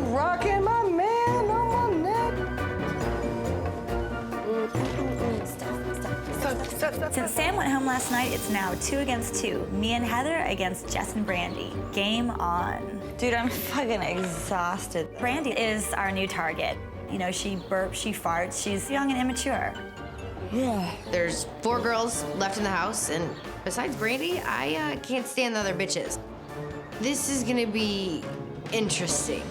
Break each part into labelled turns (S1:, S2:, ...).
S1: I'm rocking my man on my neck.
S2: Since Sam went home last night, it's now 2 against 2. Me and Heather against Jess and Brandy. Game on.
S3: Dude, I'm fucking exhausted.
S2: Brandy is our new target. You know, she burps, she farts, she's young and immature.
S3: Yeah.
S4: There's 4 girls left in the house, and besides Brandy, I can't stand the other bitches. This is gonna be interesting.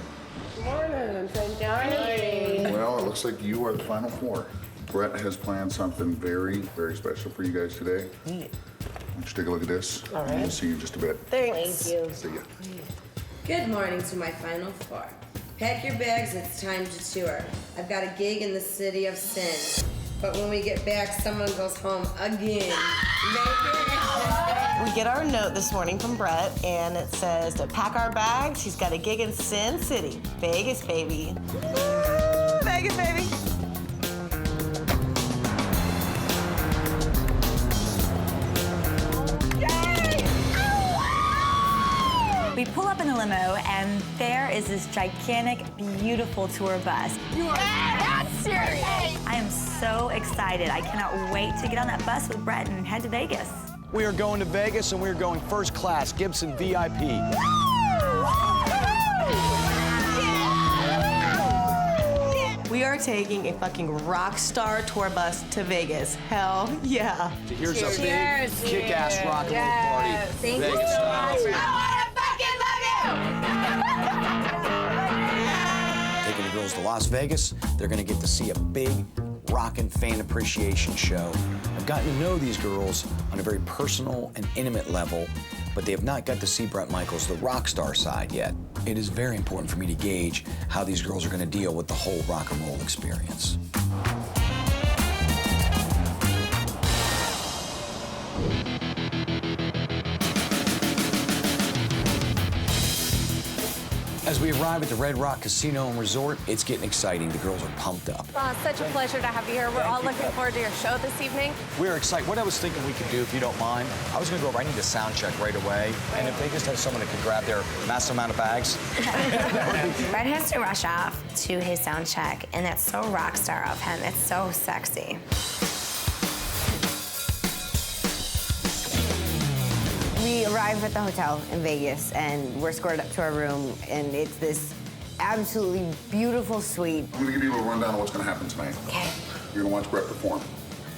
S1: Good morning, sunshine.
S5: Well, it looks like you are the final 4. Brett has planned something very, very special for you guys today. Why don't you take a look at this?
S1: All right.
S5: We'll see you in just a bit.
S1: Thanks.
S6: Thank you.
S5: See ya.
S6: Good morning to my final 4. Pack your bags, it's time to tour. I've got a gig in the city of sin. But when we get back, someone goes home again.
S3: We get our note this morning from Brett, and it says to pack our bags. He's got a gig in Sin City. Vegas, baby. Woo, Vegas, baby.
S2: We pull up in a limo, and there is this gigantic, beautiful tour bus.
S1: You are not serious.
S2: I am so excited. I cannot wait to get on that bus with Brett and head to Vegas.
S7: We are going to Vegas, and we are going first class, Gibson VIP.
S3: We are taking a fucking rockstar tour bus to Vegas. Hell yeah.
S7: Here's a big, kick-ass rock and roll party.
S6: Thank
S7: Vegas
S6: you so
S7: style.
S6: much.
S7: Taking the girls to Las Vegas, they're gonna get to see a big rockin' fan appreciation show. I've gotten to know these girls on a very personal and intimate level, but they have not got to see Brett Michaels, the rock star side yet. It is very important for me to gauge how these girls are gonna deal with the whole rock and roll experience. As we arrive at the Red Rock Casino and Resort, it's getting exciting. The girls are pumped up.
S8: Such a pleasure to have you here. We're all looking forward to your show this evening.
S7: We're excited. What I was thinking we could do, if you don't mind, I was gonna go over, I need a sound check right away. And if they just had someone that could grab their massive amount of bags.
S9: Brett has to rush off to his sound check, and that's so rock star of him. It's so sexy. We arrive at the hotel in Vegas, and we're escorted up to our room, and it's this absolutely beautiful suite.
S5: I'm gonna give you a little rundown of what's gonna happen tonight.
S9: Okay.
S5: You're gonna watch Brett perform.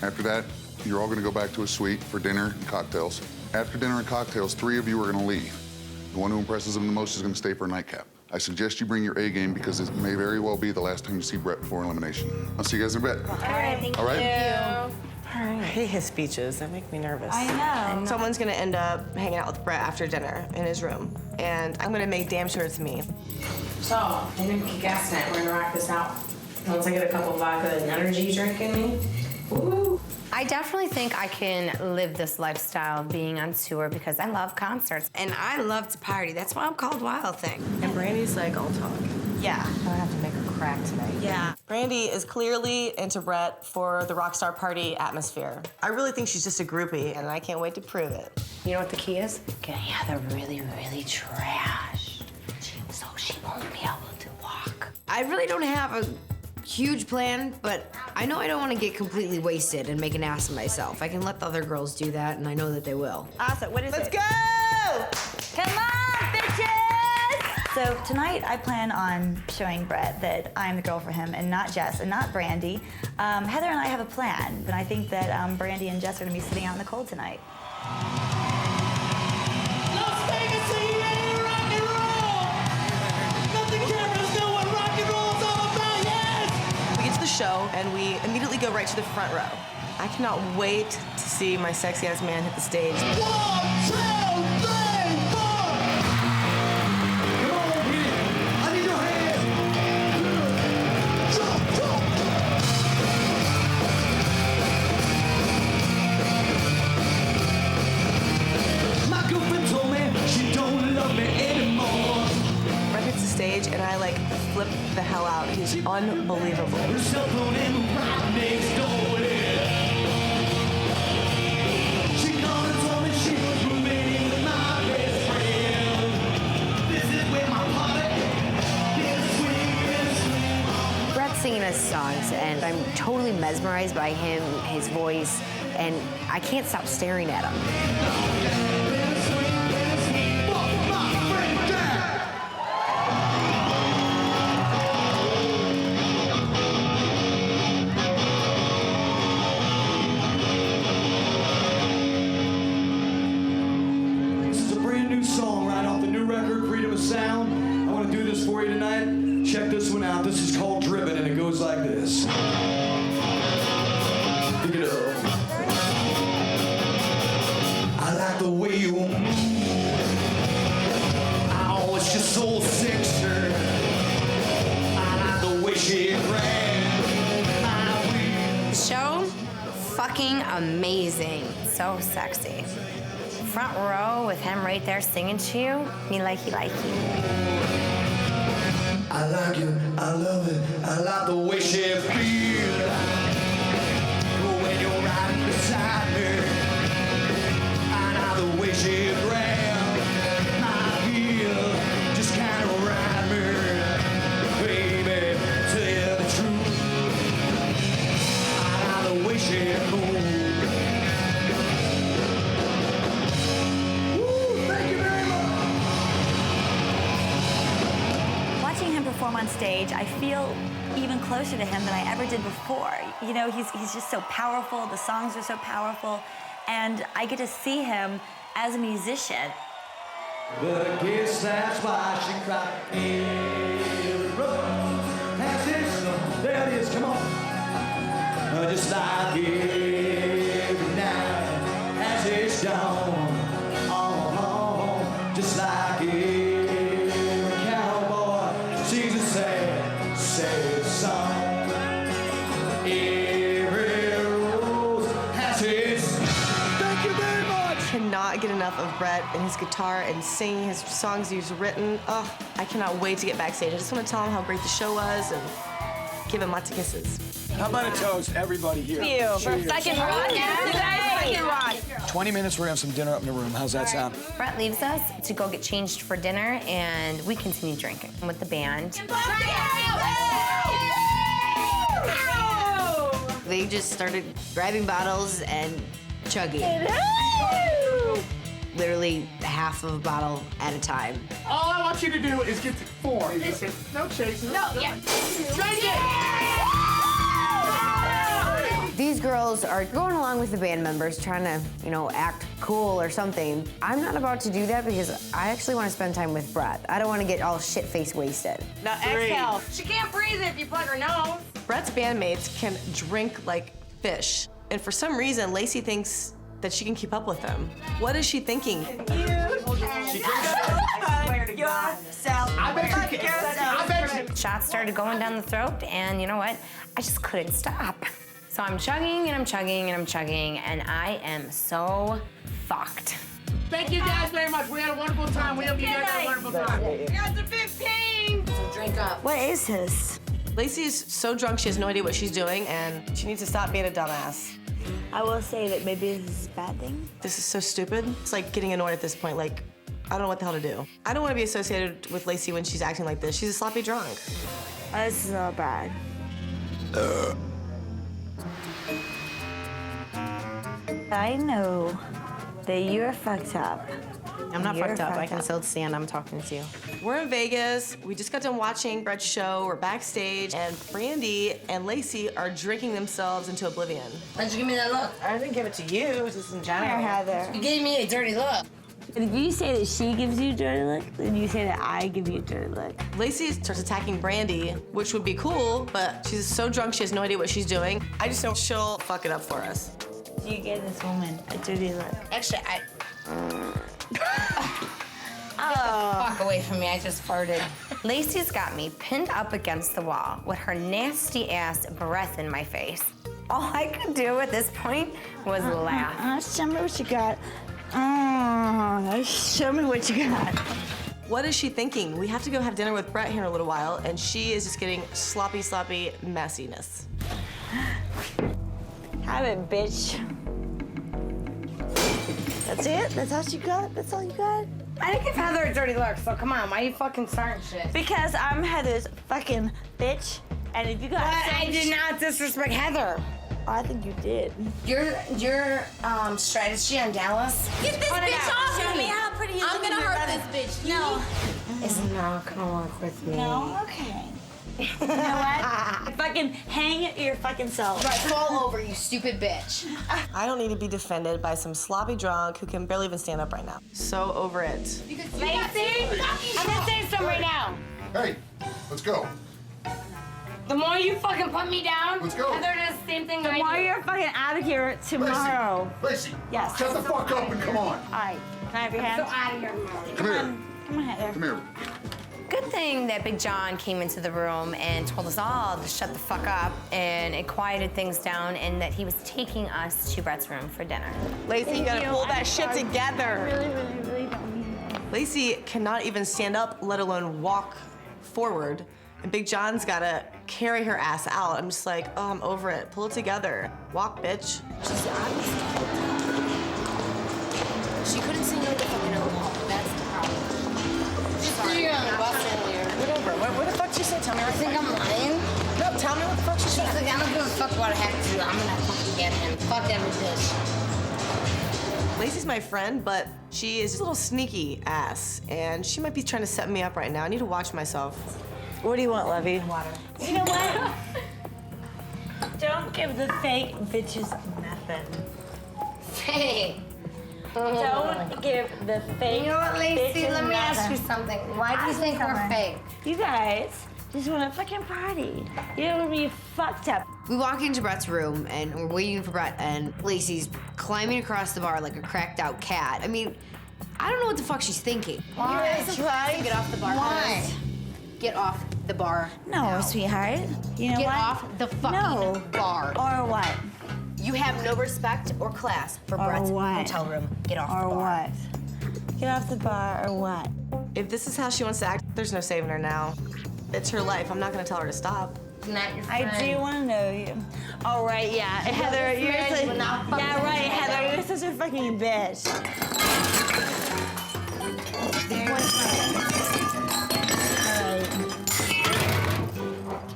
S5: After that, you're all gonna go back to a suite for dinner and cocktails. After dinner and cocktails, 3 of you are gonna leave. The one who impresses them the most is gonna stay for a nightcap. I suggest you bring your A game because it may very well be the last time you see Brett before elimination. I'll see you guys in a bit.
S9: All right, thank
S5: All right?
S9: you.
S3: I hate his speeches. They make me nervous.
S2: I know.
S3: Someone's gonna end up hanging out with Brett after dinner in his room, and I'm gonna make damn sure it's me.
S10: So, I didn't kick ass tonight. We're gonna rock this out. Once I get a couple vodka and energy drink in me, woo!
S9: I definitely think I can live this lifestyle being on tour because I love concerts.
S6: And I love to party. That's why I'm called Wild Thing.
S3: And Brandy's like, I'll talk. Yeah.
S9: I'm gonna have to make a crack tonight.
S3: Yeah. Brandy is clearly into Brett for the rockstar party atmosphere. I really think she's just a groupie, and I can't wait to prove it.
S9: You know what the key is? Getting Heather really, really trashed, so she won't be able to walk.
S4: I really don't have a huge plan, but I know I don't want to get completely wasted and make an ass of myself. I can let the other girls do that, and I know that they will.
S3: Awesome. What is
S2: Let's
S3: it?
S2: go! Come on, bitches! So tonight I plan on showing Brett that I'm the girl for him and not Jess and not Brandy. Heather and I have a plan, but I think that Brandy and Jess are gonna be sitting out in the cold tonight.
S1: Las Vegas, so you ready to rock and roll? Let the cameras know what rock and roll's all about, yes!
S3: We get to the show, and we immediately go right to the front row. I cannot wait to see my sexy-ass man hit the stage.
S1: 1, 2, 3, 4! Come on, get it. I need your hands. Jump, jump. My girlfriend told me she don't love me anymore.
S3: Brett hits the stage, and I, like, flip the hell out. He's unbelievable.
S1: Her cell phone in right next door, yeah. She called and told me she was roommating with my best friend. This is where my party gets
S9: songs, and I'm totally mesmerized by him, his voice, and I can't stop staring at him.
S11: Sound. I want to do this for you tonight. Check this one out. This is called Driven, and it goes like this. Pick it up. I like the way you move. Oh, it's just so sexy. I like the way she grabs my waist.
S8: Show, fucking amazing. So sexy. Front row with him right there singing to you. Me likey likey.
S11: I like it, I love it, I like the way she feels. When you're right beside me, I like the way she grabs my heel. Just kind of ride me, baby, tell the truth. I like the way she moves.
S2: Watching him perform on stage, I feel even closer to him than I ever did before. You know, he's just so powerful, the songs are so powerful, and I get to see him as a musician.
S11: But I guess that's why she cried. There it is, come on. Just like every night as it's dawn. Just like every cowboy sings a sad, sad song. Every rose has its. Thank you very much.
S3: Cannot get enough of Brett and his guitar and singing his songs he's written. Oh, I cannot wait to get backstage. I just want to tell him how great the show was and give him lots of kisses.
S7: How about a toast, everybody here?
S8: For second rock. Second rock.
S7: 20 minutes, we're gonna have some dinner up in the room. How's that sound?
S8: Brett leaves us to go get changed for dinner, and we continue drinking with the band.
S4: They just started grabbing bottles and chugging. Literally half of a bottle at a time.
S1: All I want you to do is get to 4. No chasing. No, yeah. Drink it!
S9: These girls are going along with the band members, trying to, you know, act cool or something. I'm not about to do that because I actually want to spend time with Brett. I don't want to get all shit-faced wasted.
S3: Now exhale.
S8: She can't breathe if you plug her nose.
S3: Brett's bandmates can drink like fish. And for some reason, Lacey thinks that she can keep up with them. What is she thinking?
S1: I bet you.
S8: Shots started going down the throat, and you know what? I just couldn't stop. So I'm chugging, and I'm chugging, and I'm chugging, and I am so fucked.
S1: Thank you guys very much. We had a wonderful time. We hope you guys had a wonderful time.
S8: We got the 15. So drink up.
S2: What is this?
S3: Lacey is so drunk she has no idea what she's doing, and she needs to stop being a dumbass.
S2: I will say that maybe this is a bad thing.
S3: This is so stupid. It's like getting annoyed at this point. Like, I don't know what the hell to do. I don't want to be associated with Lacey when she's acting like this. She's a sloppy drunk.
S2: This is all bad. I know that you're fucked up.
S3: I'm not fucked up. I can still stand. I'm talking to you. We're in Vegas. We just got done watching Brett's show. We're backstage, and Brandy and Lacey are drinking themselves into oblivion.
S4: Why'd you give me that look?
S3: I didn't give it to you, just in general.
S2: Heather.
S4: You gave me a dirty look.
S2: If you say that she gives you a dirty look, then you say that I give you a dirty look.
S3: Lacey starts attacking Brandy, which would be cool, but she's so drunk she has no idea what she's doing. I just know she'll fuck it up for us.
S2: You gave this woman a dirty look.
S4: Actually, fuck away from me, I just farted.
S8: Lacey's got me pinned up against the wall with her nasty ass breath in my face. All I could do at this point was laugh.
S2: Show me what you got. Show me what you got.
S3: What is she thinking? We have to go have dinner with Brett here in a little while, and she is just getting sloppy messiness.
S2: Have it, bitch. That's it? That's all you got? That's all you got?
S8: I didn't give Heather a dirty look, so come on, why are you fucking starting shit?
S2: Because I'm Heather's fucking bitch, And if you got
S8: But I did not disrespect Heather.
S2: I think you did.
S8: Your strategy on Dallas.
S1: Get this bitch off
S2: Show
S1: of
S2: me
S1: me.
S2: how pretty you
S1: I'm
S2: look in
S1: gonna
S2: your
S1: hurt
S2: brother.
S1: this bitch.
S2: No.
S8: Is not gonna work with me.
S2: No? Okay. You know what? Fucking hang your fucking self.
S4: Right, fall over, you stupid bitch.
S3: I don't need to be defended by some sloppy drunk who can barely even stand up right now. So over it.
S8: Lacey, I'm gonna say something right now.
S5: Hey, let's go.
S8: The more you fucking put me down,
S5: Let's go.
S8: Heather does the same thing I
S2: Why
S8: do.
S2: you're fucking out of here tomorrow?
S5: Lacey,
S2: Yes.
S5: shut the fuck up and come on.
S2: All right. Can I have your hand?
S8: So out of here, Molly.
S5: Come here.
S2: Come on, Heather.
S5: Come here.
S8: Good thing that Big John came into the room and told us all to shut the fuck up, and it quieted things down, and that he was taking us to Brett's room for dinner.
S3: Lacey, you gotta pull that shit together.
S2: Really don't mean it.
S3: Lacey cannot even stand up, let alone walk forward. And Big John's gotta carry her ass out. I'm just like, oh, I'm over it. Pull it together. Walk, bitch.
S4: She's obviously. She couldn't say no to fucking alcohol. That's the problem.
S8: Sorry, on the bus earlier.
S3: Whatever. What the fuck she say? Tell me right
S8: I think I'm lying.
S3: No, tell me what the fuck she
S8: She's
S3: said.
S8: like, I don't give a fuck what I have to do. I'm gonna fucking get him. Fuck every bitch.
S3: Lacey's my friend, but she is a little sneaky ass, and she might be trying to set me up right now. I need to watch myself.
S2: What do you want, Levy? Water. You know what? Don't give the fake bitches nothing.
S8: Hey.
S2: Don't give the fake
S8: You know what, Lacey?
S2: bitches
S8: Let me ask you
S2: nothing.
S8: something. Why do you think we're fake?
S2: You guys just want to fucking party. You don't want to be fucked up.
S9: We walk into Brett's room and we're waiting for Brett, and Lacey's climbing across the bar like a cracked out cat. I mean, I don't know what the fuck she's thinking.
S8: Why?
S9: Get off the bar.
S8: Why?
S9: Get off the bar.
S2: No, sweetheart. You know
S9: Get
S2: what?
S9: off the fucking
S2: No.
S9: bar.
S2: Or what?
S9: You have no respect or class for
S2: Or
S9: Brett's
S2: what?
S9: hotel room. Get off
S2: Or
S9: the bar.
S2: what? Get off the bar or what?
S3: If this is how she wants to act, there's no saving her now. It's her life. I'm not gonna tell her to stop.
S8: Not your
S2: I do want to know you. All right, yeah. Heather, you're
S8: friends,
S2: such,
S8: but not fucking
S2: yeah, right,
S8: friends.
S2: Heather, you're such a fucking bitch. All right.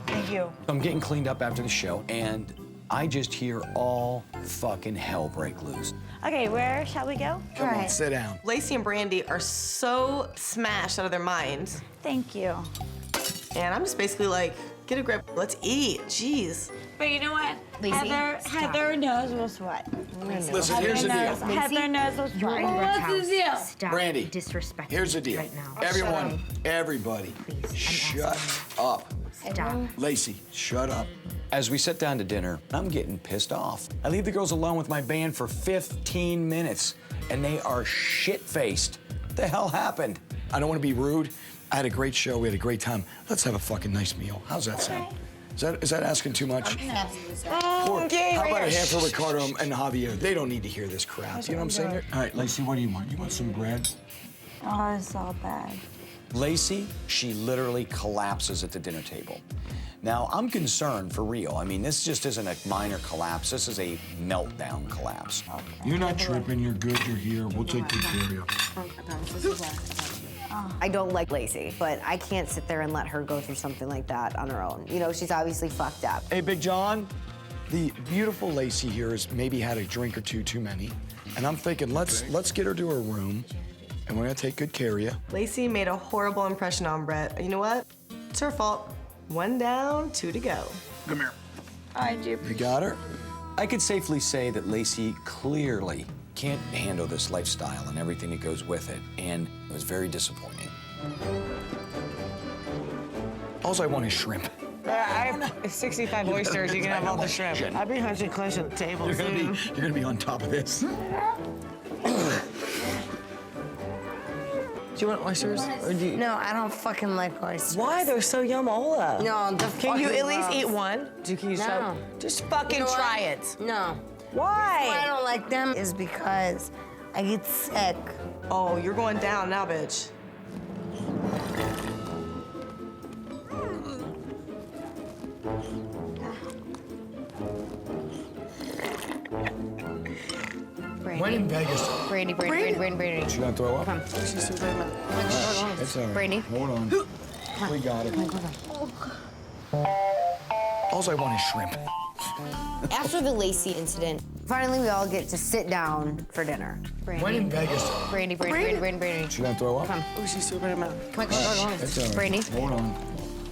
S2: Thank you.
S7: I'm getting cleaned up after the show, and I just hear all fucking hell break loose.
S2: Okay, where shall we go?
S7: Come on, sit down.
S3: Lacey and Brandy are so smashed out of their minds.
S2: Thank you.
S3: And I'm just basically like, get a grip, let's eat, jeez.
S2: But you know what?
S9: Lacey,
S2: Heather knows what's what.
S7: Listen, here's the deal.
S2: Heather knows what's what.
S8: What's the deal?
S4: Stop
S7: Brandy,
S4: disrespecting
S7: here's the
S4: me
S7: deal.
S4: right now.
S7: Everyone, everybody,
S4: Please, I'm
S7: shut up.
S4: Stop.
S7: Lacey, shut up. As we sit down to dinner, I'm getting pissed off. I leave the girls alone with my band for 15 minutes, and they are shit-faced. What the hell happened? I don't want to be rude. I had a great show. We had a great time. Let's have a fucking nice meal. How's that sound? Is that asking too much? How about a hand for Ricardo and Javier? They don't need to hear this crap. You know what I'm saying? All right, Lacey, what do you want? You want some bread?
S2: Oh, it's all bad.
S7: Lacey, she literally collapses at the dinner table. Now, I'm concerned for real. I mean, this just isn't a minor collapse. This is a meltdown collapse.
S12: You're not tripping. You're good. You're here. We'll take good care of you.
S9: I don't like Lacey, but I can't sit there and let her go through something like that on her own. You know, she's obviously fucked up.
S7: Hey, Big John, the beautiful Lacey here has maybe had a drink or two too many. And I'm thinking, let's get her to her room, and we're gonna take good care of you.
S3: Lacey made a horrible impression on Brett. You know what? It's her fault. 1 down, 2 to go.
S5: Come here.
S7: You got her? I could safely say that Lacey clearly can't handle this lifestyle and everything that goes with it, and it was very disappointing. All I want is shrimp.
S13: I have 65 oysters. You can have all the shrimp. I'd be hunching close at the table,
S7: You're
S13: too.
S7: gonna be on top of this.
S13: Do you want oysters? Or do you...
S8: No, I don't fucking like oysters.
S13: Why? They're so yumola.
S8: No, the
S13: Can you
S8: fucking
S13: at least
S8: gross.
S13: eat one? Can you
S8: No.
S13: Just fucking
S8: You know
S13: try
S8: what?
S13: it.
S8: No.
S13: Why?
S8: Why I don't like them is because I get sick.
S3: Oh, you're going down now, bitch.
S12: When in Vegas?
S9: Brandy.
S12: She gonna throw up?
S9: It's
S12: It's all right.
S9: Brandy.
S12: Hold on. We got it.
S7: All I want is shrimp.
S4: After the Lacey incident,
S9: Finally, we all get to sit down for dinner.
S12: When in Vegas?
S4: Brandy.
S7: She gonna throw up?
S9: Come.
S13: Oh, she's super in her mouth.
S4: Come on.
S7: That's all right.
S4: Brandy.
S7: Hold on.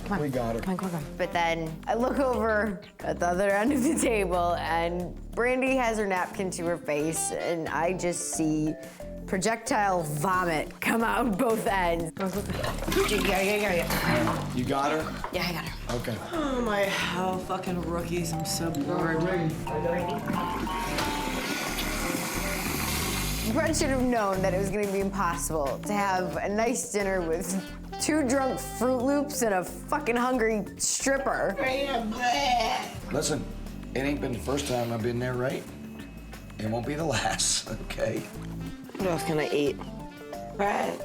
S9: Come on.
S7: We got her.
S9: Come on. But then I look over at the other end of the table, and Brandy has her napkin to her face, and I just see projectile vomit come out both ends.
S4: Yeah.
S7: You got her?
S4: Yeah, I got her.
S7: Okay.
S13: Oh my, oh fucking rookies, I'm so bored.
S9: Brett should have known that it was gonna be impossible to have a nice dinner with 2 drunk Fruit Loops and a fucking hungry stripper.
S7: Listen, it ain't been the first time I've been there, right? It won't be the last, okay?
S13: What else can I eat? Brett,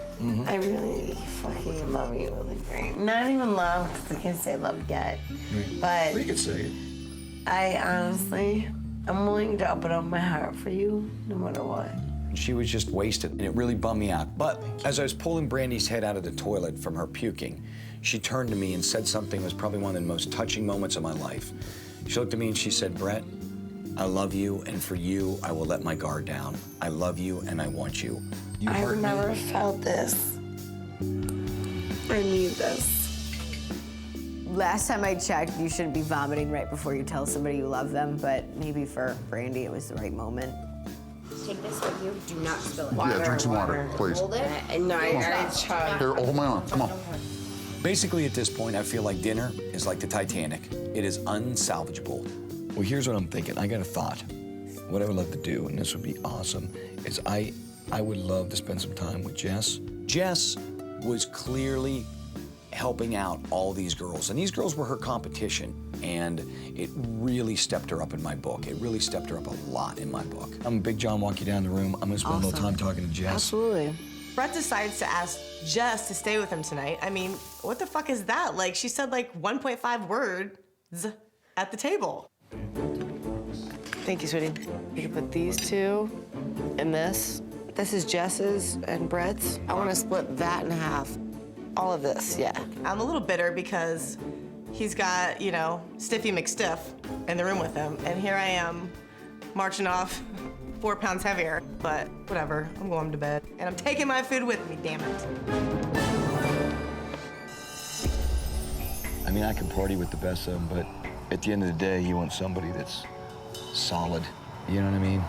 S13: I really fucking love you really great. Not even love, because I can't say love yet. But
S7: We could say it.
S13: I honestly, I'm willing to open up my heart for you, no matter what.
S7: She was just wasted, and it really bummed me out. But as I was pulling Brandy's head out of the toilet from her puking, she turned to me and said something that was probably one of the most touching moments of my life. She looked at me and she said, Brett, I love you, and for you, I will let my guard down. I love you, and I want you. You hurt
S13: I've
S7: me.
S13: never felt this. I need this.
S9: Last time I checked, you shouldn't be vomiting right before you tell somebody you love them, but maybe for Brandy, it was the right moment.
S4: Take this with you. Do not spill it.
S5: Yeah, drink some water, please.
S4: Hold it.
S13: No, I already tried.
S5: Here, hold my arm. Come on.
S7: Basically, at this point, I feel like dinner is like the Titanic. It is unsalvageable. Well, here's what I'm thinking. I got a thought. What I would love to do, and this would be awesome, is I would love to spend some time with Jess. Jess was clearly helping out all these girls, and these girls were her competition, and it really stepped her up in my book. It really stepped her up a lot in my book. I'm Big John, walk you down the room. I'm gonna spend a little time talking to Jess.
S9: Absolutely.
S3: Brett decides to ask Jess to stay with him tonight. I mean, what the fuck is that? Like, she said like 1.5 words at the table.
S13: Thank you, sweetie. You can put these 2 in this. This is Jess's and Brett's. I want to split that in half. All of this, yeah.
S3: I'm a little bitter because he's got, you know, Stiffy McStiff in the room with him, and here I am marching off 4 pounds heavier. But whatever, I'm going to bed. And I'm taking my food with me, damn it.
S14: I mean, I can party with the best of them, but at the end of the day, you want somebody that's solid. You know what I mean?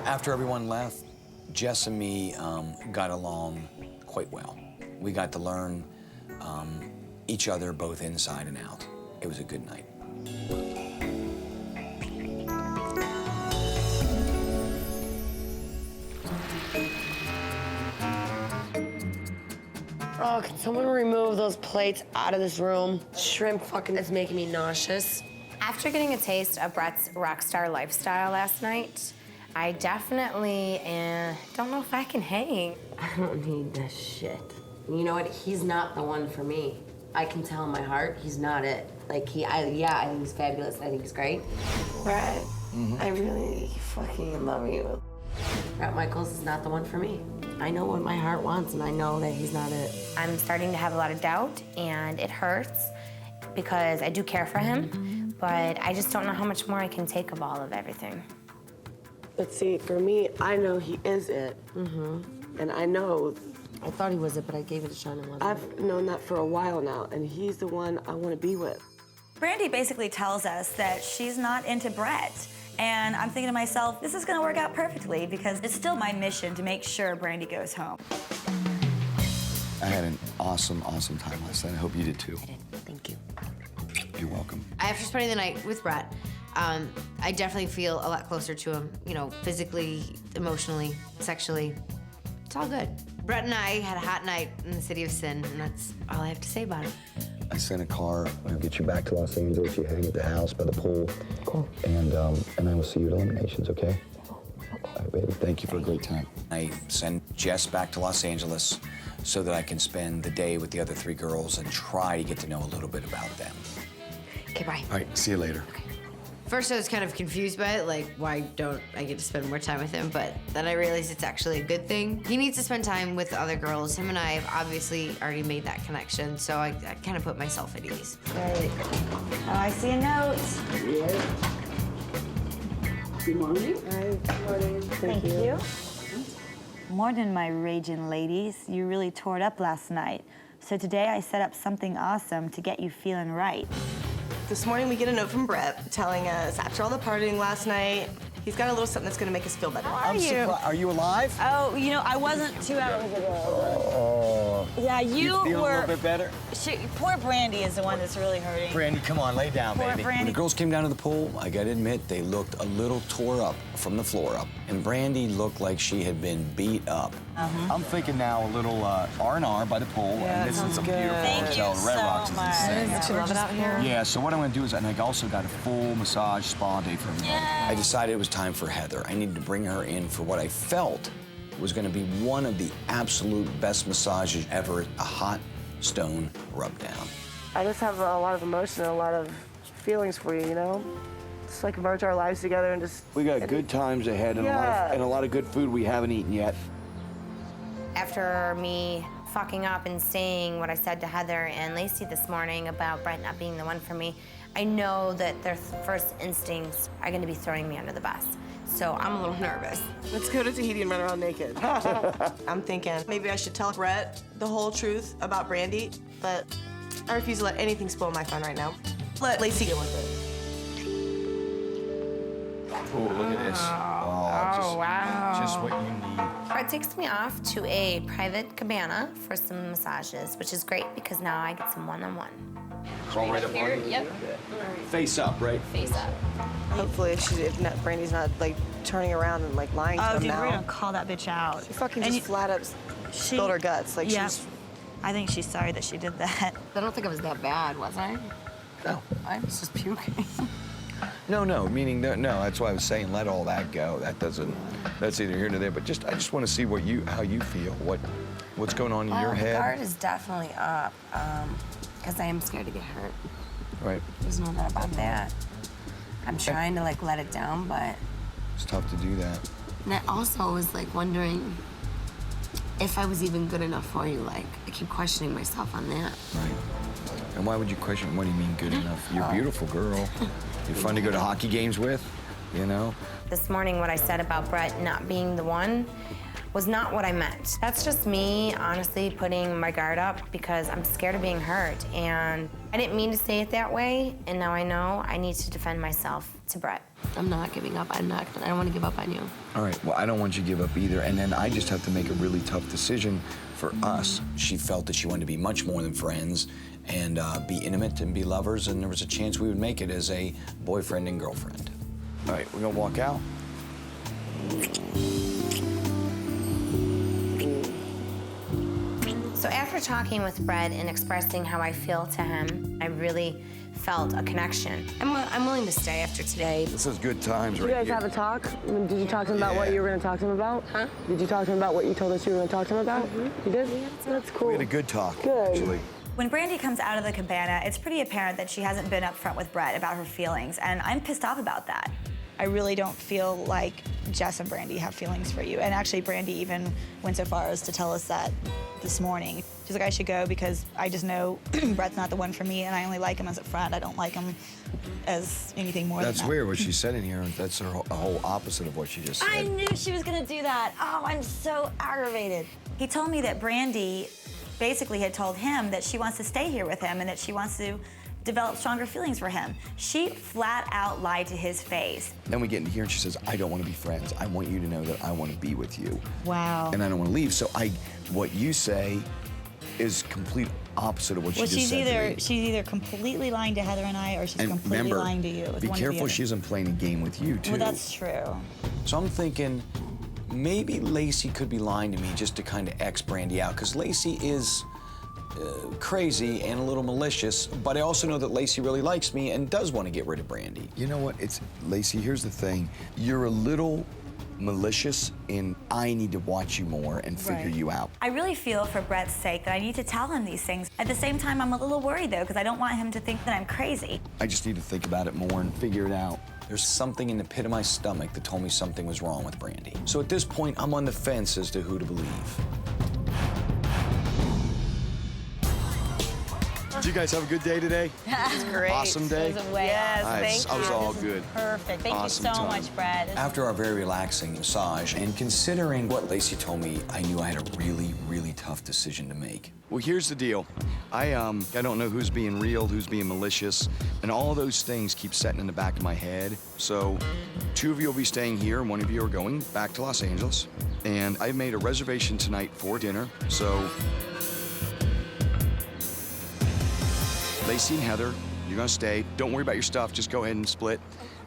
S7: After everyone left, Jess and me got along quite well. We got to learn each other both inside and out. It was a good night.
S13: Oh, can someone remove those plates out of this room? Shrimp fucking is making me nauseous.
S8: After getting a taste of Brett's rockstar lifestyle last night, I definitely don't know if I can hang.
S6: I don't need this shit. You know what? He's not the one for me. I can tell in my heart he's not it. Like, I think he's fabulous. I think he's great.
S13: Brett, I really fucking love you.
S6: Brett Michaels is not the one for me. I know what my heart wants, and I know that he's not it.
S8: I'm starting to have a lot of doubt, and it hurts because I do care for him, but I just don't know how much more I can take of all of everything.
S13: But see, for me, I know he is it. And I know.
S6: I thought he was it, but I gave it a shot and wasn't.
S13: I've known that for a while now, and he's the one I want to be with.
S2: Brandy basically tells us that she's not into Brett. And I'm thinking to myself, this is gonna work out perfectly because it's still my mission to make sure Brandy goes home.
S7: I had an awesome, awesome time last night. I hope you did too.
S4: I did. Thank you.
S7: You're welcome.
S4: After spending the night with Brett, I definitely feel a lot closer to him, you know, physically, emotionally, sexually. It's all good. Brett and I had a hot night in the city of sin, and that's all I have to say about it.
S7: I sent a car. I'll get you back to Los Angeles. You hang at the house by the pool.
S14: Cool.
S7: And I will see you at Eliminations, okay? All right, baby. Thank you for a great time. I send Jess back to Los Angeles so that I can spend the day with the other 3 girls and try to get to know a little bit about them.
S4: Okay, bye.
S7: All right, see you later.
S4: Okay. First, I was kind of confused by it, like, why don't I get to spend more time with him? But then I realized it's actually a good thing. He needs to spend time with other girls. Him and I have obviously already made that connection, so I kind of put myself at ease.
S2: Right. Oh, I see a note.
S13: Good morning. Hi, good morning.
S2: Thank you. More than my raging ladies, you really tore it up last night. So today I set up something awesome to get you feeling right.
S3: This morning we get a note from Brett telling us after all the partying last night, he's got a little something that's gonna make us feel better.
S2: How are you?
S7: Are you alive?
S2: Oh, you know, I wasn't 2 hours ago. Yeah, you
S7: feel
S2: were.
S7: a little bit better?
S2: Poor Brandy is the one that's really hurting.
S7: Brandy, come on, lay down,
S2: Poor
S7: baby.
S2: Brandy.
S7: When the girls came down to the pool, I gotta admit, they looked a little tore up from the floor up. And Brandy looked like she had been beat up. I'm thinking now a little R&R by the pool.
S13: Yeah,
S7: and this
S13: that
S7: is a
S13: sounds
S7: beautiful
S13: good.
S2: Thank
S7: hotel.
S2: you
S7: Red
S2: so
S7: Rocks is
S2: much.
S7: insane.
S13: Don't you love it out here?
S7: Yeah, so what I'm gonna do is, and I also got a full massage spa day for me. I decided it was time for Heather. I needed to bring her in for what I felt was gonna be one of the absolute best massages ever, a hot stone rub down.
S13: I just have a lot of emotion and a lot of feelings for you, you know? Just like merge our lives together and just...
S14: We got good times ahead and,
S13: Yeah.
S14: a lot of good food we haven't eaten yet.
S8: After me fucking up and saying what I said to Heather and Lacey this morning about Brett not being the one for me, I know that their first instincts are gonna be throwing me under the bus. So I'm a little nervous.
S3: Let's go to Tahiti and run around naked. I'm thinking maybe I should tell Brett the whole truth about Brandy, but I refuse to let anything spoil my fun right now. Let Lacey deal with it.
S14: Oh, look at this. Oh,
S8: wow.
S14: Just what you need.
S8: Brett takes me off to a private cabana for some massages, which is great because now I get some one-on-one.
S14: It's all right up
S8: Here,
S14: on you?
S8: yep.
S14: Face up, right?
S8: Face up.
S13: Hopefully if Brandy's not, like, turning around and, like, lying to
S2: Oh,
S13: him
S2: dude,
S13: now.
S2: we're gonna call that bitch out.
S13: She fucking
S2: And
S13: just flat up spilled her guts. Like,
S2: yeah.
S13: she's...
S2: I think she's sorry that she did that.
S4: I don't think I was that bad, was I?
S14: No.
S4: I was just puking.
S14: No, meaning no, that's why I was saying let all that go. That's either here or there, but I just want to see how you feel, what's going on in your
S8: The
S14: head.
S8: guard is definitely up because I am scared to get hurt.
S14: Right.
S8: There's no doubt about that. I'm trying to like let it down, but
S14: It's tough to do that.
S8: and I also was like wondering if I was even good enough for you. Like I keep questioning myself on that.
S14: Right. And why would you question, what do you mean good enough? You're a beautiful girl. You're fun to go to hockey games with, you know?
S8: This morning, what I said about Brett not being the one was not what I meant. That's just me, honestly, putting my guard up because I'm scared of being hurt. And I didn't mean to say it that way, and now I know I need to defend myself to Brett. I'm not giving up. I don't want to give up on you.
S14: All right, well, I don't want you to give up either. And then I just have to make a really tough decision for us.
S7: She felt that she wanted to be much more than friends and be intimate and be lovers, and there was a chance we would make it as a boyfriend and girlfriend.
S14: All right, we're gonna walk out.
S8: So after talking with Brett and expressing how I feel to him, I really felt a connection. I'm willing to stay after today.
S14: This is good times
S13: Did
S14: right
S13: you guys
S14: here.
S13: have a talk? I mean, did you talk to him about what you were going to talk to him about?
S8: Huh?
S13: Did you talk to him about what you told us you were going to talk to him about? You did? That's cool.
S14: We had a good talk,
S13: Good.
S14: actually.
S2: When Brandy comes out of the cabana, it's pretty apparent that she hasn't been upfront with Brett about her feelings, and I'm pissed off about that. I really don't feel like Jess and Brandy have feelings for you. And actually, Brandy even went so far as to tell us that this morning. She's like, I should go because I just know Brett's not the one for me, and I only like him as a friend. I don't like him as anything more
S14: That's
S2: than that.
S14: weird what she said in here. That's a whole opposite of what she just said.
S2: I knew she was gonna do that. Oh, I'm so aggravated. He told me that Brandy basically had told him that she wants to stay here with him and that she wants to develop stronger feelings for him. She flat out lied to his face.
S14: Then we get in here and she says, I don't want to be friends. I want you to know that I want to be with you.
S2: Wow.
S14: And I don't want to leave. So what you say is complete opposite of what
S2: Well,
S14: she just said to me.
S2: she's either completely lying to Heather and I, or she's
S14: And
S2: completely
S14: remember,
S2: lying to you. It's
S14: be
S2: one or the
S14: careful
S2: other.
S14: she isn't playing a game with you, too.
S2: Well, that's true.
S7: So I'm thinking maybe Lacey could be lying to me just to kind of X Brandy out, because Lacey is crazy and a little malicious, but I also know that Lacey really likes me and does want to get rid of Brandy.
S14: You know what? Lacey, here's the thing. You're a little malicious, and I need to watch you more and figure you out.
S2: I really feel for Brett's sake that I need to tell him these things. At the same time, I'm a little worried, though, because I don't want him to think that I'm crazy.
S14: I just need to think about it more and figure it out.
S7: There's something in the pit of my stomach that told me something was wrong with Brandy. So at this point, I'm on the fence as to who to believe.
S14: Did you guys have a good day today?
S6: It's great.
S14: Awesome day?
S6: Yes, thank
S14: I was
S6: you.
S14: all good.
S2: Perfect. Thank
S14: Awesome
S2: you so
S14: time.
S2: much, Brett.
S7: After our very relaxing massage, and considering what Lacey told me, I knew I had a really, really tough decision to make.
S14: Well, here's the deal. I don't know who's being real, who's being malicious, and all of those things keep setting in the back of my head. So 2 of you will be staying here, and 1 of you are going back to Los Angeles. And I've made a reservation tonight for dinner, so Lacey and Heather, you're gonna stay. Don't worry about your stuff, just go ahead and split.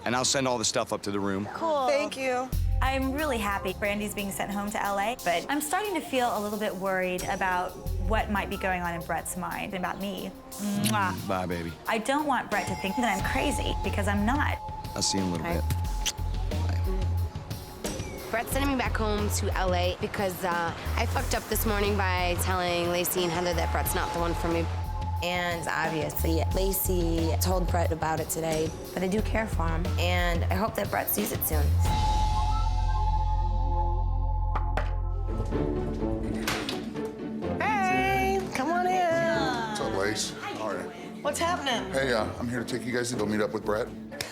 S14: And I'll send all the stuff up to the room.
S2: Cool.
S3: Thank you.
S2: I'm really happy Brandy's being sent home to LA, but I'm starting to feel a little bit worried about what might be going on in Brett's mind about me. Mwah.
S14: Bye, baby.
S2: I don't want Brett to think that I'm crazy, because I'm not.
S14: I'll see you in a little bit.
S4: Brett's sending me back home to LA because I fucked up this morning by telling Lacey and Heather that Brett's not the one for me.
S8: And obviously, Lacey told Brett about it today, but I do care for him, and I hope that Brett sees it soon.
S3: Hey, come on in.
S5: What's up, Lace? All right.
S3: What's happening?
S5: Hey, I'm here to take you guys to go meet up with Brett.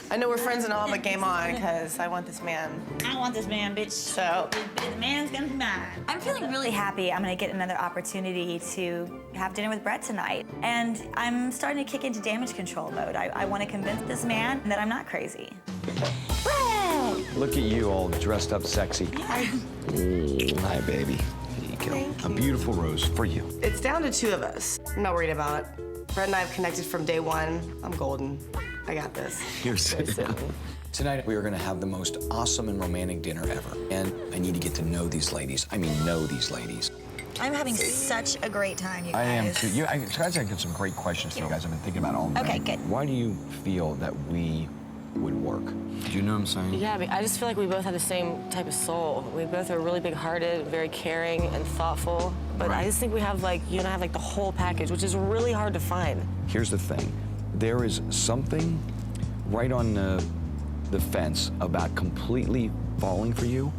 S3: I know we're friends and all, but game on, because I want this man.
S2: I want this man, bitch.
S3: So,
S2: The man's gonna be mine. I'm feeling really happy I'm gonna get another opportunity to have dinner with Brett tonight. And I'm starting to kick into damage control mode. I want to convince this man that I'm not crazy. Brett!
S14: Look at you all dressed up sexy. Hi, baby. There you go.
S3: Thank
S14: A beautiful rose for you.
S3: it's down to 2 of us. I'm not worried about it. Brett and I have connected from day 1. I'm golden. I got this.
S14: You're
S7: Tonight, we are gonna have the most awesome and romantic dinner ever. And I need to get to know these ladies. I mean, know these ladies.
S2: I'm having such a great time, you guys.
S14: I am too. I got some great questions for you guys. I've been thinking about all night.
S2: Okay, good.
S14: Why do you feel that we would work? Do you know what I'm saying?
S13: Yeah, I mean, I just feel like we both have the same type of soul. We both are really big-hearted, very caring and thoughtful. But I just think we have, like, you and I have, like, the whole package, which is really hard to find.
S14: Here's the thing. There is something right on the fence about completely falling for you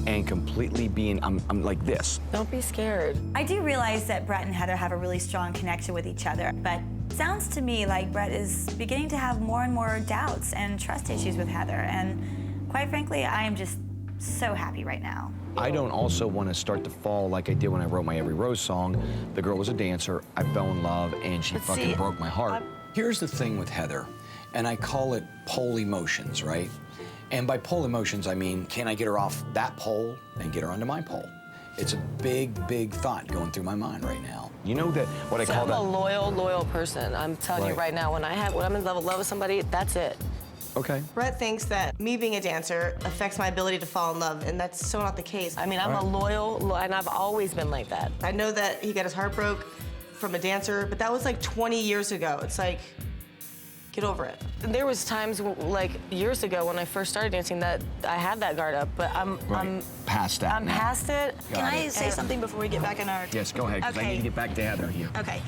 S14: and completely being, I'm like this.
S13: Don't be scared.
S2: I do realize that Brett and Heather have a really strong connection with each other, but it sounds to me like Brett is beginning to have more and more doubts and trust issues with Heather, and quite frankly, I am just so happy right now.
S14: I don't also want to start to fall like I did when I wrote my Every Rose song. The girl was a dancer, I fell in love, and she fucking broke my heart.
S7: Here's the thing with Heather, and I call it pole emotions, right? And by pole emotions, I mean, can I get her off that pole and get her onto my pole? It's a big, big thought going through my mind right now.
S14: You know that what I call
S13: I'm
S14: that?
S13: a loyal person. I'm telling you right now, when I'm in love with somebody, that's it.
S14: Okay.
S3: Brett thinks that me being a dancer affects my ability to fall in love, and that's so not the case.
S13: I mean, I'm a loyal, and I've always been like that.
S3: I know that he got his heart broke from a dancer, but that was like 20 years ago. It's like, get over it.
S13: There was times, like, years ago when I first started dancing that I had that guard up, but I'm
S14: past that
S13: I'm
S14: now.
S13: past it.
S2: Can I say something before we get back in our...
S14: Yes, go ahead, because I need to get back to Heather here.
S2: Okay.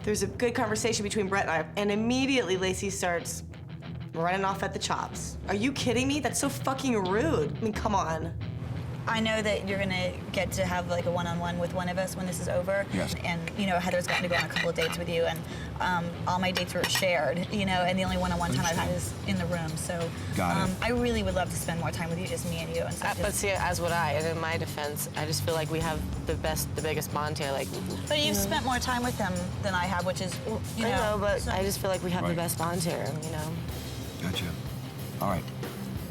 S3: There's a good conversation between Brett and I, and immediately Lacey starts running off at the chops. Are you kidding me? That's so fucking rude. I mean, come on.
S2: I know that you're gonna get to have like a one-on-one with one of us when this is over.
S14: Yes.
S2: And you know, Heather's gotten to go on a couple of dates with you, and all my dates were shared, you know, and the only one-on-one time I've had is in the room. So
S14: Got it.
S2: I really would love to spend more time with you, just me and you. And stuff.
S13: But see, as would I, and in my defense, I just feel like we have the biggest bond here. Like,
S2: But you've spent more time with him than I have, which is, you know.
S13: I know, but
S2: so-
S13: I just feel like we have the
S14: Right.
S13: best bond here, you know?
S14: Gotcha. All right.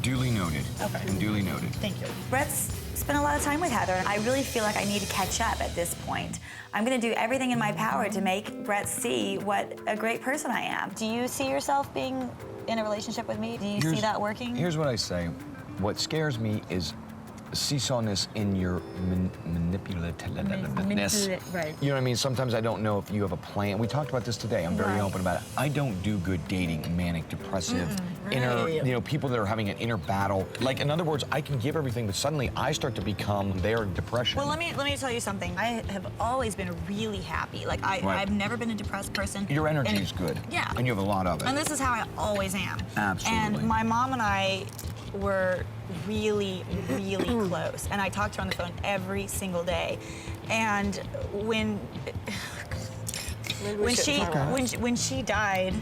S14: Duly noted.
S2: Okay.
S14: And duly noted.
S2: Thank you. Brett's spent a lot of time with Heather, and I really feel like I need to catch up at this point. I'm gonna do everything in my power to make Brett see what a great person I am. Do you see yourself being in a relationship with me? Do you see that working?
S14: Here's what I say. What scares me is seesawness in your manipulativeness.
S2: Right.
S14: You know what I mean? Sometimes I don't know if you have a plan. We talked about this today. I'm very open about it. I don't do good dating manic, depressive, inner, you know, people that are having an inner battle. Like, in other words, I can give everything, but suddenly I start to become their depression.
S2: Well, let me tell you something. I have always been really happy. Like, I've never been a depressed person.
S14: Your energy is good.
S2: Yeah.
S14: And you have a lot of it.
S2: And this is how I always am.
S14: Absolutely.
S2: And my mom and I were really, really close. And I talked to her on the phone every single day. And when she died,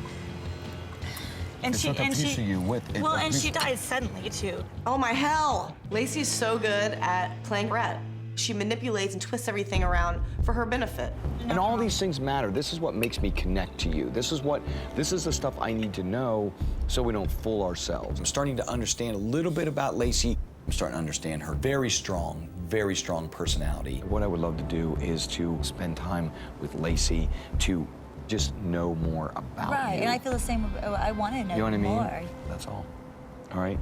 S2: and
S14: it's
S2: she
S14: like a piece of you with it.
S2: well, and she died suddenly too.
S3: Oh my hell! Lacey's so good at playing Brett. She manipulates and twists everything around for her benefit.
S14: And all these things matter. This is what makes me connect to you. This is the stuff I need to know so we don't fool ourselves. I'm starting to understand a little bit about Lacey. I'm starting to understand her very strong personality. What I would love to do is to spend time with Lacey to just know more about
S2: Right,
S14: you.
S2: and I feel the same. I want to know
S14: You know what I mean?
S2: more.
S14: That's all. All right?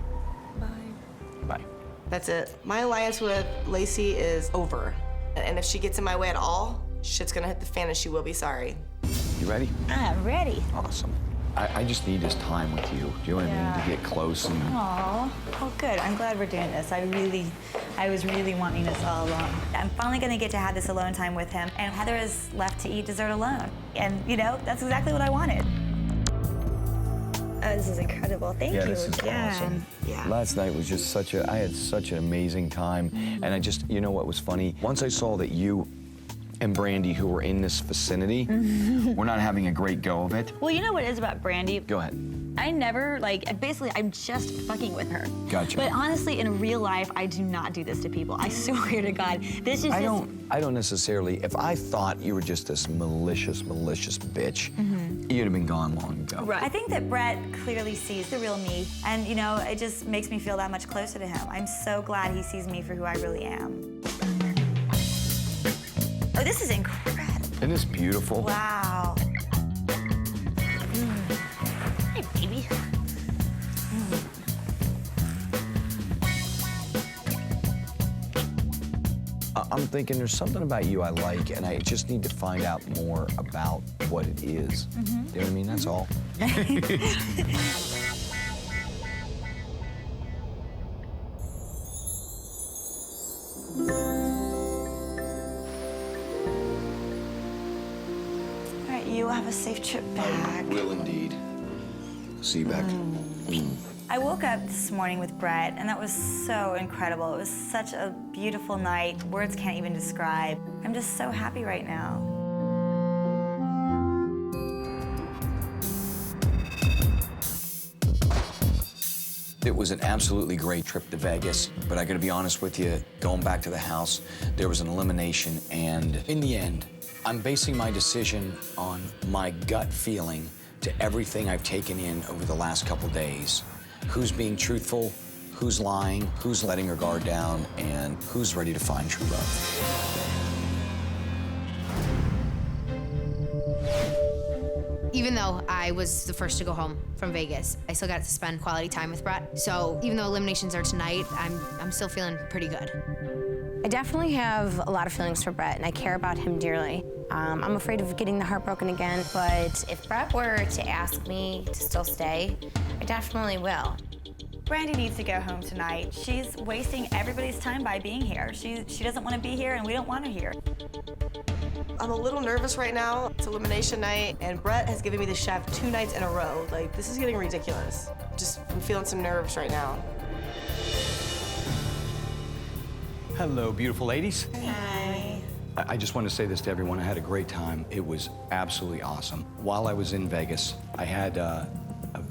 S14: Bye.
S3: That's it. My alliance with Lacey is over. And if she gets in my way at all, shit's gonna hit the fan and she will be sorry.
S14: You ready?
S2: I'm ready.
S14: Awesome. I just need this time with you. Do you know what I mean? To get close and...
S2: Aw, oh good. I'm glad we're doing this. I was really wanting this all along. I'm finally gonna get to have this alone time with him, and Heather is left to eat dessert alone. And you know, that's exactly what I wanted. Oh, this is incredible. Thank you
S14: This is
S2: again.
S14: awesome.
S2: Yeah.
S14: Last night was just I had such an amazing time. And I just, you know what was funny? Once I saw that you and Brandy, who were in this vicinity, were not having a great go of it.
S2: Well, you know what it is about Brandy?
S14: Go ahead.
S2: I never, basically, I'm just fucking with her.
S14: Gotcha.
S2: But honestly, in real life, I do not do this to people. I swear to God. This is
S14: I don't necessarily, if I thought you were just this malicious bitch, you'd have been gone long ago.
S2: Right. I think that Brett clearly sees the real me, and you know, it just makes me feel that much closer to him. I'm so glad he sees me for who I really am. Oh, this is incredible.
S14: Isn't this beautiful?
S2: Wow. Hey, baby.
S14: I'm thinking there's something about you I like, and I just need to find out more about what it is. You know what I mean? That's all.
S2: All right, you have a safe trip back.
S14: Will indeed. See you back.
S2: I woke up this morning with Brett, and that was so incredible. It was such a beautiful night. Words can't even describe. I'm just so happy right now.
S7: It was an absolutely great trip to Vegas, but I gotta be honest with you, going back to the house, there was an elimination, and in the end, I'm basing my decision on my gut feeling to everything I've taken in over the last couple days. Who's being truthful, who's lying, who's letting her guard down, and who's ready to find true love.
S4: Even though I was the first to go home from Vegas, I still got to spend quality time with Brett. So even though eliminations are tonight, I'm still feeling pretty good.
S8: I definitely have a lot of feelings for Brett, and I care about him dearly. I'm afraid of getting the heart broken again, but if Brett were to ask me to still stay, I definitely will.
S2: Brandy needs to go home tonight. She's wasting everybody's time by being here. She doesn't want to be here, and we don't want her here.
S3: I'm a little nervous right now. It's elimination night, and Brett has given me the chef 2 nights in a row. Like, this is getting ridiculous. I'm feeling some nerves right now.
S14: Hello, beautiful ladies.
S2: Hi.
S14: I just want to say this to everyone. I had a great time. It was absolutely awesome. While I was in Vegas, I had a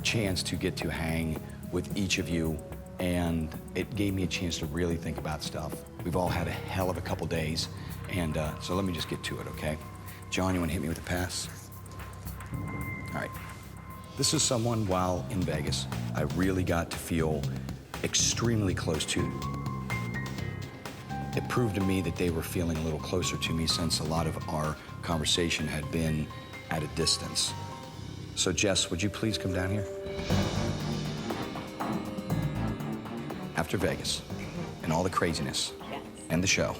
S14: chance to get to hang with each of you, and it gave me a chance to really think about stuff. We've all had a hell of a couple days, and so let me just get to it, okay? John, you want to hit me with a pass? All right. This is someone, while in Vegas, I really got to feel extremely close to. It proved to me that they were feeling a little closer to me since a lot of our conversation had been at a distance. So Jess, would you please come down here? After Vegas, and all the craziness and the show,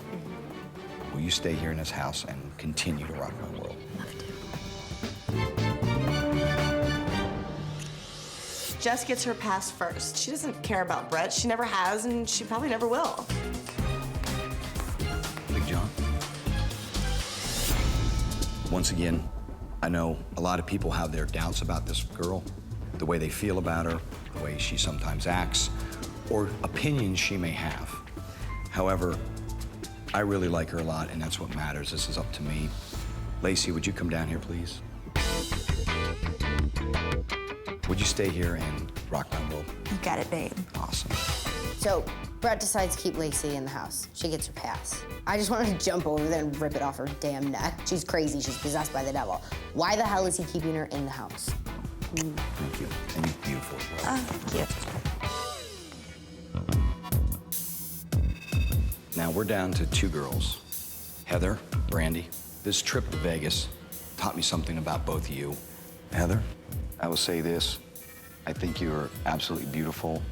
S14: will you stay here in this house and continue to rock my world?
S3: Jess gets her pass first. She doesn't care about Brett. She never has, and she probably never will.
S14: Big John. Once again, I know a lot of people have their doubts about this girl, the way they feel about her, the way she sometimes acts, or opinions she may have. However, I really like her a lot, and that's what matters. This is up to me. Lacey, would you come down here, please? Would you stay here and rock my world?
S2: You got it, babe.
S14: Awesome.
S9: So Brett decides to keep Lacey in the house. She gets her pass. I just wanted to jump over there and rip it off her damn neck. She's crazy. She's possessed by the devil. Why the hell is he keeping her in the house?
S14: Thank you. And you're beautiful as well.
S2: Thank you.
S14: Now we're down to two girls. Heather, Brandy. This trip to Vegas taught me something about both of you. Heather, I will say this. I think you're absolutely beautiful,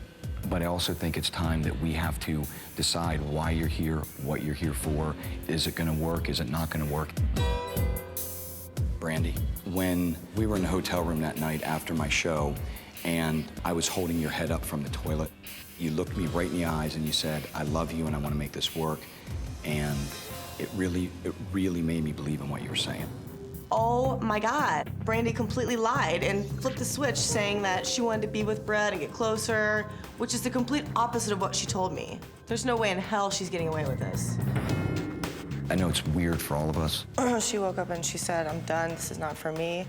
S14: but I also think it's time that we have to decide why you're here, what you're here for. Is it gonna work? Is it not gonna work? Brandy, when we were in the hotel room that night after my show, and I was holding your head up from the toilet, you looked me right in the eyes and you said, I love you and I want to make this work. And it really made me believe in what you were saying.
S3: Oh my God. Brandy completely lied and flipped the switch saying that she wanted to be with Brett and get closer, which is the complete opposite of what she told me. There's no way in hell she's getting away with this.
S14: I know it's weird for all of us.
S3: She woke up and she said, I'm done, this is not for me.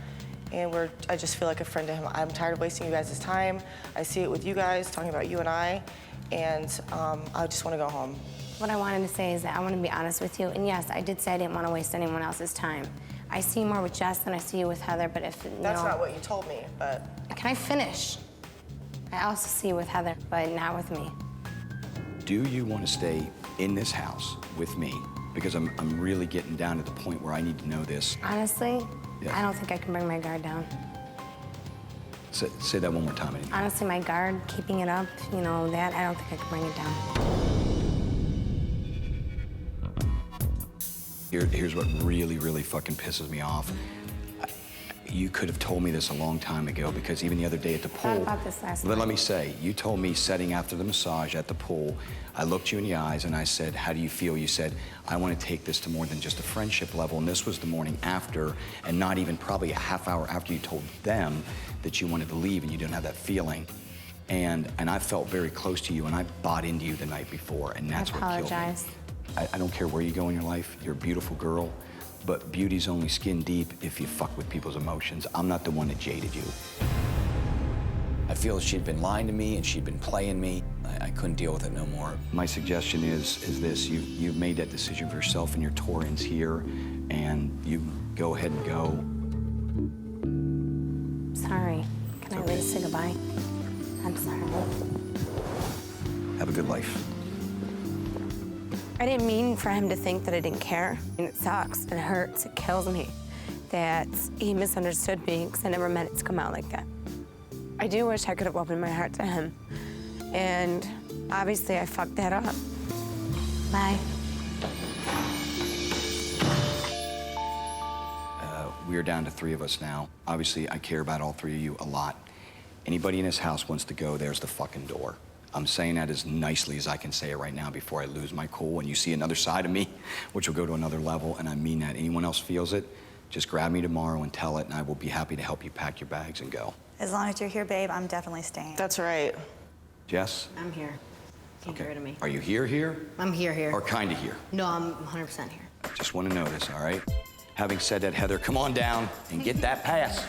S3: And I just feel like a friend to him. I'm tired of wasting you guys' time. I see it with you guys, talking about you and I, and I just want to go home.
S8: What I wanted to say is that I want to be honest with you, and yes, I did say I didn't want to waste anyone else's time. I see you more with Jess than I see you with Heather, but if
S3: That's not what you told me, but...
S8: Can I finish? I also see you with Heather, but not with me.
S14: Do you want to stay in this house with me? Because I'm really getting down to the point where I need to know this.
S8: Honestly,
S14: Yeah.
S8: I don't think I can bring my guard down.
S14: Say that one more time. Anyway.
S8: Honestly, my guard, keeping it up, I don't think I can bring it down.
S14: Here's what really fucking pisses me off. You could have told me this a long time ago, because even the other day at the pool.
S8: I thought about this last night.
S14: Let me say, you told me setting after the massage at the pool, I looked you in the eyes and I said, how do you feel? You said, I want to take this to more than just a friendship level, and this was the morning after, and not even probably a half hour after you told them that you wanted to leave and you didn't have that feeling. And I felt very close to you, and I bought into you the night before, and that's what killed me.
S8: I apologize.
S14: I don't care where you go in your life, you're a beautiful girl, but beauty's only skin deep if you fuck with people's emotions. I'm not the one that jaded you.
S7: I feel she'd been lying to me and she'd been playing me. I couldn't deal with it no more.
S14: My suggestion is this, you've made that decision for yourself, and your tour ends here, and you go ahead and go.
S8: Sorry. Can I at least say goodbye? I'm sorry.
S14: Have a good life.
S8: I didn't mean for him to think that I didn't care. And it sucks, it hurts, it kills me that he misunderstood me, because I never meant it to come out like that. I do wish I could have opened my heart to him. And obviously I fucked that up. Bye.
S14: We are down to 3 of us now. Obviously, I care about all 3 of you a lot. Anybody in this house wants to go, there's the fucking door. I'm saying that as nicely as I can say it right now before I lose my cool and you see another side of me, which will go to another level, and I mean that. Anyone else feels it, just grab me tomorrow and tell it, and I will be happy to help you pack your bags and go.
S2: As long as you're here, babe, I'm definitely staying.
S3: That's right.
S14: Jess?
S9: I'm here. Can't get rid of me.
S14: Are you here?
S9: I'm here.
S14: Or kinda here?
S9: No, I'm 100% here.
S14: Just want to know this, all right? Having said that, Heather, come on down and get that pass.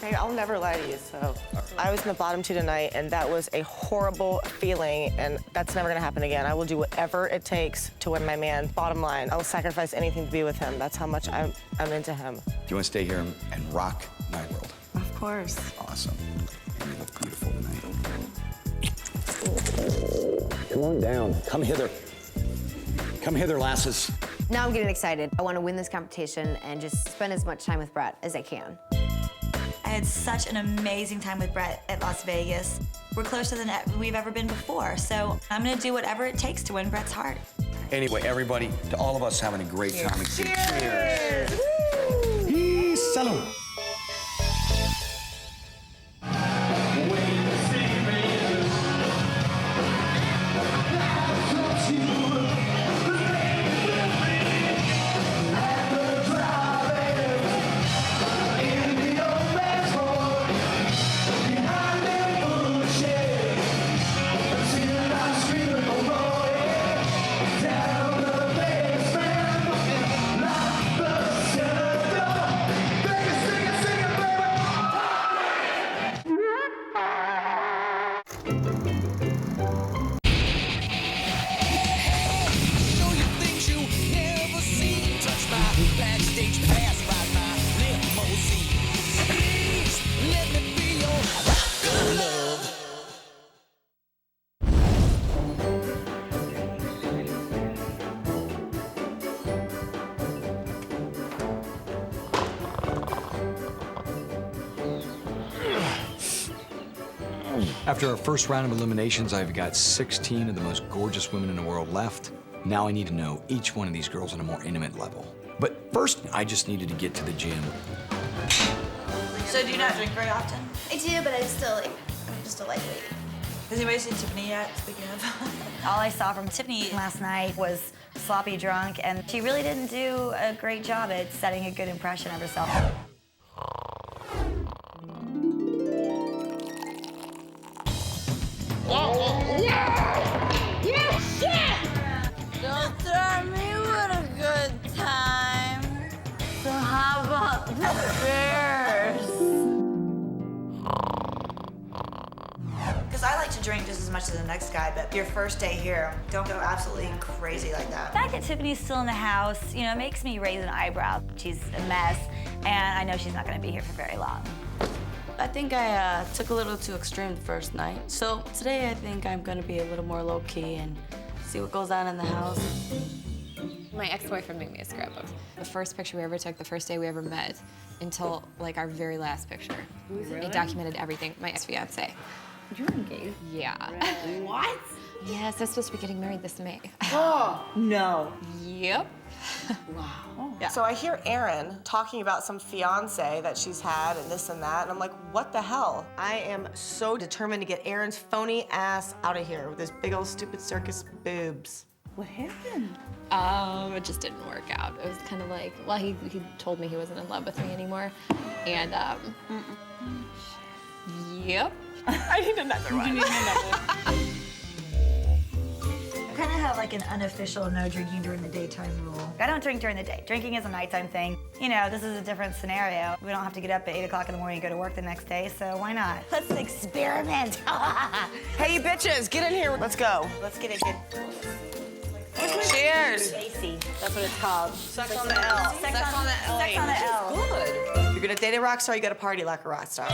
S3: Hey, I'll never lie to you, so. I was in the bottom 2 tonight, and that was a horrible feeling, and that's never gonna happen again. I will do whatever it takes to win my man. Bottom line, I will sacrifice anything to be with him. That's how much I'm into him.
S14: Do you want to stay here and rock my world?
S3: Of course.
S14: Awesome. And you look beautiful tonight. Come on down. Come hither. Come hither, lasses.
S9: Now I'm getting excited. I want to win this competition and just spend as much time with Brett as I can.
S2: I had such an amazing time with Brett at Las Vegas. we're closer than we've ever been before. So I'm gonna do whatever it takes to win Brett's heart.
S7: Anyway, everybody, to all of us having a great time.
S2: Cheers.
S7: Salud.
S11: Backstage pass by my limousine. Please let me be your rock love.
S7: After our first round of eliminations, I've got 16 of the most gorgeous women in the world left. Now I need to know each one of these girls on a more intimate level. But first, I just needed to get to the gym.
S2: So do you not drink very often?
S15: I do, but I'm just a lightweight.
S2: Has anybody seen Tiffany yet, speaking of? All I saw from Tiffany last night was sloppy drunk, and she really didn't do a great job at setting a good impression of herself.
S15: Don't throw me with a good time. So how about the bears?
S2: Because I like to drink just as much as the next guy, but your first day here, don't go absolutely crazy like that. The fact that Tiffany's still in the house, you know, makes me raise an eyebrow. She's a mess, and I know she's not gonna be here for very long.
S16: I think I took a little too extreme the first night. So today I think I'm gonna be a little more low-key and see what goes on in the house.
S17: My ex-boyfriend made me a scrapbook. The first picture we ever took, the first day we ever met, until like our very last picture. It documented everything. My ex-fiance.
S15: You're engaged?
S17: Yeah.
S15: What?
S17: Yes, I'm supposed to be getting married this May.
S15: Oh, no.
S17: Yep.
S3: Wow. Yeah. So I hear Erin talking about some fiance that she's had and this and that, and I'm like, what the hell? I am so determined to get Erin's phony ass out of here with this big old stupid circus boobs.
S15: What happened?
S17: It just didn't work out. It was kind of like, well, he told me he wasn't in love with me anymore, and yep.
S3: I need another one.
S2: I kind of have like an unofficial no drinking during the daytime rule. I don't drink during the day. Drinking is a nighttime thing. You know, this is a different scenario. We don't have to get up at 8 o'clock in the morning and go to work the next day, so why not? Let's experiment.
S3: Hey, bitches, get in here. Let's go.
S2: Let's get it good.
S3: Cheers.
S2: AC. That's what it's called.
S3: Sex on the L.
S2: Sex on the L. Sex on the L.
S3: Good. If you're gonna date a rock star, you gotta party like a rock star.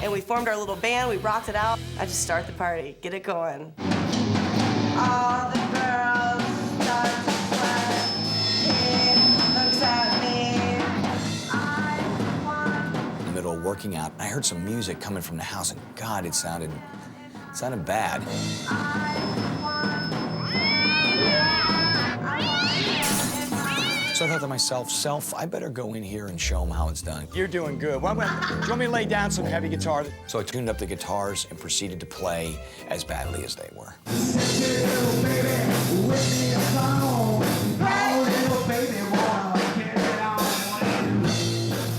S3: And we formed our little band, we rocked it out. I just start the party, get it going. All the girls start to sweat. He looks at me.
S7: In the middle of working out, I heard some music coming from the house, and God, it sounded bad. So I thought to myself, I better go in here and show them how it's done.
S18: You're doing good. Do you want me to lay down some heavy guitar?
S7: So I tuned up the guitars and proceeded to play as badly as they were.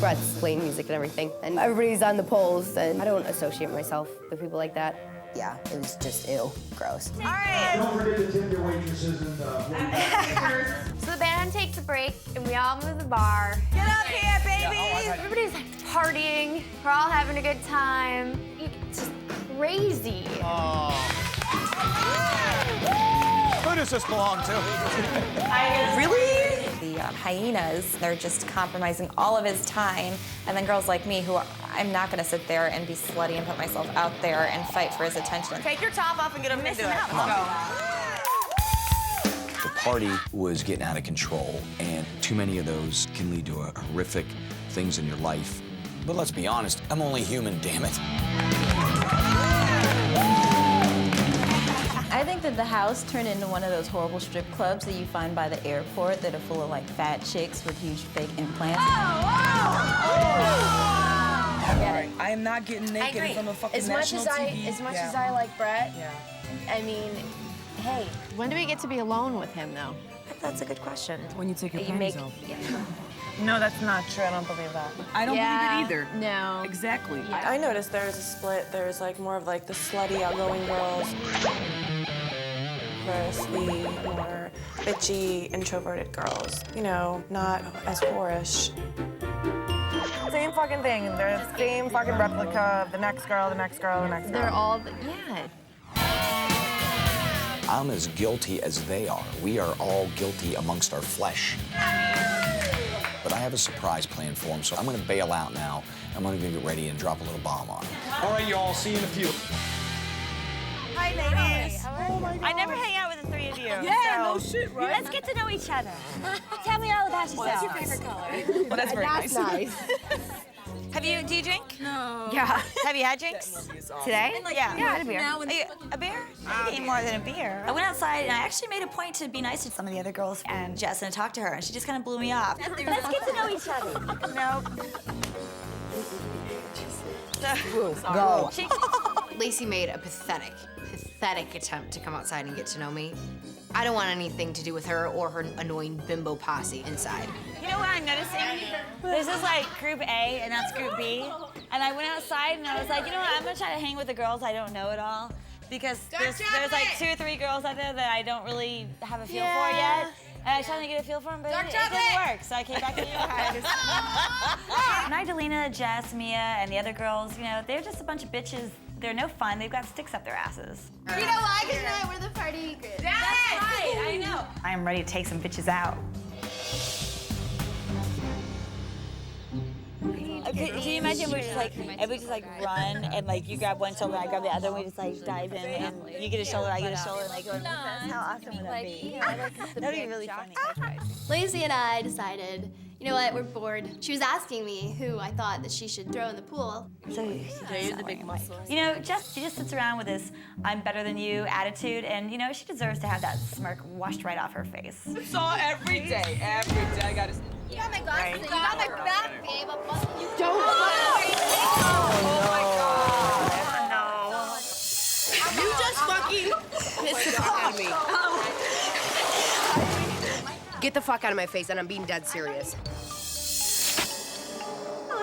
S9: Brett's playing music and everything, and everybody's on the poles, and I don't associate myself with people like that. Yeah, it was just ew, gross.
S15: All right.
S12: Don't forget to tip your waitresses and
S15: So the band takes a break, and we all move the bar. Get up here, baby! Everybody's like partying. We're all having a good time. It's just crazy.
S18: Who does this belong to?
S3: Really?
S19: The hyenas, they're just compromising all of his time. And then girls like me who I'm not gonna sit there and be slutty and put myself out there and fight for his attention.
S3: Take your top off and get up and do it. Let's go.
S7: The party was getting out of control, and too many of those can lead to horrific things in your life. But let's be honest, I'm only human, damn it.
S20: I think that the house turned into one of those horrible strip clubs that you find by the airport that are full of like fat chicks with huge fake implants.
S21: I am not getting naked in front of fucking national TV.
S22: As much as I like Brett, I mean, hey, when do we get to be alone with him, though?
S8: That's a good question.
S21: When you take your
S22: You
S21: panties
S22: make-
S21: off.
S13: No, that's not true. I don't believe that.
S21: I don't
S22: Yeah,
S21: believe it either.
S22: No.
S21: Exactly.
S13: I noticed there's a split. There's like more of like the slutty, outgoing girls versus the more bitchy, introverted girls. You know, not as whorish. Same fucking thing. They're the same fucking replica of the next girl, the next girl, the next girl.
S22: They're all, yeah.
S7: I'm as guilty as they are. We are all guilty amongst our flesh. But I have a surprise plan for them, so I'm gonna bail out now. I'm gonna go get ready and drop a little bomb on them.
S18: All right, y'all, see you in a few.
S2: Hi, ladies. Oh my God. I never hang out with the three of you.
S21: Yeah, no shit, right?
S2: Let's get to know each other. Tell me all about yourself.
S21: What's your favorite color? Well, that's very nice.
S2: Do you drink?
S21: No.
S2: Yeah. Have you had drinks today? Yeah.
S8: Yeah, I had a beer.
S2: A beer? I need more than a beer. I went outside and I actually made a point to be nice to some of the other girls and Jess and talk to her, and she just kind of blew me off. Let's get to know each other. No.
S4: Go. Lacey made a pathetic attempt to come outside and get to know me. I don't want anything to do with her or her annoying bimbo posse inside.
S2: You know what I'm noticing? There's this like group A and that's group B. And I went outside and I was like, you know what, I'm gonna try to hang with the girls I don't know at all. Because there's like 2 or 3 girls out there that I don't really have a feel for yet. And I was trying to get a feel for them, but it didn't work. So I came back to you guys. Magdalena, Jess, Mia, and the other girls, you know, they're just a bunch of bitches. They're no fun. They've got sticks up their asses.
S15: You know why? Because tonight we're the party group.
S2: That's right, I know. I am ready to take some bitches out. Can you imagine we're just like, if we just like run and like you grab one shoulder, I grab the other, and we just like dive in and you get a shoulder, I get a shoulder, and like go, how awesome would that be? That would be really funny.
S15: Lacey and I decided, you know what, we're bored. She was asking me who I thought that she should throw in the pool.
S2: So you're the big muscle. You know, she just sits around with this "I'm better than you" attitude, and you know she deserves to have that smirk washed right off her face.
S21: Saw every day. I gotta.
S15: You got my glasses. You got my back, babe. You
S21: don't.
S13: You just fucking pissed the fuck out of me. Get the fuck out of my face, and I'm being dead serious.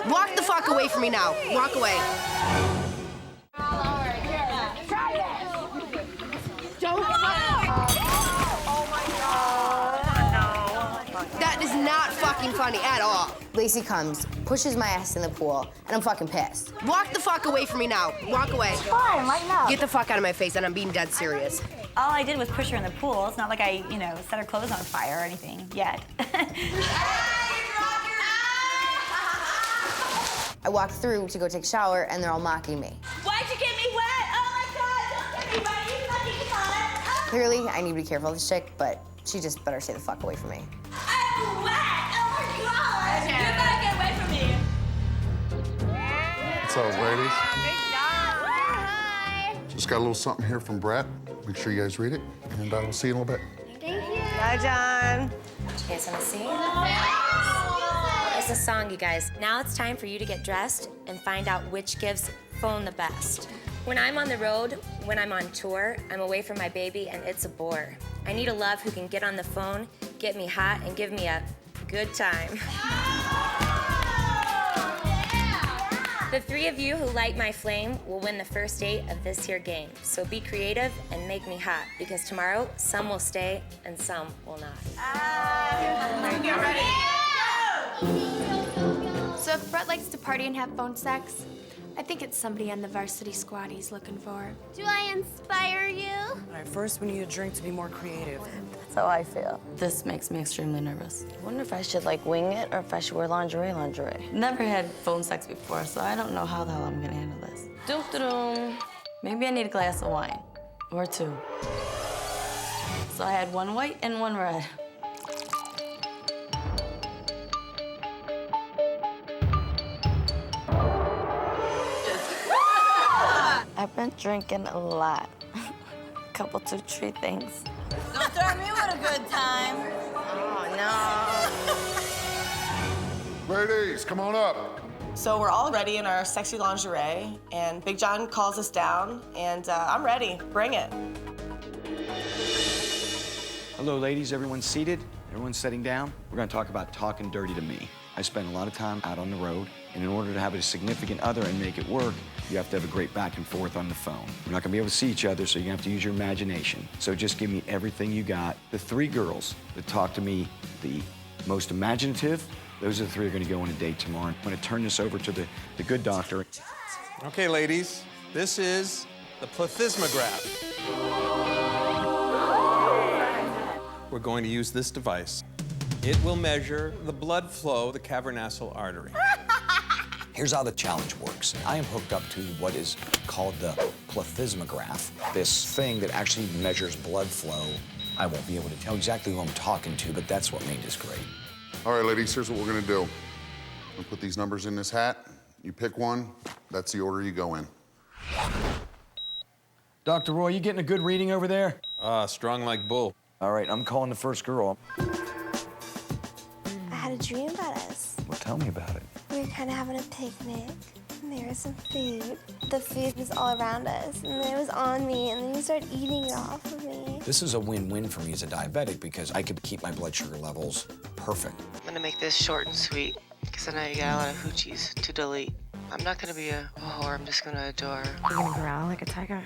S13: Walk the fuck away from me now. Walk away. That is not fucking funny at all.
S9: Lacey comes, pushes my ass in the pool, and I'm fucking pissed.
S13: Walk the fuck away from me now. Walk away.
S2: It's fine, lighten up.
S13: Get the fuck out of my face, and I'm being dead serious.
S2: All I did was push her in the pool. It's not like I, you know, set her clothes on fire or anything yet.
S9: I walk through to go take a shower, and they're all mocking me.
S2: Why'd you get me wet? Oh my God, don't get me wet, you fucking cunt.
S9: Clearly, I need to be careful of this chick, but she just better stay the fuck away from me.
S2: I'm wet, oh my God. You better get away from me.
S5: What's up, ladies?
S15: Hi.
S5: Just got a little something here from Brett. Make sure you guys read it, and we'll see you in a little bit.
S15: Thank you.
S13: Bye, John.
S8: You guys want to see? It's a song, you guys. Now it's time for you to get dressed and find out which gives phone the best. When I'm on the road, when I'm on tour, I'm away from my baby and it's a bore. I need a love who can get on the phone, get me hot, and give me a good time. The 3 of you who light my flame will win the first date of this here game. So be creative and make me hot, because tomorrow some will stay and some will not.
S15: Get ready. So if Brett likes to party and have phone sex, I think it's somebody on the varsity squad he's looking for. Do I inspire you?
S13: All right, first we need a drink to be more creative.
S16: That's how I feel. This makes me extremely nervous.
S21: I wonder if I should like wing it or if I should wear lingerie.
S16: Never had phone sex before, so I don't know how the hell I'm gonna handle this. Doom-da-doom. Maybe I need a glass of wine, or 2. So I had 1 white and 1 red. I've been drinking a lot. Couple, 2, 3 things.
S22: Don't threaten me with a good time.
S6: Oh, no.
S5: Ladies, come on up.
S3: So we're all ready in our sexy lingerie, and Big John calls us down, and I'm ready. Bring it.
S14: Hello, ladies. Everyone seated? Everyone's sitting down? We're gonna talk about talking dirty to me. I spend a lot of time out on the road, and in order to have a significant other and make it work, you have to have a great back and forth on the phone. We're not gonna be able to see each other, so you're gonna have to use your imagination. So just give me everything you got. The 3 girls that talk to me the most imaginative, those are the 3 who are gonna go on a date tomorrow. I'm gonna turn this over to the good doctor.
S1: Okay, ladies, this is the plethysmograph. We're going to use this device. It will measure the blood flow, the cavernous artery.
S7: Here's how the challenge works. I am hooked up to what is called the plethysmograph, this thing that actually measures blood flow. I won't be able to tell exactly who I'm talking to, but that's what made this great.
S5: All right, ladies, here's what we're gonna do. We'll put these numbers in this hat. You pick one, that's the order you go in.
S14: Dr. Roy, you getting a good reading over there?
S1: Strong like bull.
S14: All right, I'm calling the first girl.
S10: I had a dream about us.
S14: Well, tell me about it.
S10: We were kind of having a picnic, and there was some food. The food was all around us, and then it was on me, and then you started eating it off of me.
S7: This is a win-win for me as a diabetic because I could keep my blood sugar levels perfect.
S3: I'm gonna make this short and sweet, because I know you got a lot of hoochies to delete. I'm not gonna be a whore, I'm just gonna adore.
S8: You're gonna growl like a tiger?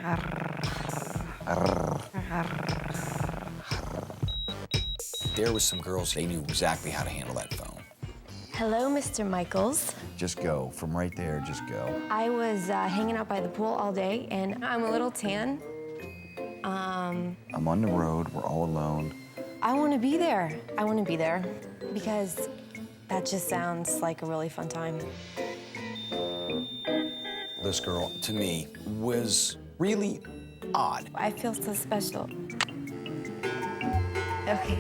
S7: There was some girls, they knew exactly how to handle that phone.
S22: Hello, Mr. Michaels.
S14: Just go. From right there, just go.
S22: I was hanging out by the pool all day, and I'm a little tan.
S14: I'm on the road. We're all alone.
S22: I want to be there. I want to be there because that just sounds like a really fun time.
S7: This girl, to me, was really odd.
S22: I feel so special. Okay.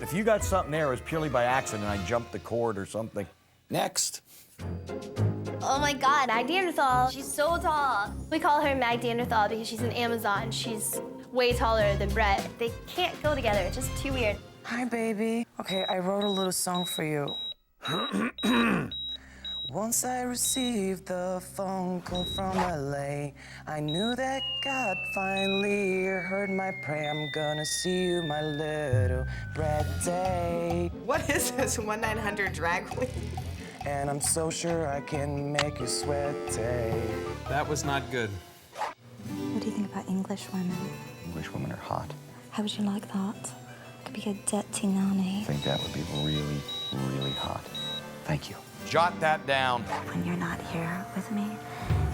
S18: If you got something there, it was purely by accident. I jumped the cord or something.
S7: Next.
S10: Oh my God, Mag Neanderthal. She's so tall. We call her Mag Neanderthal because she's an Amazon. She's way taller than Brett. They can't go together. It's just too weird.
S23: Hi, baby. Okay, I wrote a little song for you. Once I received the phone call from LA, I knew that God finally heard my prayer. I'm gonna see you, my little Brett Day.
S3: What is this, 1-900 drag queen?
S23: And I'm so sure I can make you sweat, Day.
S1: That was not good.
S10: What do you think about English women?
S14: English women are hot.
S10: How would you like that? Could be a dirty nanny.
S14: I think that would be really, really hot. Thank you. Jot that down.
S2: When you're not here with me,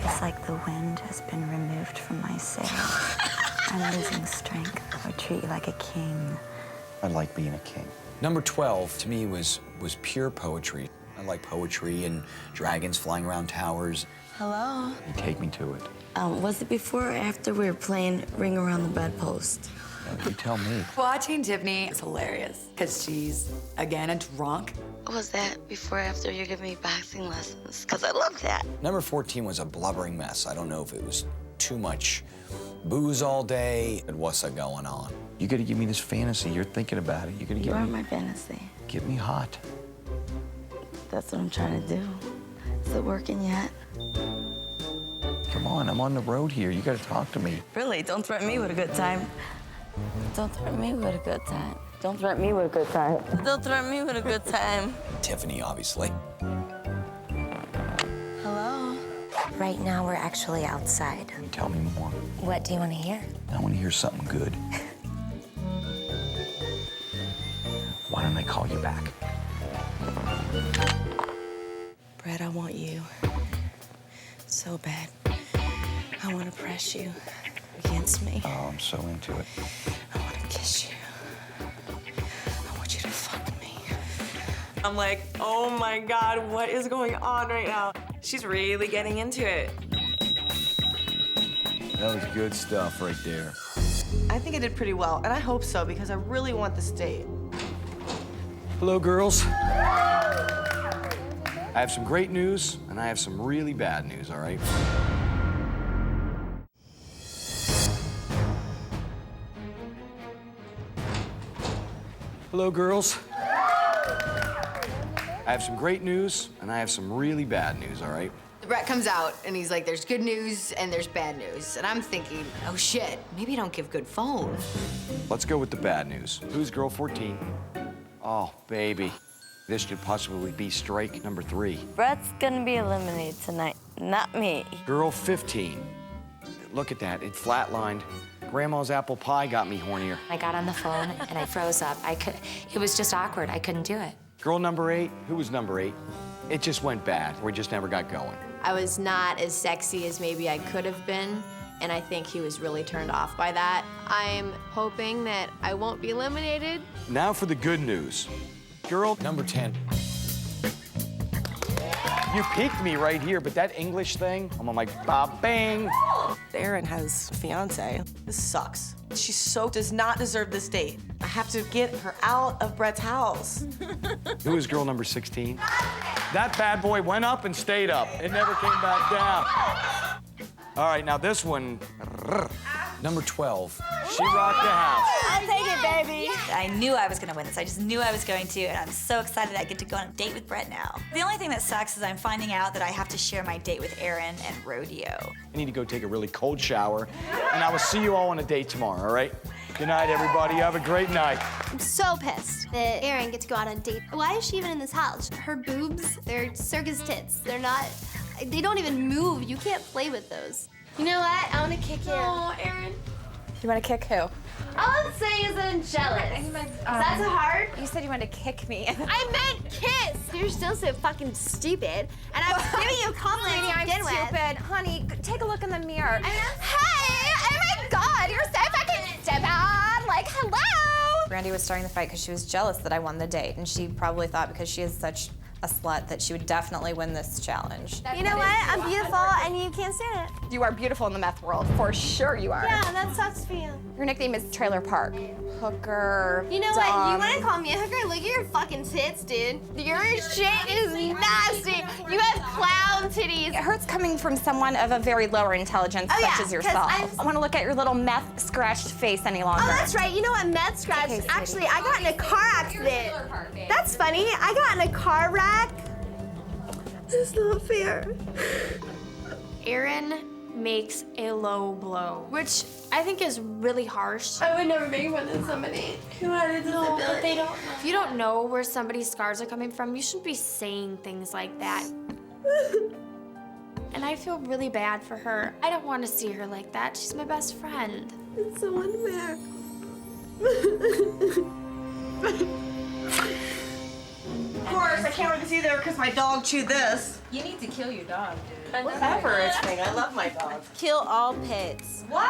S2: it's like the wind has been removed from my sail. I'm losing strength. I treat you like a king.
S14: I like being a king.
S7: Number 12, to me, was pure poetry. I like poetry and dragons flying around towers.
S16: Hello?
S14: You take me to it.
S16: Was it before or after we were playing Ring Around the Bedpost?
S14: You tell me.
S24: Watching Tiffany is hilarious because she's, again, a drunk.
S16: Was that before or after you give me boxing lessons? Because I love that.
S7: Number 14 was a blubbering mess. I don't know if it was too much booze all day, but what's going on?
S14: You gotta give me this fantasy. You're thinking about it. You gotta
S16: You
S14: get
S16: are
S14: me.
S16: my fantasy.
S14: Get me hot.
S16: That's what I'm trying to do. Is it working yet?
S14: Come on, I'm on the road here. You gotta talk to me.
S16: Really? Don't threaten me with a good time. Don't threaten me with a good time. Don't threaten me with a good time. Don't threaten me with a good time.
S7: Tiffany, obviously.
S16: Hello?
S10: Right now, we're actually outside.
S14: Tell me more.
S10: What do you want to hear?
S14: I want to hear something good. Why don't I call you back?
S16: Brett, I want you so bad. I want to press you against me.
S14: Oh, I'm so into it.
S16: I want to kiss you. I want you to fuck me.
S3: I'm like, oh my God, what is going on right now? She's really getting into it.
S14: That was good stuff right there.
S3: I think I did pretty well, and I hope so, because I really want this date.
S14: Hello, girls. I have some great news, and I have some really bad news, all right? Hello, girls. I have some great news, and I have some really bad news, all right?
S4: Brett comes out, and he's like, there's good news and there's bad news. And I'm thinking, oh shit, maybe I don't give good phone.
S14: Let's go with the bad news. Who's girl 14? Oh, baby. This should possibly be strike number 3.
S11: Brett's gonna be eliminated tonight, not me.
S14: Girl 15. Look at that, it flatlined. Grandma's apple pie got me hornier.
S12: I got on the phone and I froze up. It was just awkward. I couldn't do it.
S14: Girl number 8, who was number 8? It just went bad. We just never got going.
S22: I was not as sexy as maybe I could have been, and I think he was really turned off by that. I'm hoping that I won't be eliminated.
S14: Now for the good news. Girl number 10. You peaked me right here, but that English thing, I'm like, ba-bang.
S3: Aaron has a fiance. This sucks. She so does not deserve this date. I have to get her out of Brett's house.
S14: Who is girl number 16? That bad boy went up and stayed up. It never came back down. All right, now this one,
S7: Number 12.
S14: she rocked the house.
S2: I'll take it, baby. I knew I was gonna win this. I just knew I was going to, and I'm so excited I get to go on a date with Brett now. The only thing that sucks is I'm finding out that I have to share my date with Aaron and Rodeo.
S14: I need to go take a really cold shower, and I will see you all on a date tomorrow, all right? Good night, everybody. Have a great night.
S10: I'm so pissed that Erin gets to go on a date. Why is she even in this house? Her boobs, they're circus tits. They don't even move. You can't play with those. You know what? I want to kick you. Oh, Erin.
S13: You want to kick who?
S10: All I'm saying is that I'm jealous. That's hard.
S13: You said you wanted to kick me.
S10: I meant kiss. You're still so fucking stupid, and I was giving you a compliment to
S13: I'm
S10: begin with.
S13: stupid. Honey, take a look in the mirror.
S10: Hey! Oh my God! You're so fucking stupid! Like, hello!
S13: Brandy was starting the fight because she was jealous that I won the date, and she probably thought because she is such a slut that she would definitely win this challenge.
S10: You know what? I'm beautiful, and you can't stand it.
S13: You are beautiful in the meth world, for sure you are.
S10: Yeah, that sucks for you.
S13: Your nickname is Trailer Park. Hooker.
S10: You know what?
S13: dumb.
S10: You want to call me a hooker? Look at your fucking tits, dude. Your shit is nasty. You have clown titties.
S13: It hurts coming from someone of a very lower intelligence,
S10: Oh,
S13: such
S10: yeah,
S13: as yourself.
S10: 'cause
S13: I want to look at your little meth scratched face any longer.
S10: Oh, that's right. You know what? Meth scratch.
S13: Okay, sweetie.
S10: Actually, I got in a car accident. That's funny. I got in a car wreck. This is not fair. Erin makes a low blow, which I think is really harsh. I would never make fun of somebody who had a disability. No, but they don't know. If you don't know where somebody's scars are coming from, you shouldn't be saying things like that. And I feel really bad for her. I don't want to see her like that. She's my best friend. It's so unfair.
S3: Of course, I can't wait to see there because my dog chewed this.
S20: You need to kill your dog, dude.
S3: Whatever, it's me. I love my dog.
S20: Kill all pets.
S3: What?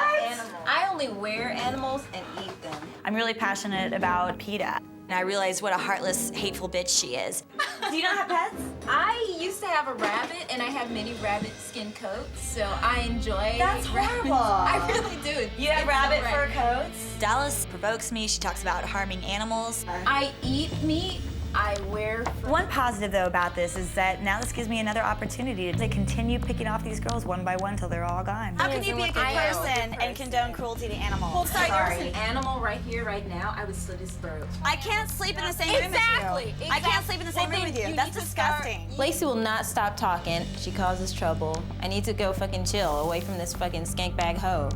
S20: I only wear animals and eat them.
S2: I'm really passionate about PETA. And I realize what a heartless, hateful bitch she is. Do you not have pets?
S20: I used to have a rabbit, and I have many rabbit skin coats, so I enjoy
S2: That's
S20: rabbits.
S2: horrible.
S20: I really do.
S2: You have
S20: It's
S2: rabbit
S20: so
S2: fur
S20: right.
S2: coats? Dallas provokes me. She talks about harming animals.
S20: I eat meat. I wear fur.
S2: One positive, though, about this is that now this gives me another opportunity to continue picking off these girls one by one till they're all gone.
S20: How can you be a good person
S2: and condone cruelty to animals?
S20: Well, sorry, there's an animal right here, right now. I would slit his throat.
S2: I can't sleep in the same room with you. I can't sleep in the same room with you. That's disgusting.
S20: Lacey will not stop talking. She causes trouble. I need to go fucking chill away from this fucking skank bag hoe.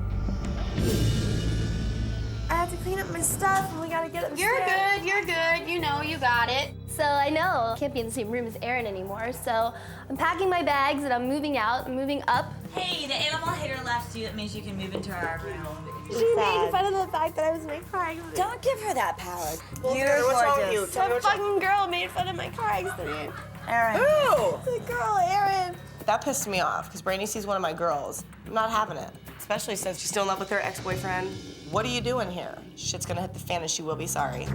S10: I have to clean up my stuff and we gotta get upstairs. You're good, you know, you got it. So I know I can't be in the same room as Erin anymore, so I'm packing my bags and I'm moving out, I'm moving up.
S2: Hey, the animal hater left you. That means you can move into our room.
S10: She made fun of the fact that I was in my car accident.
S2: Don't give her that power.
S3: You're what's wrong with you? Tell me
S10: That
S3: what's wrong.
S10: fucking girl made fun of my car accident.
S2: Erin.
S3: Who?
S10: The girl, Erin.
S3: That pissed me off because Brandy sees one of my girls. I'm not having it, especially since she's still in love with her ex-boyfriend. What are you doing here? Shit's gonna hit the fan and she will be sorry.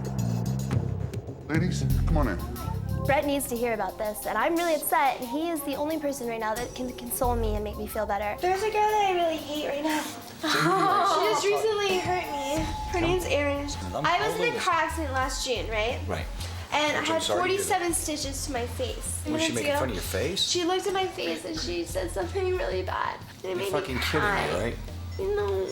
S5: Ladies, come on in.
S10: Brett needs to hear about this, and I'm really upset. He is the only person right now that can console me and make me feel better. There's a girl that I really hate right now. She just recently hurt me. Her name's Erin. I was in a car accident last June, right?
S7: Right.
S10: And I
S7: I'm
S10: had
S7: sorry to hear
S10: 47 stitches to my face.
S7: Was she making fun of your face?
S10: She looked at my face and she said something really bad. And it
S7: You're
S10: made
S7: fucking
S10: me
S7: kidding
S10: cry.
S7: me, right?
S10: No.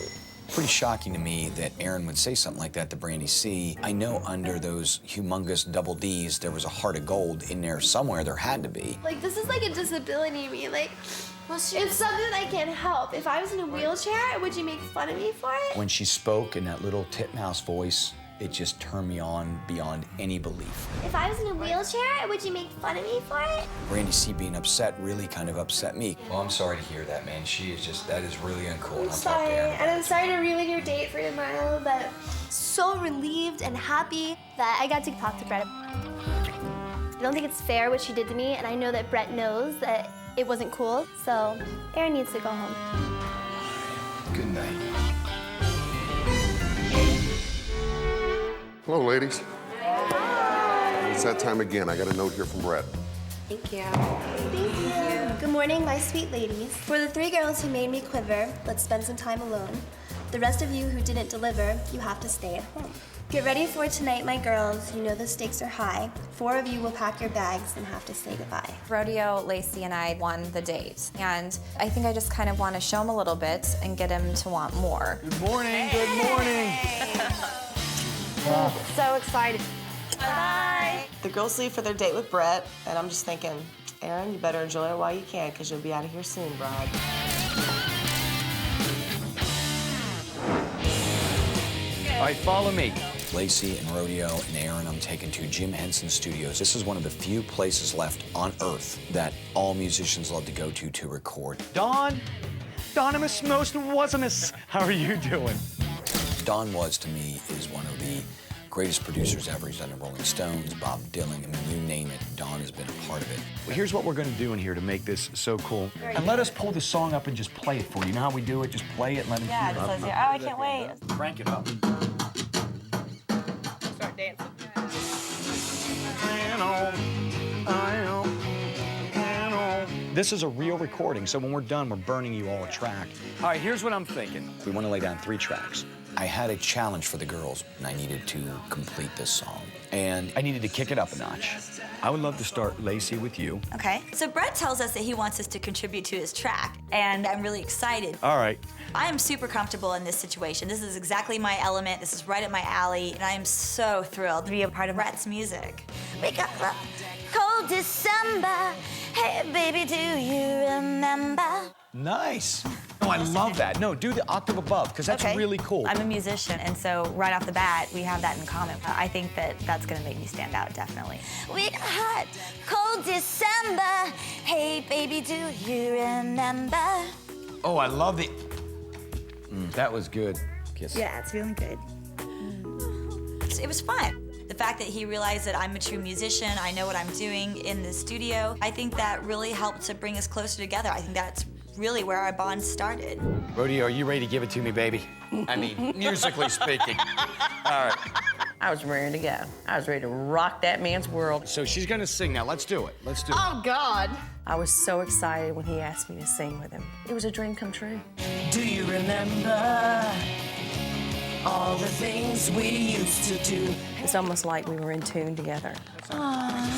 S7: Pretty shocking to me that Aaron would say something like that to Brandy C. I know under those humongous double Ds, there was a heart of gold in there somewhere. There had to be.
S10: Like, this is like a disability to me. Like, it's something that I can't help. If I was in a wheelchair, would you make fun of me for it?
S7: When she spoke in that little titmouse voice, it just turned me on beyond any belief.
S10: If I was in a wheelchair, would you make fun of me for it?
S7: Brandy C being upset really kind of upset me. Well, I'm sorry to hear that, man. She is just, that is really uncool.
S10: I'm sorry, and I'm sorry to ruin your date for tomorrow, but so relieved and happy that I got to talk to Brett. I don't think it's fair what she did to me, and I know that Brett knows that it wasn't cool, so Aaron needs to go home.
S7: Good night.
S5: Hello, ladies. It's that time again. I got a note here from Brett.
S10: Thank you. Thank you. Good morning, my sweet ladies. For the 3 girls who made me quiver, let's spend some time alone. The rest of you who didn't deliver, you have to stay at home. Get ready for tonight, my girls. You know the stakes are high. 4 of you will pack your bags and have to say goodbye.
S9: Rodeo, Lacey, and I won the date. And I think I just kind of want to show him a little bit and get him to want more.
S18: Good morning, good morning.
S10: So excited.
S3: Bye. The girls leave for their date with Brett, and I'm just thinking, Aaron, you better enjoy it while you can, because you'll be out of here soon, bride.
S18: All right, follow me.
S7: Lacey and Rodeo and Aaron, I'm taking to Jim Henson Studios. This is one of the few places left on Earth that all musicians love to go to record.
S18: Don, Donimus most wasomus. How are you doing?
S7: Don Was, to me, is one of the greatest producers ever. He's done the Rolling Stones, Bob Dylan, I mean, you name it, Don has been a part of it.
S18: Well, here's what we're gonna do in here to make this so cool. And let us pull the song up and just play it for you. You know how we do it? Just play it and let him
S2: Yeah,
S18: hear
S2: it
S18: it.
S2: says here, oh, I can't wait.
S18: Crank it up.
S3: Start dancing.
S18: This is a real recording, so when we're done, we're burning you all a track. All right, here's what I'm thinking.
S7: We want to lay down 3 tracks. I had a challenge for the girls, and I needed to complete this song.
S18: And I needed to kick it up a notch. I would love to start, Lacey, with you.
S2: Okay, so Brett tells us that he wants us to contribute to his track, and I'm really excited.
S18: All right.
S2: I am super comfortable in this situation. This is exactly my element. This is right up my alley, and I am so thrilled to be a part of Brett's music. We got the cold December. Hey, baby, do you remember?
S18: Nice. Oh, I love that. No, do the octave above, because that's really cool.
S2: I'm a musician, and so right off the bat, we have that in common. I think that that's gonna make me stand out, definitely. We got hot, cold December. Hey, baby, do you remember?
S18: Oh, I love the... that was good. Kiss.
S2: Yeah, it's feeling good. It was fun. The fact that he realized that I'm a true musician, I know what I'm doing in the studio, I think that really helped to bring us closer together. I think that's really where our bond started.
S18: Rodeo, are you ready to give it to me, baby? I mean, musically speaking. All right.
S16: I was ready to go. I was ready to rock that man's world.
S18: So she's gonna sing now. Let's do it. Let's do it.
S16: Oh, God. I was so excited when he asked me to sing with him. It was a dream come true.
S23: Do you remember all the things we used to do?
S16: It's almost like we were in tune together.
S18: Come on.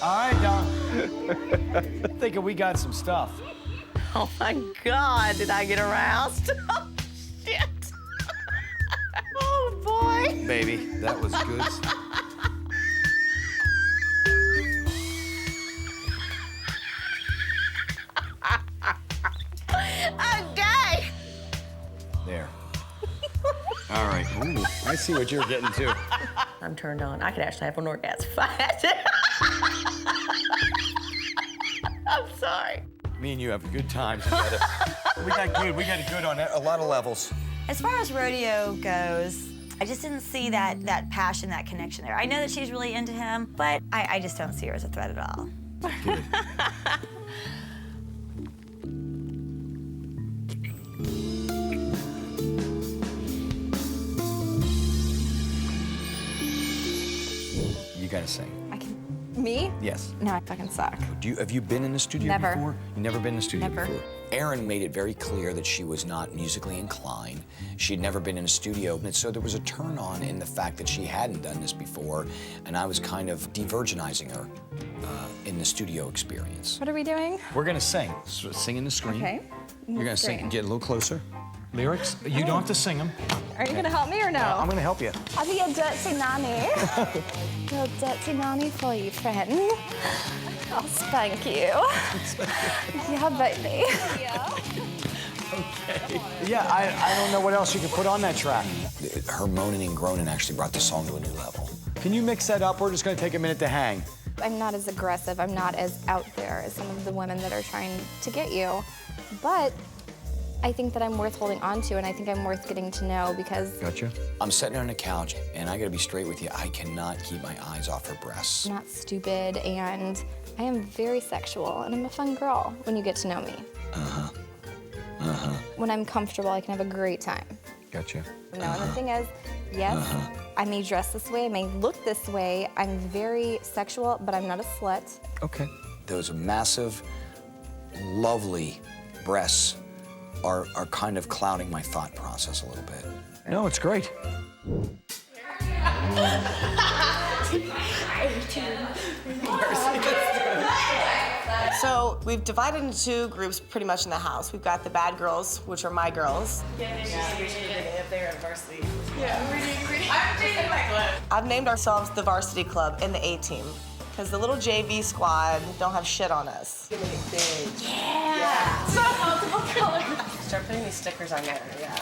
S18: All right, Don. Thinking we got some stuff.
S16: Oh, my God, did I get aroused? Oh, shit. Oh, boy.
S18: Baby, that was good.
S16: Okay.
S18: There. All right. Ooh, I see what you're getting to.
S16: I'm turned on. I could actually have an orgasm if I had to. I'm sorry.
S18: Me and you have a good time together. We got it good on a lot of levels.
S2: As far as Rodeo goes, I just didn't see that passion, that connection there. I know that she's really into him, but I just don't see her as a threat at all.
S18: Good. You gotta sing.
S9: Me?
S18: Yes.
S9: No, I fucking suck.
S7: Have you been in the studio
S9: Never.
S7: before? You've never been in the studio
S9: Never.
S7: before? Erin made it very clear that she was not musically inclined. She'd never been in a studio, and so there was a turn on in the fact that she hadn't done this before, and I was kind of de-virginizing her in the studio experience.
S9: What are we doing?
S18: We're gonna sing. Sing the screen.
S9: Okay.
S18: You're gonna sing. Get a little closer. Lyrics. You don't have to sing them.
S9: Are you gonna help me or no?
S18: I'm gonna help you.
S10: I'll be a dirty nanny. A dirty nanny for you, friend. I'll spank you. Yeah, baby. Yeah.
S18: Okay. Yeah, I don't know what else you could put on that track.
S7: Her moaning and groaning actually brought the song to a new level.
S18: Can you mix that up? We're just gonna take a minute to hang.
S9: I'm not as aggressive, I'm not as out there as some of the women that are trying to get you, but I think that I'm worth holding on to, and I think I'm worth getting to know because...
S18: Gotcha.
S7: I'm sitting on the couch, and I gotta be straight with you, I cannot keep my eyes off her breasts.
S9: I'm not stupid, and I am very sexual, and I'm a fun girl when you get to know me.
S7: Uh-huh. Uh-huh.
S9: When I'm comfortable, I can have a great time.
S18: Gotcha.
S9: No, and the thing is, yes, I may dress this way, I may look this way, I'm very sexual, but I'm not a slut.
S7: Okay. Those massive, lovely breasts are kind of clouding my thought process a little bit.
S18: No, it's great.
S3: So we've divided into two groups pretty much in the house. We've got the bad girls, which are my girls.
S13: If they're at varsity.
S3: I've named ourselves the Varsity Club and the A-Team because the little JV squad don't have shit on us.
S13: Yeah. So multiple colors. Start putting these stickers on there, yeah.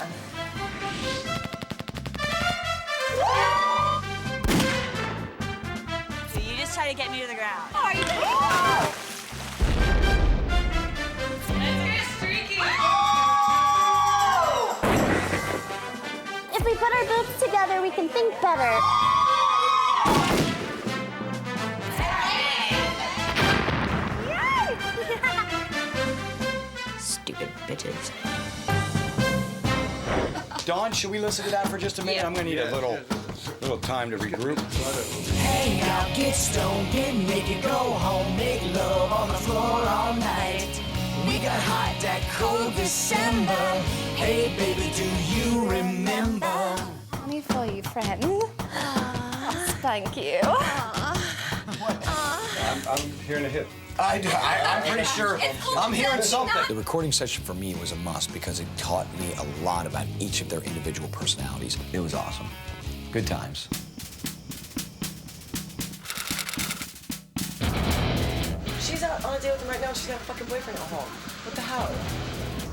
S2: So you just try to get me to the ground.
S10: Are you If we put our boobs together, we can think better.
S12: Stupid bitches.
S18: Dawn, should we listen to that for just a minute? I'm gonna need a little time to regroup.
S23: Hang out, get stoned, get naked, go home, make love on the floor all night. We got hot that cold December. Hey, baby, do you remember?
S9: Let me feel you, friend. I'll spank you.
S18: I'm hearing a hit.
S7: I'm
S18: pretty sure I'm hearing something.
S7: The recording session for me was a must because it taught me a lot about each of their individual personalities.
S18: It was awesome. Good times.
S13: She's out on a date with him right now. She's got a fucking boyfriend at home. What the hell?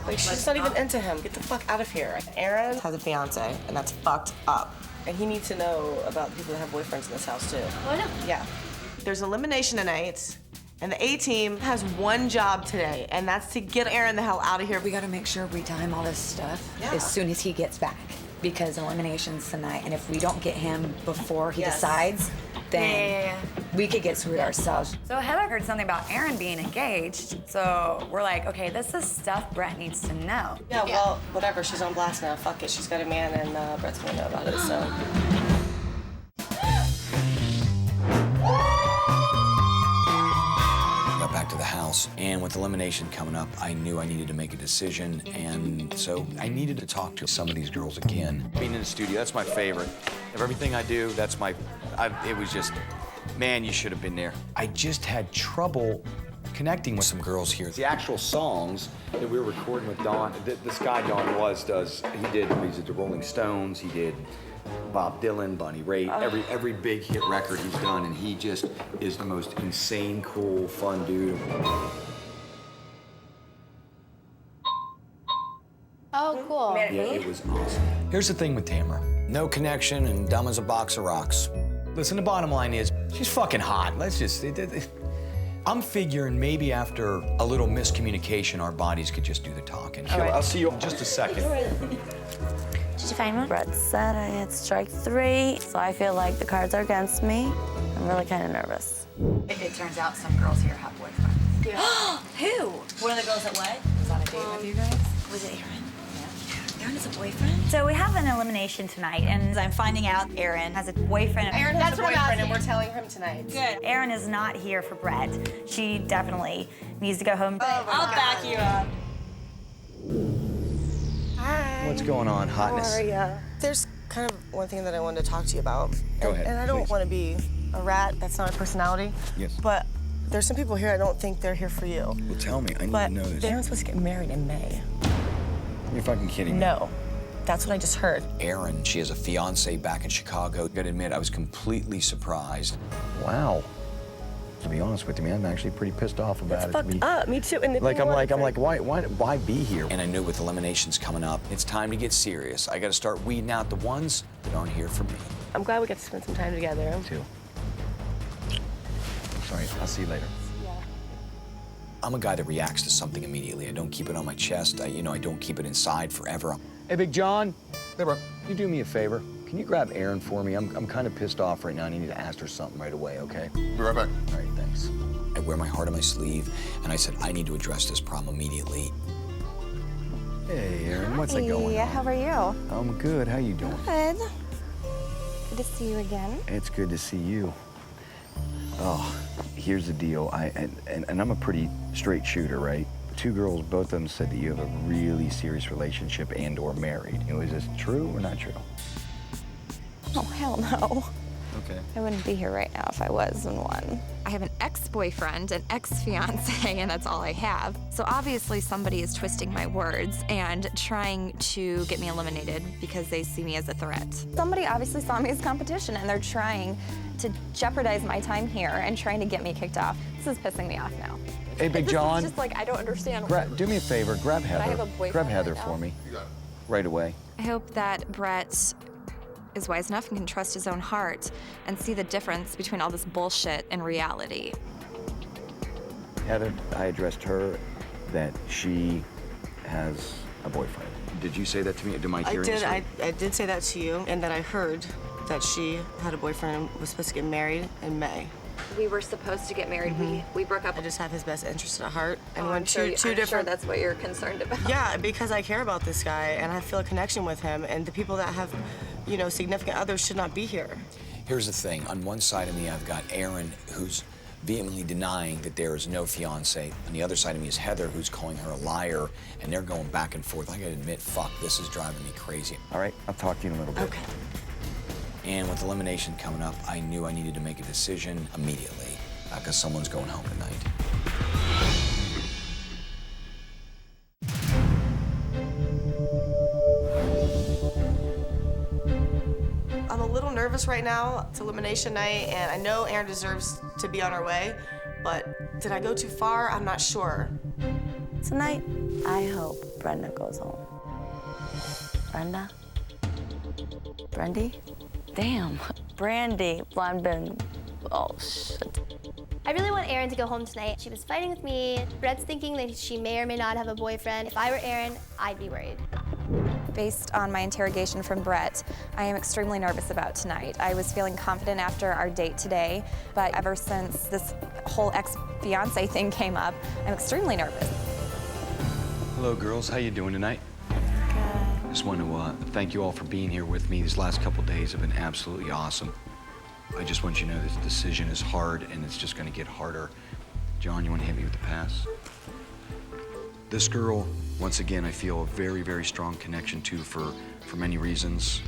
S13: Like, she's not even into him. Get the fuck out of here.
S3: Aaron has a fiance, and that's fucked up.
S13: And he needs to know about the people that have boyfriends in this house, too.
S3: Oh, I know. Yeah. There's elimination tonight, and the A-Team has one job today, and that's to get Aaron the hell out of here.
S15: We gotta make sure we time all this stuff as soon as he gets back, because elimination's tonight, and if we don't get him before he decides, then we could get screwed ourselves.
S17: So Heather heard something about Aaron being engaged, so we're like, okay, this is stuff Brett needs to know.
S13: Yeah, well, whatever. She's on blast now. Fuck it. She's got a man, and Brett's gonna know about it, so.
S7: Got back to the house, and with elimination coming up, I knew I needed to make a decision, and so I needed to talk to some of these girls again.
S18: Being in the studio, that's my favorite. Of everything I do, that's it was just, man, you should have been there. I just had trouble connecting with some girls here. The actual songs that we were recording with Don, this guy Don he did the Rolling Stones, he did Bob Dylan, Bonnie Raitt, every big hit record he's done, and he just is the most insane, cool, fun dude.
S9: Oh, cool.
S7: Yeah, it was awesome. Here's the thing with Tamara. No connection and dumb as a box of rocks.
S18: Listen, the bottom line is, she's fucking hot. Let's just, I'm figuring maybe after a little miscommunication, our bodies could just do the talking.
S11: right.
S18: I'll see you in just a second.
S11: Did you find one? Brett said I had strike 3, so I feel like the cards are against me. I'm really kind of nervous.
S15: It turns out some girls here have boyfriends.
S2: Who? One of the girls that what?
S15: Was on a date with you guys?
S2: Was it Aaron? Yeah. Aaron has a boyfriend? So we have an elimination tonight, and I'm finding out Aaron has a boyfriend.
S3: Aaron has a boyfriend, and we're telling him tonight.
S2: Good. Aaron is not here for Brett. She definitely needs to go home.
S3: I'll back you up.
S14: What's going on, hotness?
S3: How are ya? There's kind of one thing that I wanted to talk to you about.
S14: Go ahead,
S3: And I don't
S14: please.
S3: want to be a rat. That's not my personality.
S14: Yes.
S3: But there's some people here I don't think they're here for you.
S14: Well, tell me. I need
S3: But
S14: to know this.
S3: they're supposed to get married in May.
S14: You're fucking kidding me.
S3: No. That's what I just heard.
S7: Erin, she has a fiance back in Chicago. Gotta admit, I was completely surprised.
S14: Wow. To be honest with you, man, I'm actually pretty pissed off about
S3: That's
S14: it.
S3: fucked up. Me too. And the
S14: Like,
S3: thing
S14: I'm
S3: was,
S14: like, why be here?
S7: And I knew with eliminations coming up, it's time to get serious. I gotta start weeding out the ones that aren't here for me.
S3: I'm glad we got to spend some time together.
S14: Too. Sorry, I'll see you later.
S7: I'm a guy that reacts to something immediately. I don't keep it on my chest. I don't keep it inside forever.
S14: Hey, Big John. Hey, bro. You do me a favor. Can you grab Erin for me? I'm kind of pissed off right now. I need to ask her something right away, okay?
S5: Be right back.
S14: All right, thanks.
S7: I wear my heart on my sleeve, and I said, I need to address this problem immediately.
S14: Hey, Erin, what's going on?
S9: How are you?
S14: I'm good. How you doing?
S9: Good. Good to see you again.
S14: It's good to see you. Oh, here's the deal. And I'm a pretty straight shooter, right? 2 girls, both of them said that you have a really serious relationship and/or married. Is this true or not true?
S9: Oh, hell no.
S14: Okay.
S9: I wouldn't be here right now if I was in one. I have an ex-boyfriend, an ex-fiance, and that's all I have. So obviously somebody is twisting my words and trying to get me eliminated because they see me as a threat. Somebody obviously saw me as competition, and they're trying to jeopardize my time here and trying to get me kicked off. This is pissing me off now.
S14: Hey, Big John.
S9: It's just like, I don't understand.
S14: Do me a favor. Grab Heather.
S9: I have a boyfriend
S14: Grab Heather
S9: right
S14: for
S9: now.
S14: me. Right away.
S9: I hope that Brett is wise enough and can trust his own heart and see the difference between all this bullshit and reality.
S14: Heather, I addressed her that she has a boyfriend. Did you say that to me? Did my hearing this right?
S3: I did say that to you, and that I heard that she had a boyfriend and was supposed to get married in May.
S9: We were supposed to get married. We broke up.
S3: I just have his best interest at heart. And
S9: Oh,
S3: when
S9: I'm sure
S3: two different.
S9: that's what you're concerned about.
S3: Yeah, because I care about this guy and I feel a connection with him, and the people that have, significant others should not be here.
S7: Here's the thing. On one side of me, I've got Erin, who's vehemently denying that there is no fiance. On the other side of me is Heather, who's calling her a liar, and they're going back and forth. I gotta admit, fuck, this is driving me crazy.
S14: All right, I'll talk to you in a little bit.
S7: Okay. And with elimination coming up, I knew I needed to make a decision immediately, because someone's going home tonight.
S3: I'm a little nervous right now. It's elimination night, and I know Erin deserves to be on her way, but did I go too far? I'm not sure.
S11: Tonight, I hope Brenda goes home. Brenda? Brandy? Damn. Brandy. Blonde Ben. Oh, shit.
S10: I really want Erin to go home tonight. She was fighting with me. Brett's thinking that she may or may not have a boyfriend. If I were Erin, I'd be worried.
S9: Based on my interrogation from Brett, I am extremely nervous about tonight. I was feeling confident after our date today, but ever since this whole ex-fiance thing came up, I'm extremely nervous.
S14: Hello, girls. How you doing tonight? Good. Just want to thank you all for being here with me. These last couple days have been absolutely awesome. I just want you to know this decision is hard, and it's just going to get harder. John, you want to hit me with the pass? This girl, once again, I feel a very, very strong connection to for many reasons.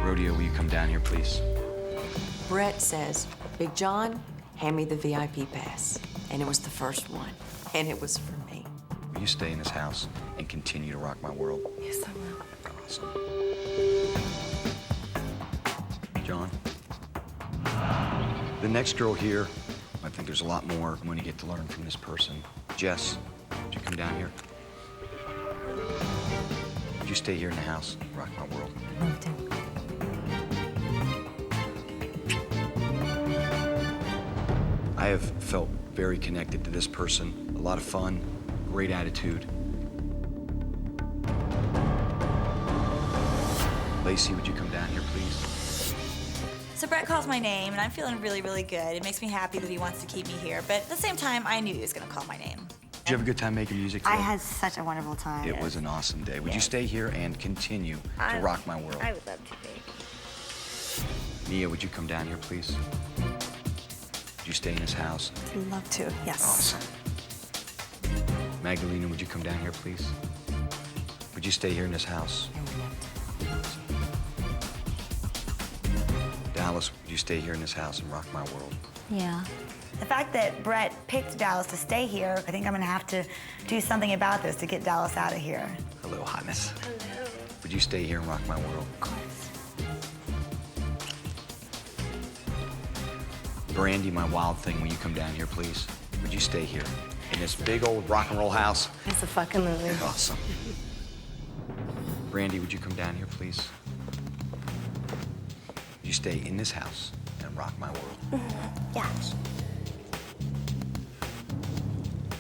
S14: Rodeo, will you come down here, please?
S16: Brett says, Big John, hand me the VIP pass. And it was the first one. And it was for me.
S14: Will you stay in this house and continue to rock my world?
S16: Yes, I will.
S14: Awesome. John? The next girl here, I think there's a lot more I'm going to get to learn from this person. Jess, would you come down here? Would you stay here in the house, rock my world? I have felt very connected to this person. A lot of fun, great attitude. Lacey, would you come down here, please?
S2: So Brett calls my name, and I'm feeling really, really good. It makes me happy that he wants to keep me here, but at the same time, I knew he was going to call my name.
S14: Did you have a good time making music today?
S2: I had such a wonderful time.
S14: It was an awesome day. Would you stay here and continue to rock my world?
S2: I would love to be.
S14: Nia, would you come down here, please? Would you stay in this house?
S2: I'd love to, yes.
S14: Awesome. Magdalena, would you come down here, please?
S18: Would you stay here in this house? Dallas, would you stay here in this house and rock my world?
S2: Yeah. The fact that Brett picked Dallas to stay here, I think I'm gonna have to do something about this to get Dallas out of here.
S18: Hello, hotness. Hello. Would you stay here and rock my world? Of course. Brandy, my wild thing, will you come down here, please? Would you stay here in this big old rock and roll house?
S16: It's a fucking movie.
S18: Awesome. Brandy, would you come down here, please? Would you stay in this house and rock my world?
S10: Yeah.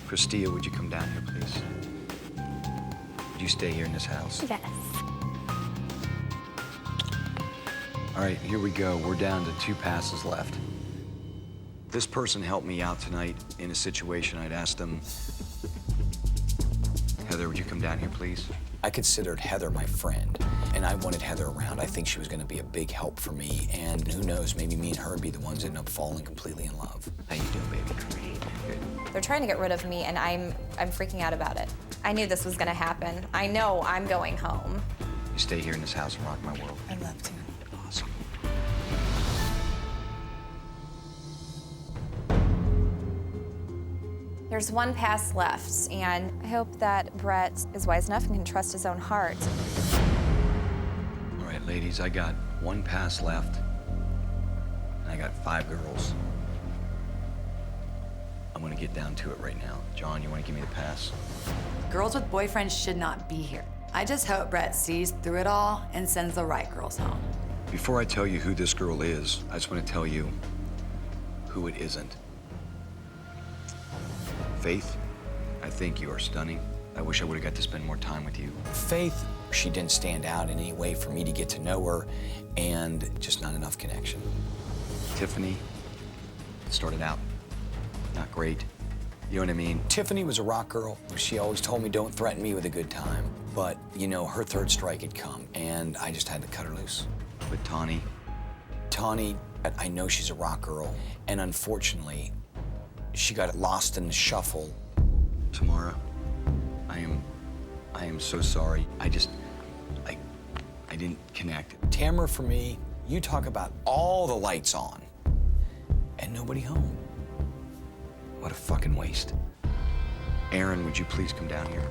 S18: Christia, would you come down here, please? Would you stay here in this house?
S10: Yes.
S18: All right, here we go. We're down to 2 passes left. This person helped me out tonight in a situation. I'd asked them, Heather, would you come down here, please?
S7: I considered Heather my friend, and I wanted Heather around. I think she was gonna be a big help for me, and who knows, maybe me and her would be the ones that end up falling completely in love.
S18: How you doing, baby? Great. Good.
S9: They're trying to get rid of me, and I'm freaking out about it. I knew this was gonna happen. I know I'm going home.
S18: You stay here in this house and rock my world.
S16: I'd love to.
S18: Awesome.
S9: There's 1 pass left, and I hope that Brett is wise enough and can trust his own heart.
S18: All right, ladies, I got 1 pass left, and I got 5 girls. I'm gonna get down to it right now. John, you wanna give me the pass?
S24: Girls with boyfriends should not be here. I just hope Brett sees through it all and sends the right girls home.
S18: Before I tell you who this girl is, I just want to tell you who it isn't. Faith, I think you are stunning. I wish I would have got to spend more time with you.
S7: Faith, she didn't stand out in any way for me to get to know her, and just not enough connection.
S18: Tiffany started out not great. You know what I mean?
S7: Tiffany was a rock girl. She always told me, don't threaten me with a good time. But, you know, her 3rd strike had come, and I just had to cut her loose.
S18: But Tawny?
S7: Tawny, I know she's a rock girl, and unfortunately, she got lost in the shuffle.
S18: Tamara, I am so sorry. I didn't connect.
S7: Tamara, for me, you talk about all the lights on, and nobody home.
S18: What a fucking waste. Aaron, would you please come down here?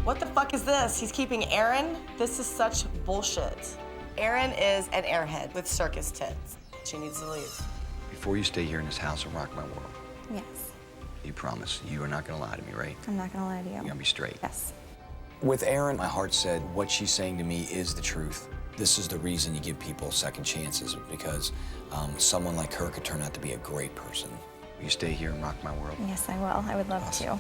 S3: What the fuck is this? He's keeping Aaron? This is such bullshit. Aaron is an airhead with circus tits. She needs to leave.
S18: Before you stay here in this house and rock my world,
S9: Yes.
S18: you promise you are not gonna lie to me, right?
S9: I'm not gonna lie to you.
S18: You're gonna be straight.
S9: Yes.
S7: With Erin, my heart said, what she's saying to me is the truth. This is the reason you give people second chances, because someone like her could turn out to be a great person.
S18: Will you stay here and rock my world?
S9: Yes, I will. I would love to.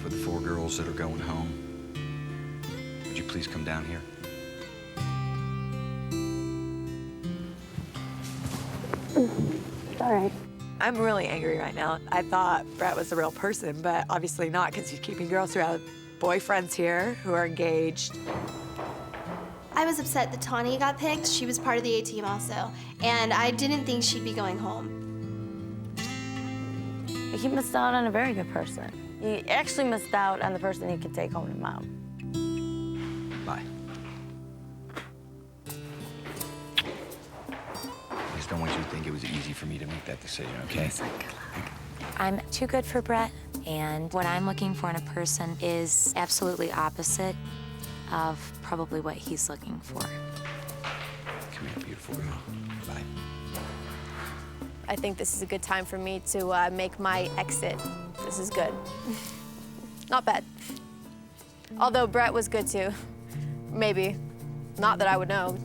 S18: For the 4 girls that are going home, would you please come down here?
S6: All right. I'm really angry right now. I thought Brett was a real person, but obviously not, because he's keeping girls who have boyfriends here, who are engaged.
S10: I was upset that Tawny got picked. She was part of the A-team also. And I didn't think she'd be going home.
S11: He missed out on a very good person. He actually missed out on the person he could take home to mom.
S18: Bye. I just don't want you to think it was easy for me to make that decision, okay?
S12: I'm too good for Brett, and what I'm looking for in a person is absolutely opposite of probably what he's looking for.
S18: Come here, beautiful girl. Bye.
S22: I think this is a good time for me to make my exit. This is good. Not bad. Although Brett was good too. Maybe. Not that I would know.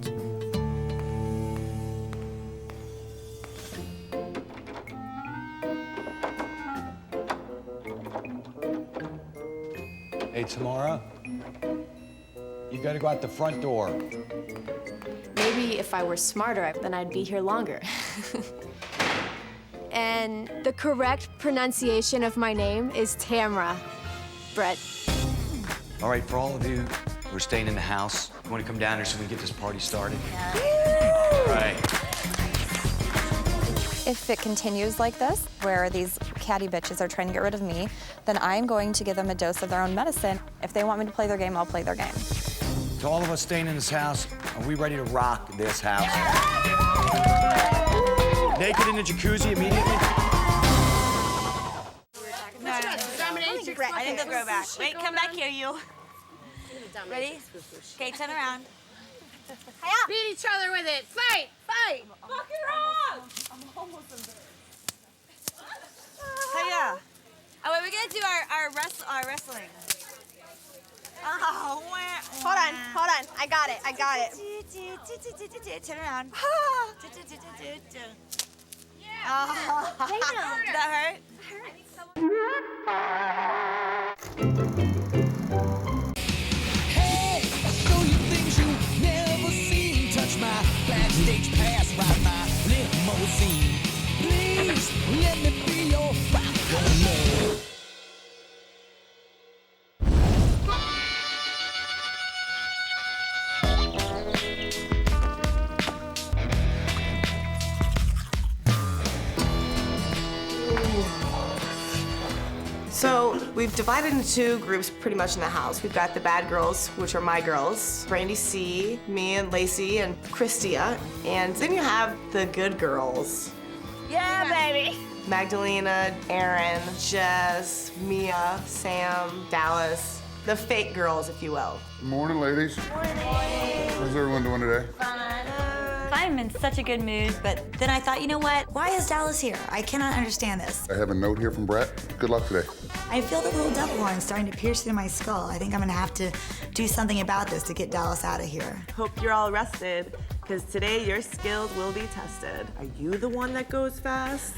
S18: Hey, Tamara, you gotta go out the front door.
S22: Maybe if I were smarter, then I'd be here longer. And the correct pronunciation of my name is Tamra. Brett.
S18: All right, for all of you who are staying in the house, you wanna come down here so we can get this party started?
S9: Yeah.
S18: All right.
S9: If it continues like this, where these catty bitches are trying to get rid of me, then I'm going to give them a dose of their own medicine. If they want me to play their game, I'll play their game.
S14: To all of us staying in this house, are we ready to rock this house? Naked in the jacuzzi immediately?
S2: I think they'll grow back. Wait, come back here, you. Ready? Okay, turn around.
S1: Beat each other with it. Fight! Fight! Fuck it up!
S2: I'm almost embarrassed. Hiya. Oh, wait, we're gonna do our wrestling. Oh,
S10: Hold on. I got it.
S2: Turn around.
S10: Yeah.
S2: Oh. Did that hurt?
S8: Hey, I'll show you things you've never seen. Touch my backstage pass, ride my limousine. Please let me be your rock of love.
S3: So we've divided into two groups pretty much in the house. We've got the bad girls, which are my girls, Brandy C, me and Lacey and Christia. And then you have the good girls.
S2: Yeah, baby.
S3: Magdalena, Erin, Jess, Mia, Sam, Dallas. The fake girls, if you will.
S5: Good morning, ladies.
S2: Morning.
S5: How's everyone doing today?
S2: I'm in such a good mood, but then I thought, you know what? Why is Dallas here? I cannot understand this.
S5: I have a note here from Brett. Good luck today.
S2: I feel the little devil horn starting to pierce through my skull. I think I'm gonna have to do something about this to get Dallas out of here.
S13: Hope you're all rested, because today your skills will be tested. Are you the one that goes fast?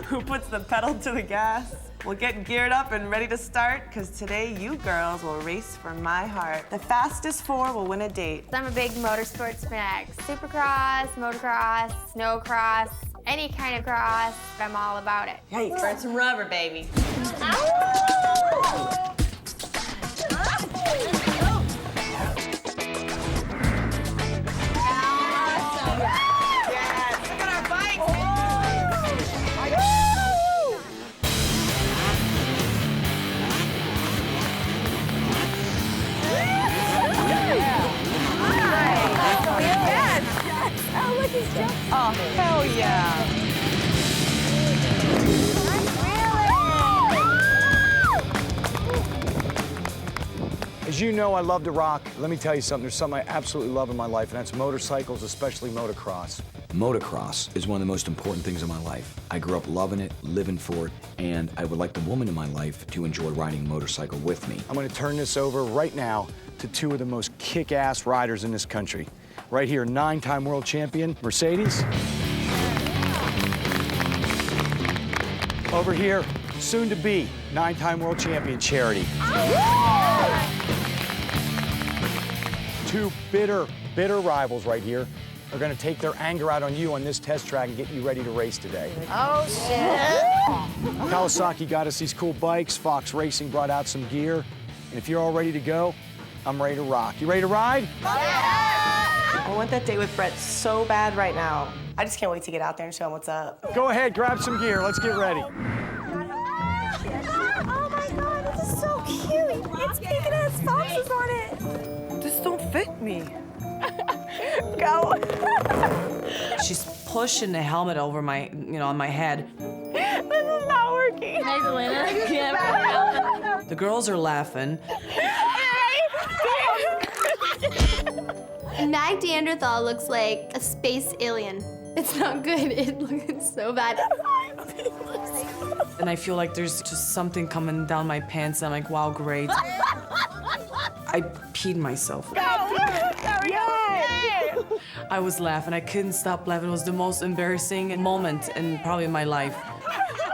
S13: Who puts the pedal to the gas? We'll get geared up and ready to start, because today you girls will race for my heart. The fastest four will win a date.
S22: I'm a big motorsports fanatic. Supercross, motocross, snowcross, any kind of cross, I'm all about it.
S16: Yikes. Burn some rubber, baby.
S13: Oh, hell yeah.
S14: As you know, I love to rock. Let me tell you something. There's something I absolutely love in my life, and that's motorcycles, especially motocross. Motocross is one of the most important things in my life. I grew up loving it, living for it, and I would like the woman in my life to enjoy riding a motorcycle with me. I'm gonna turn this over right now to two of the most kick-ass riders in this country. Right here, 9-time world champion, Mercedes. Over here, soon to be 9-time world champion, Charity. Two bitter rivals right here are gonna take their anger out on you on this test track and get you ready to race today.
S22: Oh, shit.
S14: Kawasaki got us these cool bikes. Fox Racing brought out some gear. And if you're all ready to go, I'm ready to rock. You ready to ride?
S3: I want that date with Brett so bad right now. I just can't wait to get out there and show him what's up.
S14: Go ahead, grab some gear. Let's get ready.
S10: Oh my god, this is so cute. It's pink and it has foxes on it.
S13: This don't fit me.
S10: Go.
S19: She's pushing the helmet over my, on my head.
S10: This is not working.
S16: Magdalena,
S19: The girls are laughing.
S22: Nag Neanderthal looks like a space alien. It's not good. It looks so bad.
S19: And I feel like there's just something coming down my pants. And I'm like, wow, great. I peed myself. I was laughing. I couldn't stop laughing. It was the most embarrassing moment in probably my life.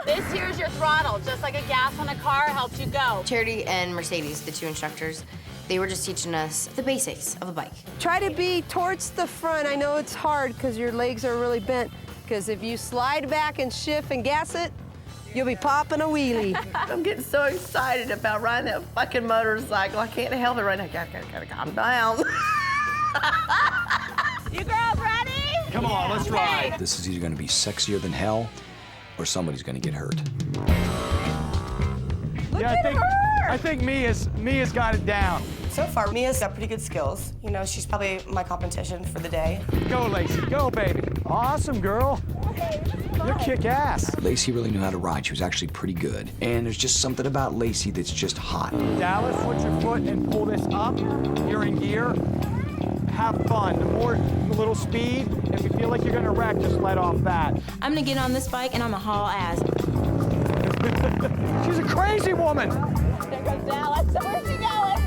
S1: This here's your throttle, just like a gas on a car helps you go.
S4: Charity and Mercedes, the two instructors, they were just teaching us the basics of a bike.
S21: Try to be towards the front. I know it's hard because your legs are really bent. Because if you slide back and shift and gas it, you'll be popping a wheelie.
S16: I'm getting so excited about riding that fucking motorcycle. I can't help it right now. Gotta calm down.
S1: You girls ready?
S14: Come on, let's ride. This is either gonna be sexier than hell,
S7: or somebody's gonna get hurt.
S15: Yeah, I think Mia's got it down.
S3: So far, Mia's got pretty good skills. You know, she's probably my competition for the day.
S15: Go, Lacey, go, baby. Awesome, girl. You're kick-ass.
S7: Lacey really knew how to ride. She was actually pretty good. And there's just something about Lacey that's just hot.
S15: Dallas, put your foot and pull this up. You're in gear. Have fun. The more little speed, if you feel like you're gonna wreck, just let off that.
S17: I'm gonna get on this bike and I'm gonna haul ass.
S15: She's a crazy woman.
S1: There goes Dallas. So where's she going?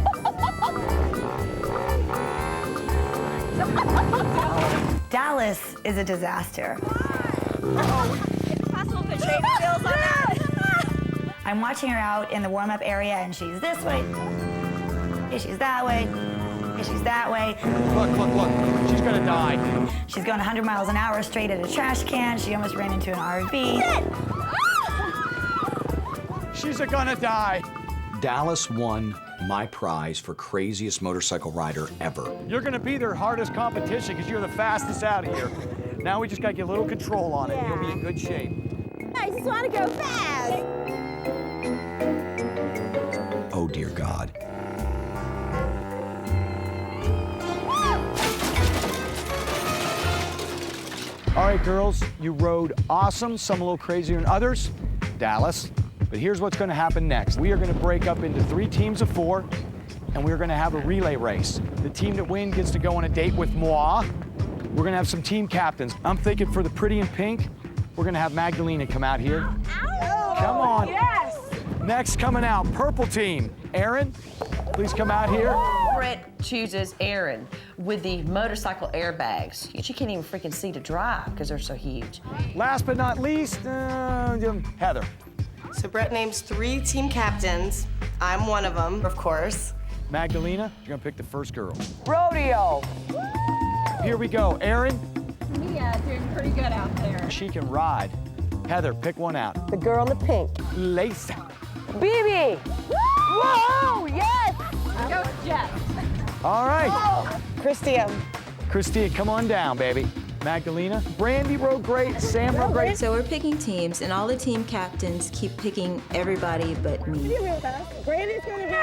S2: Dallas is a disaster.
S1: It's possible to trade skills on that.
S2: I'm watching her out in the warm-up area, and she's this way. Yeah, she's that way. Yeah, she's that way.
S15: Look. She's gonna die.
S2: She's going 100 miles an hour straight at a trash can. She almost ran into an RV.
S15: She's gonna die.
S7: Dallas won my prize for craziest motorcycle rider ever.
S15: You're gonna be their hardest competition because you're the fastest out of here. Now we just gotta get a little control on it. You'll be in good shape.
S1: I just want to go fast.
S7: Oh, dear God.
S15: All right, girls, you rode awesome, some a little crazier than others. Dallas. But here's what's gonna happen next. We are gonna break up into 3 teams of 4, and we're gonna have a relay race. The team that wins gets to go on a date with moi. We're gonna have some team captains. I'm thinking for the pretty in pink, we're gonna have Magdalena come out here. Come on.
S1: Yes.
S15: Next coming out, purple team. Aaron, please come out here.
S20: Brett chooses Aaron with the motorcycle airbags. She can't even freaking see to drive because they're so huge.
S15: Last but not least, Heather.
S3: So Brett names 3 team captains. I'm one of them, of course.
S15: Magdalena, you're gonna pick the first girl.
S21: Rodeo.
S15: Here we go. Aaron,
S1: Mia doing pretty good out there.
S15: she can ride. Heather, pick one out.
S21: The girl in the pink.
S15: Lacey.
S21: BB. Whoa, yes.
S1: Go, Jeff.
S15: All right.
S21: Christian.
S15: Christine, come on down, baby. Magdalena, Brandy rode great, Sam rode great.
S17: So we're picking teams, and all the team captains keep picking everybody but me.
S1: Brandy's gonna be.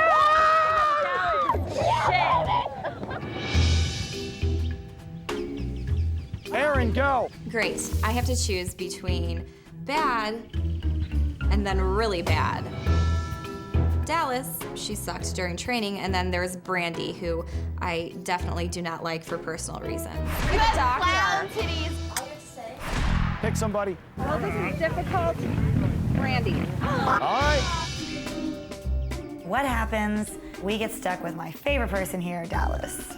S15: Aaron, go.
S9: Great. I have to choose between bad and then really bad. Dallas, she sucked during training, and then there's Brandy, who I definitely do not like for personal reasons.
S1: You have clown titties.
S15: Pick somebody.
S1: Well, this is difficult. Brandy.
S15: All right.
S2: What happens? We get stuck with my favorite person here, Dallas.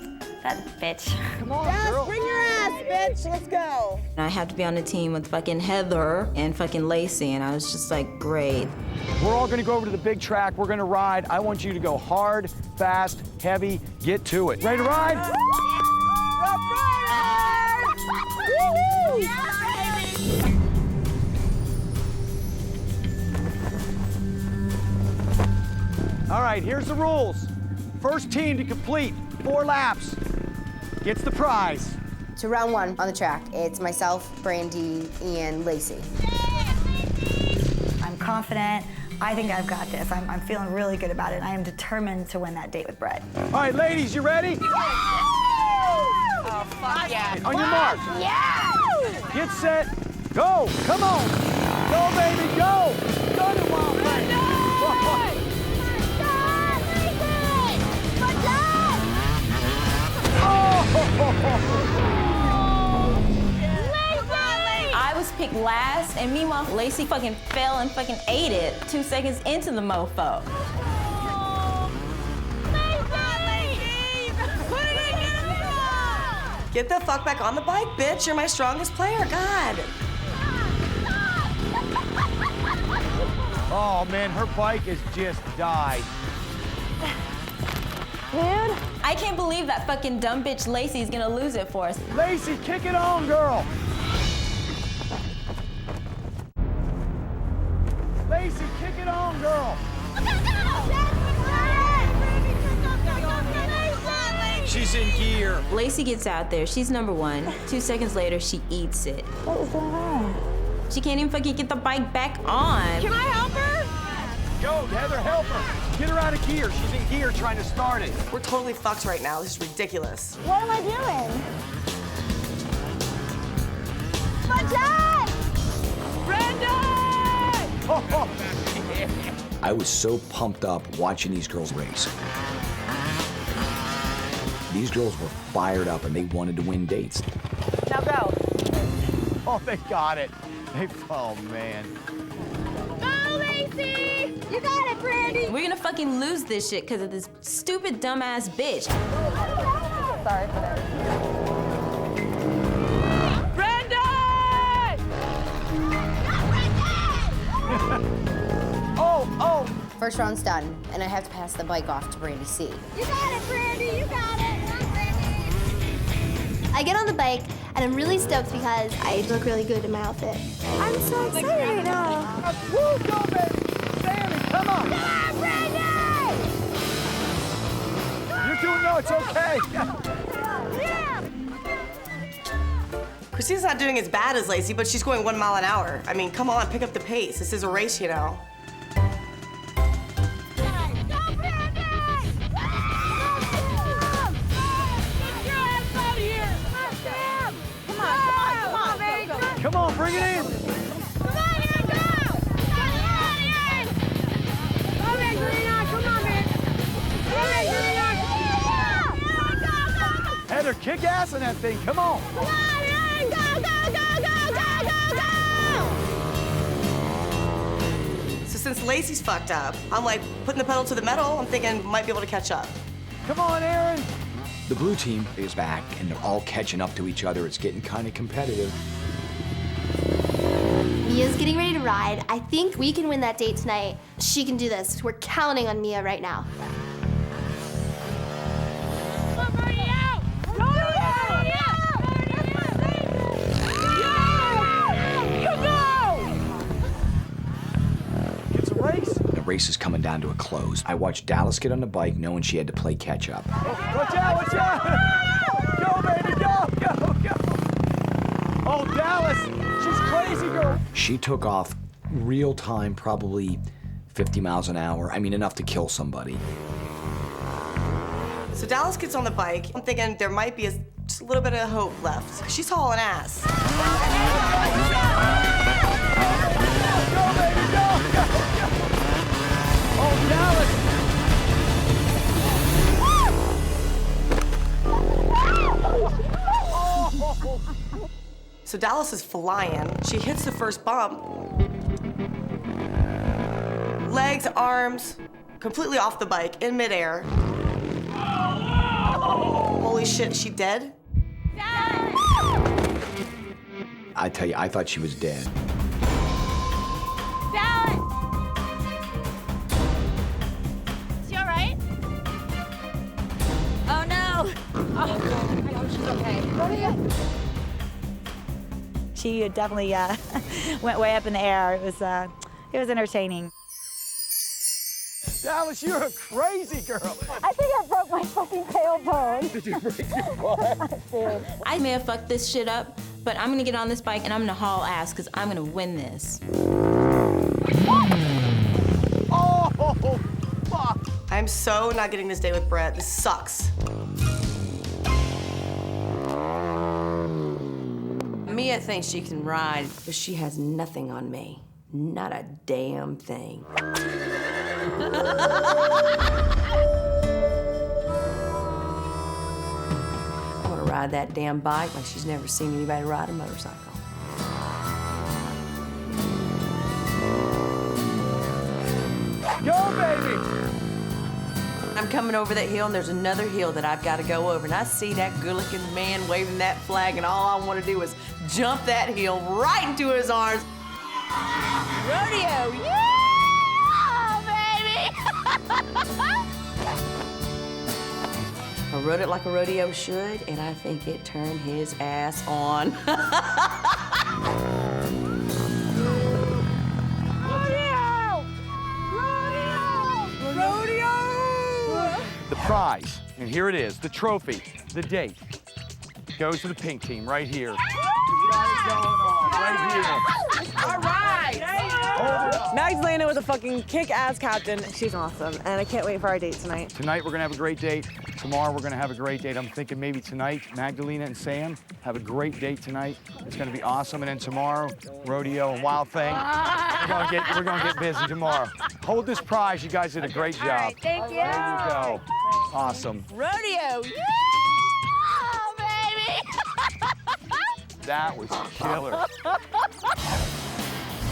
S2: That bitch.
S15: Come on,
S21: Dallas,
S15: girl.
S21: bring your ass, bitch. Let's go.
S17: I have to be on a team with fucking Heather and fucking Lacey, and I was just like, great.
S15: We're all gonna go over to the big track. We're gonna ride. I want you to go hard, fast, heavy, get to it. Ready to ride? All right, here's the rules. First team to complete 4 laps gets the prize.
S4: To round 1 on the track, it's myself, Brandy, and Lacey.
S2: I'm confident. I think I've got this. I'm feeling really good about it. I am determined to win that date with Brett.
S15: All right, ladies, you ready?
S1: Oh, fuck yeah.
S15: On your mark.
S1: Yeah.
S15: Get set, go. Come on. Go, baby, go. Go to Wild West.
S17: I was picked last, and meanwhile, Lacey fucking fell and fucking ate it 2 seconds into the mofo.
S3: Get the fuck back on the bike, bitch. You're my strongest player, God.
S15: Oh, man, her bike has just died.
S17: Dude, I can't believe that fucking dumb bitch Lacey is gonna lose it for us.
S15: Lacey, kick it on, girl. Lacey, kick it on, girl.
S17: She's in gear. Lacey gets out there. She's number 1. 2 seconds later, she eats it.
S21: What is going on?
S17: She can't even fucking get the bike back on.
S1: Can I help her?
S15: Go, Heather, help her. Get her out of gear. She's in gear trying to start it.
S3: We're totally fucked right now. This is ridiculous.
S10: What am I doing? What's up?
S15: Oh, yeah.
S7: I was so pumped up watching these girls race. These girls were fired up and they wanted to win dates.
S10: Now go.
S15: Oh, they got it. Oh, man.
S10: Go, Lacey! You got it, Brandy!
S17: We're gonna fucking lose this shit because of this stupid dumbass bitch.
S10: Sorry for that.
S15: Oh!
S4: First round's done, and I have to pass the bike off to Brandy C.
S10: You got it, Brandy! You got it! Come on, Brandy! I get on the bike, and I'm really stoked because I look really good in my outfit. I'm so excited right now.
S15: Woo, go, baby! Sammy, come on!
S10: Come on, Brandy!
S15: You're doing, no, it's okay.
S10: Yeah!
S3: Christina's not doing as bad as Lacey, but she's going 1 mile an hour. I mean, come on, pick up the pace. This is a race, you know.
S15: Come on, bring it in.
S10: Come on, Aaron, go! Come on, Aaron! Come on, Greenon, come on, man! Come on, Greenon! Go!
S15: Heather, kick ass in that thing. Come on.
S10: Come on, Aaron! Go!
S3: So since Lacey's fucked up, I'm like putting the pedal to the metal. I'm thinking might be able to catch up.
S15: Come on, Aaron.
S7: The blue team is back and they're all catching up to each other. It's getting kind of competitive.
S10: Mia's getting ready to ride. I think we can win that date tonight. She can do this. We're counting on Mia right now.
S15: It's a race.
S7: The race is coming down to a close. I watched Dallas get on the bike knowing she had to play catch up.
S15: Watch out, watch out. Go, baby, go. Oh, Dallas, she's crazy, girl.
S7: She took off real time, probably 50 miles an hour. I mean, enough to kill somebody.
S3: So Dallas gets on the bike. I'm thinking there might be just a little bit of hope left. She's hauling ass.
S15: Go, baby, go. Oh, Dallas.
S3: So Dallas is flying. She hits the first bump. Legs, arms, completely off the bike, in midair. Holy shit, is she dead?
S7: I tell you, I thought she was dead.
S10: Is she all right?
S17: Oh no!
S10: Oh, I hope she's okay.
S2: She definitely went way up in the air. It was entertaining.
S15: Dallas, you're a crazy girl.
S10: I think I broke my fucking tailbone.
S15: Did you break your what?
S17: I may have fucked this shit up, but I'm gonna get on this bike and I'm gonna haul ass because I'm gonna win this.
S15: Oh, fuck.
S3: I'm so not getting this date with Brett. This sucks.
S20: Mia thinks she can ride, but she has nothing on me. Not a damn thing. I'm gonna ride that damn bike like she's never seen anybody ride a motorcycle.
S15: Go, baby.
S20: I'm coming over that hill, and there's another hill that I've got to go over, and I see that good-looking man waving that flag, and all I want to do is jump that hill right into his arms.
S10: Rodeo, yeah,
S20: I rode it like a rodeo should, and I think it turned his ass on.
S15: The prize, and here it is, the trophy, the date, goes to the pink team right here. You got it going on, right here.
S13: Magdalena was a fucking kick-ass captain. She's awesome, and I can't wait for our date tonight.
S15: Tonight we're gonna have a great date. Tomorrow we're gonna have a great date. I'm thinking maybe tonight, Magdalena and Sam have a great date tonight. It's gonna be awesome. And then tomorrow, rodeo and wild thing. We're gonna get busy tomorrow. Hold this prize. You guys did a great job.
S1: All right, thank you.
S15: There you go. Awesome.
S1: Rodeo, yeah, baby.
S15: That was killer.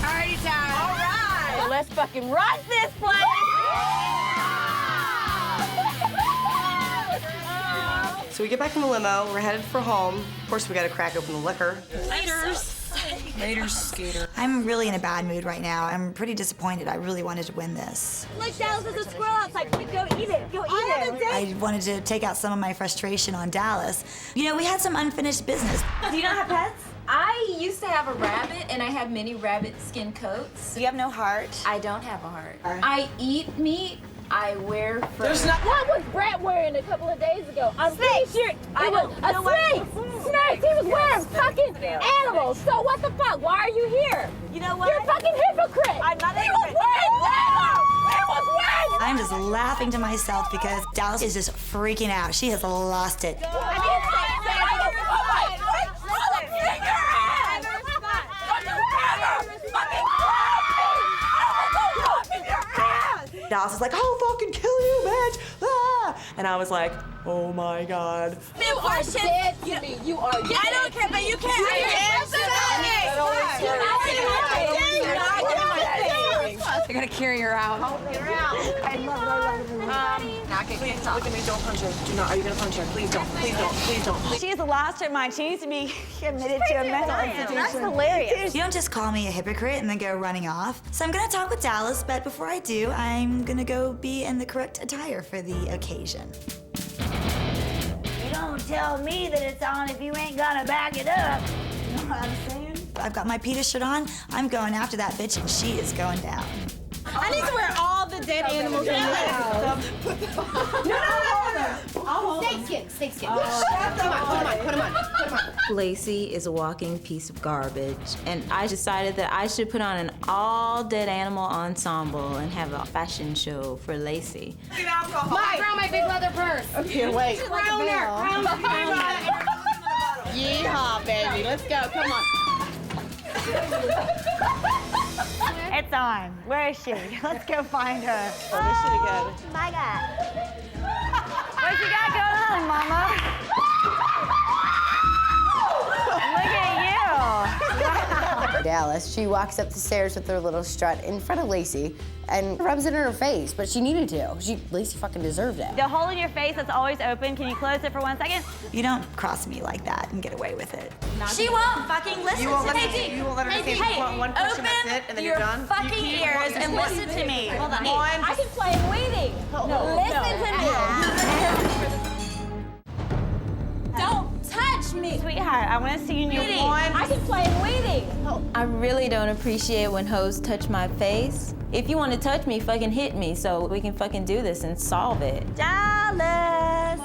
S1: Party time.
S17: All right. Well, let's fucking rock this place.
S3: So we get back in the limo, we're headed for home. Of course, we gotta crack open the liquor.
S2: Later, skater. I'm really in a bad mood right now. I'm pretty disappointed. I really wanted to win this.
S10: Look, Dallas, there's a squirrel outside. Quick, go eat it. Go eat it.
S2: I wanted to take out some of my frustration on Dallas. You know, we had some unfinished business.
S17: Do you not have pets? I used to have a rabbit, and I have many rabbit skin coats.
S2: You have no heart?
S17: I don't have a heart. I eat meat. I wear fur.
S10: What was Brett wearing a couple of days ago? I'm pretty sure it was a snake. Snakes. He was wearing fucking animals. So what the fuck? Why are you here?
S17: You know what?
S10: You're a fucking hypocrite. I'm not a hypocrite. He was wearing animals. He was wearing.
S2: I'm just laughing to myself because Dallas is just freaking out. She has lost it.
S20: Dallas is like, I'll fucking kill you, bitch! Ah! And I was like, oh my God.
S17: You are dead to me. You are dead. I don't care, but you can't. They're gonna carry her out.
S13: Get her out. I love her. Please, look at me. Don't punch her. Do not. Are you gonna punch her? Please don't. Please don't. Please don't.
S2: She has lost her mind. She needs to be admitted to a mental institution.
S10: That's hilarious.
S2: You don't just call me a hypocrite and then go running off. So I'm gonna talk with Dallas, but before I do, I'm gonna go be in the correct attire for the occasion.
S17: You don't tell me that it's on if you ain't gonna back it up.
S2: You know what I'm saying? I've got my PETA shirt on. I'm going after that bitch and she is going down.
S1: I need to wear all the dead animals in the house.
S10: No. Snake skin.
S1: Put them on.
S17: Lacey is a walking piece of garbage, and I decided that I should put on an all-dead animal ensemble and have a fashion show for Lacey.
S1: Crown my big leather purse.
S20: Okay, wait.
S1: Crown her. Yeehaw, baby. Let's go. Come on.
S2: It's on. Where is she? Let's go find her.
S20: Oh, this should be good.
S10: My God.
S2: What you got going on, Mama? Look at you. Wow.
S4: Dallas, she walks up the stairs with her little strut in front of Lacey and rubs it in her face, but she needed to. Lacey fucking deserved it.
S2: The hole in your face that's always open, can you close it for 1 second? You don't cross me like that and get away with it.
S17: She won't fucking listen
S3: You won't
S17: to
S3: let
S17: me.
S3: me. You won't let her say one question. That's it, and then you're done.
S17: Open your fucking ears and listen to me. Hold on.
S10: I can play waiting. Listen to me.
S17: Don't touch me.
S2: Sweetheart, I want to see you in your
S10: I can play waiting.
S17: I really don't appreciate when hoes touch my face. If you want to touch me, fucking hit me so we can fucking do this and solve it.
S2: Dallas.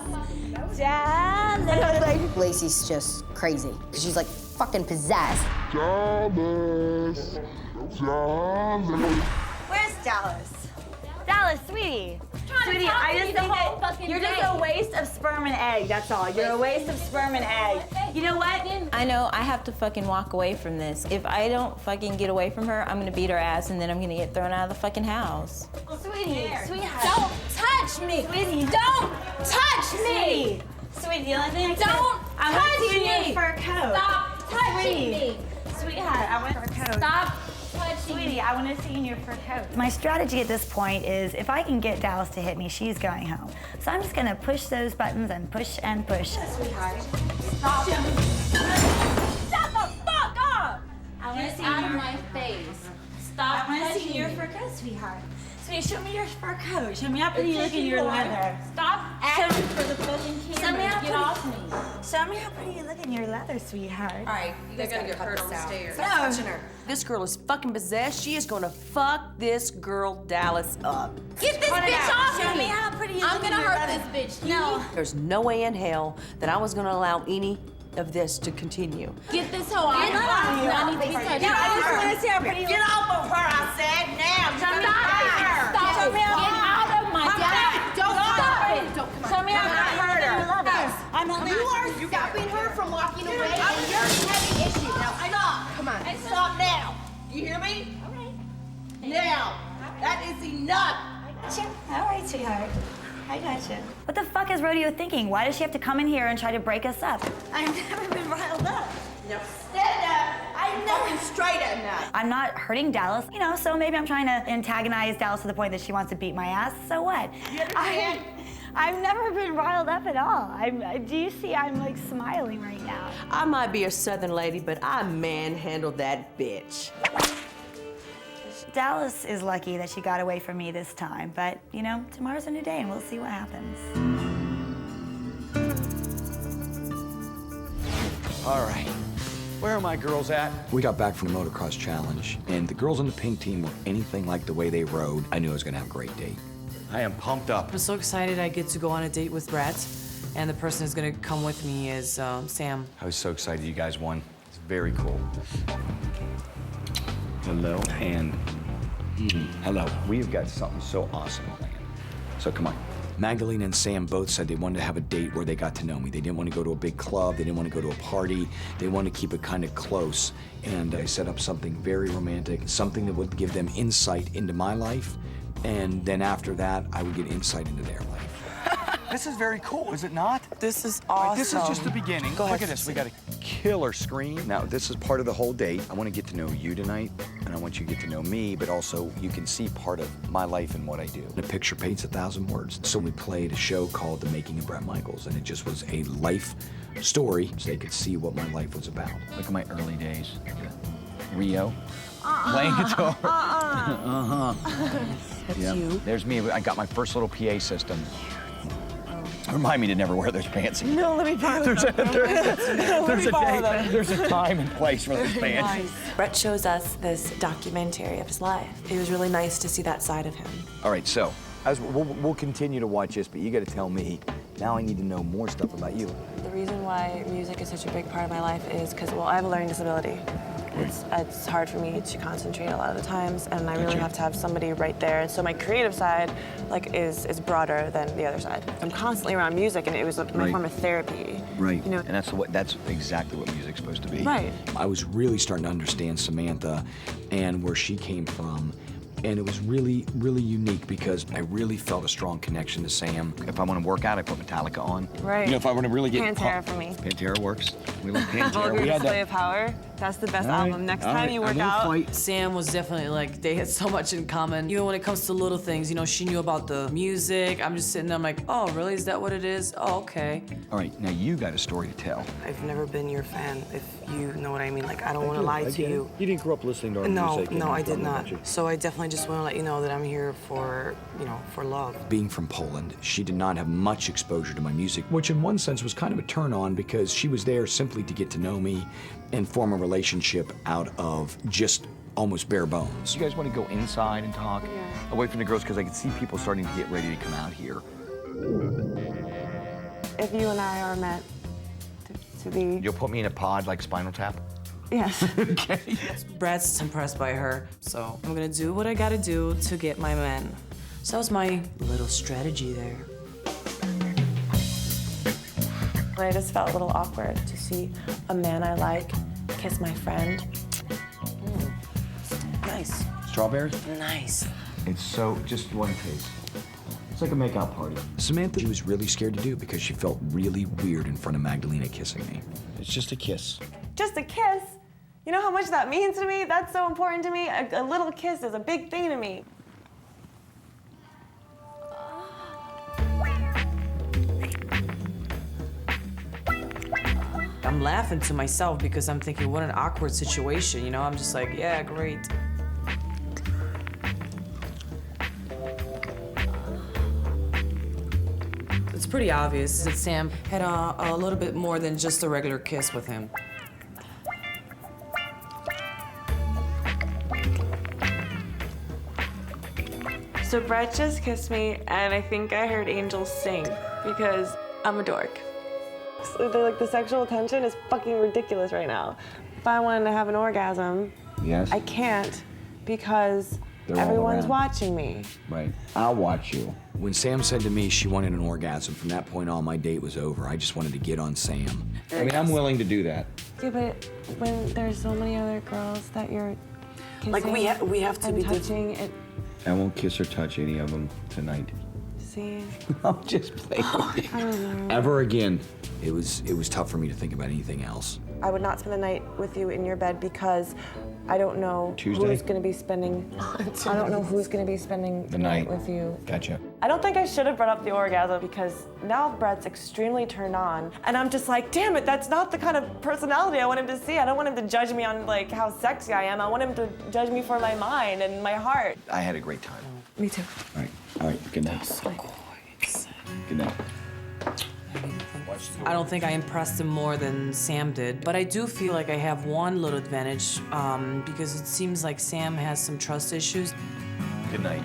S4: Lacey's just crazy, because she's like fucking possessed.
S2: Where's Dallas? Dallas, sweetie. Sweetie, I just think that you're just a waste of sperm and egg, that's all. You're a waste of sperm and egg. You know what?
S17: I know I have to fucking walk away from this. If I don't fucking get away from her, I'm gonna beat her ass and then I'm gonna get thrown out of the fucking house.
S2: Sweetie, sweetheart.
S17: Don't touch me!
S2: Sweetie,
S17: Don't touch me!
S2: Sweetie, the only thing
S17: Don't
S2: I want to
S17: touch
S2: see you in
S17: me!
S2: your fur coat.
S17: Stop touching me!
S2: Sweetheart, I want fur coat.
S17: Stop touching
S2: Sweetie,
S17: me!
S2: I want to see you in your fur coat. My strategy at this point is if I can get Dallas to hit me, she's going home. So I'm just going to push those buttons and push and push. Sweetheart.
S17: Stop! Shut the fuck up!
S2: I want to
S17: Get
S2: see
S17: out
S2: your
S17: of my face. Stop
S2: I want to
S17: touching
S2: see your
S17: me.
S2: fur coat, sweetheart. Sweetie, show me your fur coat. Show me how pretty you look in your leather.
S17: Stop acting for the fucking
S2: Show me how
S17: camera. Get off me.
S2: Show me how pretty you look in your leather, sweetheart.
S20: All right, you guys gotta get her on the stairs.
S2: No.
S20: Stop touching her. This girl is fucking possessed. She is gonna fuck this girl Dallas up.
S17: Get this bitch off
S2: Show me
S17: me!
S2: how pretty you
S17: I'm
S2: look in
S17: gonna
S2: your
S17: hurt
S2: leather.
S17: this bitch.
S2: No.
S20: There's no way in hell that I was gonna allow any of this to continue.
S17: Get this hoe off me. I need to be touched.
S2: I just want to see how pretty you look.
S20: Get off of her, I said, now.
S1: Stop me. Get out of my dad. Don't stop it. Don't come on.
S17: Tell me I'm not hurt her.
S1: I'm not. You are stopping her from walking away, and you're having issues. Now stop. Come on. Stop now. You hear me? All right. Now. That is enough.
S2: All right, sweetheart. I gotcha. What the fuck is Rodeo thinking? Why does she have to come in here and try to break us up?
S1: I've never been riled up. Now stand up. I'm looking straight at now.
S2: I'm not hurting Dallas, you know, so maybe I'm trying to antagonize Dallas to the point that she wants to beat my ass. So what?
S1: You understand?
S2: I've never been riled up at all. Do you see I'm like smiling right now?
S20: I might be a Southern lady, but I manhandled that bitch.
S2: Dallas is lucky that she got away from me this time, but you know, tomorrow's a new day and we'll see what happens.
S15: All right. Where are my girls at?
S7: We got back from the motocross challenge, and the girls on the pink team were anything like the way they rode. I knew I was gonna have a great date.
S15: I am pumped up.
S19: I'm so excited I get to go on a date with Brett, and the person who's gonna come with me is Sam.
S18: I was so excited you guys won. It's very cool. Hello, and hello. We've got something so awesome planned. So come on.
S7: Magdalena and Sam both said they wanted to have a date where they got to know me. They didn't want to go to a big club. They didn't want to go to a party. They wanted to keep it kind of close. And I set up something very romantic, something that would give them insight into my life. And then after that, I would get insight into their life.
S15: This is very cool, is it not?
S19: This is awesome.
S15: This is just the beginning.
S19: Go
S15: Look
S19: ahead.
S15: at this. We got a killer screen.
S18: Now, this is part of the whole date. I want to get to know you tonight, and I want you to get to know me, but also you can see part of my life and what I do.
S7: A picture paints 1,000 words. So we played a show called The Making of Bret Michaels, and it just was a life story so they could see what my life was about.
S18: Look at my early days. Rio, playing guitar.
S19: That's
S18: Yeah.
S19: you.
S18: There's me. I got my first little PA system. Remind me to never wear those pants again.
S19: No, let me borrow
S18: There's a
S19: borrow them.
S18: there's a time and place for those pants.
S13: Brett shows us this documentary of his life. It was really nice to see that side of him.
S18: All right, so as we'll continue to watch this, but you got to tell me. Now I need to know more stuff about you.
S13: The reason why music is such a big part of my life is because, well, I have a learning disability. It's hard for me to concentrate a lot of the times, and I really have to have somebody right there. And so my creative side, like, is broader than the other side. I'm constantly around music, and it was my form of therapy.
S7: Right.
S13: You know.
S18: And that's exactly what music's supposed to be.
S13: Right.
S7: I was really starting to understand Samantha and where she came from. And it was really, really unique because I really felt a strong connection to Sam.
S18: If I want to work out, I put Metallica on.
S13: Right.
S18: You know, if I want to really get
S13: Pantera for me.
S18: Pantera works. We love Pantera.
S13: Vulgar
S18: We had
S13: Display
S18: that.
S13: of Power. That's the best
S18: All right,
S13: album. Next
S18: all
S13: time
S18: right,
S13: you
S18: I
S13: work
S18: won't
S13: out.
S18: fight.
S19: Sam was definitely like, they had so much in common. Even when it comes to little things, you know, she knew about the music. I'm just sitting there, I'm like, oh, really? Is that what it is? Oh, okay.
S18: All right, now you got a story to tell.
S13: I've never been your fan, if you know what I mean. Like, I don't want to lie to you.
S18: You didn't grow up listening to our music.
S13: No, I did not. So I definitely just want to let you know that I'm here for, you know, for love.
S7: Being from Poland, she did not have much exposure to my music, which in one sense was kind of a turn on because she was there simply to get to know me and form a relationship out of just almost bare bones.
S18: You guys want to go inside and talk away from the girls because I can see people starting to get ready to come out here.
S13: If you and I are meant to be...
S18: You'll put me in a pod like Spinal Tap?
S13: Yes.
S18: Okay.
S19: Brett's impressed by her, so I'm gonna do what I gotta do to get my man. So that was my little strategy there.
S13: I just felt a little awkward to see a man I like kiss my friend.
S19: Nice.
S18: Strawberries?
S19: Nice.
S18: It's so, just one taste. It's like a makeout party.
S7: Samantha, she was really scared to do because she felt really weird in front of Magdalena kissing me.
S18: It's just a kiss.
S13: Just a kiss? You know how much that means to me? That's so important to me. A little kiss is a big thing to me.
S19: I'm laughing to myself because I'm thinking, what an awkward situation, you know? I'm just like, yeah, great. It's pretty obvious that Sam had a little bit more than just a regular kiss with him.
S13: So Brett just kissed me, and I think I heard angels sing because I'm a dork. So like the sexual tension is fucking ridiculous right now. If I wanted to have an orgasm,
S18: Yes.
S13: I can't because
S18: They're all
S13: Everyone's
S18: around.
S13: watching me.
S18: Right. I'll watch you. When Sam said to me she wanted an orgasm, from that point on, my date was over. I just wanted to get on Sam. I mean, I'm willing to do that.
S13: Yeah, but when there's so many other girls that you're kissing
S19: Like, we have to
S13: and
S19: be
S13: touching, it.
S18: I won't kiss or touch any of them tonight.
S13: See?
S18: I'm just playing.
S13: I don't know.
S18: Ever again. It was tough for me to think about anything else.
S13: I would not spend the night with you in your bed because I don't know
S18: Tuesday?
S13: who's going to be spending. I don't know who's going to be spending
S18: The night
S13: with you.
S18: Gotcha.
S13: I don't think I should have brought up the orgasm because now Brett's extremely turned on, and I'm just like, damn it, that's not the kind of personality I want him to see. I don't want him to judge me on like how sexy I am. I want him to judge me for my mind and my heart.
S18: I had a great time.
S13: Me too.
S18: All right, good night. Good night.
S19: I don't think I impressed him more than Sam did, but I do feel like I have one little advantage because it seems like Sam has some trust issues.
S18: Good night.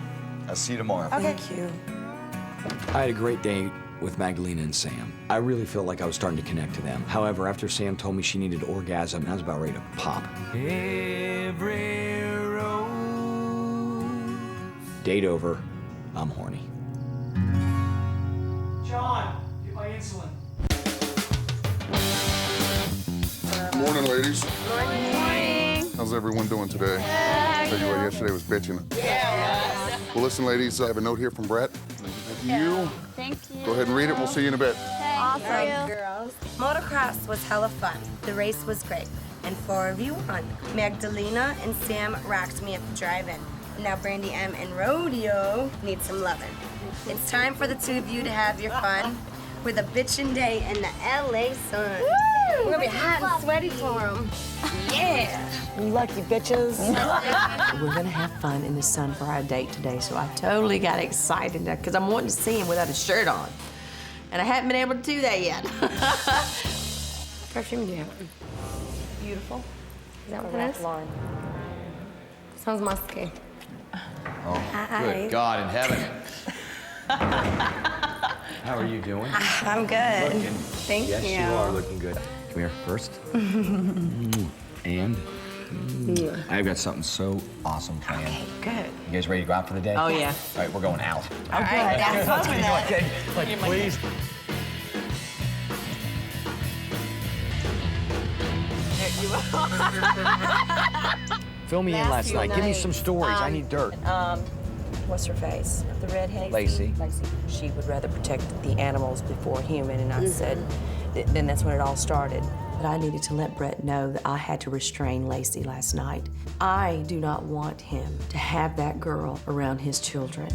S18: I'll see you tomorrow.
S13: Okay. Thank you.
S14: I had a great day with Magdalena and Sam. I really felt like I was starting to connect to them. However, after Sam told me she needed an orgasm, I was about ready to pop.
S8: Every rose.
S14: Date over. I'm horny.
S15: John, get my insulin.
S5: Morning, ladies.
S10: Morning.
S5: How's everyone doing today? Tell you what, yesterday was bitching.
S10: Yeah.
S5: Well, listen, ladies, I have a note here from Brett. You.
S10: Thank you.
S5: Go ahead and read it. We'll see you in a bit.
S10: Awesome.
S6: Girls. Motocross was hella fun. The race was great. And 4 of you won. Magdalena and Sam rocked me at the drive-in. And now Brandy M and Rodeo need some lovin'. It's time for the 2 of you to have your fun with a bitchin' day in the LA sun. We're gonna be hot and sweaty for them. Yeah.
S20: Lucky bitches. We're gonna have fun in the sun for our date today, so I totally got excited because I'm wanting to see him without a shirt on. And I haven't been able to do that yet.
S10: Perfume do you have? Beautiful. Is that what it is? Sounds musky.
S18: Oh,
S10: Hi.
S18: good God in heaven. How are you doing?
S6: I'm good.
S10: Thank
S18: Yes,
S10: you.
S18: you are looking good. Come here first. And I've got something so awesome planned.
S6: Okay, good.
S18: You guys ready to go out for the day?
S20: Oh, yeah.
S18: All right, we're going out.
S6: All right, that's
S18: Let's
S6: fun.
S18: get it. Like, please.
S14: Fill me in last night. Give me some stories. I need dirt.
S20: What's her face? The redhead?
S14: Lacey.
S20: She would rather protect the animals before human, and I said, then that's when it all started. But I needed to let Brett know that I had to restrain Lacey last night. I do not want him to have that girl around his children.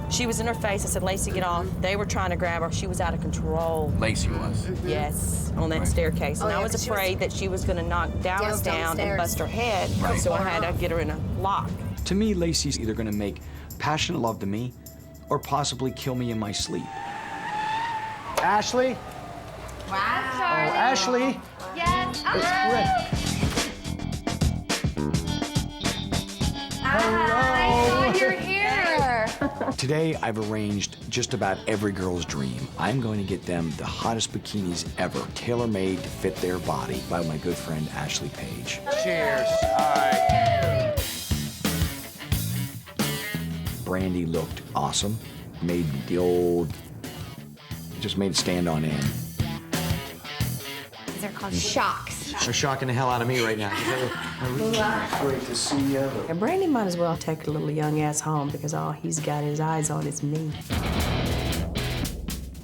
S20: She was in her face. I said, Lacey, get off. They were trying to grab her. She was out of control.
S18: Lacey was.
S20: Yes, on that staircase. And
S10: Oh, yeah,
S20: I was
S10: 'cause she was
S20: afraid that she was going to knock Dallas down and
S10: downstairs.
S20: bust her head.
S18: Right.
S20: So I had to get her in a lock.
S14: To me, Lacey's either gonna make passionate love to me or possibly kill me in my sleep.
S15: Ashley?
S10: Wow.
S15: Oh, Ashley?
S10: Yes.
S15: Hello.
S10: You're here.
S14: Today, I've arranged just about every girl's dream. I'm going to get them the hottest bikinis ever, tailor-made to fit their body by my good friend Ashley Page.
S15: Cheers. All right.
S14: Brandy looked awesome. Made the old, just made it stand on end.
S10: These are called shocks.
S18: They're shocking the hell out of me right now.
S14: Great to see you.
S20: And Brandon might as well take a little young ass home because all he's got his eyes on is me.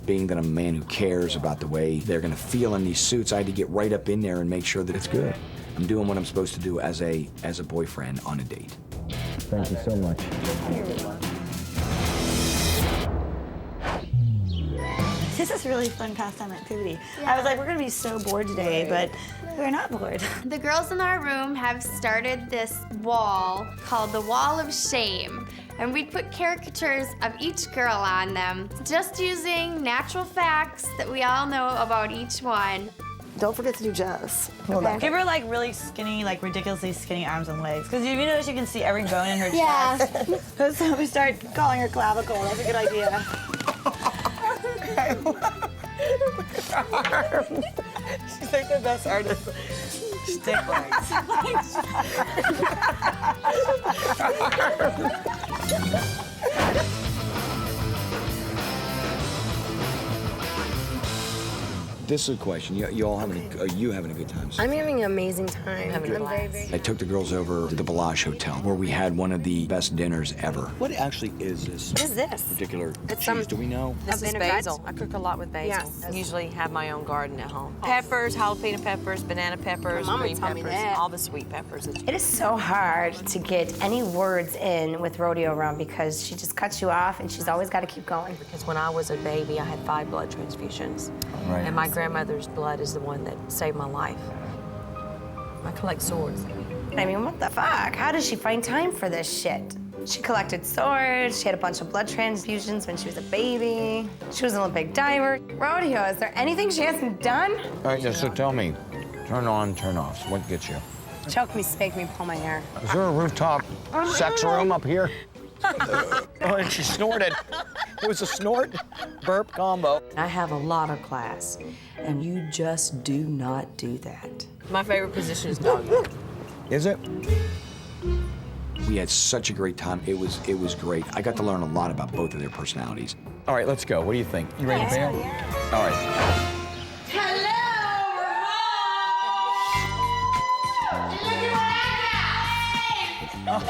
S14: Being that I'm a man who cares about the way they're gonna feel in these suits, I had to get right up in there and make sure that it's good. I'm doing what I'm supposed to do as a boyfriend on a date.
S18: Thank you so much.
S2: This is really fun pastime activity. I was like, we're gonna be so bored today, but we're not bored.
S10: The girls in our room have started this wall called the Wall of Shame. And we'd put caricatures of each girl on them, just using natural facts that we all know about each one.
S2: Don't forget to do Jess.
S10: Okay.
S2: Give her like really skinny, like ridiculously skinny arms and legs. Because if you notice, you can see every bone in her
S10: Yeah.
S2: chest. So we start calling her clavicle. That's a good idea. She's like the best artist. Stick legs.
S18: this is a question. You all having? Are you having a good time?
S6: I'm having an amazing time.
S20: Having a blast.
S18: I took the girls over to the Bellage Hotel, where we had one of the best dinners ever. What actually is this?
S6: What is this?
S18: Particular
S6: It's
S18: cheese? Do we know?
S20: This is basil. I cook a lot with basil.
S6: Yes.
S20: I usually have my own garden at home. Peppers, jalapeno peppers, banana peppers,
S6: My mama
S20: green
S6: taught me
S20: peppers,
S6: that.
S20: all the sweet peppers.
S6: It is so hard to get any words in with Rodeo around because she just cuts you off and she's always got to keep going.
S20: Because when I was a baby, I had 5 blood transfusions.
S18: Right.
S20: And my grandmother's blood is the one that saved my life. I collect swords.
S6: I mean, what the fuck? How does she find time for this shit? She collected swords, she had a bunch of blood transfusions when she was a baby. She was an Olympic diver. Rodeo, is there anything she hasn't done?
S15: All right, so tell me, turn on, turn off. What gets you?
S6: Choke me, spank me, pull my hair.
S15: Is there a rooftop sex room up here? Oh, and she snorted. It was a snort burp combo.
S20: I have a lot of class, and you just do not do that. My favorite position is dog.
S15: Is it?
S18: We had such a great time. It was great. I got to learn a lot about both of their personalities.
S15: All right, let's go. What do you think? You ready to bail? All right.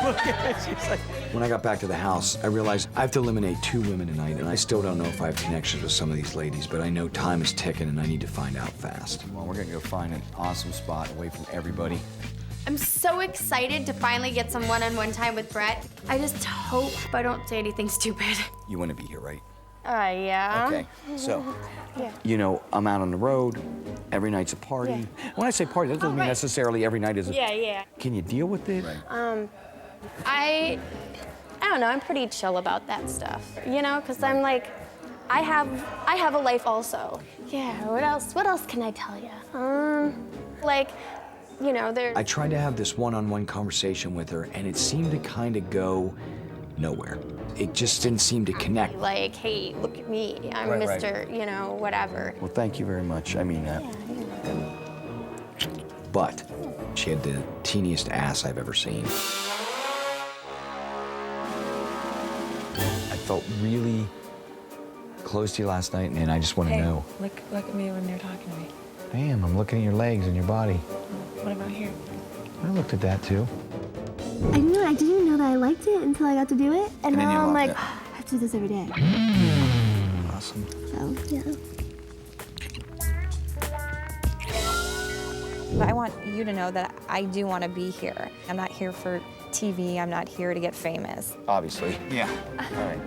S15: Look at it. She's like...
S18: When I got back to the house, I realized I have to eliminate 2 women tonight, and I still don't know if I have connections with some of these ladies, but I know time is ticking, and I need to find out fast.
S15: Well, we're gonna go find an awesome spot away from everybody.
S10: I'm so excited to finally get some one-on-one time with Brett. I just hope I don't say anything stupid.
S18: You want to be here, right?
S10: Yeah.
S18: Okay, so,
S10: Yeah.
S18: you know, I'm out on the road. Every night's a party.
S10: Yeah.
S18: When I say party, that doesn't mean necessarily every night is a...
S10: Yeah.
S18: Can you deal with it?
S10: I don't know, I'm pretty chill about that stuff, you know, because I'm like, I have a life also. Yeah, what else can I tell you? Like, you know, there.
S18: I tried to have this one-on-one conversation with her, and it seemed to kind of go nowhere. It just didn't seem to connect.
S10: Like, hey, look at me, I'm
S18: Right,
S10: Mr., you know, whatever.
S18: Well, thank you very much. I mean that. But she had the teeniest ass I've ever seen. I felt really close to you last night, and I just want to know.
S13: Look at me when you're talking to me.
S15: Damn, I'm looking at your legs and your body.
S13: What about here?
S15: I looked at that too.
S10: I didn't even know that I liked it until I got to do it, and
S15: then you
S10: now I'm
S15: loved
S10: like,
S15: it.
S10: I have to do this every day.
S15: Awesome.
S10: So, yeah.
S9: But I want you to know that I do want to be here. I'm not here for TV. I'm not here to get famous.
S15: Obviously. Yeah. All right.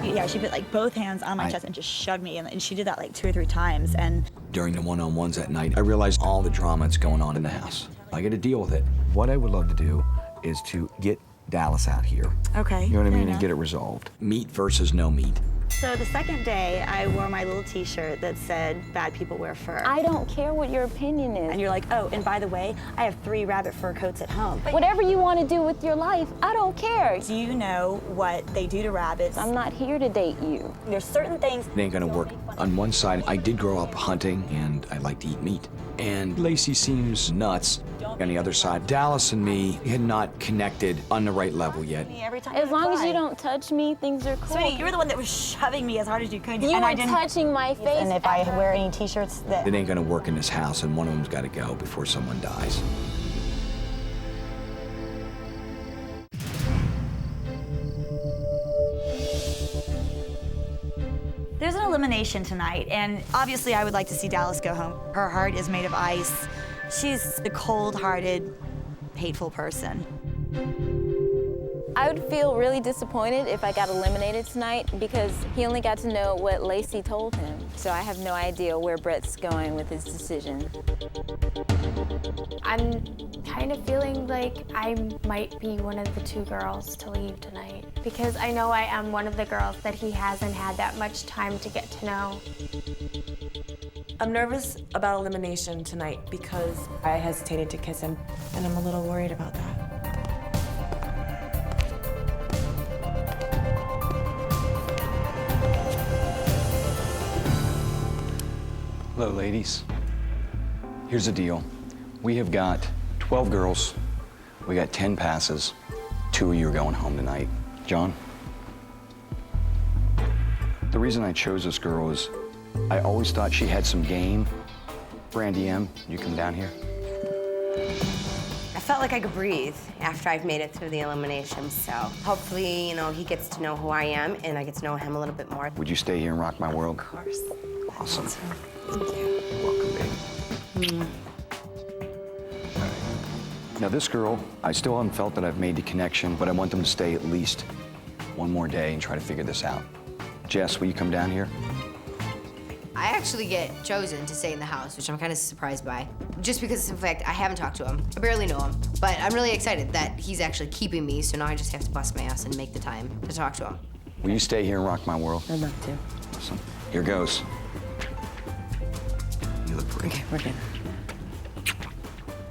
S2: Yeah, she put like both hands on my chest and just shoved me, and she did that like 2 or 3 times. And
S18: During the one-on-ones that night, I realized all the drama that's going on in the house. I got to deal with it. What I would love to do is to get Dallas out here.
S2: okay.
S18: You know what I
S2: fair
S18: mean? And
S2: enough.
S18: get it resolved. Meat versus no meat.
S2: So the second day, I wore my little T-shirt that said "Bad people wear fur."
S10: I don't care what your opinion is.
S2: And you're like, oh, and by the way, I have 3 rabbit fur coats at home.
S10: Whatever you want to do with your life, I don't care.
S2: Do you know what they do to rabbits?
S10: I'm not here to date you.
S2: There's certain things.
S18: It ain't gonna work. On one side, I did grow up hunting, and I like to eat meat. And Lacey seems nuts. On the other side, Dallas and me had not connected on the right level yet.
S2: Every time
S10: As long as
S2: fly.
S10: you don't touch me, things are cool.
S2: Sweetie, you were the one that was shoving me as hard as you could.
S10: You
S2: and
S10: were
S2: I didn't...
S10: touching my face.
S2: And if I wear any T-shirts that...
S18: It ain't gonna work in this house, and one of them's gotta go before someone dies.
S2: There's an elimination tonight, and obviously I would like to see Dallas go home. Her heart is made of ice. She's a cold-hearted, hateful person.
S22: I would feel really disappointed if I got eliminated tonight because he only got to know what Lacey told him. So I have no idea where Brett's going with his decision.
S10: I'm kind of feeling like I might be one of the 2 girls to leave tonight because I know I am one of the girls that he hasn't had that much time to get to know.
S13: I'm nervous about elimination tonight because I hesitated to kiss him, and I'm a little worried about that.
S18: Hello, ladies. Here's the deal. We have got 12 girls. We got 10 passes. 2 of you are going home tonight. John? The reason I chose this girl is I always thought she had some game,
S7: Brandy M, you come down here.
S6: I felt like I could breathe after I've made it through the elimination, so hopefully, you know, he gets to know who I am and I get to know him a little bit more.
S7: Would you stay here and rock my world?
S6: Of course.
S7: Awesome.
S6: Thank you.
S7: Welcome, baby. Now this girl, I still haven't felt that I've made the connection, but I want them to stay at least one more day and try to figure this out. Jess, will you come down here?
S4: I actually get chosen to stay in the house, which I'm kind of surprised by. Just because, in fact, I haven't talked to him. I barely know him. But I'm really excited that he's actually keeping me, so now I just have to bust my ass and make the time to talk to him.
S7: Will you stay here and rock my world?
S20: I'd love to.
S7: Awesome. Here goes. You look pretty.
S20: Okay, we're good.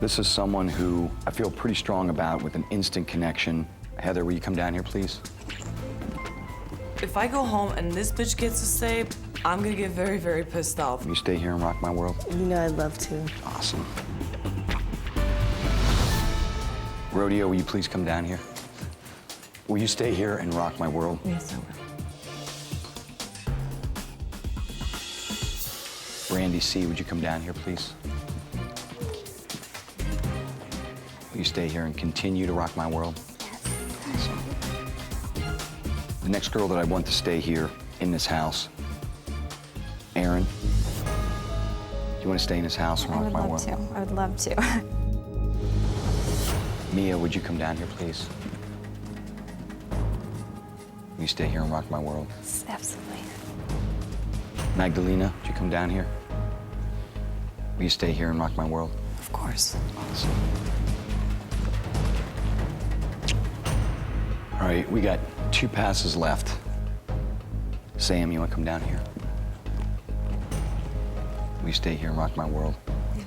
S7: This is someone who I feel pretty strong about with an instant connection. Heather, will you come down here, please?
S19: If I go home and this bitch gets to stay, I'm gonna get very, very pissed off.
S7: Will you stay here and rock my world?
S21: You know I'd love to.
S7: Awesome. Rodeo, will you please come down here? Will you stay here and rock my world?
S20: Yes, I will.
S7: Brandy C, would you come down here, please? Will you stay here and continue to rock my world? Yes. Awesome. The next girl that I want to stay here in this house, Erin. Do you want to stay in this house and rock my world?
S9: I would love to.
S7: Mia, would you come down here, please? Will you stay here and rock my world?
S9: Absolutely.
S7: Magdalena, would you come down here? Will you stay here and rock my world?
S19: Of course.
S7: Awesome. All right, we got 2 passes left. Sam, you want to come down here? Will you stay here and rock my world?
S10: Yes.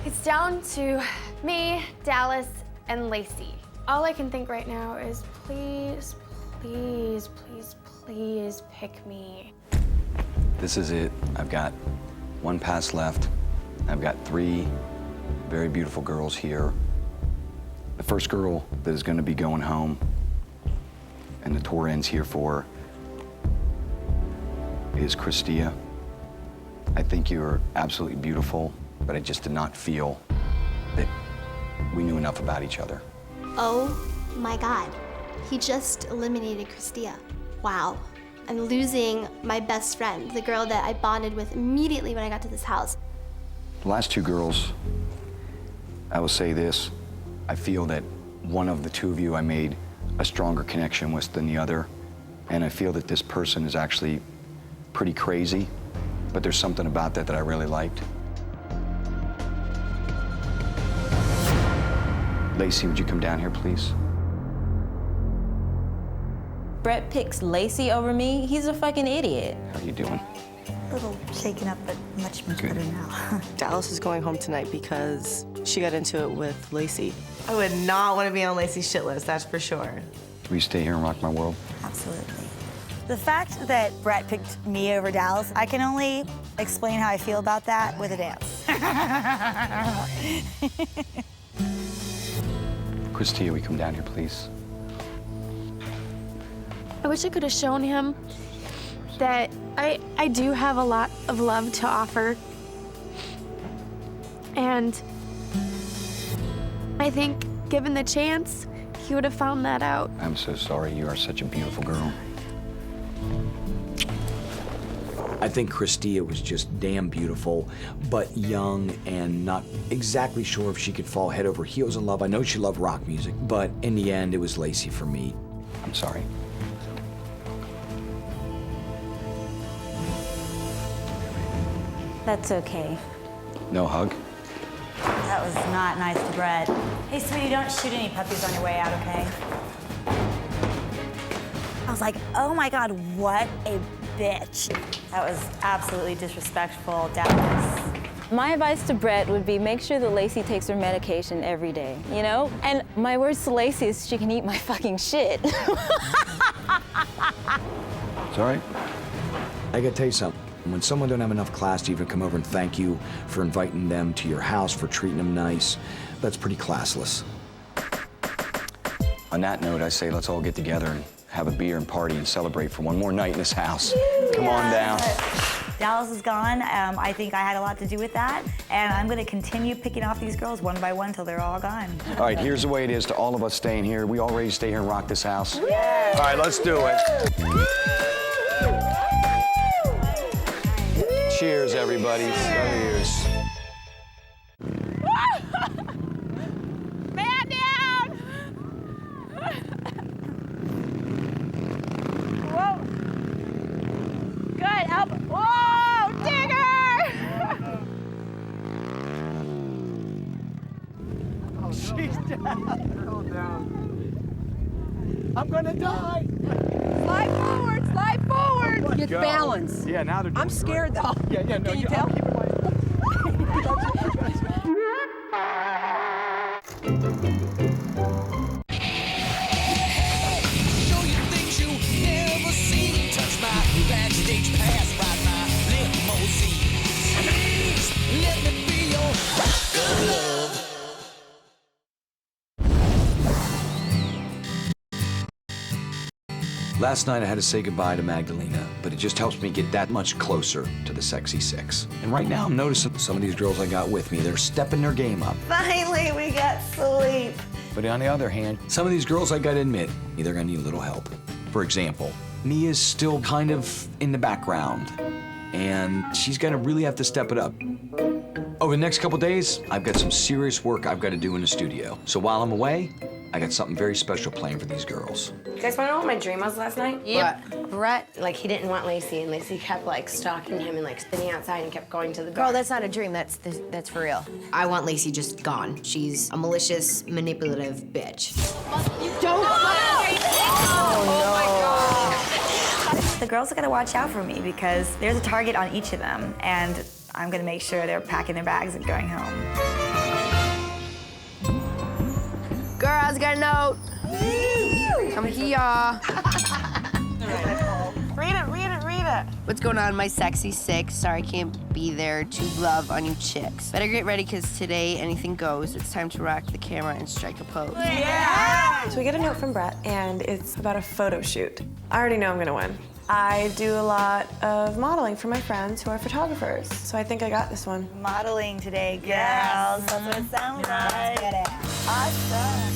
S10: It's down to me, Dallas, and Lacey. All I can think right now is please, please, please, please pick me.
S7: This is it. I've got 1 pass left. I've got 3 very beautiful girls here. The first girl that is going to be going home, and the tour ends here for, is Christia. I think you're absolutely beautiful, but I just did not feel that we knew enough about each other.
S10: Oh my God. He just eliminated Christia. Wow. I'm losing my best friend, the girl that I bonded with immediately when I got to this house.
S7: The last 2 girls, I will say this. I feel that one of the 2 of you I made a stronger connection with than the other. And I feel that this person is actually pretty crazy, but there's something about that I really liked. Lacey, would you come down here, please?
S17: Brett picks Lacey over me. He's a fucking idiot.
S7: How are you doing?
S2: A little shaken up, but much better now.
S3: Dallas is going home tonight because she got into it with Lacey.
S1: I would not want to be on Lacey's shit list, that's for sure.
S7: Will you stay here and rock my world?
S2: Absolutely. The fact that Brett picked me over Dallas, I can only explain how I feel about that with a dance.
S7: Christia, will you come down here, please?
S10: I wish I could have shown him that I do have a lot of love to offer. And I think, given the chance, he would have found that out.
S7: I'm so sorry. You are such a beautiful girl.
S18: I think Christia was just damn beautiful, but young and not exactly sure if she could fall head over heels in love. I know she loved rock music, but in the end, it was Lacey for me.
S7: I'm sorry.
S17: That's okay.
S7: No hug?
S2: That was not nice to Brett. Hey, sweetie, don't shoot any puppies on your way out, okay? I was like, oh my God, what a bitch. That was absolutely disrespectful, Dallas.
S17: My advice to Brett would be make sure that Lacey takes her medication every day, you know? And my words to Lacey is she can eat my fucking shit.
S7: It's all right.
S18: I gotta tell you something. When someone don't have enough class to even come over and thank you for inviting them to your house, for treating them nice, that's pretty classless.
S7: On that note, I say let's all get together and have a beer and party and celebrate for one more night in this house. Come on down.
S2: Dallas is gone. I think I had a lot to do with that, and I'm gonna continue picking off these girls one by one till they're all gone.
S15: All right, here's the way it is to all of us staying here. We all ready to stay here and rock this house? Yeah. All right, let's do it. Cheers, everybody. Cheers.
S8: Man down! Whoa. Good, help. Whoa, digger!
S15: Oh, she's down. I'm gonna die.
S21: Slide forward, slide forward.
S15: Oh,
S21: Get
S15: God.
S21: balance.
S15: Yeah, now they're doing
S21: I'm scared though.
S15: Yeah, no,
S21: Can you tell?
S8: Show you things you never seen. Touch my backstage pass, ride my limousine. Please let me be your rock of love.
S7: Last night I had to say goodbye to Magdalena, but it just helps me get that much closer to the sexy six. And right now I'm noticing some of these girls I got with me, they're stepping their game up.
S2: Finally, we got sleep.
S7: But on the other hand, some of these girls I gotta admit, they're gonna need a little help. For example, Mia's still kind of in the background, and she's gonna really have to step it up. Over the next couple days, I've got some serious work I've got to do in the studio. So while I'm away, I got something very special planned for these girls.
S6: You guys wanna know what my dream was last night?
S4: Yep.
S6: Brett, like, he didn't want Lacey, and Lacey kept, like, stalking him and, like, sitting outside and kept going to the
S4: Girl,
S6: bar.
S4: that's not a dream. That's for real. I want Lacey just gone. She's a malicious, manipulative bitch.
S1: You don't
S2: The girls are gonna watch out for me because there's a target on each of them, and I'm gonna make sure they're packing their bags and going home.
S1: Girls, got a note. Come here.
S21: Read it.
S1: What's going on, my sexy six? Sorry, I can't be there to love on you chicks. Better get ready, because today anything goes. It's time to rock the camera and strike a pose.
S13: So we get a note from Brett, and it's about a photo shoot. I already know I'm gonna win. I do a lot of modeling for my friends who are photographers, so I think I got this one.
S2: Modeling today, girls. That's what it sounds like. Awesome.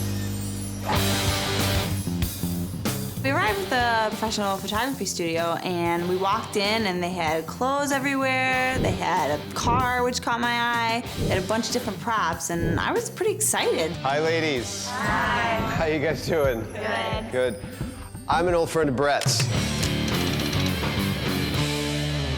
S17: We arrived at the professional photography studio and we walked in and they had clothes everywhere. They had a car, which caught my eye. They had a bunch of different props and I was pretty excited.
S11: Hi, ladies.
S17: Hi.
S11: How you guys doing?
S17: Good.
S11: Good. I'm an old friend of Brett's.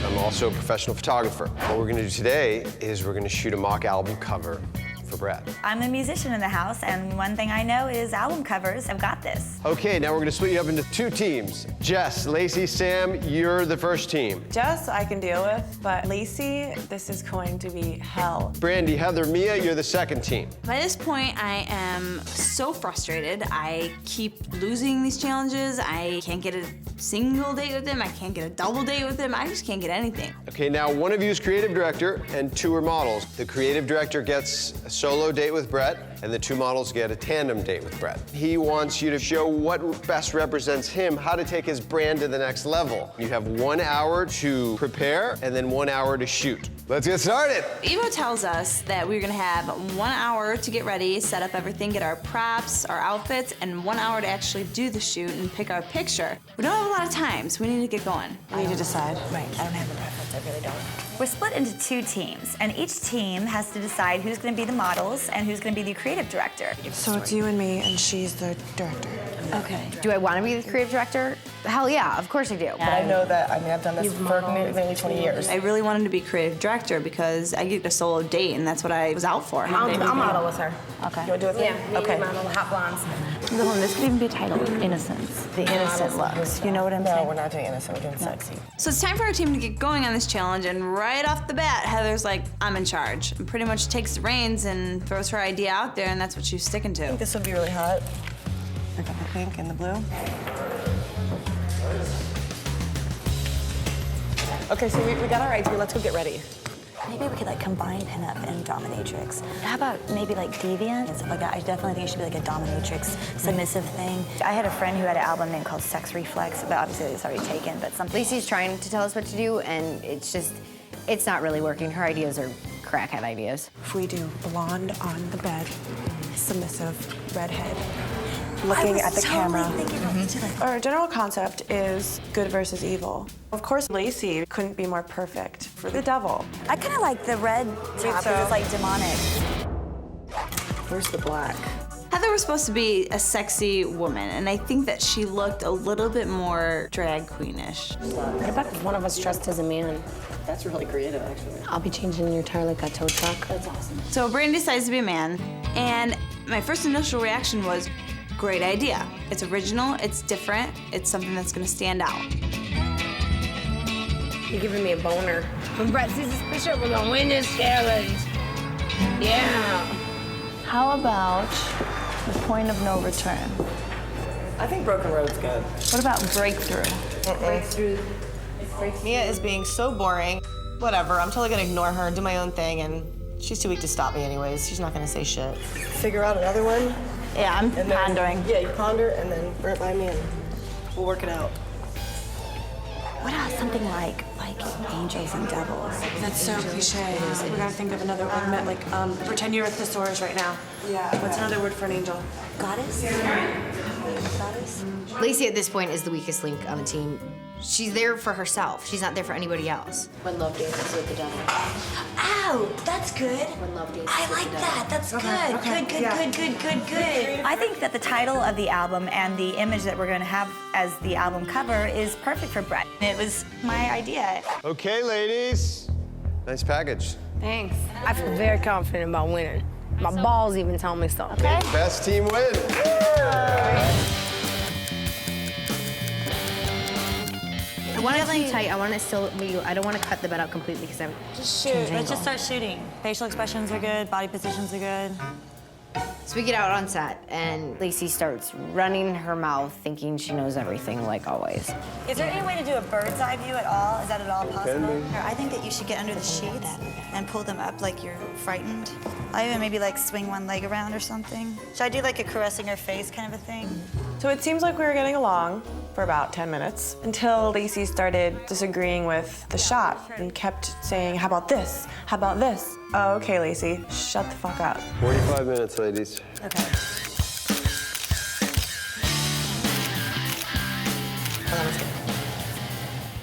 S11: I'm also a professional photographer. What we're gonna do today is we're gonna shoot a mock album cover for Brett.
S2: I'm a musician in the house, and one thing I know is album covers. I've got this.
S11: Okay, now we're gonna split you up into two teams. Jess, Lacey, Sam, you're the first team.
S13: Jess, I can deal with, but Lacey, this is going to be hell.
S11: Brandy, Heather, Mia, you're the second team.
S17: By this point, I am so frustrated. I keep losing these challenges. I can't get a single date with him. I can't get a double date with him. I just can't get anything.
S11: Okay, now one of you is creative director and two are models. The creative director gets a solo date with Brett and the two models get a tandem date with Brett. He wants you to show what best represents him, how to take his brand to the next level. You have 1 hour to prepare and then 1 hour to shoot. Let's get started.
S17: Evo tells us that we're gonna have 1 hour to get ready, set up everything, get our props, our outfits, and 1 hour to actually do the shoot and pick our picture. We don't have a lot of time, so we need to get going.
S13: We need to decide.
S2: Right, I don't have a preference, I really don't. We're split into two teams, and each team has to decide who's gonna be the models and who's gonna be the creative director.
S13: So it's you and me, and she's the director.
S4: Okay. Do I want to be the creative director? Hell yeah, of course I do.
S3: But I know that, I mean, I've done this for nearly 20 years.
S17: I really wanted to be creative director because I get a solo date, and that's what I was out for.
S6: I'll model with her.
S17: Okay.
S3: You want to do it with
S6: Yeah,
S3: me? Okay.
S6: model, hot blondes.
S17: This could even be titled Innocence. The innocent looks. You know what I'm saying?
S3: No, we're not doing innocent, we're doing sexy.
S17: So it's time for our team to get going on this challenge, and right off the bat, Heather's like, I'm in charge. And pretty much takes the reins and throws her idea out there, and that's what she's sticking to.
S3: I think this would be really hot. I got the pink and the blue. Okay, so we got our idea. Let's go get ready.
S2: Maybe we could like combine pinup and dominatrix. How about maybe like deviant and stuff like that? I definitely think it should be like a dominatrix submissive thing. I had a friend who had an album name called Sex Reflex, but obviously it's already taken, but something.
S4: Lacey's trying to tell us what to do, and it's not really working. Her ideas are crackhead ideas.
S13: If we do blonde on the bed, submissive, redhead, looking at the camera. Our general concept is good versus evil. Of course, Lacey couldn't be more perfect for the devil.
S2: I kind of like the red top because it's like demonic.
S13: Where's the black?
S17: Heather was supposed to be a sexy woman, and I think that she looked a little bit more drag queenish.
S6: What about if one of us dressed as a man?
S20: That's really creative, actually.
S6: I'll be changing your tire like a tow truck.
S20: That's awesome.
S17: So Brandy decides to be a man, and my first initial reaction was, great idea. It's original, it's different, it's something that's gonna stand out.
S6: You're giving me a boner. When Brett sees this picture, we're gonna win this challenge. Yeah.
S2: How about the point of no return?
S3: I think Broken Road's good.
S2: What about breakthrough?
S3: Breakthrough. Mia is being so boring. Whatever, I'm totally gonna ignore her and do my own thing, and she's too weak to stop me anyways. She's not gonna say shit. Figure out another one.
S2: Yeah, I'm pondering.
S3: Yeah, you ponder and then run it by me and we'll work it out.
S2: What about something like angels and devils?
S13: That's so cliche. We gotta think of another word. Like, pretend you're a thesaurus right now. Yeah. What's another word for an angel?
S2: Goddess? Goddess?
S4: Lacey at this point is the weakest link on the team. She's there for herself. She's not there for anybody else.
S20: When love dances with the devil.
S2: Ow, that's good.
S20: When love dances
S2: I
S20: with
S2: like
S20: the
S2: that.
S20: devil.
S2: That's good. Good. I think that the title of the album and the image that we're going to have as the album cover is perfect for Brett. It was my idea.
S11: Okay, ladies. Nice package.
S6: Thanks. I feel very confident about winning. My balls even tell me so. Okay?
S11: Best team win.
S4: I want it to be tight. I want it still be. I don't want to cut the bed out completely because I'm
S2: Just shoot. Let's just start shooting. Facial expressions are good. Body positions are good.
S4: So we get out on set, and Lacey starts running her mouth, thinking she knows everything, like always.
S2: Is there any way to do a bird's eye view at all? Is that at all possible?
S11: Can be.
S2: I think that you should get under the sheets and pull them up like you're frightened. I even maybe like swing one leg around or something. Should I do like a caressing her face kind of a thing?
S13: So it seems like we were getting along for about 10 minutes until Lacey started disagreeing with the shot and kept saying, how about this? How about this? Oh, okay, Lacey, shut the fuck up.
S11: 45 minutes, ladies.
S2: Okay.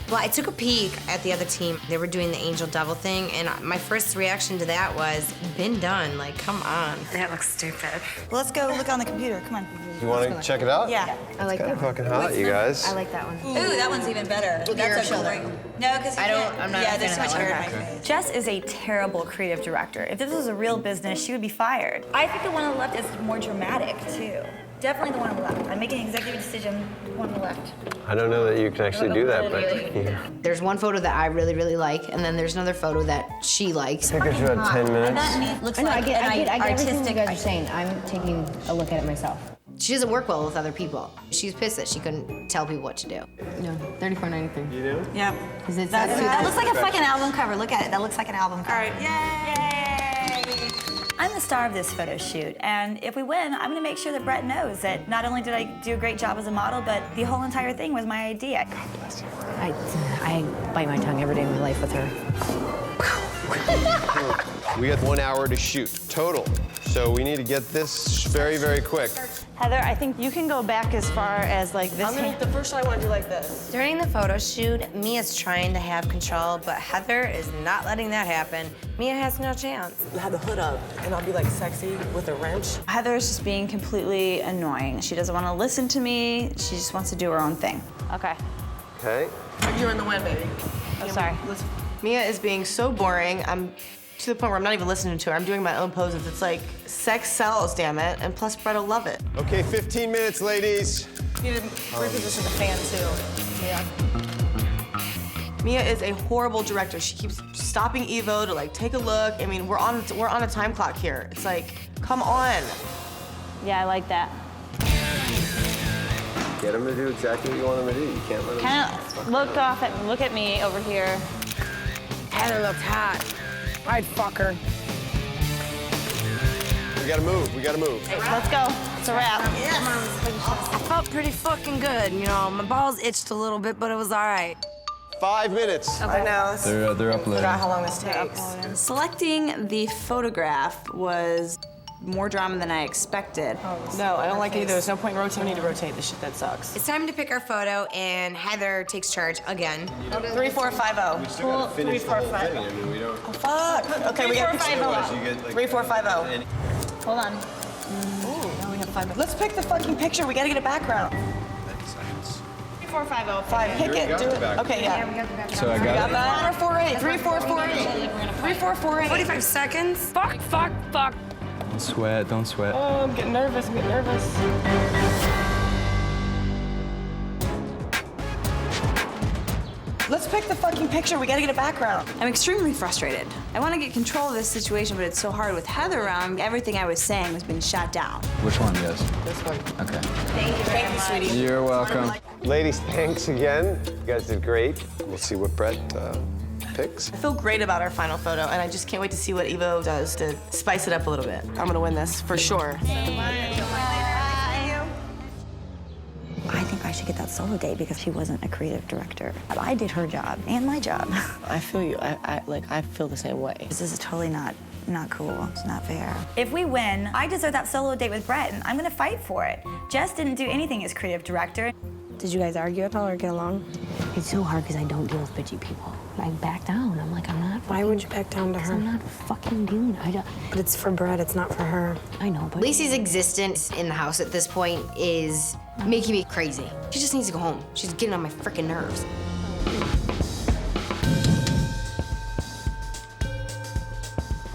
S4: Well, I took a peek at the other team. They were doing the angel devil thing, and my first reaction to that was, been done. Like, come on.
S2: That looks stupid. Well, let's go look on the computer. Come on.
S11: You want to check it out?
S2: Yeah.
S4: I like
S11: Kind
S4: that.
S11: of fucking hot, you guys.
S4: I like that one.
S2: Ooh, that one's even better.
S4: Look at your
S2: That's a
S4: shoulder.
S2: great. No, because
S4: I'm not a
S2: Yeah,
S4: fan
S2: there's
S4: of
S2: too much
S4: that
S2: hair
S4: one.
S2: in my face. Jess is a terrible creative director. If this was a real business, she would be fired. I think the one on the left is more dramatic too. Definitely the one on the left. I'm making an executive decision. The one on the left.
S11: I don't know that you can actually do that, but yeah.
S4: There's one photo that I really, really like, and then there's another photo that she likes.
S11: Pictures you had 10 minutes.
S2: That looks
S6: I know,
S2: like
S6: I get everything
S2: artistic.
S6: you guys are saying. I'm taking a look at it myself.
S4: She doesn't work well with other people. She was pissed that she couldn't tell people what to do.
S20: No, 34.93.
S11: You do?
S2: Yep.
S20: That
S2: That looks like a fucking album cover. Look at it. That looks like an album cover. All right. Yay! I'm the star of this photo shoot, and if we win, I'm gonna make sure that Brett knows that not only did I do a great job as a model, but the whole entire thing was my idea. God bless you.
S20: I bite my tongue every day of my life with her.
S11: We got 1 hour to shoot total, so we need to get this very, very quick.
S2: Heather, I think you can go back as far as like this.
S3: The first shot I want to do like this.
S6: During the photo shoot, Mia's trying to have control, but Heather is not letting that happen. Mia has no chance.
S3: Have the hood up, and I'll be like sexy with a wrench.
S17: Heather is just being completely annoying. She doesn't want to listen to me. She just wants to do her own thing.
S2: Okay.
S11: Okay.
S3: You're in the wind, baby.
S2: Oh, sorry.
S3: Mia is being so boring. I'm to the point where I'm not even listening to her. I'm doing my own poses. It's like, sex sells, damn it. And plus, Brett will love it.
S11: Okay, 15 minutes, ladies.
S3: You need to reposition the fan, too. Yeah. Mia is a horrible director. She keeps stopping Evo to like take a look. I mean, we're on a time clock here. It's like, come on.
S2: Yeah, I like that.
S11: Get him to do exactly what you want him to do. You can't let him.
S2: Kind of look at me over here.
S6: Heather looks hot.
S13: I'd fuck her.
S11: We gotta move, we gotta move.
S2: Let's go. It's a wrap.
S6: I felt pretty fucking good, you know. My balls itched a little bit, but it was all right.
S11: 5 minutes.
S3: I know.
S12: They're uploading.
S3: Forgot how long this takes.
S17: Selecting the photograph was more drama than I expected.
S3: No, I don't like it either. There's no point in rotating. We need to rotate the shit that sucks.
S4: It's time to pick our photo, and Heather takes charge again.
S3: 3, 4, 5, 0.
S11: We still gotta finish
S3: 3, 4,
S11: the whole
S3: 5.
S11: thing. I mean, we don't.
S3: Oh, fuck. Okay, we got
S2: 3, 4, 5,
S3: 3, 4, 5, 0.
S2: Hold on.
S3: Ooh, now we have 5 minutes. Let's pick the fucking picture. We gotta get a background. 3, 4, 5, 0. 5. Pick it. Do it. Okay, yeah.
S12: So I got it.
S3: that. 4, 4, 8. 3, 4, 4, 8. 3, 4, 4, 8.
S6: 45 seconds.
S13: Fuck.
S12: Don't sweat, don't sweat.
S3: Oh, I'm getting nervous. Let's pick the fucking picture. We gotta get a background.
S17: I'm extremely frustrated. I want to get control of this situation, but it's so hard with Heather around. Everything I was saying was being shot down.
S12: Which one, yes?
S3: This one.
S12: Okay.
S3: Thank you, sweetie.
S12: You're welcome.
S11: Ladies, thanks again. You guys did great. We'll see what Brett picks.
S3: I feel great about our final photo, and I just can't wait to see what Evo does to spice it up a little bit. I'm gonna win this, for sure.
S2: I think I should get that solo date because she wasn't a creative director. But I did her job and my job.
S3: I feel you. I feel the same way.
S2: This is totally not cool. It's not fair. If we win, I deserve that solo date with Brett, and I'm gonna fight for it. Jess didn't do anything as creative director.
S6: Did you guys argue at all or get along?
S4: It's so hard because I don't deal with bitchy people. I back down. I'm like, I'm not.
S6: Why would you back down to her?
S4: I'm not fucking doing it. I don't.
S6: But it's for Brett, it's not for her.
S4: I know, but Lacey's existence in the house at this point is making me crazy. She just needs to go home. She's getting on my freaking nerves.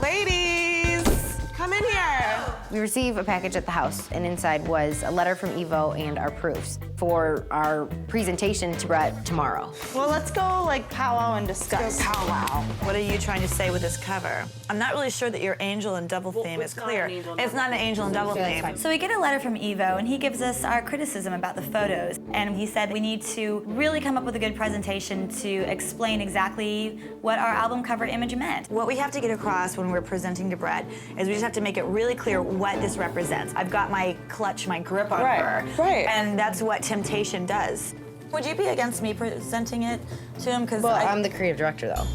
S3: Ladies, come in here.
S4: We receive a package at the house, and inside was a letter from Evo and our proofs for our presentation to Brett tomorrow.
S2: Well, let's go like powwow and discuss. Powwow. What are you trying to say with this cover? I'm not really sure that your angel and double theme is clear. It's not an angel and double theme. So we get a letter from Evo, and he gives us our criticism about the photos. And he said we need to really come up with a good presentation to explain exactly what our album cover image meant. What we have to get across when we're presenting to Brett is we just have to make it really clear what this represents. I've got my clutch, my grip on her.
S13: Right.
S2: And that's what temptation does. Would you be against me presenting it to him? Because
S4: I'm the creative director, though.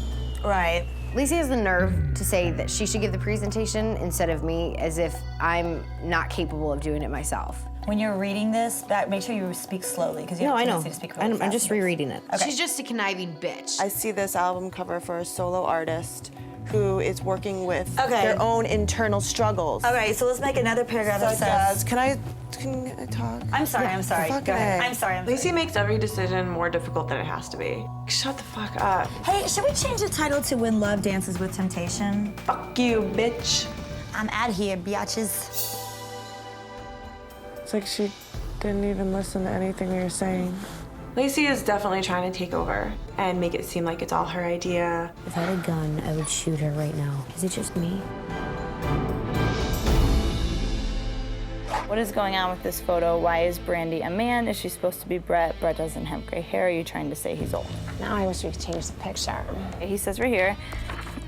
S2: Right.
S4: Lacey has the nerve to say that she should give the presentation instead of me, as if I'm not capable of doing it myself.
S2: When you're reading this, make sure you speak slowly, because you have a tendency to speak really fast.
S4: I'm just rereading it.
S2: Okay.
S4: She's just a conniving bitch.
S16: I see this album cover for a solo artist who is working with their own internal struggles.
S2: Okay, so let's make another paragraph that says...
S16: Can I talk?
S2: I'm sorry. Go ahead. I'm sorry.
S13: Lacey makes every decision more difficult than it has to be. Shut the fuck up.
S2: Hey, should we change the title to When Love Dances with Temptation?
S13: Fuck you, bitch.
S2: I'm out of here, biatches.
S13: It's like she didn't even listen to anything we were saying. Lacey is definitely trying to take over and make it seem like it's all her idea.
S4: If I had a gun, I would shoot her right now. Is it just me?
S23: What is going on with this photo? Why is Brandy a man? Is she supposed to be Brett? Brett doesn't have gray hair. Are you trying to say he's old?
S22: Now I wish we could change the picture.
S23: He says right here,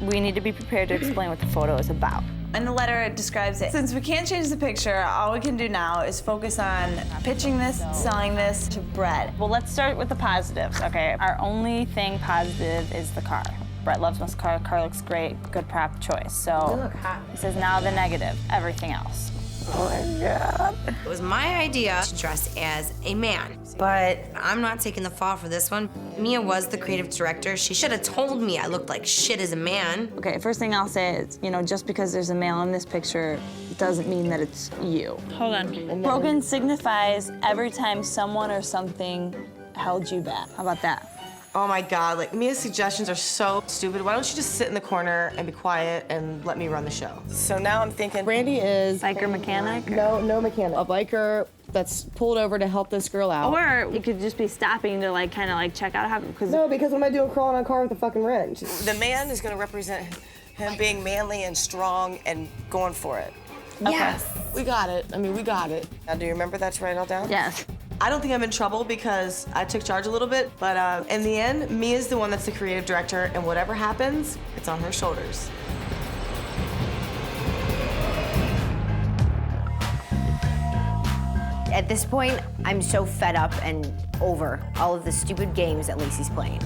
S23: we need to be prepared to explain what the photo is about. In the letter, it describes it. Since we can't change the picture, all we can do now is focus on pitching this, selling this to Brett. Well, let's start with the positives, okay? Our only thing positive is the car. Brett loves this car. Car looks great. Good prop choice. So he says now the negative, everything else.
S4: Oh my God. It was my idea to dress as a man, but I'm not taking the fall for this one. Mia was the creative director. She should have told me I looked like shit as a man.
S23: Okay, first thing I'll say is, just because there's a male in this picture doesn't mean that it's you. Hold on. Broken signifies every time someone or something held you back. How about that?
S3: Oh my God, like Mia's suggestions are so stupid. Why don't you just sit in the corner and be quiet and let me run the show? So now I'm thinking,
S22: Brandy is...
S23: Biker mechanic?
S22: No mechanic. A biker that's pulled over to help this girl out.
S23: Or it could just be stopping to kind of check out how,
S22: No, because what am I doing crawling on a car with a fucking wrench?
S3: The man is gonna represent him being manly and strong and going for it.
S22: Yes.
S3: Okay. We got it. We got it. Now, do you remember that to write it all down?
S23: Yes.
S3: I don't think I'm in trouble because I took charge a little bit, but in the end, Mia's the one that's the creative director, and whatever happens, it's on her shoulders.
S4: At this point, I'm so fed up and over all of the stupid games that Lacey's playing.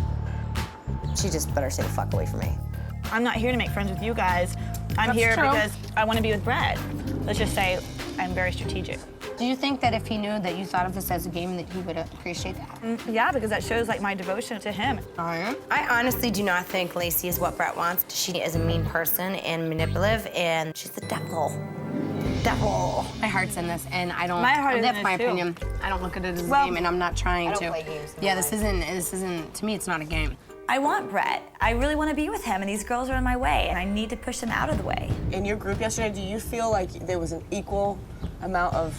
S4: She just better stay the fuck away from me.
S2: I'm not here to make friends with you guys. I'm
S6: That's
S2: here
S6: true.
S2: because I want to be with Brett. Let's just say I'm very strategic.
S6: Do you think that if he knew that you thought of this as a game, that he would appreciate that?
S2: Yeah, because that shows like my devotion to him.
S6: I honestly do not think Lacey is what Brett wants. She is a mean person and manipulative, and she's the devil. Devil. My heart's in this, and I don't.
S2: My heart is in
S6: That's
S2: this,
S6: my
S2: too.
S6: opinion. I don't look at it as a
S2: Well,
S6: game, and I'm not trying
S4: I don't
S6: to.
S4: play games, no
S6: Yeah,
S4: way.
S6: this isn't. To me, it's not a game.
S2: I want Brett. I really want to be with him, and these girls are in my way, and I need to push them out of the way.
S13: In your group yesterday, do you feel like there was an equal amount of?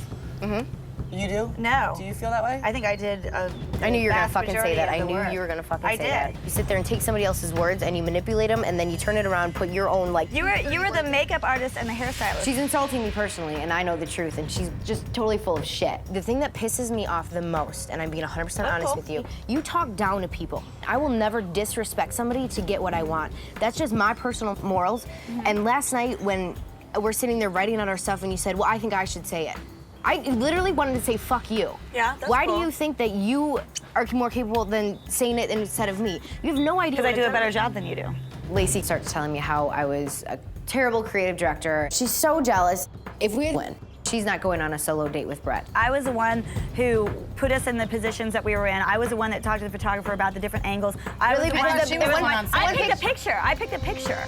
S13: You do?
S2: No.
S13: Do you feel that way?
S2: I think I did.
S4: I knew you were gonna
S2: vast
S4: fucking say
S2: majority
S4: that.
S2: of
S4: I
S2: the
S4: knew
S2: work.
S4: you were gonna fucking
S2: I
S4: say
S2: did.
S4: that. You sit there and take somebody else's words and you manipulate them, and then you turn it around, put your own like.
S2: You were the makeup artist and the hairstylist.
S4: She's insulting me personally, and I know the truth, and she's just totally full of shit. The thing that pisses me off the most, and I'm being 100% honest with you, you talk down to people. I will never disrespect somebody to get what I want. That's just my personal morals. And last night when we're sitting there writing out our stuff, and you said, well, I think I should say it. I literally wanted to say, fuck you.
S2: Yeah, that's
S4: Why
S2: cool.
S4: do you think that you are more capable than saying it instead of me? You have no idea.
S2: Because I do a
S4: what
S2: better
S4: I've done.
S2: job than you do.
S4: Lacey starts telling me how I was a terrible creative director. She's so jealous. If we win, she's not going on a solo date with Brett.
S2: I was the one who put us in the positions that we were in. I was the one that talked to the photographer about the different angles. I
S4: Really?
S2: was the one
S4: Because she was the one on
S2: I
S4: set.
S2: picked a picture. I picked a picture.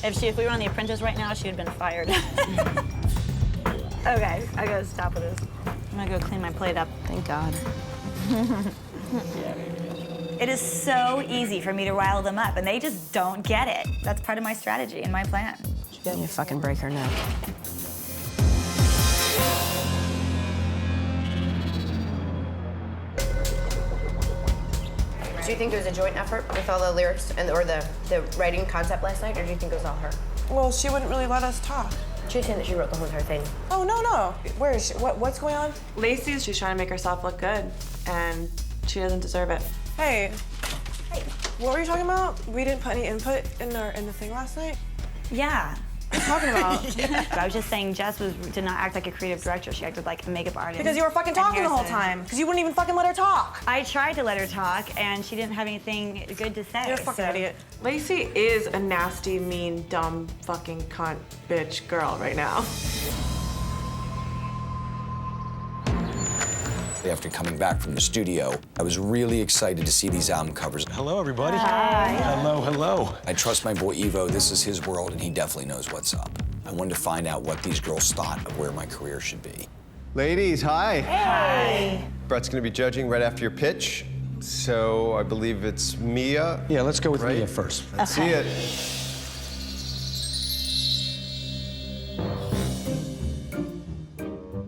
S2: If we were on The Apprentice right now, she would have been fired. Okay, I gotta stop with this. I'm gonna go clean my plate up.
S4: Thank God.
S2: It is so easy for me to rile them up, and they just don't get it. That's part of my strategy and my plan.
S4: You need to fucking break her neck. Do you think it was a joint effort with all the lyrics or the writing concept last night, or do you think it was all her?
S13: Well, she wouldn't really let us talk.
S4: She was saying that she wrote the whole entire thing.
S13: Oh, no. Where is she? What's going on? Lacey's, she's trying to make herself look good, and she doesn't deserve it. Hey. Hey. What were you talking about? We didn't put any input in the thing last night?
S2: Yeah.
S13: What are you talking about?
S2: I was just saying Jess did not act like a creative director. She acted like a makeup artist.
S13: Because you were fucking talking the whole time. Because you wouldn't even fucking let her talk.
S2: I tried to let her talk, and she didn't have anything good to say.
S13: You're a fucking idiot. Lacey is a nasty, mean, dumb, fucking cunt, bitch girl right now.
S7: After coming back from the studio, I was really excited to see these album covers. Hello, everybody.
S2: Hi.
S7: Hello, hello. I trust my boy Evo. This is his world, and he definitely knows what's up. I wanted to find out what these girls thought of where my career should be.
S11: Ladies, hi.
S2: Hi.
S11: Brett's gonna be judging right after your pitch. So I believe it's Mia.
S15: Yeah, let's go with
S11: Right?
S15: Mia first.
S11: Let's see it.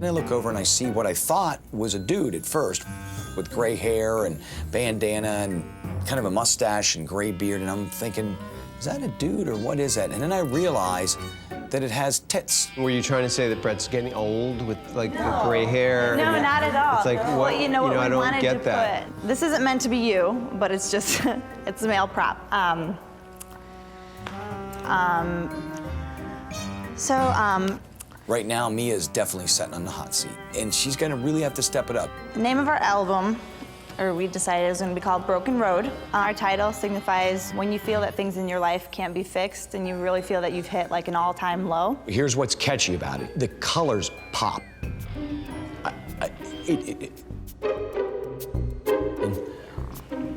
S7: And I look over and I see what I thought was a dude at first, with gray hair and bandana and kind of a mustache and gray beard, and I'm thinking, is that a dude or what is that? And then I realize that it has tits.
S11: Were you trying to say that Brett's getting old with like the gray hair?
S23: No,
S11: and
S23: not at all.
S11: It's like what?
S23: Well, you know what
S11: I
S23: we
S11: don't
S23: wanted
S11: get
S23: to
S11: that.
S23: put. This isn't meant to be you, but it's just it's a male prop.
S7: Right now, Mia is definitely sitting on the hot seat, and she's gonna really have to step it up.
S23: The name of our album, or we decided, is going to be called Broken Road. Our title signifies when you feel that things in your life can't be fixed and you really feel that you've hit like an all-time low.
S7: Here's what's catchy about it. The colors pop.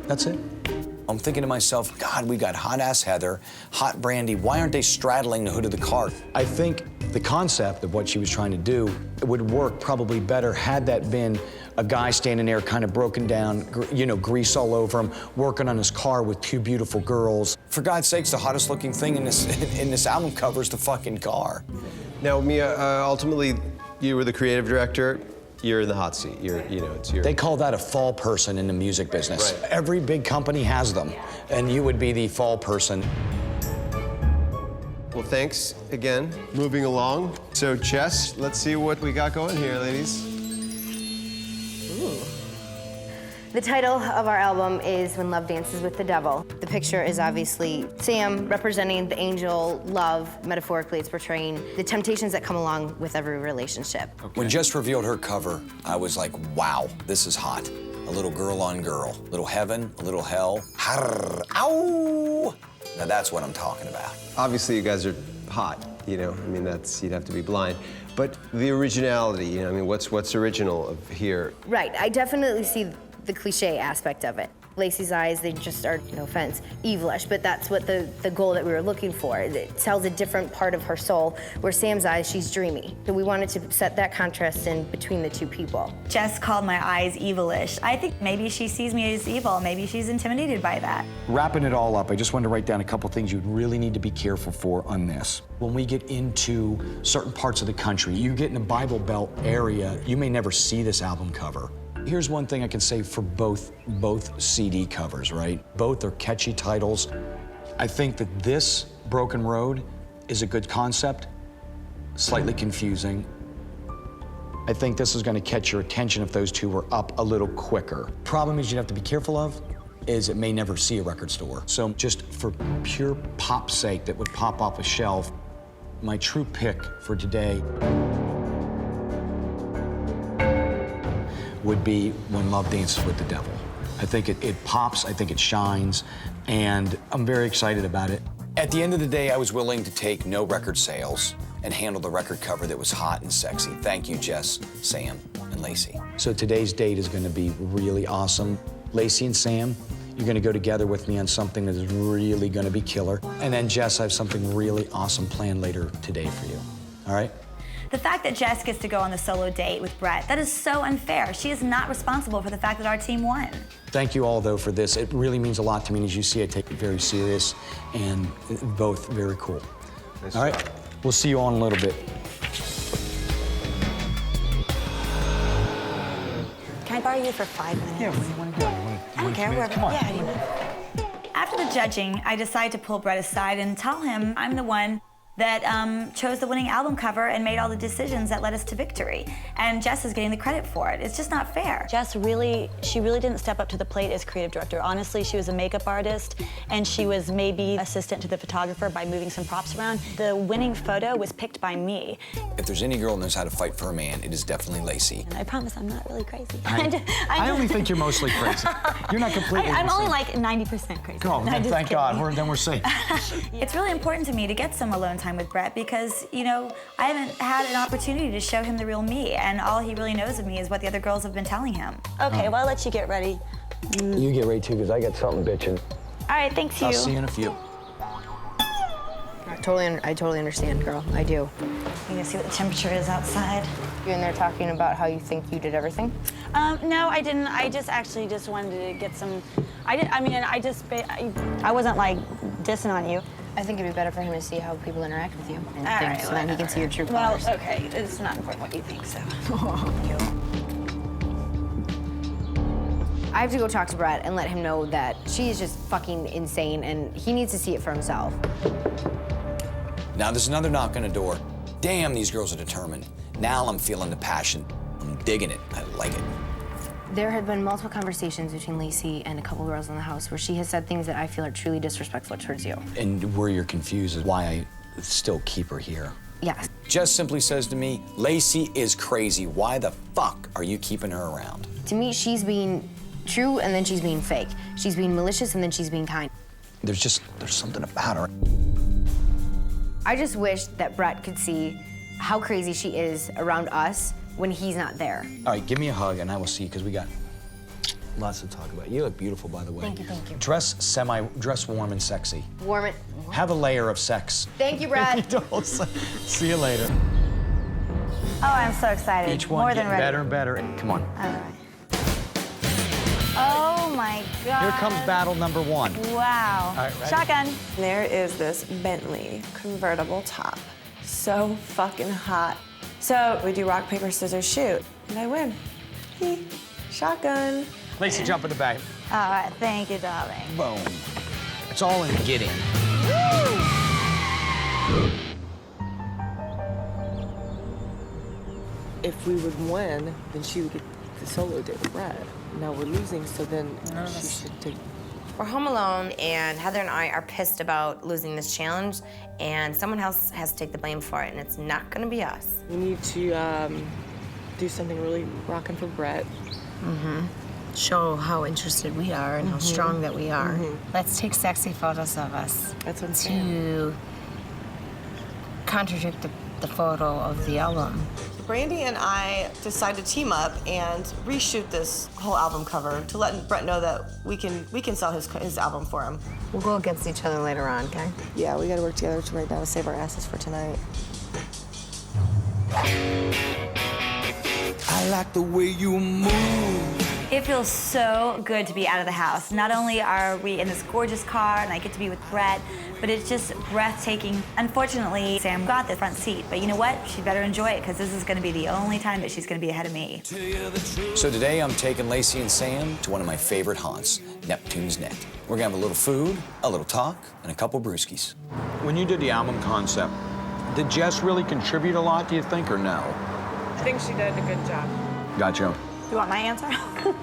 S7: That's it. I'm thinking to myself, God, we got hot-ass Heather, hot Brandy. Why aren't they straddling the hood of the car?
S15: I think the concept of what she was trying to do would work probably better had that been a guy standing there kind of broken down, grease all over him, working on his car with two beautiful girls.
S7: For God's sakes, the hottest looking thing in this album cover is the fucking car.
S11: Now, Mia, ultimately, you were the creative director. You're in the hot seat. It's your.
S7: They call that a fall person in the music business.
S11: Right.
S7: Every big company has them, and you would be the fall person.
S11: Well, thanks again. Moving along. So, Jess, let's see what we got going here, ladies.
S6: The title of our album is When Love Dances with the Devil. The picture is obviously Sam representing the angel, love. Metaphorically, it's portraying the temptations that come along with every relationship.
S7: When Jess revealed her cover, I was like, wow, this is hot. A little girl on girl. Little heaven, a little hell. Harr, ow! Now that's what I'm talking about.
S11: Obviously, you guys are hot, you know? I mean, you'd have to be blind. But the originality, you know, I mean, what's original of here?
S6: Right, I definitely see the cliche aspect of it. Lacey's eyes, they just are, no offense, evilish, but that's what the goal that we were looking for. It tells a different part of her soul, where Sam's eyes, she's dreamy. So we wanted to set that contrast in between the two people.
S2: Jess called my eyes evilish. I think maybe she sees me as evil. Maybe she's intimidated by that.
S15: Wrapping it all up, I just wanted to write down a couple things you'd really need to be careful for on this. When we get into certain parts of the country, you get in the Bible Belt area, you may never see this album cover. Here's one thing I can say for both CD covers, right? Both are catchy titles. I think that this Broken Road is a good concept, slightly confusing. I think this is gonna catch your attention if those two were up a little quicker. Problem is you have to be careful of is it may never see a record store. So just for pure pop's sake that would pop off a shelf, my true pick for today would be When Love Dances with the Devil. I think it pops, I think it shines, and I'm very excited about it.
S7: At the end of the day, I was willing to take no record sales and handle the record cover that was hot and sexy. Thank you, Jess, Sam, and Lacey.
S15: So today's date is gonna be really awesome. Lacey and Sam, you're gonna go together with me on something that is really gonna be killer. And then Jess, I have something really awesome planned later today for you, all right?
S2: The fact that Jess gets to go on the solo date with Brett, that is so unfair. She is not responsible for the fact that our team won.
S15: Thank you all, though, for this. It really means a lot to me. And as you see, I take it very serious and both very cool.
S11: Nice
S15: all right?
S11: job.
S15: We'll see you on in a little bit.
S2: Can I borrow you for 5 minutes?
S15: Yeah, where do you want to go?
S2: I don't care, wherever.
S15: Come on.
S2: Yeah, After the judging, I decided to pull Brett aside and tell him I'm the one that chose the winning album cover and made all the decisions that led us to victory. And Jess is getting the credit for it. It's just not fair.
S5: Jess really didn't step up to the plate as creative director. Honestly, she was a makeup artist, and she was maybe assistant to the photographer by moving some props around. The winning photo was picked by me.
S7: If there's any girl who knows how to fight for a man, it is definitely Lacey.
S5: And I promise I'm not really crazy.
S15: I only think you're mostly crazy. You're not completely
S5: I'm only
S15: insane.
S5: like 90% crazy.
S15: Oh,
S5: No, just
S15: thank
S5: kidding.
S15: God. Then we're safe.
S2: It's really important to me to get some alone time with Brett because, you know, I haven't had an opportunity to show him the real me, and all he really knows of me is what the other girls have been telling him.
S5: Okay, well, I'll let you get ready.
S15: You get ready, too, because I got something bitching.
S2: All right, thanks, you.
S15: I'll see you in a few.
S6: I totally understand, girl. I do.
S2: You gonna see what the temperature is outside?
S6: You in there talking about how you think you did everything?
S5: No, I didn't. I just actually just wanted to get some. I wasn't like dissing on you.
S6: I think it'd be better for him to see how people interact with you. And
S2: All
S6: things,
S2: right,
S6: so then he can see your true
S2: Well,
S6: colors.
S2: okay, it's not important what you think, so.
S6: I have to go talk to Brett and let him know that she is just fucking insane and he needs to see it for himself.
S7: Now there's another knock on the door. Damn, these girls are determined. Now I'm feeling the passion. I'm digging it. I like it.
S6: There have been multiple conversations between Lacey and a couple girls in the house where she has said things that I feel are truly disrespectful towards you.
S15: And where you're confused is why I still keep her here.
S6: Yes.
S7: Jess simply says to me, Lacey is crazy. Why the fuck are you keeping her around?
S6: To me, she's being true and then she's being fake. She's being malicious and then she's being kind.
S15: There's something about her.
S6: I just wish that Brett could see how crazy she is around us when he's not there.
S15: All right, give me a hug and I will see, because we got lots to talk about. You look beautiful, by the way.
S6: Thank you, thank you.
S15: Dress warm and sexy.
S6: Warm it.
S15: Have a layer of sex.
S6: Thank you, Brett.
S15: See you later.
S2: Oh, I'm so excited.
S15: Each one
S2: More
S15: getting
S2: than ready.
S15: better and better. Come on.
S2: All right. Oh my God.
S15: Here comes battle number one.
S2: Wow.
S15: All right, ready?
S2: Shotgun.
S13: There is this Bentley convertible top. So fucking hot. So we do rock, paper, scissors, shoot. And I win. Shotgun.
S15: Lacey, jump in the bag.
S2: All right, thank you, darling.
S15: Boom. It's all in the getting.
S9: If we would win, then she would get
S13: the solo date with Brett. Now we're losing, so then she should take.
S4: We're home alone, and Heather and I are pissed about losing this challenge, and someone else has to take the blame for it, and it's not gonna be us.
S13: We need to do something really rocking for Brett.
S4: Show how interested we are and how strong that we are. Let's take sexy photos of us.
S13: That's what I'm saying.
S4: To contradict the photo of the album.
S3: Brandy and I decided to team up and reshoot this whole album cover to let Brett know that we can sell his album for him.
S4: We'll go against each other later on, okay?
S13: Yeah, we gotta work together right now to save our asses for tonight.
S8: I like the way you move.
S2: It feels so good to be out of the house. Not only are we in this gorgeous car and I get to be with Brett, but it's just breathtaking. Unfortunately, Sam got the front seat, but you know what? She better enjoy it because this is gonna be the only time that she's gonna be ahead of me.
S7: So today I'm taking Lacey and Sam to one of my favorite haunts, Neptune's Net. We're gonna have a little food, a little talk, and a couple brewskis.
S15: When you did the album concept, did Jess really contribute a lot, do you think, or no?
S13: I think she did a good job.
S15: Gotcha.
S5: You want my answer?
S13: Go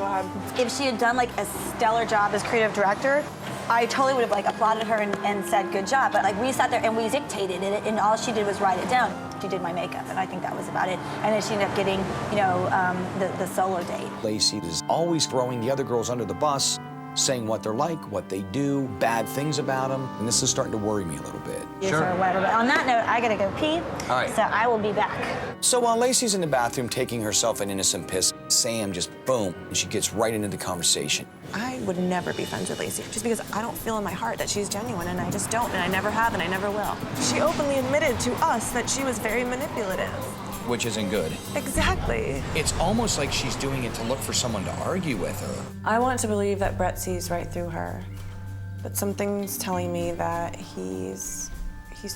S13: ahead.
S5: If she had done like a stellar job as creative director, I totally would have like applauded her and said good job. But like we sat there and we dictated it, and all she did was write it down. She did my makeup, and I think that was about it. And then she ended up getting, you know, the solo date.
S7: Lacey is always throwing the other girls under the bus, saying what they're like, what they do, bad things about them, and this is starting to worry me a little bit.
S5: Yes, or whatever. But on that note, I gotta go pee.
S7: All right.
S5: So I will be back.
S7: So while Lacey's in the bathroom taking herself an innocent piss, Sam just boom, and she gets right into the conversation.
S16: I would never be friends with Lacey just because I don't feel in my heart that she's genuine, and I just don't, and I never have, and I never will. She openly admitted to us that she was very manipulative.
S7: Which isn't good.
S16: Exactly.
S7: It's almost like she's doing it to look for someone to argue with her.
S13: I want to believe that Brett sees right through her, but something's telling me that he's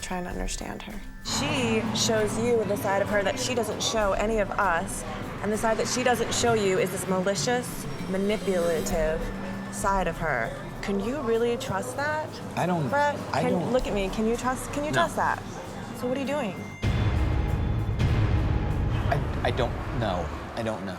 S13: trying to understand her.
S16: She shows you the side of her that she doesn't show any of us, and the side that she doesn't show you is this malicious, manipulative side of her. Can you really trust that?
S15: I don't.
S16: Brett,
S15: I don't.
S16: look at me. Can you trust that? So what are you doing?
S15: I don't know. I don't know.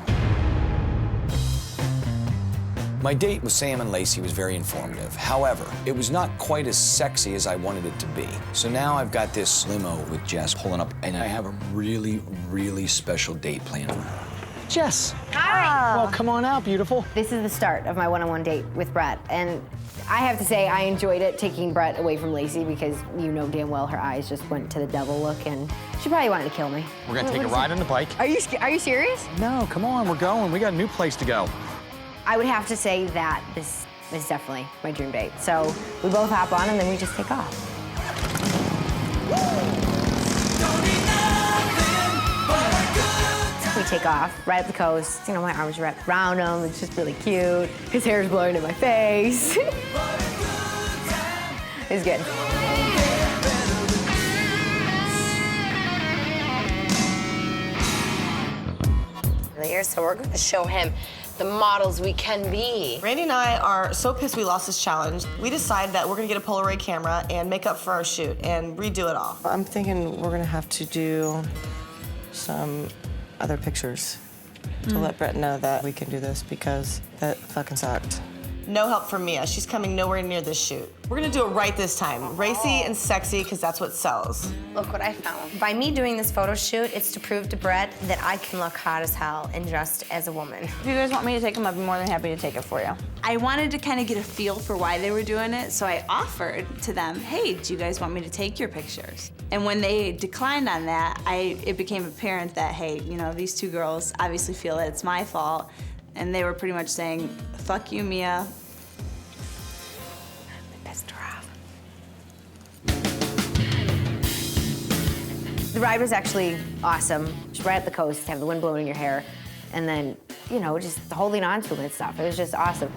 S7: My date with Sam and Lacey was very informative. However, it was not quite as sexy as I wanted it to be. So now I've got this limo with Jess pulling up, and I have a really, really special date planned for her.
S15: Jess.
S4: Hi.
S15: Well, come on out, beautiful.
S4: This is the start of my one-on-one date with Brett, and I have to say I enjoyed it, taking Brett away from Lacey, because you know damn well her eyes just went to the devil look, and she probably wanted to kill me.
S15: We're gonna take a ride on the bike.
S4: Are you serious?
S15: No, come on, we're going. We got a new place to go.
S4: I would have to say that this is definitely my dream date. So we both hop on and then we just take off. We take off right up the coast. You know, my arms wrapped around him. It's just really cute. His hair's blowing in my face. It's good. So we're going to show him the models we can be.
S3: Randy and I are so pissed we lost this challenge. We decided that we're gonna get a Polaroid camera and make up for our shoot and redo it all.
S13: I'm thinking we're gonna have to do some other pictures to let Brett know that we can do this, because that fucking sucked.
S3: No help from Mia. She's coming nowhere near this shoot. We're gonna do it right this time. Racy and sexy, because that's what sells.
S4: Look what I found. By me doing this photo shoot, it's to prove to Brett that I can look hot as hell and dressed as a woman.
S23: If you guys want me to take them, I'd be more than happy to take it for you. I wanted to kind of get a feel for why they were doing it, so I offered to them, hey, do you guys want me to take your pictures? And when they declined on that, it became apparent that, hey, you know, these two girls obviously feel that it's my fault, and they were pretty much saying, fuck you, Mia.
S4: I pissed her off. The ride was actually awesome. Just right at the coast, have the wind blowing in your hair, and then, you know, just holding on to it and stuff. It was just awesome.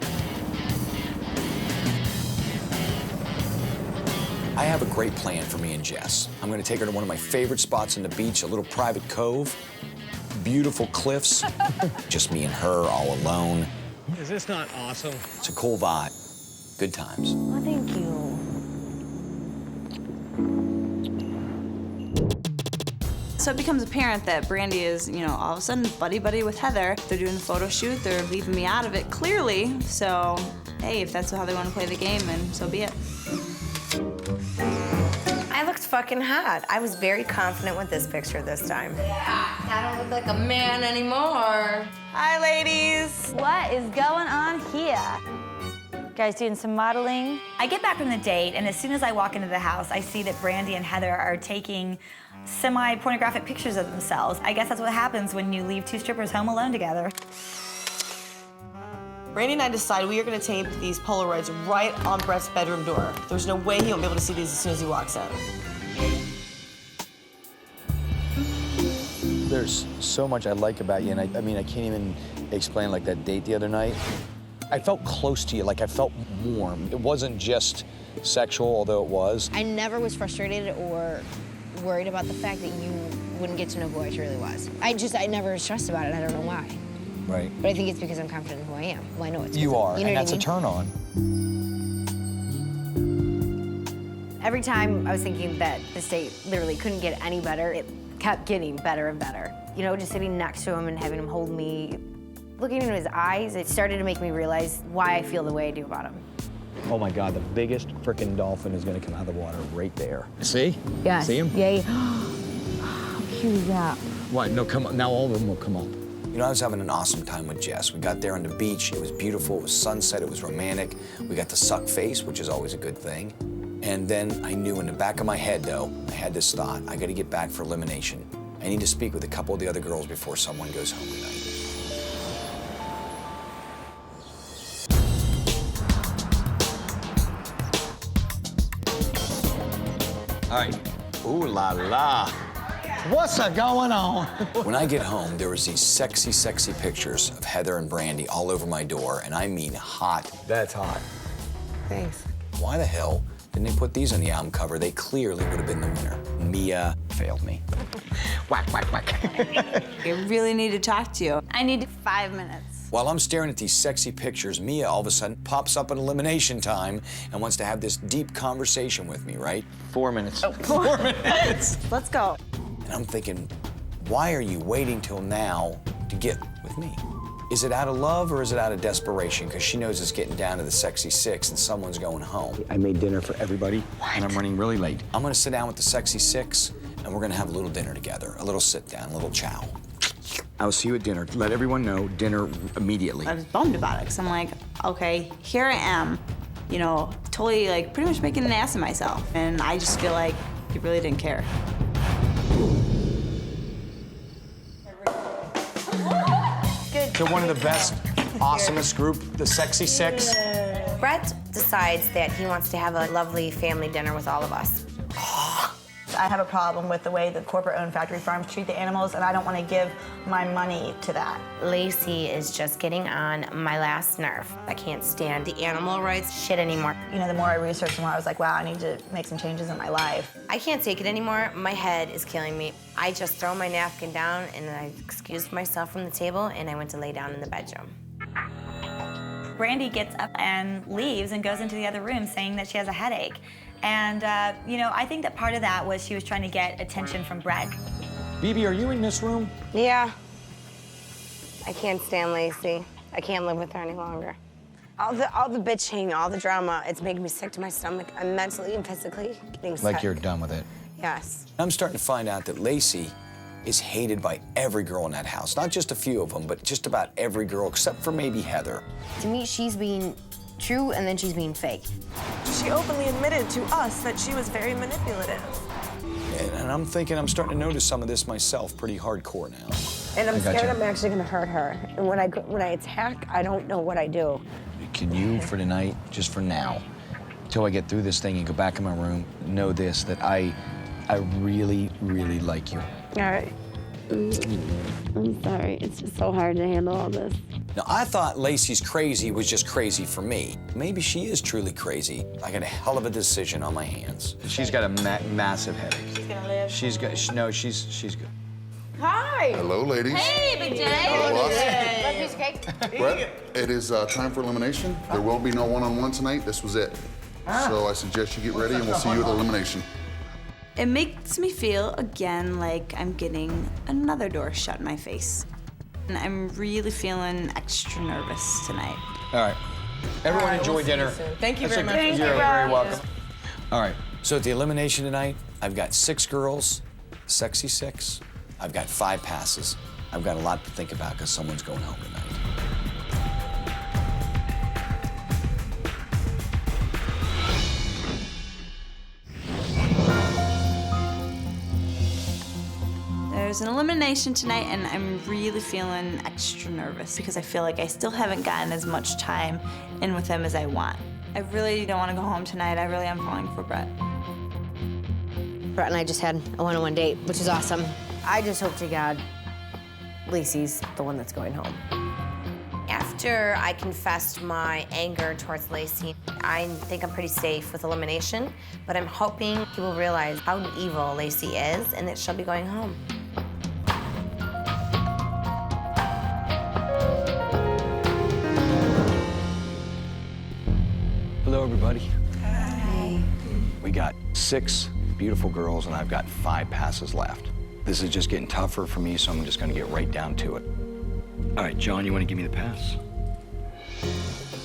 S7: I have a great plan for me and Jess. I'm gonna take her to one of my favorite spots on the beach, a little private cove, beautiful cliffs, just me and her all alone.
S15: Is this not awesome?
S7: It's a cool vibe. Good times.
S5: Oh, thank you.
S23: So it becomes apparent that Brandy is, all of a sudden buddy-buddy with Heather. They're doing the photo shoot, they're leaving me out of it clearly. So, hey, if that's how they want to play the game, then so be it.
S4: I looked fucking hot. I was very confident with this picture this time. I don't look like a man anymore.
S2: Hi, ladies. What is going on here? Guys doing some modeling. I get back from the date, and as soon as I walk into the house, I see that Brandy and Heather are taking semi-pornographic pictures of themselves. I guess that's what happens when you leave two strippers home alone together.
S3: Brandy and I decided we are gonna tape these Polaroids right on Brett's bedroom door. There's no way he won't be able to see these as soon as he walks in.
S7: There's so much I like about you, and I mean, I can't even explain, like that date the other night. I felt close to you, like I felt warm. It wasn't just sexual, although it was.
S4: I never was frustrated or worried about the fact that you wouldn't get to know who I truly was. I never stressed about it. I don't know why.
S7: Right.
S4: But I think it's because I'm confident in who I am. Well, I know it's
S7: You are,
S4: you know
S7: and that's
S4: what I mean?
S7: a turn on.
S4: Every time I was thinking that this date literally couldn't get any better, it kept getting better and better. Just sitting next to him and having him hold me, looking into his eyes, it started to make me realize why I feel the way I do about him.
S7: Oh my God, the biggest frickin' dolphin is gonna come out of the water right there. See?
S4: Yes.
S7: See him?
S4: Yay. How cute is that?
S7: What? No, come on. Now all of them will come up.
S18: I was having an awesome time with Jess. We got there on the beach. It was beautiful. It was sunset. It was romantic. We got to suck face, which is always a good thing. And then I knew in the back of my head, though, I had this thought. I got to get back for elimination. I need to speak with a couple of the other girls before someone goes home tonight.
S7: All right. Ooh la la. What's going on?
S18: When I get home, there was these sexy, sexy pictures of Heather and Brandy all over my door, and I mean hot.
S7: That's hot.
S4: Thanks.
S18: Why the hell didn't they put these on the album cover? They clearly would have been the winner. Mia failed me.
S7: Whack, whack, whack.
S23: I really need to talk to you. I need 5 minutes.
S18: While I'm staring at these sexy pictures, Mia all of a sudden pops up at elimination time and wants to have this deep conversation with me, right?
S7: 4 minutes.
S23: Oh, 4 minutes. Let's go.
S18: And I'm thinking, why are you waiting till now to get with me? Is it out of love or is it out of desperation? Because she knows it's getting down to the sexy 6 and someone's going home.
S7: I made dinner for everybody, and I'm running really late.
S18: I'm gonna sit down with the sexy 6 and we're gonna have a little dinner together, a little sit down, a little chow.
S7: I'll see you at dinner. Let everyone know, dinner immediately.
S23: I was bummed about it, because I'm like, okay, here I am, totally, pretty much making an ass of myself. And I just feel like you really didn't care.
S7: To one of the best, awesomest group, the Sexy 6.
S4: Brett decides that he wants to have a lovely family dinner with all of us.
S5: I have a problem with the way the corporate-owned factory farms treat the animals, and I don't want to give my money to that.
S4: Lacey is just getting on my last nerve. I can't stand the animal rights shit anymore.
S5: The more I researched, the more I was like, wow, I need to make some changes in my life.
S4: I can't take it anymore. My head is killing me. I just throw my napkin down and I excused myself from the table and I went to lay down in the bedroom.
S2: Brandy gets up and leaves and goes into the other room saying that she has a headache. And, I think that part of that was she was trying to get attention from Brett.
S7: Bibi, are you in this room?
S6: Yeah. I can't stand Lacey. I can't live with her any longer. All the bitching, all the drama, it's making me sick to my stomach. I'm mentally and physically getting sick.
S7: Like you're done with it.
S6: Yes.
S18: I'm starting to find out that Lacey is hated by every girl in that house. Not just a few of them, but just about every girl, except for maybe Heather.
S4: To me, she's being true and then she's being fake.
S16: She openly admitted to us that she was very manipulative.
S18: And I'm thinking I'm starting to notice some of this myself pretty hardcore now.
S6: And I'm scared I'm actually gonna hurt her. And when I attack, I don't know what I do.
S7: Can you, for tonight, just for now, until I get through this thing and go back in my room, know this, that I really, really like you.
S6: All right. I'm sorry. It's just so hard to handle all this.
S18: Now, I thought Lacey's crazy was just crazy for me. Maybe she is truly crazy. I got a hell of a decision on my hands.
S7: She's got a massive headache.
S6: She's gonna live.
S7: She's good. No, she's good.
S6: Hi.
S9: Hello, ladies.
S22: Hey, Big J.
S9: Hello, boss.
S22: Love piece of cake.
S9: Brett, it is time for elimination. There will be no one-on-one tonight. This was it. So I suggest you get ready, and we'll see you at elimination.
S23: It makes me feel, again, like I'm getting another door shut in my face. And I'm really feeling extra nervous tonight.
S7: All right. Everyone
S3: All right,
S7: enjoy
S3: we'll see you
S7: dinner.
S3: soon. Thank you
S7: That's
S3: very much.
S7: You're
S3: Thank you,
S7: very
S3: Rob.
S7: welcome. All right. So at the elimination tonight, I've got 6 girls, sexy 6. I've got 5 passes. I've got a lot to think about because someone's going home tonight.
S23: There's an elimination tonight, and I'm really feeling extra nervous because I feel like I still haven't gotten as much time in with him as I want. I really don't want to go home tonight. I really am falling for Brett.
S4: Brett and I just had a one-on-one date, which is awesome. I just hope to God Lacey's the one that's going home.
S6: After I confessed my anger towards Lacey, I think I'm pretty safe with elimination, but I'm hoping he will realize how evil Lacey is and that she'll be going home.
S7: Hello, everybody.
S6: Hi.
S7: We got 6 beautiful girls, and I've got 5 passes left. This is just getting tougher for me, so I'm just gonna get right down to it. All right, John, you wanna give me the pass?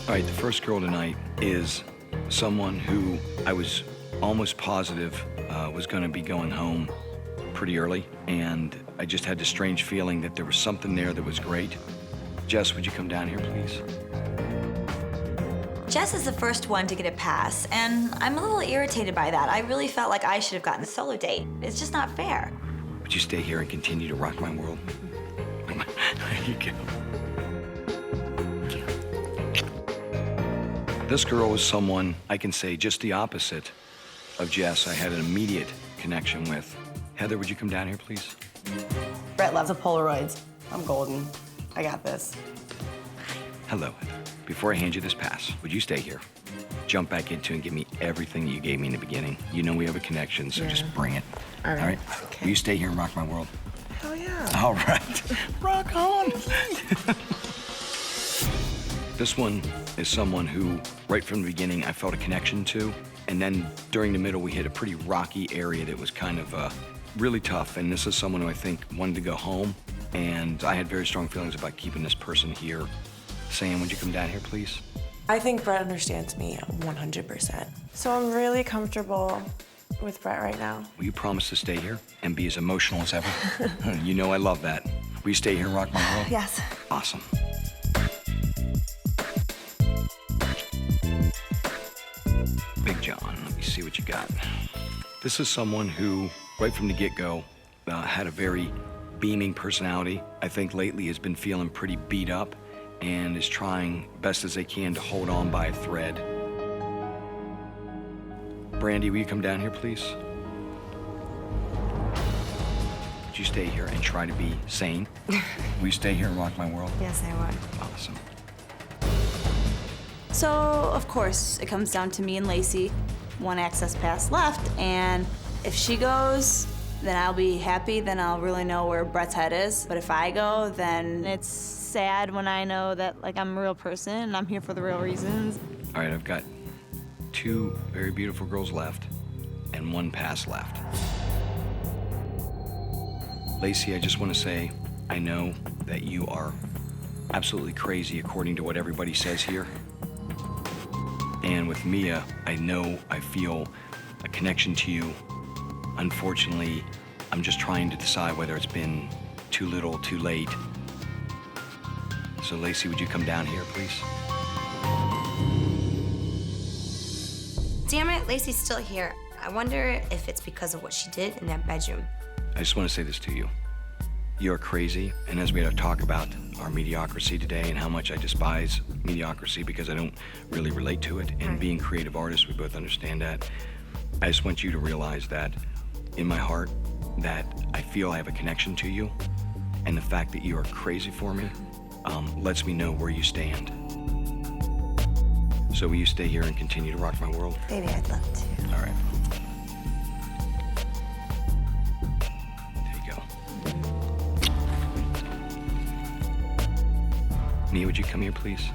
S7: All right, the first girl tonight is someone who I was almost positive was gonna be going home pretty early, and I just had this strange feeling that there was something there that was great. Jess, would you come down here, please?
S2: Jess is the first one to get a pass, and I'm a little irritated by that. I really felt like I should have gotten a solo date. It's just not fair.
S7: Would you stay here and continue to rock my world? There you go. This girl was someone, I can say, just the opposite of Jess. I had an immediate connection with. Heather, would you come down here, please?
S3: Brett loves the Polaroids. I'm golden. I got this.
S7: Hello, Heather. Before I hand you this pass, would you stay here? Jump back into and give me everything you gave me in the beginning. You know we have a connection, so just bring it.
S16: All right.
S7: Will you stay here and rock my world?
S16: Hell yeah.
S7: All right. Rock on. This one is someone who, right from the beginning, I felt a connection to. And then during the middle, we hit a pretty rocky area that was kind of really tough. And this is someone who I think wanted to go home. And I had very strong feelings about keeping this person here. Sam, would you come down here, please?
S16: I think Brett understands me 100%. So I'm really comfortable with Brett right now.
S7: Will you promise to stay here and be as emotional as ever? You know I love that. Will you stay here and rock my world?
S16: Yes.
S7: Awesome. Big John, let me see what you got. This is someone who, right from the get-go, had a very beaming personality. I think lately has been feeling pretty beat up and is trying best as they can to hold on by a thread. Brandy, will you come down here, please? Would you stay here and try to be sane? Will you stay here and rock my world?
S6: Yes, I would.
S7: Awesome.
S23: So, of course, it comes down to me and Lacey. 1 access pass left, and if she goes, then I'll be happy, then I'll really know where Brett's head is. But if I go, then it's sad when I know that, like, I'm a real person and I'm here for the real reasons.
S7: All right, I've got 2 very beautiful girls left and 1 pass left. Lacey, I just want to say, I know that you are absolutely crazy according to what everybody says here. And with Mia, I know I feel a connection to you. Unfortunately, I'm just trying to decide whether it's been too little, too late. So Lacey, would you come down here, please?
S6: Damn it, Lacey's still here. I wonder if it's because of what she did in that bedroom.
S7: I just want to say this to you. You're crazy, and as we had to talk about our mediocrity today and how much I despise mediocrity because I don't really relate to it, and being creative artists, we both understand that. I just want you to realize that in my heart, that I feel I have a connection to you, and the fact that you are crazy for me lets me know where you stand. So will you stay here and continue to rock my world?
S2: Baby, I'd love to.
S7: All right. There you go. Mia, would you come here, please?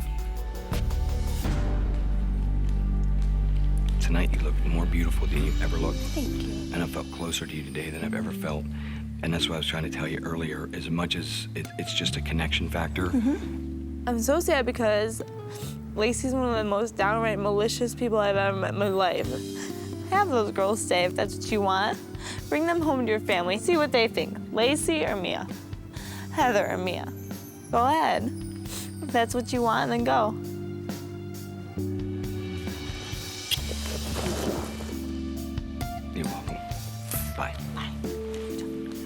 S18: tonight you look more beautiful than you've ever looked.
S22: Thank you.
S18: And I felt closer to you today than I've ever felt. And that's what I was trying to tell you earlier, as much as it's just a connection factor.
S23: I'm so sad because Lacey's one of the most downright malicious people I've ever met in my life. Have those girls stay if that's what you want. Bring them home to your family, see what they think. Lacey or Mia? Heather or Mia? Go ahead. If that's what you want, then go.
S18: You're welcome. Bye.
S23: Bye.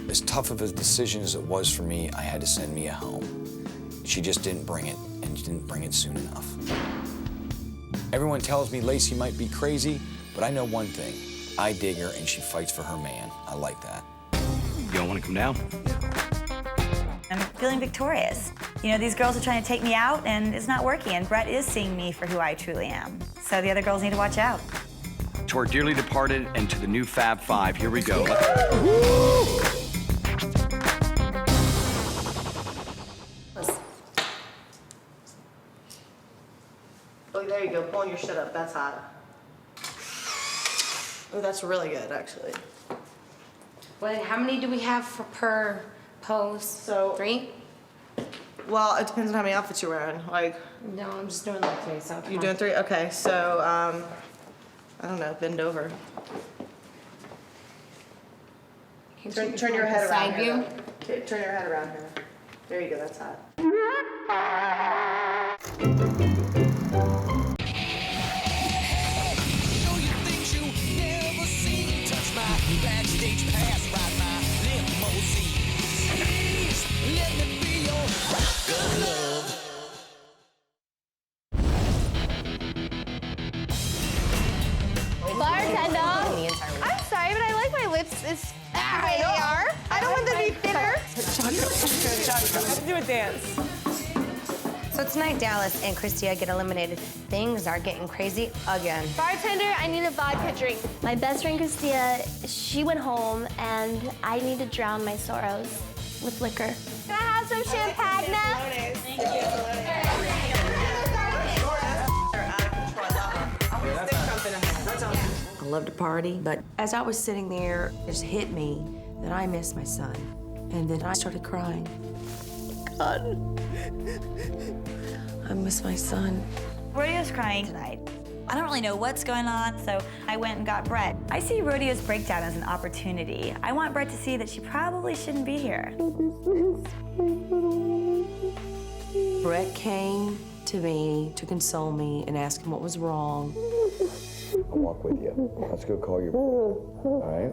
S7: As tough of a decision as it was for me, I had to send Mia home. She just didn't bring it, and she didn't bring it soon enough. Everyone tells me Lacey might be crazy, but I know one thing. I dig her, and she fights for her man. I like that.
S18: You don't want to come down?
S2: I'm feeling victorious. You know, these girls are trying to take me out, and it's not working, and Brett is seeing me for who I truly am. So the other girls need to watch out.
S18: To our dearly departed and to the new Fab Five, here we go.
S3: Oh, there you go. Pulling your shit up. That's hot. Oh, that's really good, actually.
S4: Well, how many do we have per pose?
S3: So
S4: 3?
S3: Well, it depends on how many outfits you're wearing. Like,
S4: no, I'm just doing like 3. So
S3: you're doing 3? Okay, so I don't know. Bend over. Turn your head around.
S4: Side view.
S3: Okay, turn your head around here. There you go. That's hot.
S8: Backstage pass, ride my limousine. Please, let me be your rock of love.
S22: Bartender. I'm sorry, but I like my lips as fat they are. I don't want them to be thinner.
S16: Have to do a dance.
S4: So tonight, Dallas and Christia get eliminated. Things are getting crazy again.
S22: Bartender, I need a vodka drink.
S10: My best friend Christia, she went home, and I need to drown my sorrows with liquor.
S22: Can I have some champagne now?
S3: Thank you.
S20: I love to party, but as I was sitting there, it just hit me that I miss my son. And then I started crying. God, I miss my son.
S2: Rodeo's crying tonight. I don't really know what's going on, so I went and got Brett. I see Rodeo's breakdown as an opportunity. I want Brett to see that she probably shouldn't be here.
S20: Brett came to me to console me and ask him what was wrong.
S7: I'll walk with you. Let's go call your all right?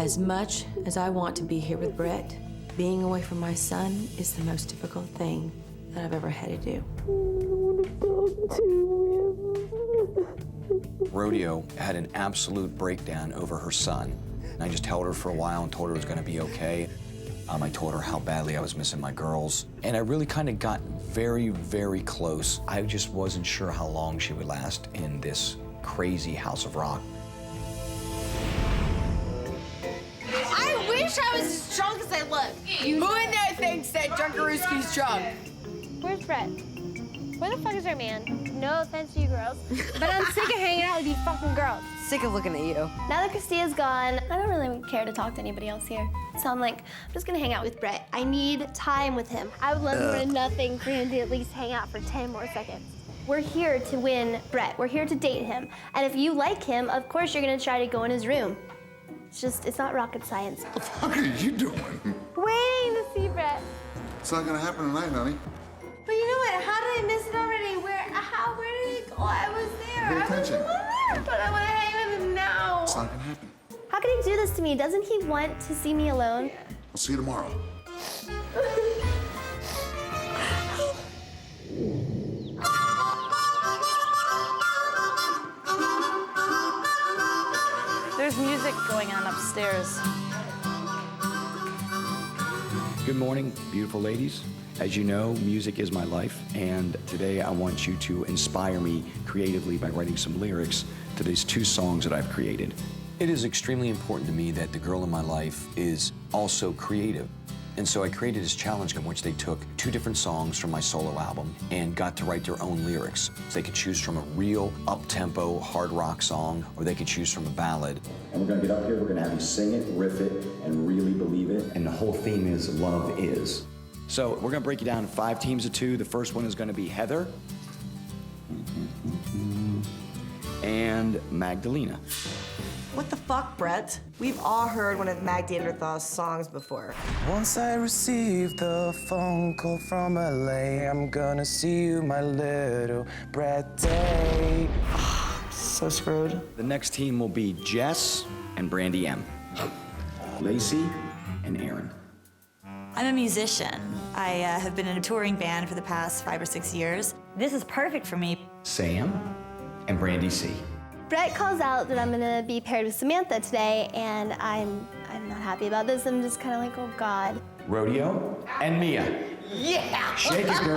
S20: As much as I want to be here with Brett, being away from my son is the most difficult thing that I've ever had to do.
S7: Rodeo had an absolute breakdown over her son. And I just held her for a while and told her it was gonna be okay. I told her how badly I was missing my girls. And I really kind of got very, very close. I just wasn't sure how long she would last in this crazy house of rock.
S1: I wish I was as drunk as I look. Who in there thinks that Drunkarooski's drunk?
S10: Where's Brett? Where the fuck is our man? No offense to you girls, but I'm sick of hanging out with you fucking girls.
S4: Sick of looking at you.
S10: Now that Christia's gone, I don't really care to talk to anybody else here. So I'm like, I'm just gonna hang out with Brett. I need time with him. I would love more than nothing for him to at least hang out for 10 more seconds. We're here to win Brett. We're here to date him. And if you like him, of course you're gonna try to go in his room. It's not rocket science.
S9: What the fuck are you doing?
S10: Waiting to see Brett.
S9: It's not gonna happen tonight, honey.
S22: But you know what? How did I miss it already? Where did it go? I was there.
S9: Pay
S22: I was
S9: attention.
S22: there, but I want to hang with him now.
S9: It's not gonna happen.
S10: How can he do this to me? Doesn't he want to see me alone?
S9: I'll see you tomorrow.
S23: There's music going on upstairs.
S18: Good morning, beautiful ladies. As you know, music is my life, and today I want you to inspire me creatively by writing some lyrics to these 2 songs that I've created.
S7: It is extremely important to me that the girl in my life is also creative. And so I created this challenge in which they took 2 different songs from my solo album and got to write their own lyrics. So they could choose from a real up-tempo hard rock song, or they could choose from a ballad. And we're gonna get up here, we're gonna have you sing it, riff it, and really believe it. And the whole theme is love is. So we're gonna break it down in 5 teams of 2. The first one is gonna be Heather and Magdalena.
S3: What the fuck, Brett? We've all heard one of Mag Neanderthal's songs before.
S14: Once I receive the phone call from LA, I'm gonna see you, my little Brett Day.
S3: So screwed.
S7: The next team will be Jess and Brandy M. Lacey and Aaron.
S2: I'm a musician. I have been in a touring band for the past 5 or 6 years. This is perfect for me.
S7: Sam and Brandy C.
S10: Brett calls out that I'm gonna be paired with Samantha today, and I'm not happy about this. I'm just kind of like, oh God.
S7: Rodeo and Mia.
S10: Yeah!
S7: Shake it, girl.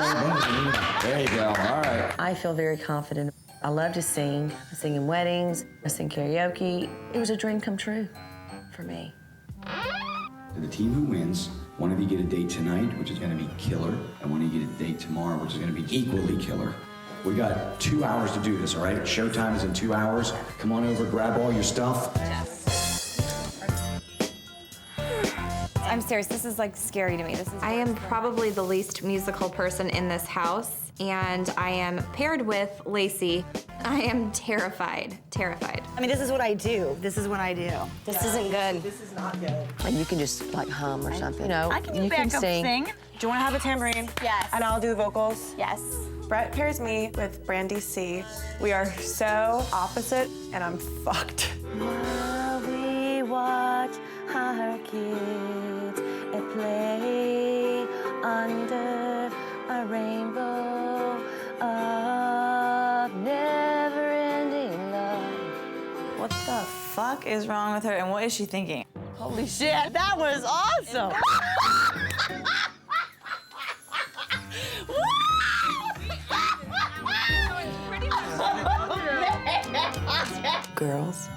S7: There you go. All right.
S20: I feel very confident. I love to sing. I sing in weddings. I sing karaoke. It was a dream come true for me.
S7: To the team who wins, one of you get a date tonight, which is gonna be killer, and one of you get a date tomorrow, which is gonna be equally killer. We got 2 hours to do this, all right? Showtime is in 2 hours. Come on over, grab all your stuff.
S19: I'm serious, this is like scary to me. I am probably the least musical person in this house, and I am paired with Lacey. I am terrified.
S5: I mean, this is what I do. This is what I do.
S6: This isn't good.
S3: This is not good.
S20: And you can just like hum or something. You know,
S5: I can do
S20: you can
S5: backup
S20: sing.
S5: sing.
S16: Do you want to have a tambourine?
S6: Yes.
S16: And I'll do the vocals?
S6: Yes.
S16: Brett pairs me with Brandy C. We are so opposite, and I'm fucked.
S5: While we watch our kids at play under a rainbow of never-ending love.
S23: What the fuck is wrong with her, and what is she thinking?
S5: Holy shit, that was awesome!
S20: Girls,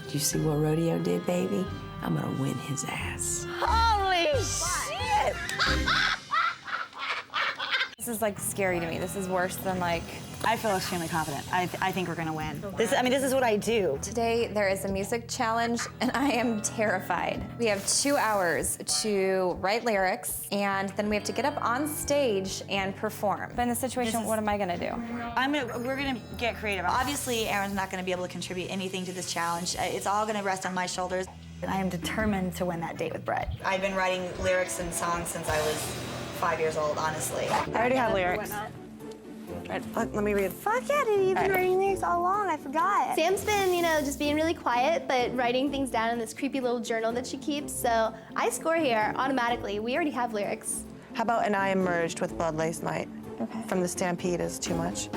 S20: did you see what Rodeo did, baby? I'm gonna win his ass.
S5: Holy shit!
S19: This is like scary to me. This is worse than like...
S5: I feel extremely confident. I think we're gonna win. This is what I do.
S19: Today there is a music challenge and I am terrified. We have 2 hours to write lyrics and then we have to get up on stage and perform. But in this situation, what am I gonna do?
S2: We're gonna get creative. Obviously, Aaron's not gonna be able to contribute anything to this challenge. It's all gonna rest on my shoulders. I am determined to win that date with Brett. I've been writing lyrics and songs since I was 5 years old, honestly.
S16: I already have lyrics. Let me read.
S10: Fuck yeah, dude. You've been writing lyrics all along. I forgot. Sam's been, just being really quiet, but writing things down in this creepy little journal that she keeps. So I score here automatically. We already have lyrics.
S16: How about "And I Emerged" with Blood Lace Night? Okay. From the Stampede is too much.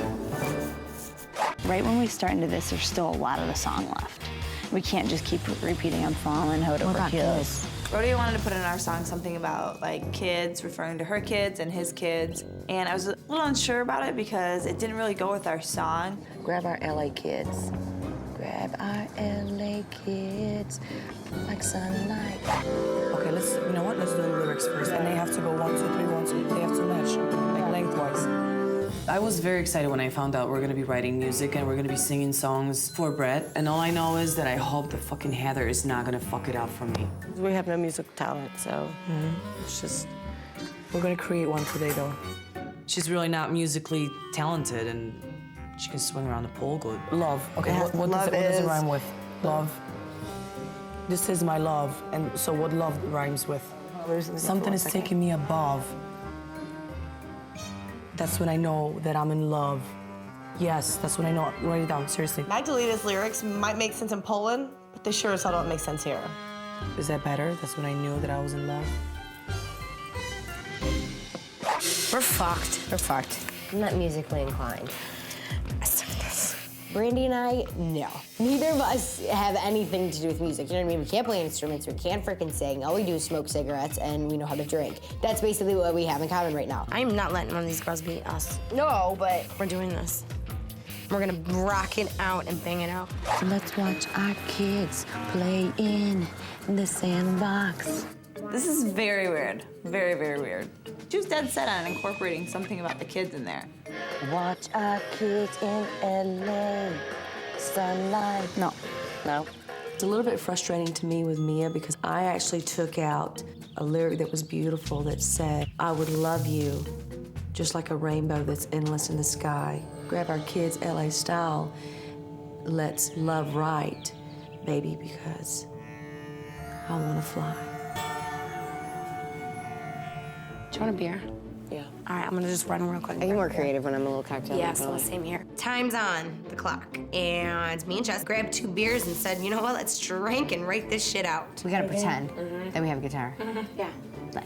S21: Right when we start into this, there's still a lot of the song left. We can't just keep repeating "I'm falling, hold over heels."
S23: Rodeo wanted to put in our song something about like kids, referring to her kids and his kids. And I was a little unsure about it because it didn't really go with our song.
S20: Grab our LA kids. Grab our LA kids like sunlight.
S24: Okay, you know what? Let's do the lyrics first. And they have to go 1, 2, 3, 1, 2. They have to match, like lengthwise. I was very excited when I found out we're gonna be writing music and we're gonna be singing songs for Brett. And all I know is that I hope that fucking Heather is not gonna fuck it up for me.
S16: We have no music talent, so it's just, we're gonna create one today, though.
S24: She's really not musically talented and she can swing around the pole good. Love. Okay, what does it rhyme with? Love. This is my love. And so what love rhymes with? Something is taking me above. That's when I know that I'm in love. Yes, that's when I know. Write it down, seriously.
S3: Magdalena's lyrics might make sense in Poland, but they sure as hell don't make sense here.
S24: Is that better? That's when I knew that I was in love.
S6: We're fucked. We're fucked. I'm not musically inclined. I suck at this. Brandy and I, no. Neither of us have anything to do with music. You know what I mean? We can't play instruments, we can't freaking sing. All we do is smoke cigarettes and we know how to drink. That's basically what we have in common right now. I'm not letting one of these girls beat us. No, but we're doing this. We're gonna rock it out and bang it out.
S20: So let's watch our kids play in the sandbox.
S23: This is very weird. Very, very weird. She was dead set on incorporating something about the kids in there.
S20: Watch our kids in LA. Sunlight. No. It's a little bit frustrating to me with Mia because I actually took out a lyric that was beautiful that said, I would love you just like a rainbow that's endless in the sky. Grab our kids LA style. Let's love right, baby, because I want to fly.
S6: Do you want a beer?
S20: Yeah.
S6: All right, I'm gonna just run real quick.
S4: I get more creative when I'm a little cocktail.
S6: Yeah, so same here.
S4: Time's on the clock, and me and Jess grabbed 2 beers and said, you know what, let's drink and write this shit out. We gotta pretend that we have a guitar.
S6: Yeah.
S2: Yep.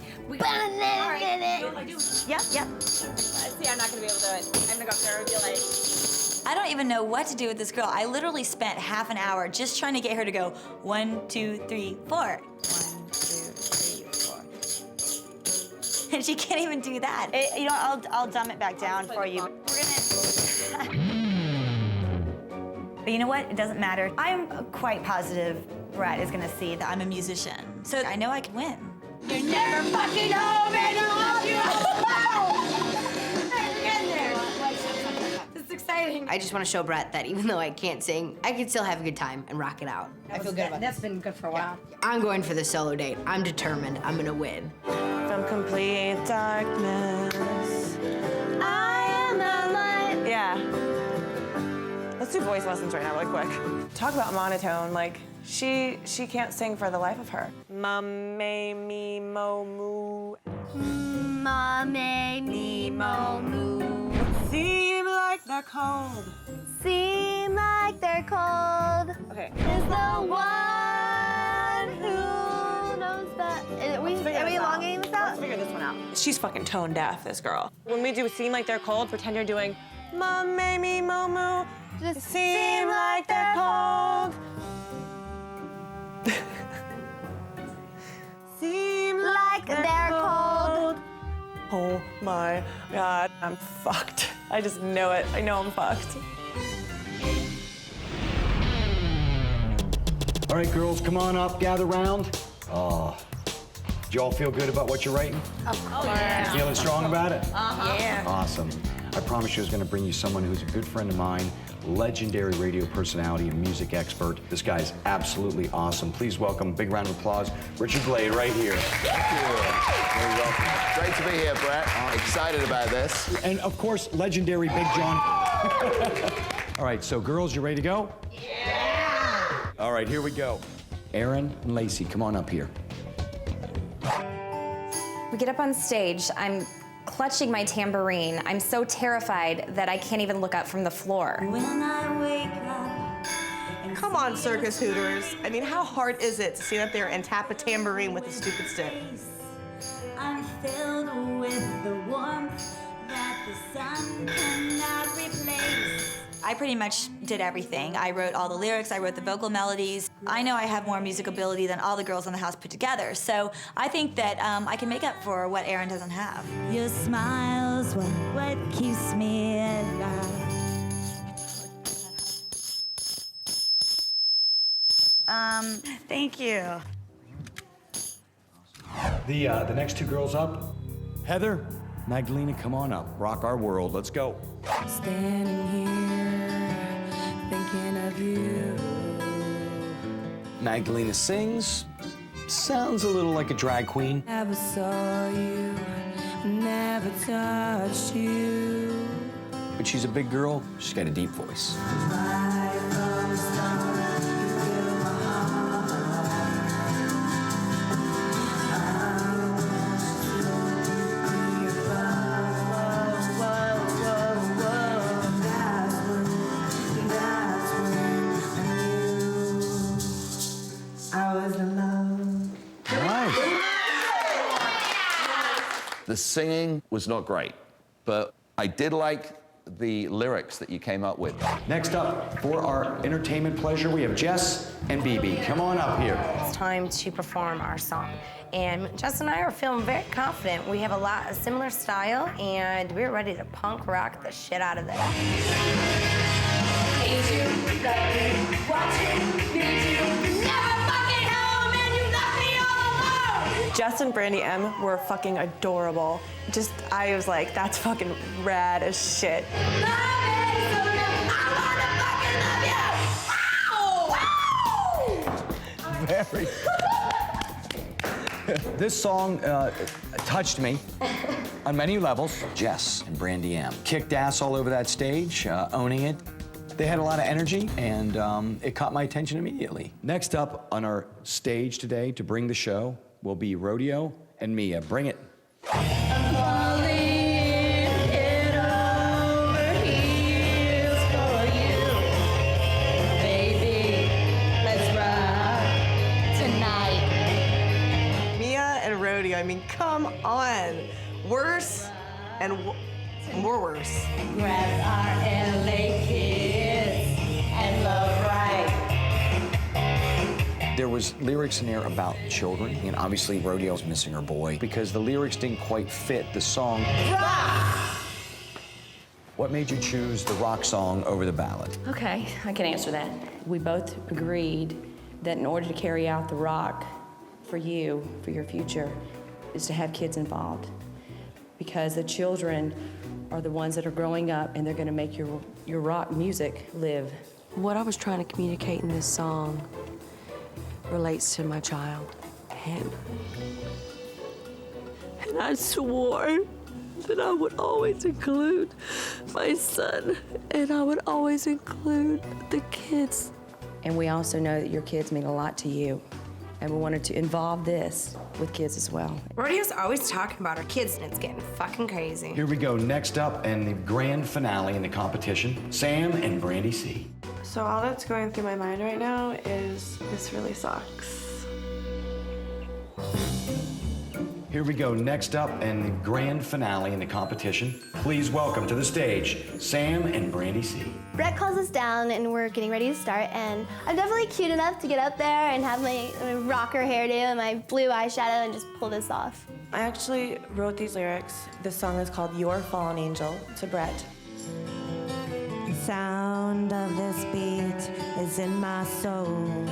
S23: See, I'm not gonna be able to do it. I'm gonna go up there and be like,
S2: I don't even know what to do with this girl. I literally spent half an hour just trying to get her to go 1, 2, 3, 4. 1, 2, 3, 4. And she can't even do that. You know, I'll dumb it back down for you. We're gonna. But you know what? It doesn't matter. I'm quite positive Brett is gonna see that I'm a musician, so I know I can win.
S1: You're never fucking home and I love you
S6: This is exciting.
S4: I just want to show Brett that even though I can't sing, I can still have a good time and rock it out. I feel good about
S6: That's been good for a while.
S4: I'm going for the solo date. I'm determined. I'm gonna win.
S16: From complete darkness, I am the light. Yeah. Let's do voice lessons right now, really quick. Talk about monotone. Like, she can't sing for the life of her. Mum, me, mo, moo.
S10: Mommy, me, mo, moo.
S16: Seem like they're cold.
S10: Seem like they're cold.
S16: Okay.
S10: Is the one who knows that. Are we elongating this out?
S16: Let's figure this one out. She's fucking tone deaf, this girl. When we do seem like they're cold, pretend you're doing Mum, me, mo, moo.
S10: Just
S16: seem like they're cold. Seem
S10: like they're cold.
S16: Oh my God, I'm fucked. I just know it. I know I'm fucked.
S15: All right, girls, come on up, gather round. Do you all feel good about what you're writing?
S10: Oh, yeah.
S15: Feeling strong about it?
S10: Yeah.
S15: Awesome. I promise you I was going to bring you someone who's a good friend of mine, legendary radio personality and music expert. This guy's absolutely awesome. Please welcome, big round of applause, Richard Blade right here.
S11: Thank you. Very welcome. Great to be here, Brett. I'm excited about this.
S15: And of course, legendary Big John. All right, so girls, you ready to go? Yeah! All right, here we go. Aaron and Lacey, come on up here.
S19: We get up on stage, I'm clutching my tambourine. I'm so terrified that I can't even look up from the floor.
S2: When I wake up.
S3: Come on, circus hooters. I mean, how hard is it to stand up there and tap a tambourine with a stupid stick?
S2: I'm filled with the warmth that the sun cannot replace. I pretty much did everything. I wrote all the lyrics, I wrote the vocal melodies. I know I have more music ability than all the girls in the house put together, so I think that I can make up for what Aaron doesn't have. Your smile's what keeps me alive. Thank you.
S15: The next 2 girls up, Heather, Magdalena, come on up. Rock our world. Let's go.
S23: Standing here, thinking of you.
S7: Magdalena sings. Sounds a little like a drag queen.
S23: Never saw you, never touched you.
S7: But she's a big girl. She's got a deep voice.
S11: The singing was not great, but I did like the lyrics that you came up with.
S15: Next up, for our entertainment pleasure, we have Jess and BB. Come on up here.
S6: It's time to perform our song. And Jess and I are feeling very confident. We have a similar style, and we're ready to punk rock the shit out of this.
S16: Jess and Brandy M were fucking adorable. I was like, that's fucking rad as shit.
S15: Very. This song touched me on many levels.
S7: Jess and Brandy M kicked ass all over that stage, owning it. They had a lot of energy, and it caught my attention immediately. Next up on our stage today to bring the show will be Rodeo and Mia. Bring it.
S3: I mean, come on. Worse and more worse.
S1: Grab our LA kids and love right.
S7: There was lyrics in there about children, and obviously Rodeo's missing her boy because the lyrics didn't quite fit the song.
S1: Rock!
S7: What made you choose the rock song over the ballad?
S20: Okay, I can answer that. We both agreed that in order to carry out the rock for you, for your future, is to have kids involved. Because the children are the ones that are growing up and they're gonna make your rock music live.
S8: What I was trying to communicate in this song relates to my child, Hannah. And I swore that I would always include my son, and I would always include the kids.
S20: And we also know that your kids mean a lot to you. And we wanted to involve this with kids as well.
S6: Rodeo's always talking about our kids, and it's getting fucking crazy.
S7: Here we go. Next up, and the grand finale in the competition, Sam and Brandy C.
S16: So all that's going through my mind right now is this really sucks.
S7: Here we go. Next up, and the grand finale in the competition. Please welcome to the stage, Sam and Brandy C.
S10: Brett calls us down and we're getting ready to start, and I'm definitely cute enough to get up there and have my rocker hairdo and my blue eyeshadow and just pull this off.
S16: I actually wrote these lyrics. This song is called Your Fallen Angel to Brett.
S1: The sound of this beat is in my soul.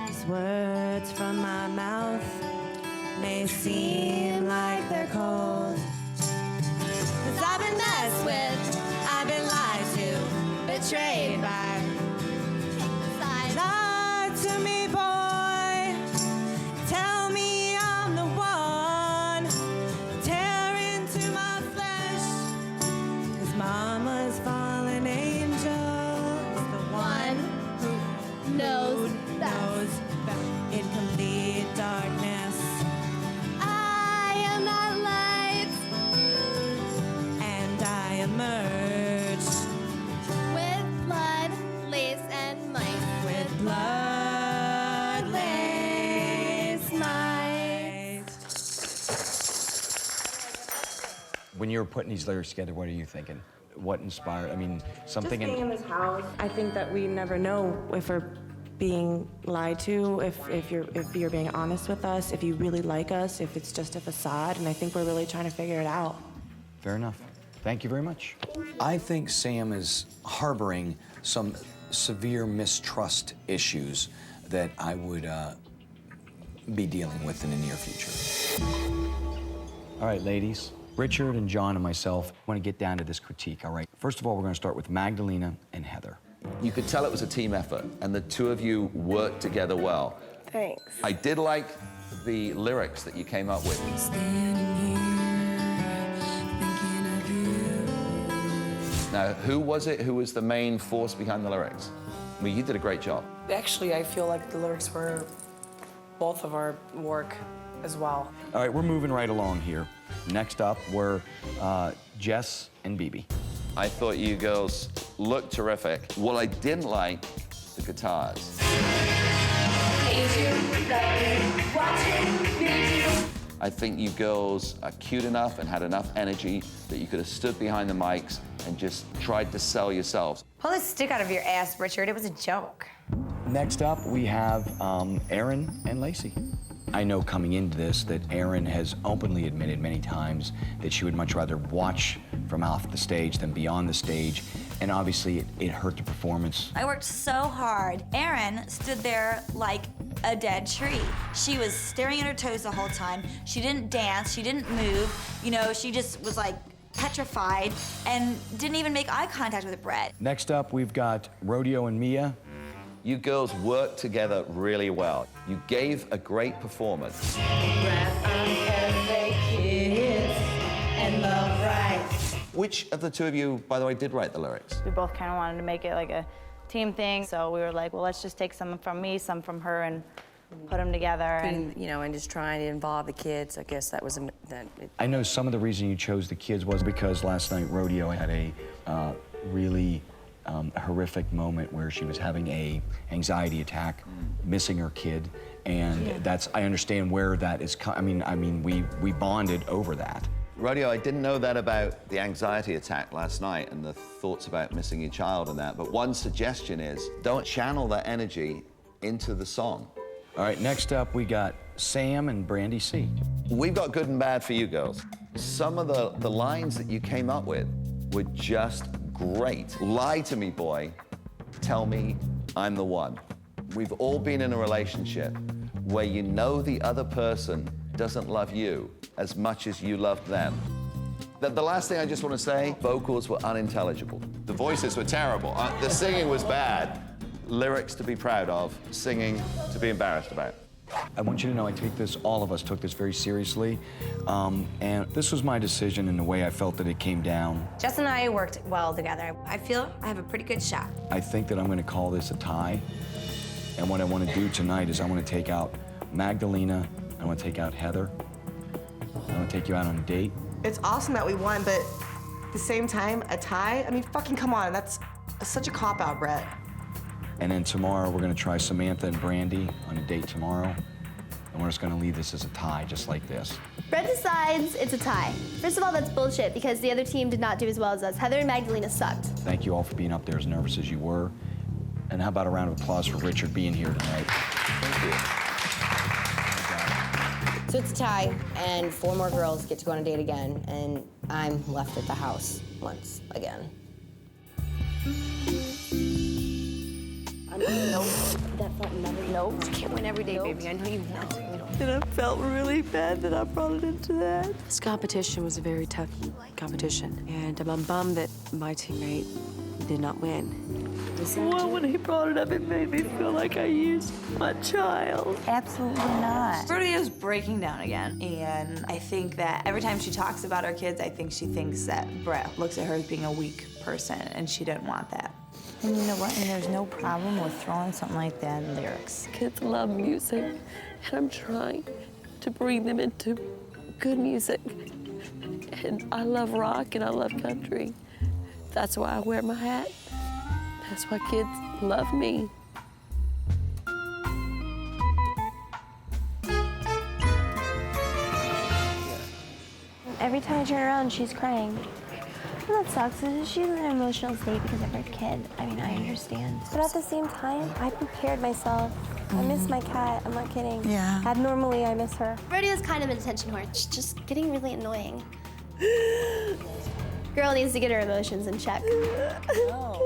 S1: These words from my mouth may seem like they're cold. 'Cause I've been messed with, I've been lied to, betrayed by. Lie to me, boy. Tell me I'm the one. Tear into my flesh. 'Cause mama's fallen angel is the one who knows best. In complete darkness, I am that light, and I emerge with blood, lace, and might. With blood, lace, might.
S7: When you were putting these lyrics together, what are you thinking? What inspired? I mean, something
S16: Just being in this house, I think that we never know if we're being lied to, if you're being honest with us, if you really like us, if it's just a facade, and I think we're really trying to figure it out.
S7: Fair enough. Thank you very much. I think Sam is harboring some severe mistrust issues that I would be dealing with in the near future. All right, ladies. Richard and John and myself want to get down to this critique, all right? First of all, we're going to start with Magdalena and Heather.
S11: You could tell it was a team effort, and the two of you worked together well.
S16: Thanks.
S11: I did like the lyrics that you came up with. Now, who was it who was the main force behind the lyrics? I mean, you did a great job.
S24: Actually, I feel like the lyrics were both of our work as well.
S7: All right, we're moving right along here. Next up were Jess and BB.
S11: I thought you girls looked terrific. What I didn't like, the guitars. I think you girls are cute enough and had enough energy that you could have stood behind the mics and just tried to sell yourselves.
S4: Pull this stick out of your ass, Richard. It was a joke.
S7: Next up, we have Aaron and Lacey. I know coming into this that Erin has openly admitted many times that she would much rather watch from off the stage than be on the stage, and obviously it hurt the performance.
S2: I worked so hard. Erin stood there like a dead tree. She was staring at her toes the whole time. She didn't dance, she didn't move. You know, she just was like petrified and didn't even make eye contact with Brett.
S15: Next up, we've got Rodeo and Mia.
S11: You girls worked together really well. You gave a great performance. Which of the two of you, by the way, did write the lyrics?
S21: We both kind of wanted to make it like a team thing, so we were like, well, let's just take some from me, some from her, and put them together.
S20: And, you know, and just trying to involve the kids, I guess that was...
S15: I know some of the reason you chose the kids was because last night Rodeo had a really horrific moment where she was having a anxiety attack, missing her kid, and that's, I understand where that is, I mean, we bonded over that.
S11: Rodeo, I didn't know that about the anxiety attack last night and the thoughts about missing your child and that, but one suggestion is don't channel that energy into the song.
S15: All right, next up we got Sam and Brandy C.
S11: We've got good and bad for you girls. Some of the lines that you came up with were just great. Lie to me, boy. Tell me I'm the one. We've all been in a relationship where you know the other person doesn't love you as much as you loved them. The last thing I just want to say, vocals were unintelligible. The voices were terrible. The singing was bad. Lyrics to be proud of, singing to be embarrassed about.
S15: I want you to know I take this, all of us took this very seriously, and this was my decision in the way I felt that it came down.
S6: Jess and I worked well together. I feel I have a pretty good shot.
S15: I think that I'm going to call this a tie, and what I want to do tonight is I want to take out Magdalena, I want to take out Heather, I want to take you out on a date.
S3: It's awesome that we won, but at the same time, a tie? I mean, fucking come on, that's such a cop-out, Brett.
S15: And then tomorrow, we're gonna try Samantha and Brandy on a date tomorrow. And we're just gonna leave this as a tie, just like this.
S10: Brett decides it's a tie. First of all, that's bullshit because the other team did not do as well as us. Heather and Magdalena sucked.
S15: Thank you all for being up there as nervous as you were. And how about a round of applause for Richard being here tonight? Thank you.
S4: So it's a tie, and 4 more girls get to go on a date again, and I'm left at the house once again.
S6: Nope. That thought never. Nope. You can't win every day, baby. I know you want to.
S8: And I felt really bad that I brought it into that.
S20: This competition was a very tough competition, and I'm bummed that my teammate did not win.
S8: Well, when he brought it up, it made me feel like I used my child.
S21: Absolutely not.
S23: Rodeo's breaking down again, and I think that every time she talks about her kids, I think she thinks that Brett looks at her as being a weak person, and she didn't want that.
S21: And you know what? And there's no problem with throwing something like that in lyrics.
S8: Kids love music, and I'm trying to bring them into good music. And I love rock and I love country. That's why I wear my hat. That's why kids love me.
S10: Every time I turn around, she's crying. And that sucks. She's in an emotional state because of her kid. I mean, I understand. But at the same time, I prepared myself. I miss my cat. I'm not kidding.
S21: Yeah.
S10: Abnormally, I miss her. Rodeo's kind of an attention whore. She's just getting really annoying. Girl needs to get her emotions in check.
S21: No.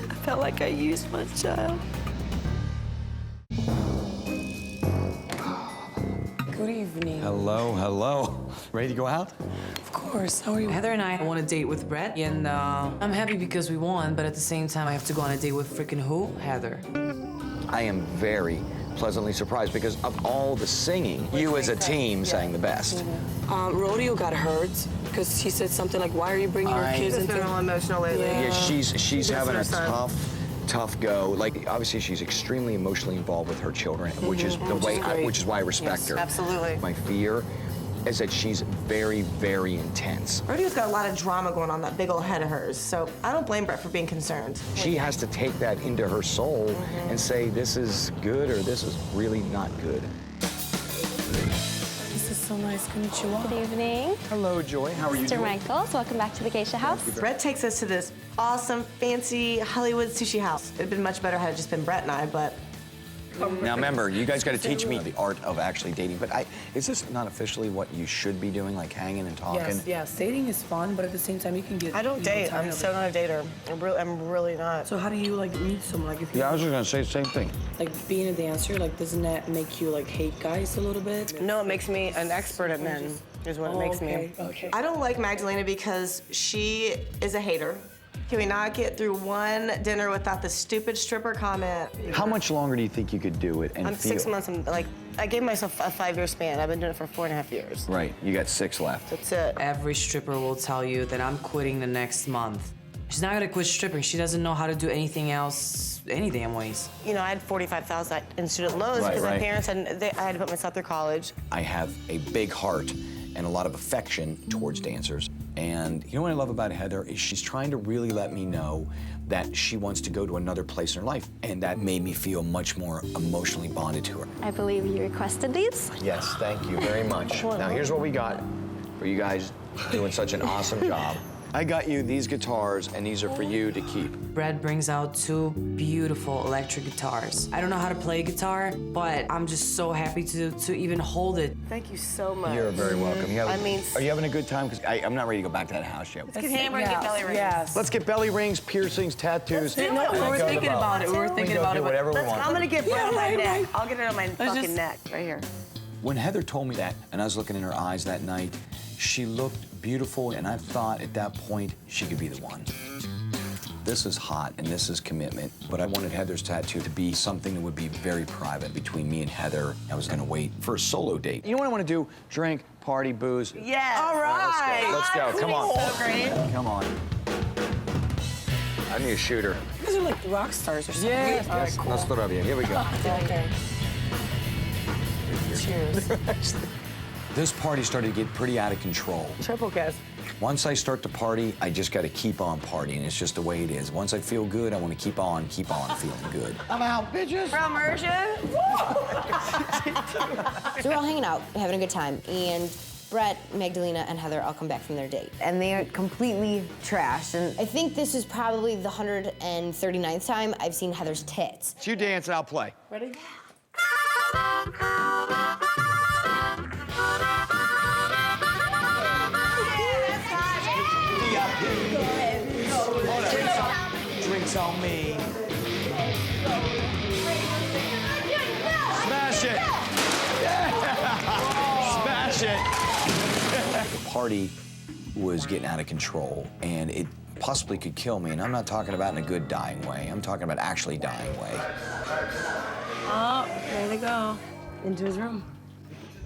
S8: I felt like I used my child.
S20: Good evening.
S15: Hello. Ready to go out?
S20: Of course. How are you? Heather and I want a date with Brett, and I'm happy because we won, but at the same time, I have to go on a date with freaking who? Heather.
S7: I am very pleasantly surprised because of all the singing, you as a team sang the best.
S20: Rodeo got hurt because he said something like, "Why are you bringing your kids into?"
S3: He's been all emotional lately.
S7: Yeah, she's having a tough go. Like, obviously, she's extremely emotionally involved with her children, which is the way, which is why I respect her.
S3: Absolutely.
S7: My fear is that she's very, very intense.
S3: Rodeo's got a lot of drama going on that big old head of hers, so I don't blame Brett for being concerned.
S7: She has to take that into her soul and say, this is good or this is really not good.
S20: This is so nice to meet you all.
S10: Good evening.
S7: Hello, Joy. How are you
S10: Mr.
S7: doing?
S10: Michaels, welcome back to the Geisha House.
S3: Brett takes us to this awesome, fancy Hollywood sushi house. It'd been much better had it just been Brett and I, but
S18: Now remember, you guys got to teach me the art of actually dating. But is this not officially what you should be doing, like hanging and talking?
S24: Yes, yes. Dating is fun, but at the same time, you can get.
S3: I don't date. I'm so not a dater. I'm really not.
S24: So how do you like meet someone? Like if you
S18: Yeah, I was just gonna say the same thing.
S24: like being a dancer, like doesn't that make you like hate guys a little bit?
S3: No, it makes me an expert at men. Is what it makes me.
S24: Okay.
S3: I don't like Magdalena because she is a hater. Can we not get through one dinner without the stupid stripper comment?
S7: How much longer do you think you could do it and
S3: I'm
S7: feel?
S3: 6 months. I gave myself a 5-year span. I've been doing it for 4.5 years.
S7: Right, you got 6 left.
S3: That's it.
S24: Every stripper will tell you that I'm quitting the next month. She's not gonna quit stripping. She doesn't know how to do anything else, any damn ways.
S3: You know, I had $45,000 in student loans because my parents I had to put myself through college.
S7: I have a big heart and a lot of affection towards dancers. And you know what I love about Heather is she's trying to really let me know that she wants to go to another place in her life. And that made me feel much more emotionally bonded to her.
S10: I believe you requested these.
S7: Yes, thank you very much. Now here's what we got for you guys doing such an awesome job. I got you these guitars, and these are for you to keep.
S24: Brad brings out 2 beautiful electric guitars. I don't know how to play guitar, but I'm just so happy to even hold it.
S3: Thank you so much.
S7: You're very welcome.
S3: Mm-hmm.
S7: Are you having a good time? Because I'm not ready to go back to that house yet.
S3: Let's get hammered and get belly rings.
S24: Yes.
S7: Let's get belly rings, piercings, tattoos.
S24: We were thinking about it. We were thinking about it.
S7: Whatever we want.
S3: I'm gonna get blood on my neck.
S24: right.
S3: I'll get it on my fucking neck, right here.
S7: When Heather told me that, and I was looking in her eyes that night, she looked beautiful, and I thought at that point she could be the one. This is hot, and this is commitment, but I wanted Heather's tattoo to be something that would be very private between me and Heather. I was gonna wait for a solo date. You know what I want to do? Drink, party, booze.
S3: Yes. All right.
S7: Let's go. Come on.
S3: So great.
S7: Come on. I need a shooter.
S24: You guys are like rock stars or something.
S7: Yes.
S24: All right, cool.
S7: Let's throw it up here. Here we go.
S24: Okay. Cheers.
S7: This party started to get pretty out of control.
S3: Triple kiss.
S7: Once I start to party, I just got to keep on partying. It's just the way it is. Once I feel good, I want to keep on feeling good.
S3: I'm out, bitches. From Mercia.
S4: So we're all hanging out, having a good time, and Brett, Magdalena, and Heather all come back from their date. And they are completely trashed. And I think this is probably the 139th time I've seen Heather's tits.
S7: You dance and I'll play.
S24: Ready?
S7: Drinks on me. Smash it. Yeah. Smash it. The party was getting out of control, and it possibly could kill me. And I'm not talking about in a good dying way. I'm talking about actually dying way.
S3: Oh, there they go. Into his room.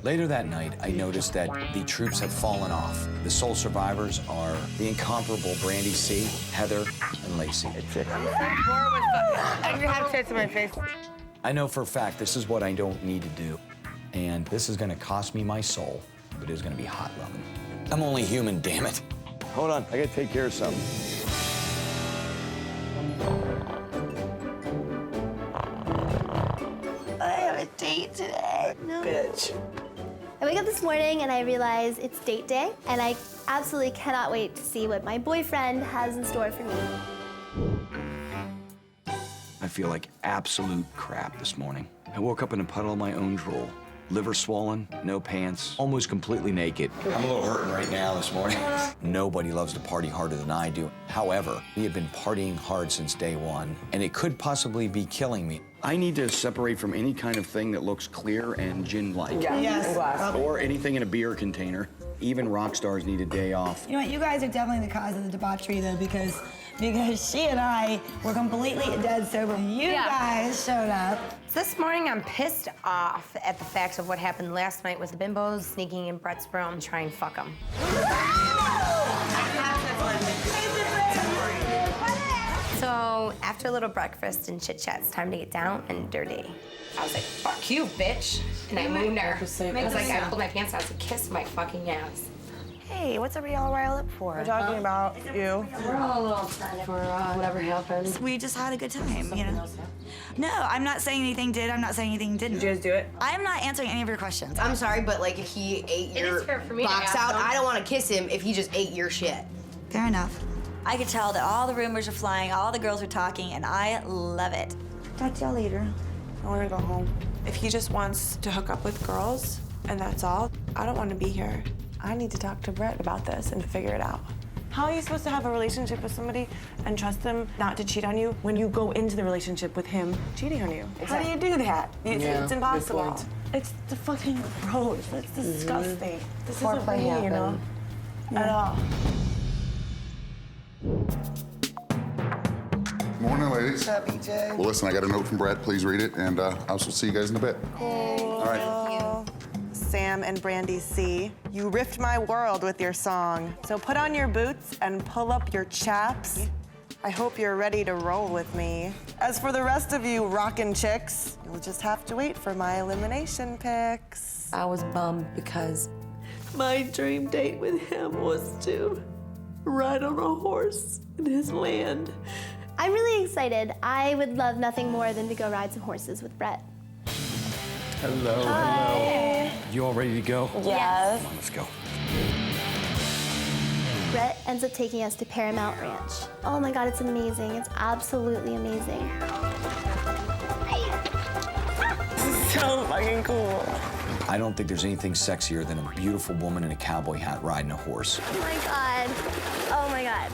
S7: Later that night, I noticed that the troops have fallen off. The sole survivors are the incomparable Brandy C, Heather, and Lacey.
S3: That's it. I'm gonna have tits in my face.
S7: I know for a fact this is what I don't need to do. And this is gonna cost me my soul, but it's gonna be hot loving. I'm only human, damn it.
S11: Hold on, I gotta take care of something.
S10: I have a date today. No.
S3: Bitch.
S10: I wake up this morning and I realize it's date day, and I absolutely cannot wait to see what my boyfriend has in store for me.
S7: I feel like absolute crap this morning. I woke up in a puddle of my own drool. Liver swollen, no pants, almost completely naked. I'm a little hurting right now this morning. Nobody loves to party harder than I do. However, we have been partying hard since day one, and it could possibly be killing me. I need to separate from any kind of thing that looks clear and gin-like.
S3: Yeah. Yes. Glass.
S7: Or anything in a beer container. Even rock stars need a day off.
S5: You know what? You guys are definitely the cause of the debauchery, though, because she and I were completely dead sober. You guys showed up.
S4: So this morning, I'm pissed off at the fact of what happened last night with the bimbos sneaking in Brett's room to try and fuck him. So after a little breakfast and chit-chat, it's time to get down and dirty. I was like, fuck you, bitch. And I moved her. I was like, I pulled my pants out to kiss my fucking ass.
S5: Hey, what's everybody all riled up for?
S3: We're talking about you.
S4: We're all a little excited for whatever happened.
S5: We just had a good time, you know? No, I'm not saying anything did. I'm not saying anything didn't.
S3: Did you just do it?
S5: I'm not answering any of your questions.
S4: I'm sorry, but like if he ate your is fair for me to box ask out, him. I don't want to kiss him if he just ate your shit.
S5: Fair enough. I could tell that all the rumors are flying, all the girls are talking, and I love it. Talk to y'all later.
S16: I want to go home. If he just wants to hook up with girls and that's all, I don't want to be here. I need to talk to Brett about this and figure it out. How are you supposed to have a relationship with somebody and trust them not to cheat on you when you go into the relationship with him cheating on you? How do you do that? It's impossible. It's the fucking gross. It's disgusting. This isn't for me, you know? At all.
S9: Morning, ladies.
S16: What's up, BJ?
S9: Well, listen, I got a note from Brad. Please read it, and I'll see you guys in a bit.
S16: Cool.
S9: All right.
S16: Sam and Brandy C, you ripped my world with your song. So put on your boots and pull up your chaps. I hope you're ready to roll with me. As for the rest of you rockin' chicks, you'll just have to wait for my elimination pics.
S20: I was bummed because
S8: My dream date with him was to ride on a horse in his land.
S10: I'm really excited. I would love nothing more than to go ride some horses with Brett.
S18: Hello,
S10: Hi.
S18: hello. You all ready to go?
S10: Yes.
S18: Come on, let's go.
S10: Brett ends up taking us to Paramount Ranch. Oh my God, it's amazing. It's absolutely amazing.
S16: This is so fucking cool.
S7: I don't think there's anything sexier than a beautiful woman in a cowboy hat riding a horse.
S10: Oh my God. Oh my God.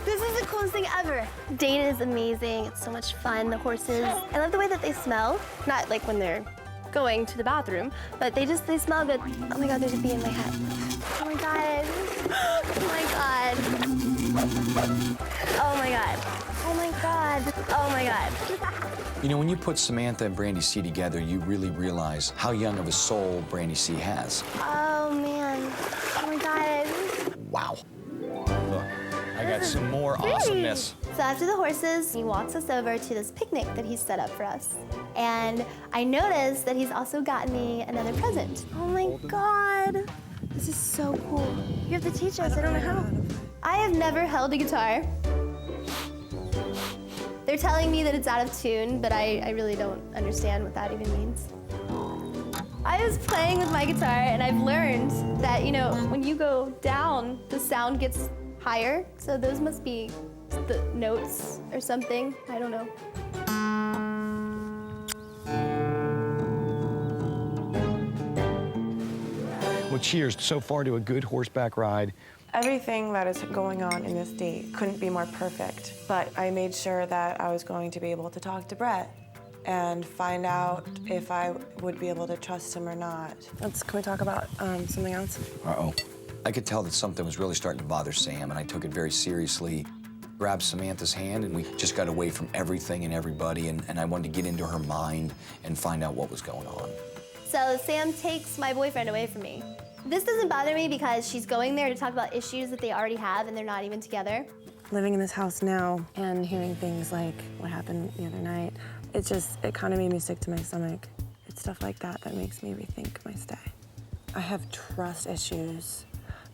S10: This is the coolest thing ever. Date is amazing. It's so much fun. The horses. I love the way that they smell. Not like when they're going to the bathroom, but they smell good. Oh my God, there's a bee in my hat. Oh my God. Oh my God. Oh my God. Oh my God. Oh my God.
S7: You know, when you put Samantha and Brandy C together, you really realize how young of a soul Brandy C has.
S10: Oh man. Oh my God.
S7: Wow.
S18: Look, I got some more awesomeness.
S10: So after the horses, he walks us over to this picnic that he's set up for us. And I noticed that he's also gotten me another present. Oh my God. This is so cool. You have to teach us. I don't know how. I have never held a guitar. They're telling me that it's out of tune, but I really don't understand what that even means. I was playing with my guitar, and I've learned that, you know, when you go down, the sound gets higher. So those must be the notes or something. I don't know.
S15: Well, cheers so far to a good horseback ride.
S16: Everything that is going on in this date couldn't be more perfect, but I made sure that I was going to be able to talk to Brett and find out if I would be able to trust him or not. Can we talk about something else?
S7: Uh-oh. I could tell that something was really starting to bother Sam, and I took it very seriously. Grabbed Samantha's hand, and we just got away from everything and everybody, and I wanted to get into her mind and find out what was going on.
S10: So Sam takes my boyfriend away from me. This doesn't bother me because she's going there to talk about issues that they already have and they're not even together.
S16: Living in this house now and hearing things like what happened the other night, it kind of made me sick to my stomach. It's stuff like that that makes me rethink my stay. I have trust issues.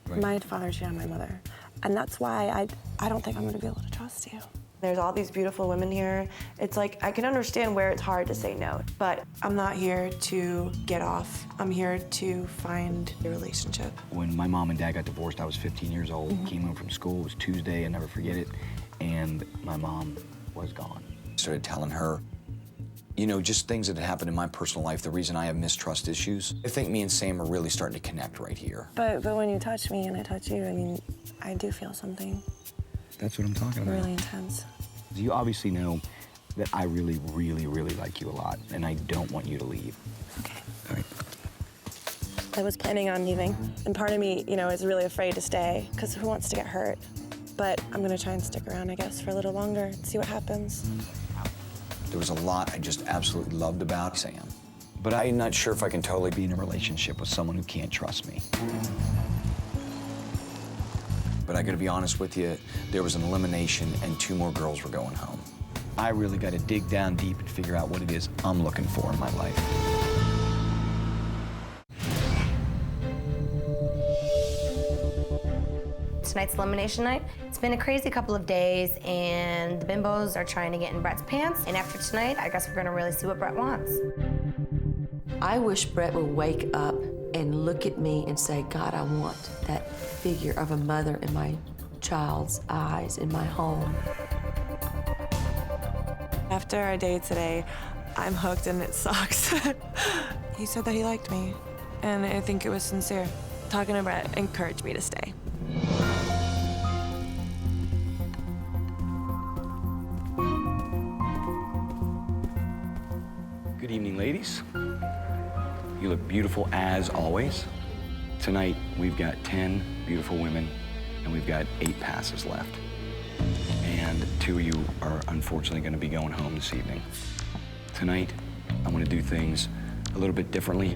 S7: Right.
S16: My father cheated on my mother, and that's why I don't think I'm gonna be able to trust you. There's all these beautiful women here. It's like, I can understand where it's hard to say no, but I'm not here to get off. I'm here to find a relationship.
S18: When my mom and dad got divorced, I was 15 years old. Came home from school, it was Tuesday, I never forget it, and my mom was gone.
S7: Started telling her, you know, just things that had happened in my personal life, the reason I have mistrust issues. I think me and Sam are really starting to connect right here.
S16: But when you touch me and I touch you, I mean, I do feel something
S18: That's what I'm talking about.
S16: really intense.
S18: You obviously know that I really, really, really like you a lot, and I don't want you to leave.
S16: Okay.
S18: All right.
S16: I was planning on leaving, and part of me, you know, is really afraid to stay, because who wants to get hurt? But I'm gonna try and stick around, I guess, for a little longer and see what happens.
S7: There was a lot I just absolutely loved about Sam. But I'm not sure if I can totally be in a relationship with someone who can't trust me. But I gotta be honest with you, there was an elimination and 2 more girls were going home. I really gotta dig down deep and figure out what it is I'm looking for in my life.
S4: Tonight's elimination night. It's been a crazy couple of days, and the bimbos are trying to get in Brett's pants. And after tonight, I guess we're gonna really see what Brett wants.
S20: I wish Brett would wake up and look at me and say, God, I want that figure of a mother in my child's eyes in my home.
S16: After our day today, I'm hooked and it sucks. He said that he liked me, and I think it was sincere. Talking to Brett encouraged me to stay.
S18: Good evening, ladies. You look beautiful as always. Tonight, we've got 10 beautiful women, and we've got 8 passes left. And 2 of you are unfortunately gonna be going home this evening. Tonight, I wanna do things a little bit differently.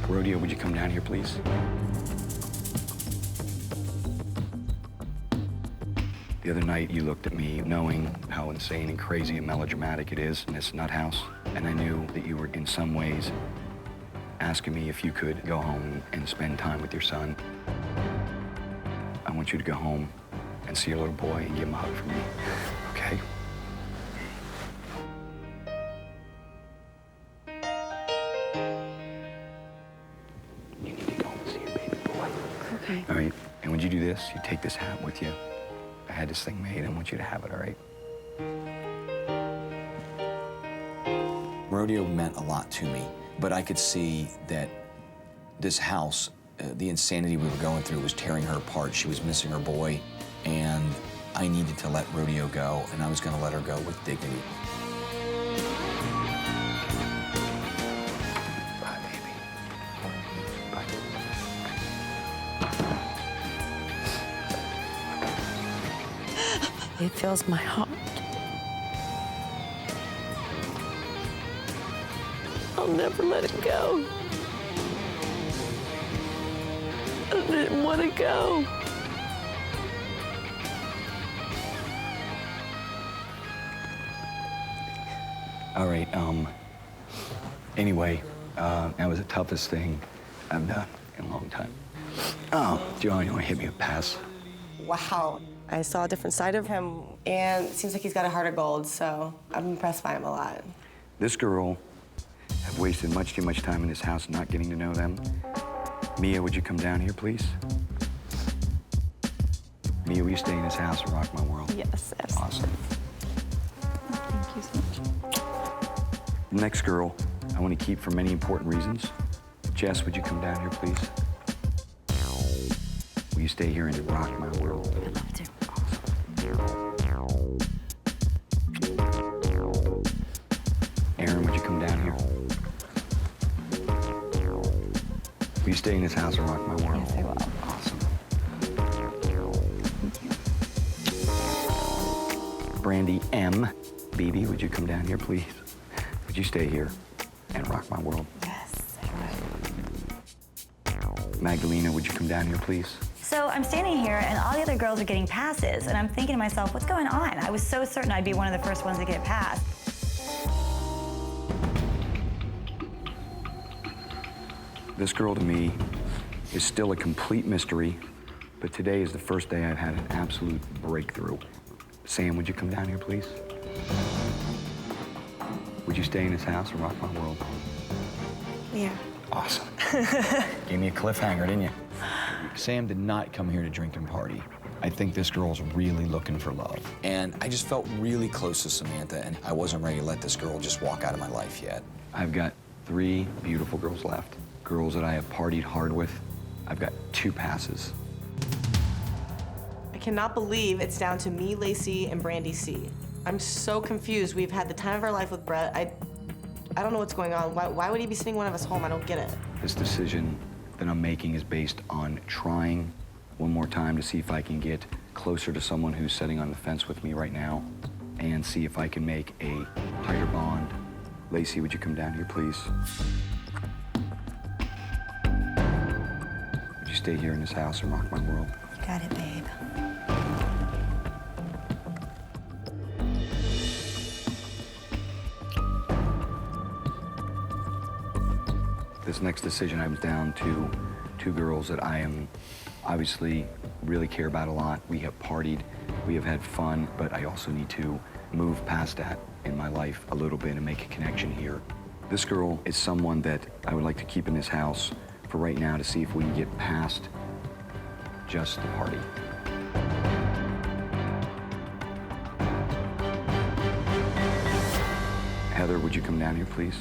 S18: Rodeo, would you come down here, please? The other night, you looked at me knowing how insane and crazy and melodramatic it is in this nut house, and I knew that you were in some ways asking me if you could go home and spend time with your son. I want you to go home and see your little boy and give him a hug from me, okay? You need to go and see your baby boy.
S8: Okay.
S18: All right, and when you do this, you take this hat with you. I had this thing made. I want you to have it, all right?
S7: Rodeo meant a lot to me, but I could see that this house, the insanity we were going through was tearing her apart. She was missing her boy, and I needed to let Rodeo go, and I was gonna let her go with dignity.
S18: Bye, baby. Bye.
S16: It fills my heart.
S8: I'll never let it go. I didn't want to go.
S18: All right, anyway, that was the toughest thing I've done in a long time. John, you wanna hit me with a pass?
S3: Wow. I saw a different side of him, and it seems like he's got a heart of gold, so I'm impressed by him a lot.
S18: This girl have wasted much too much time in this house not getting to know them. Mia, would you come down here, please? Mia, will you stay in this house and rock my world?
S16: Yes,
S18: Awesome.
S16: Thank you so much.
S18: The next girl, I want to keep for many important reasons. Jess, would you come down here, please? Will you stay here and rock my world?
S2: I'd love to.
S18: Aaron, would you come down here? Will you stay in this house and rock my world?
S16: Yes, I will.
S18: Awesome. Brandy M. BB, would you come down here, please? Would you stay here and rock my world?
S16: Yes, I will.
S18: Magdalena, would you come down here, please?
S2: So I'm standing here, and all the other girls are getting passes, and I'm thinking to myself, what's going on? I was so certain I'd be one of the first ones to get passed.
S18: This girl to me is still a complete mystery, but today is the first day I've had an absolute breakthrough. Sam, would you come down here, please? Would you stay in this house and rock my world?
S16: Yeah.
S18: Awesome. Gave me a cliffhanger, didn't you? Sam did not come here to drink and party. I think this girl's really looking for love.
S7: And I just felt really close to Samantha, and I wasn't ready to let this girl just walk out of my life yet.
S18: I've got 3 beautiful girls left. Girls that I have partied hard with. I've got 2 passes.
S3: I cannot believe it's down to me, Lacey, and Brandy C. I'm so confused. We've had the time of our life with Brett. I don't know what's going on. Why would he be sending one of us home? I don't get it.
S18: This decision that I'm making is based on trying one more time to see if I can get closer to someone who's sitting on the fence with me right now and see if I can make a tighter bond. Lacey, would you come down here, please? Would you stay here in this house and rock my world?
S2: You got it, babe.
S18: This next decision, I was down to 2 girls that I am obviously really care about a lot. We have partied, we have had fun, but I also need to move past that in my life a little bit and make a connection here. This girl is someone that I would like to keep in this house for right now to see if we can get past just the party.
S7: Heather, would you come down here, please?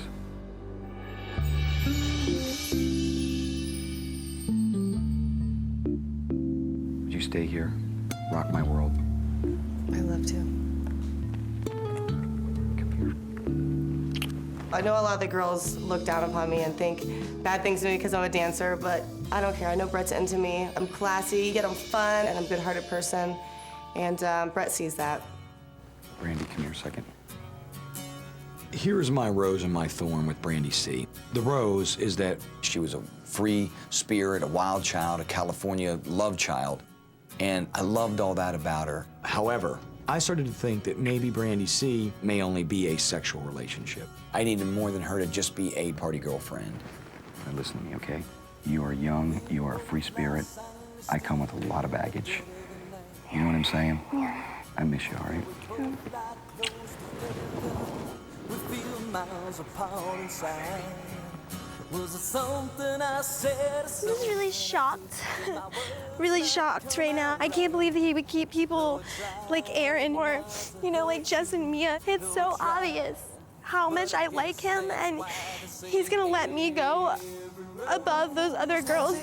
S7: Would you stay here? Rock my world.
S3: I love to. I know a lot of the girls look down upon me and think bad things of me because I'm a dancer, but I don't care. I know Brett's into me. I'm classy, yet I'm fun, and I'm a good-hearted person. And Brett sees that.
S7: Brandy, come here a second. Here's my rose and my thorn with Brandy C. The rose is that she was a free spirit, a wild child, a California love child, and I loved all that about her. However, I started to think that maybe Brandy C may only be a sexual relationship. I needed more than her to just be a party girlfriend. Now listen to me, okay? You are young, you are a free spirit. I come with a lot of baggage. You know what I'm saying?
S10: Yeah.
S7: I miss you, all right?
S10: I'm just really shocked. Really shocked right now. I can't believe that he would keep people like Aaron or, like Jess and Mia. It's so obvious how much I like him, and he's gonna let me go above those other girls.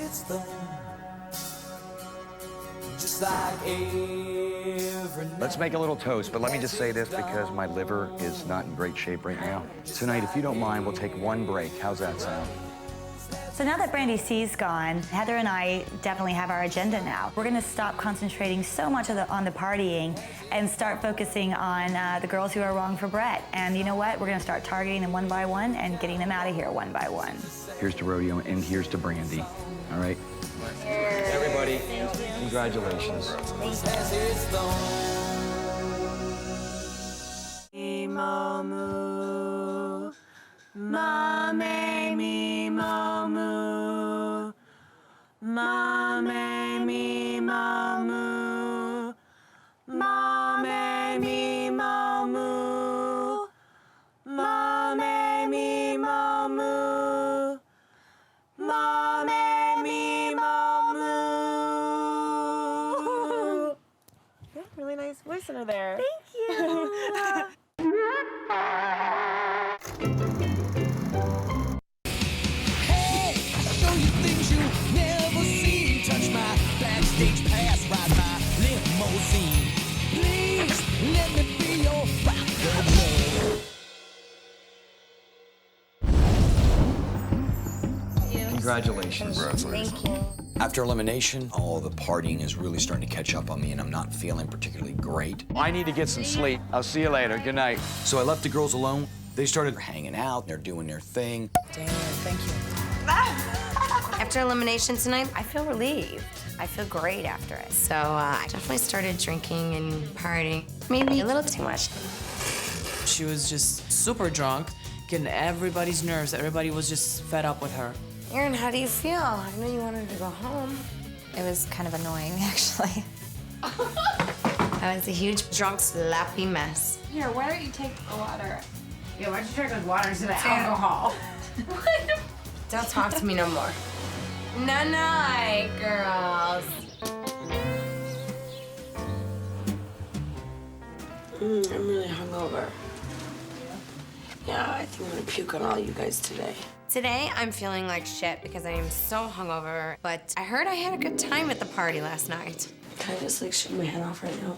S7: Let's make a little toast, but let me just say this because my liver is not in great shape right now. Tonight, if you don't mind, we'll take one break. How's that sound?
S2: So now that Brandy C's gone, Heather and I definitely have our agenda now. We're gonna stop concentrating so much on the partying and start focusing on the girls who are wrong for Brett. And you know what? We're gonna start targeting them one by one and getting them out of here one by one.
S7: Here's to Rodeo and here's to Brandy. All right? Everybody, congratulations.
S1: Momu, mame mi momu, mame mi momu, mame mi momu, mame mi momu, mame mi momu.
S16: You have a really nice voice under there.
S10: Thank you.
S12: Hey, I'll show you things you never seen. Touch my backstage pass, ride my limousine. Please let me be your rock
S7: Congratulations.
S5: Thank you.
S7: After elimination, all the partying is really starting to catch up on me and I'm not feeling particularly great.
S15: I need to get some sleep. I'll see you later. Good night.
S7: So I left the girls alone. They started hanging out, they're doing their thing.
S4: Damn, thank you. After elimination tonight, I feel relieved. I feel great after it. So I definitely started drinking and partying. Maybe a little too much.
S24: She was just super drunk, getting everybody's nerves. Everybody was just fed up with her.
S4: Erin, how do you feel? I know you wanted to go home.
S19: It was kind of annoying, actually.
S4: I was a huge drunk, sloppy mess.
S19: Here, why don't you take the water?
S4: Yeah, why'd you drink with water instead of alcohol? Don't talk to me no more. Night, girls.
S20: I'm really hungover. Yeah, I think I'm gonna puke on all you guys today.
S4: Today, I'm feeling like shit because I am so hungover, but I heard I had a good time at the party last night.
S20: Can I just, shake my head off right now?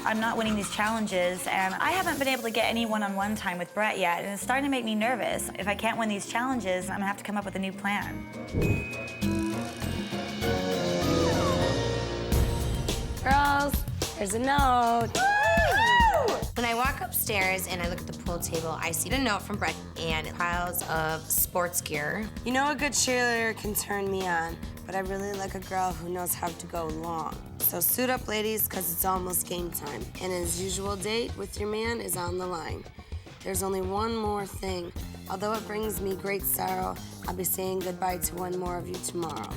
S2: I'm not winning these challenges, and I haven't been able to get any one-on-one time with Brett yet, and it's starting to make me nervous. If I can't win these challenges, I'm gonna have to come up with a new plan.
S4: Girls, here's a note. When I walk upstairs and I look at the pool table, I see a note from Brett and piles of sports gear.
S6: You know, a good cheerleader can turn me on, but I really like a girl who knows how to go long. So suit up, ladies, because it's almost game time. And as usual, date with your man is on the line. There's only one more thing. Although it brings me great sorrow, I'll be saying goodbye to one more of you tomorrow.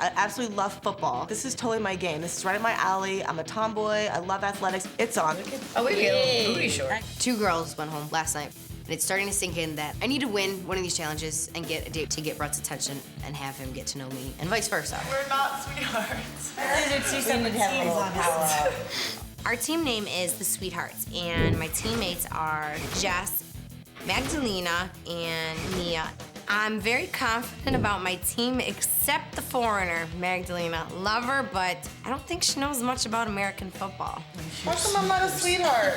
S3: I absolutely love football. This is totally my game. This is right up my alley. I'm a tomboy. I love athletics. It's on.
S4: Oh, we get booty short. 2 girls went home last night, and it's starting to sink in that I need to win one of these challenges and get a date to get Brett's attention and have him get to know me, and vice versa.
S16: We're not sweethearts.
S3: These are two separate things.
S4: Our team name is the Sweethearts, and my teammates are Jess, Magdalena, and Mia. I'm very confident about my team, except the foreigner, Magdalena. Love her, but I don't think she knows much about American football.
S3: How come I'm not a sweetheart?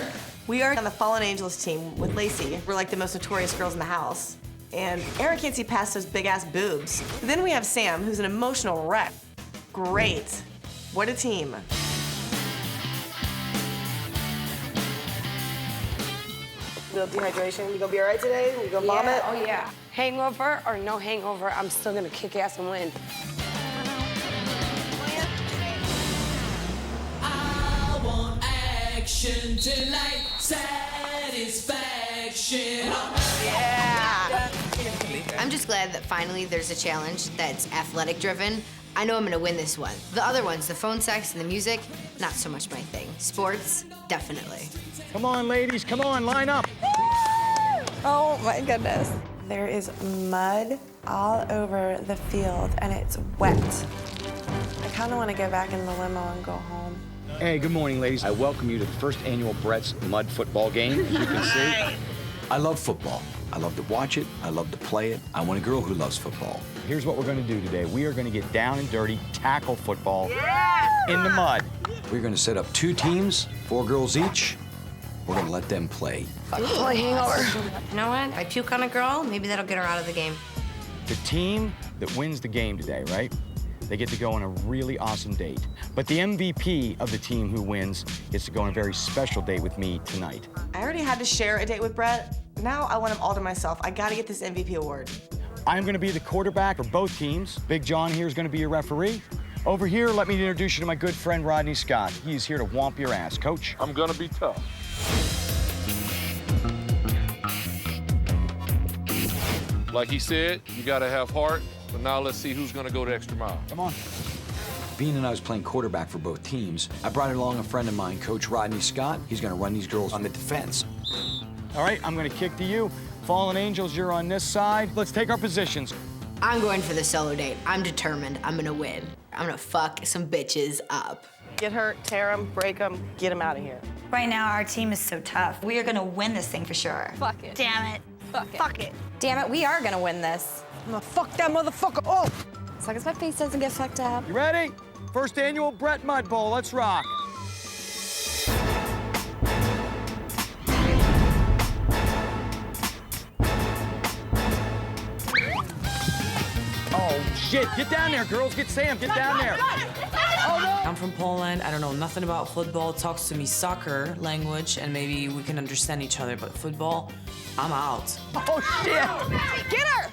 S3: We are on the Fallen Angels team with Lacey. We're like the most notorious girls in the house. And Aaron can't see past those big ass boobs. Then we have Sam, who's an emotional wreck. Great. What a team.
S13: Little dehydration. You gonna be all right today? You gonna vomit?
S6: Oh yeah. Hangover or no hangover, I'm still gonna kick ass and win.
S12: I want action tonight, satisfaction.
S4: Yeah. I'm just glad that finally there's a challenge that's athletic driven. I know I'm gonna win this one. The other ones, the phone sex and the music, not so much my thing. Sports, definitely.
S15: Come on, ladies, come on, line up.
S16: Oh my goodness. There is mud all over the field and it's wet. I kind of want to go back in the limo and go home.
S15: Hey, good morning, ladies. I welcome you to the first annual Brett's Mud Football Game, as you can see.
S7: I love football. I love to watch it. I love to play it. I want a girl who loves football.
S15: Here's what we're going to do today. We are going to get down and dirty, tackle football in the mud.
S7: We're going to set up 2 teams, 4 girls each. We're going to let them play.
S4: Boy, hangover. You know what? If I puke on a girl, maybe that'll get her out of the game.
S15: The team that wins the game today, right? They get to go on a really awesome date. But the MVP of the team who wins gets to go on a very special date with me tonight.
S3: I already had to share a date with Brett. Now I want him all to myself. I gotta get this MVP award.
S15: I'm going to be the quarterback for both teams. Big John here is going to be your referee. Over here, let me introduce you to my good friend Rodney Scott. He's here to whomp your ass. Coach?
S14: I'm gonna be tough. Like he said, you gotta have heart, but now let's see who's gonna go the extra mile.
S15: Come on.
S7: Being that I was playing quarterback for both teams, I brought along a friend of mine, Coach Rodney Scott. He's gonna run these girls on the defense.
S15: All right, I'm going to kick to you. Fallen Angels, you're on this side. Let's take our positions.
S4: I'm going for the solo date. I'm determined. I'm gonna win. I'm gonna fuck some bitches up.
S3: Get hurt, tear them, break them, get them out of here.
S2: Right now, our team is so tough. We are gonna win this thing for sure.
S10: Fuck it.
S2: Damn it.
S10: Fuck it.
S19: Damn it, we are gonna win this.
S16: I'm gonna fuck that motherfucker off.
S19: As long as my face doesn't get fucked up.
S15: You ready? First annual Brett Mud Bowl. Let's rock. Oh, shit. Get down there, girls. Get Sam. Get down there. Oh, no.
S17: I'm from Poland. I don't know nothing about football. Talks to me soccer language, and maybe we can understand each other. But football, I'm out.
S15: Oh, shit.
S16: Get her!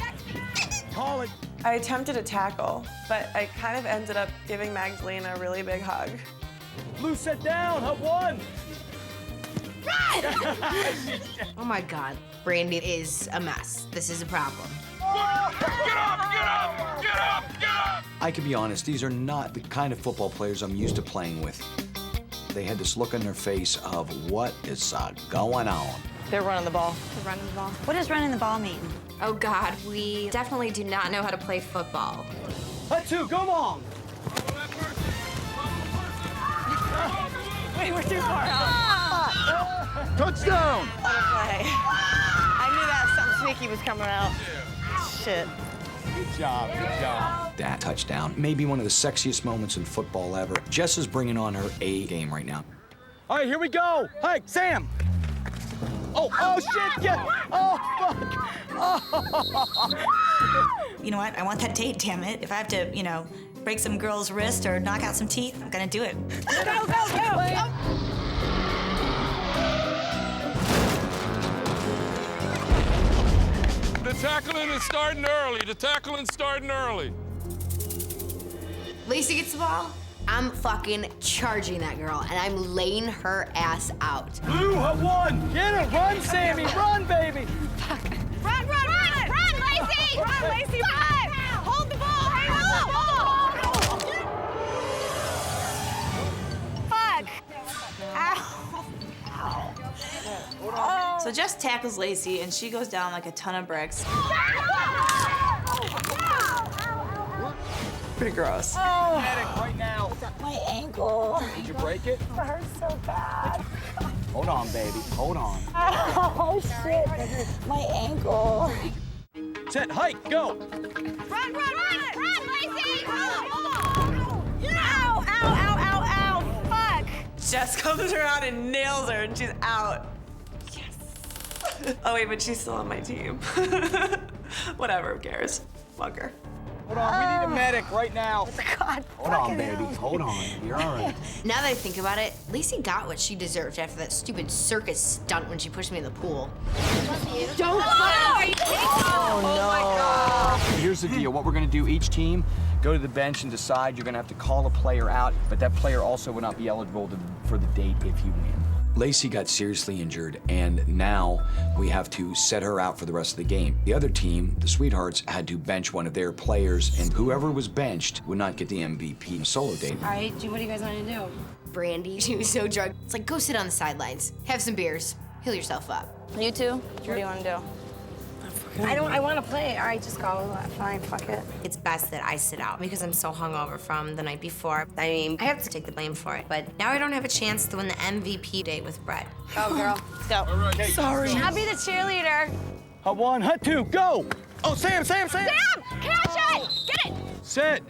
S15: Call it.
S16: I attempted a tackle, but I kind of ended up giving Magdalena a really big hug.
S15: Blue, set down. Hub 1.
S4: Oh my God, Brandy is a mess. This is a problem.
S7: I can be honest, these are not the kind of football players I'm used to playing with. They had this look on their face of what is going on.
S3: They're running the ball.
S19: They're running the ball.
S2: What does running the ball mean?
S19: Oh God, we definitely do not know how to play football.
S15: Hut 2, go long.
S16: Wait, we're too far.
S15: Touchdown.
S16: I knew that something sneaky was coming out. Shit.
S15: Good job, good job.
S7: That touchdown may be one of the sexiest moments in football ever. Jess is bringing on her A game right now.
S15: All right, here we go. Hey, Sam. Oh, shit, yeah. Oh, fuck. Oh.
S2: You know what? I want that date, damn it. If I have to, break some girl's wrist or knock out some teeth, I'm gonna do it.
S16: Go, go, go!
S14: The tackling is starting early. The tackling's starting early.
S4: Lacey gets the ball. I'm fucking charging that girl, and I'm laying her ass out.
S15: Blue, Hub 1. Get her. Run, Sammy. Run, baby.
S10: Run, Lacey! Run, Lacey, run! Hold the ball! Hang on the ball! Fuck! Ow!
S23: So Jess tackles Lacey, and she goes down like a ton of bricks.
S16: Pretty gross.
S15: Oh. Medic right now.
S5: My ankle.
S15: Did you break it?
S5: It hurts so bad.
S15: Hold on, baby. Hold on.
S5: Oh, shit. My ankle.
S15: Set, hike, go.
S5: Run, Lacey! Hold on. Ow, ow, ow, ow, ow. Fuck.
S16: Jess comes around and nails her, and she's out. Yes. Oh, wait, but she's still on my team. Whatever, who cares? Fuck her.
S15: Hold on, we need a medic right now.
S5: God,
S15: hold on, baby. Hold on. You're all right.
S4: Now that I think about it, Lacey got what she deserved after that stupid circus stunt when she pushed me in the pool.
S5: Don't are you kidding me?
S15: Oh, my God. Here's the deal. What we're going to do, each team, go to the bench and decide. You're going to have to call a player out, but that player also will not be eligible for the date if you win.
S7: Lacey got seriously injured, and now we have to set her out for the rest of the game. The other team, the Sweethearts, had to bench one of their players, and whoever was benched would not get the MVP solo date.
S6: All right, what do you guys want to do?
S4: Brandy, she was so drunk. It's like, go sit on the sidelines, have some beers, heal yourself up.
S5: You two? What do you want to do?
S6: I want to play. All right, just go. Fine, fuck it.
S9: It's best that I sit out because I'm so hungover from the night before. I mean, I have to take the blame for it. But now I don't have a chance to win the MVP date with Brett.
S5: Go, girl. Let's go.
S15: All right.
S16: Sorry.
S5: I'll be the cheerleader.
S15: Hut one, hut two, go. Oh, Sam.
S5: Sam, catch it! Get it!
S15: Set.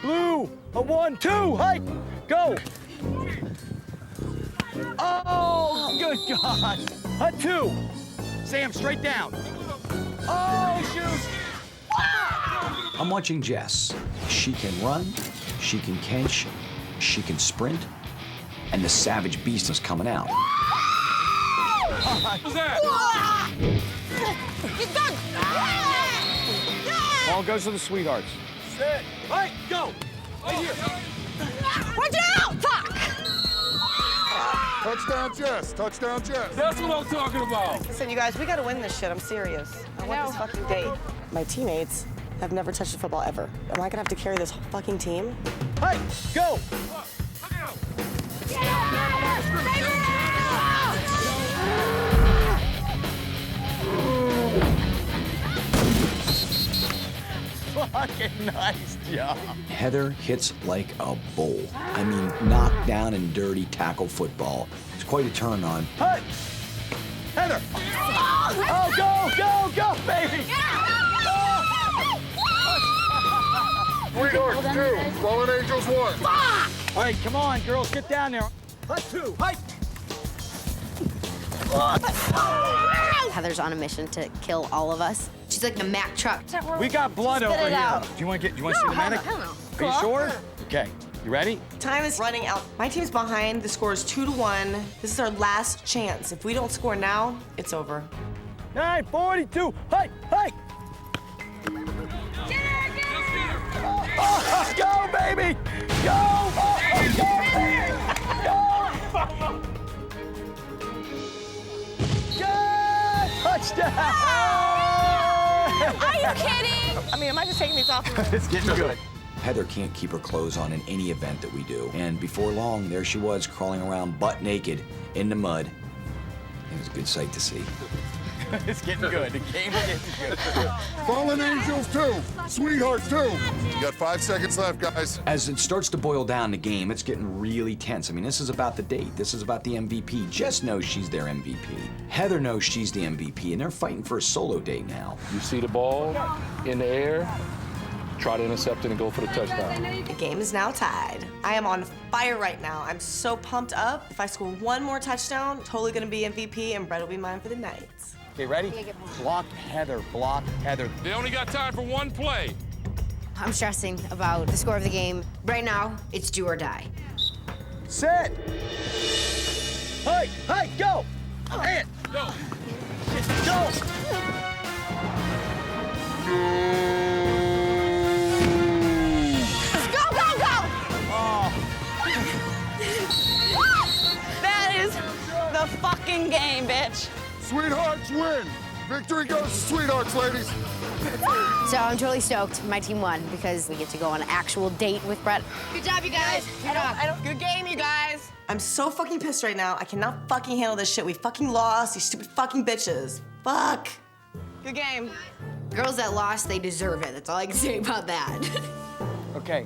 S15: Blue, hut one, two, hike, go. Oh, good God. Hut two. Sam, straight down. Oh, shoot!
S7: I'm watching Jess. She can run, she can catch, she can sprint, and the savage beast is coming out.
S14: What's that?
S5: He's done!
S15: Ball goes to the Sweethearts. Sit. Right, go. Right here.
S5: Watch out! Fuck!
S11: Touchdown, Jess. Touchdown, Jess.
S14: That's what I'm talking about.
S16: Listen, you guys, we gotta win this shit. I'm serious. I want this fucking date. My teammates have never touched a football ever. Am I gonna have to carry this whole fucking team?
S15: Hey, go! Fucking nice job.
S7: Heather hits like a bull. I mean, knocked down and dirty tackle football. It's quite a turn on.
S15: Hey! Heather! Oh, go, baby!
S11: Sweethearts 2, Fallen Angels 1.
S15: All right, come on, girls, get down there. Hut two, hike!
S4: Heather's on a mission to kill all of us. She's like the Mack truck.
S15: We got blood
S5: Spit
S15: over
S5: it
S15: here.
S5: out.
S15: Do you want to see the medic?
S4: Hell no.
S15: Are you sure? Okay, you ready?
S3: Time is running out. My team's behind. The score is 2-1. This is our last chance. If we don't score now, it's over.
S15: 9:42. Hike! Oh, go, baby! Go! Oh, go, baby! Go! Good! Touchdown!
S5: Are you kidding?
S16: I mean, am I just taking these off?
S15: It's getting good.
S7: Heather can't keep her clothes on in any event that we do. And before long, there she was crawling around butt naked in the mud. It was a good sight to see.
S15: It's getting good. The game is getting good.
S11: Fallen Angels 2, Sweethearts 2. You got 5 seconds left, guys.
S7: As it starts to boil down the game, it's getting really tense. I mean, this is about the date. This is about the MVP. Jess knows she's their MVP. Heather knows she's the MVP, and they're fighting for a solo date now.
S14: You see the ball in the air, try to intercept it and go for the touchdown.
S3: The game is now tied. I am on fire right now. I'm so pumped up. If I score one more touchdown, totally gonna be MVP, and Brett will be mine for the night.
S15: Okay, ready? Block Heather, block Heather.
S14: They only got time for one play.
S4: I'm stressing about the score of the game. Right now, it's do or die.
S15: Set! Hey, go! And
S14: Go!
S15: go!
S5: Go!
S15: Oh,
S16: That is the fucking game, bitch.
S11: Sweethearts win. Victory goes to Sweethearts, ladies.
S4: So I'm totally stoked. My team won because we get to go on an actual date with Brett. Good job, you guys.
S16: Good game, you guys. I'm so fucking pissed right now. I cannot fucking handle this shit. We fucking lost, these stupid fucking bitches. Fuck. Good game.
S4: Girls that lost, they deserve it. That's all I can say about that.
S15: Okay,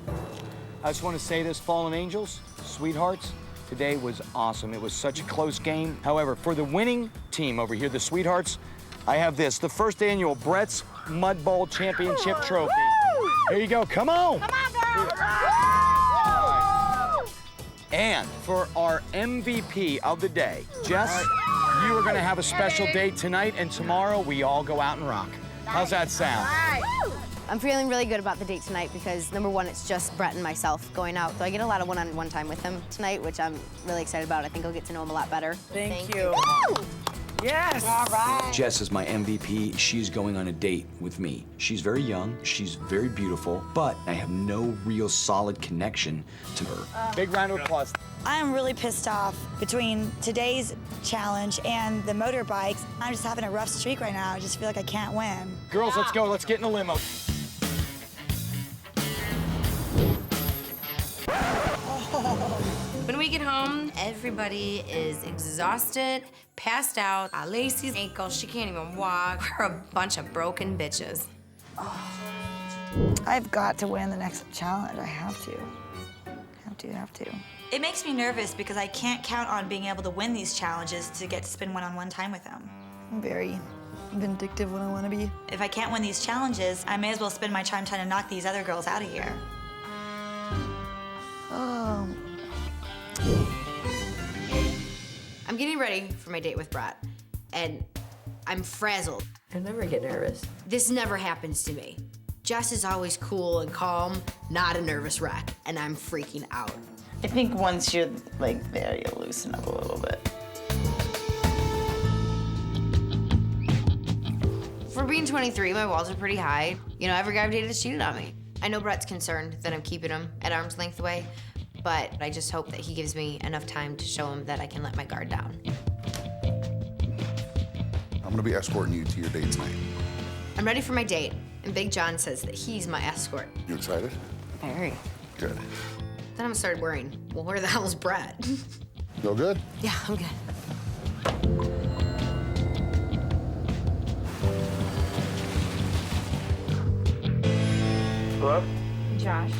S15: I just want to say this, Fallen Angels, sweethearts, today was awesome. It was such a close game. However, for the winning team over here, the sweethearts, I have this, the first annual Brett's Mud Bowl Championship Trophy. Here you go, come on.
S12: Come on, girl.
S15: And for our MVP of the day, Jess, you are gonna have a special day tonight, and tomorrow we all go out and rock. How's that sound?
S4: I'm feeling really good about the date tonight because, number one, it's just Brett and myself going out. So I get a lot of one-on-one time with him tonight, which I'm really excited about. I think I'll get to know him a lot better.
S16: Thank you. Yes.
S4: All right.
S7: Jess is my MVP. She's going on a date with me. She's very young, she's very beautiful, but I have no real solid connection to her.
S15: Big round of applause.
S2: I'm really pissed off between today's challenge and the motorbikes. I'm just having a rough streak right now. I just feel like I can't win.
S15: Girls, let's go. Let's get in the limo.
S9: When we get home, everybody is exhausted, passed out. Lacey's ankle, she can't even walk. We're a bunch of broken bitches.
S2: I've got to win the next challenge. I have to. Have to. It makes me nervous because I can't count on being able to win these challenges to get to spend one-on-one time with them. I'm very vindictive when I want to be. If I can't win these challenges, I may as well spend my time trying to knock these other girls out of here. Oh.
S4: I'm getting ready for my date with Brett, and I'm frazzled.
S20: I never get nervous.
S4: This never happens to me. Jess is always cool and calm, not a nervous wreck, and I'm freaking out.
S23: I think once you're like there, you'll loosen up a little bit.
S4: For being 23, my walls are pretty high. You know, every guy I've dated has cheated on me. I know Brett's concerned that I'm keeping him at arm's length away, but I just hope that he gives me enough time to show him that I can let my guard down.
S11: I'm gonna be escorting you to your date tonight.
S4: I'm ready for my date, and Big John says that he's my escort.
S11: You excited?
S4: Very.
S11: Good.
S4: Then I started worrying, well, where the hell is Brett?
S11: Feel good?
S4: Yeah, I'm good.
S8: Hello?
S18: Josh,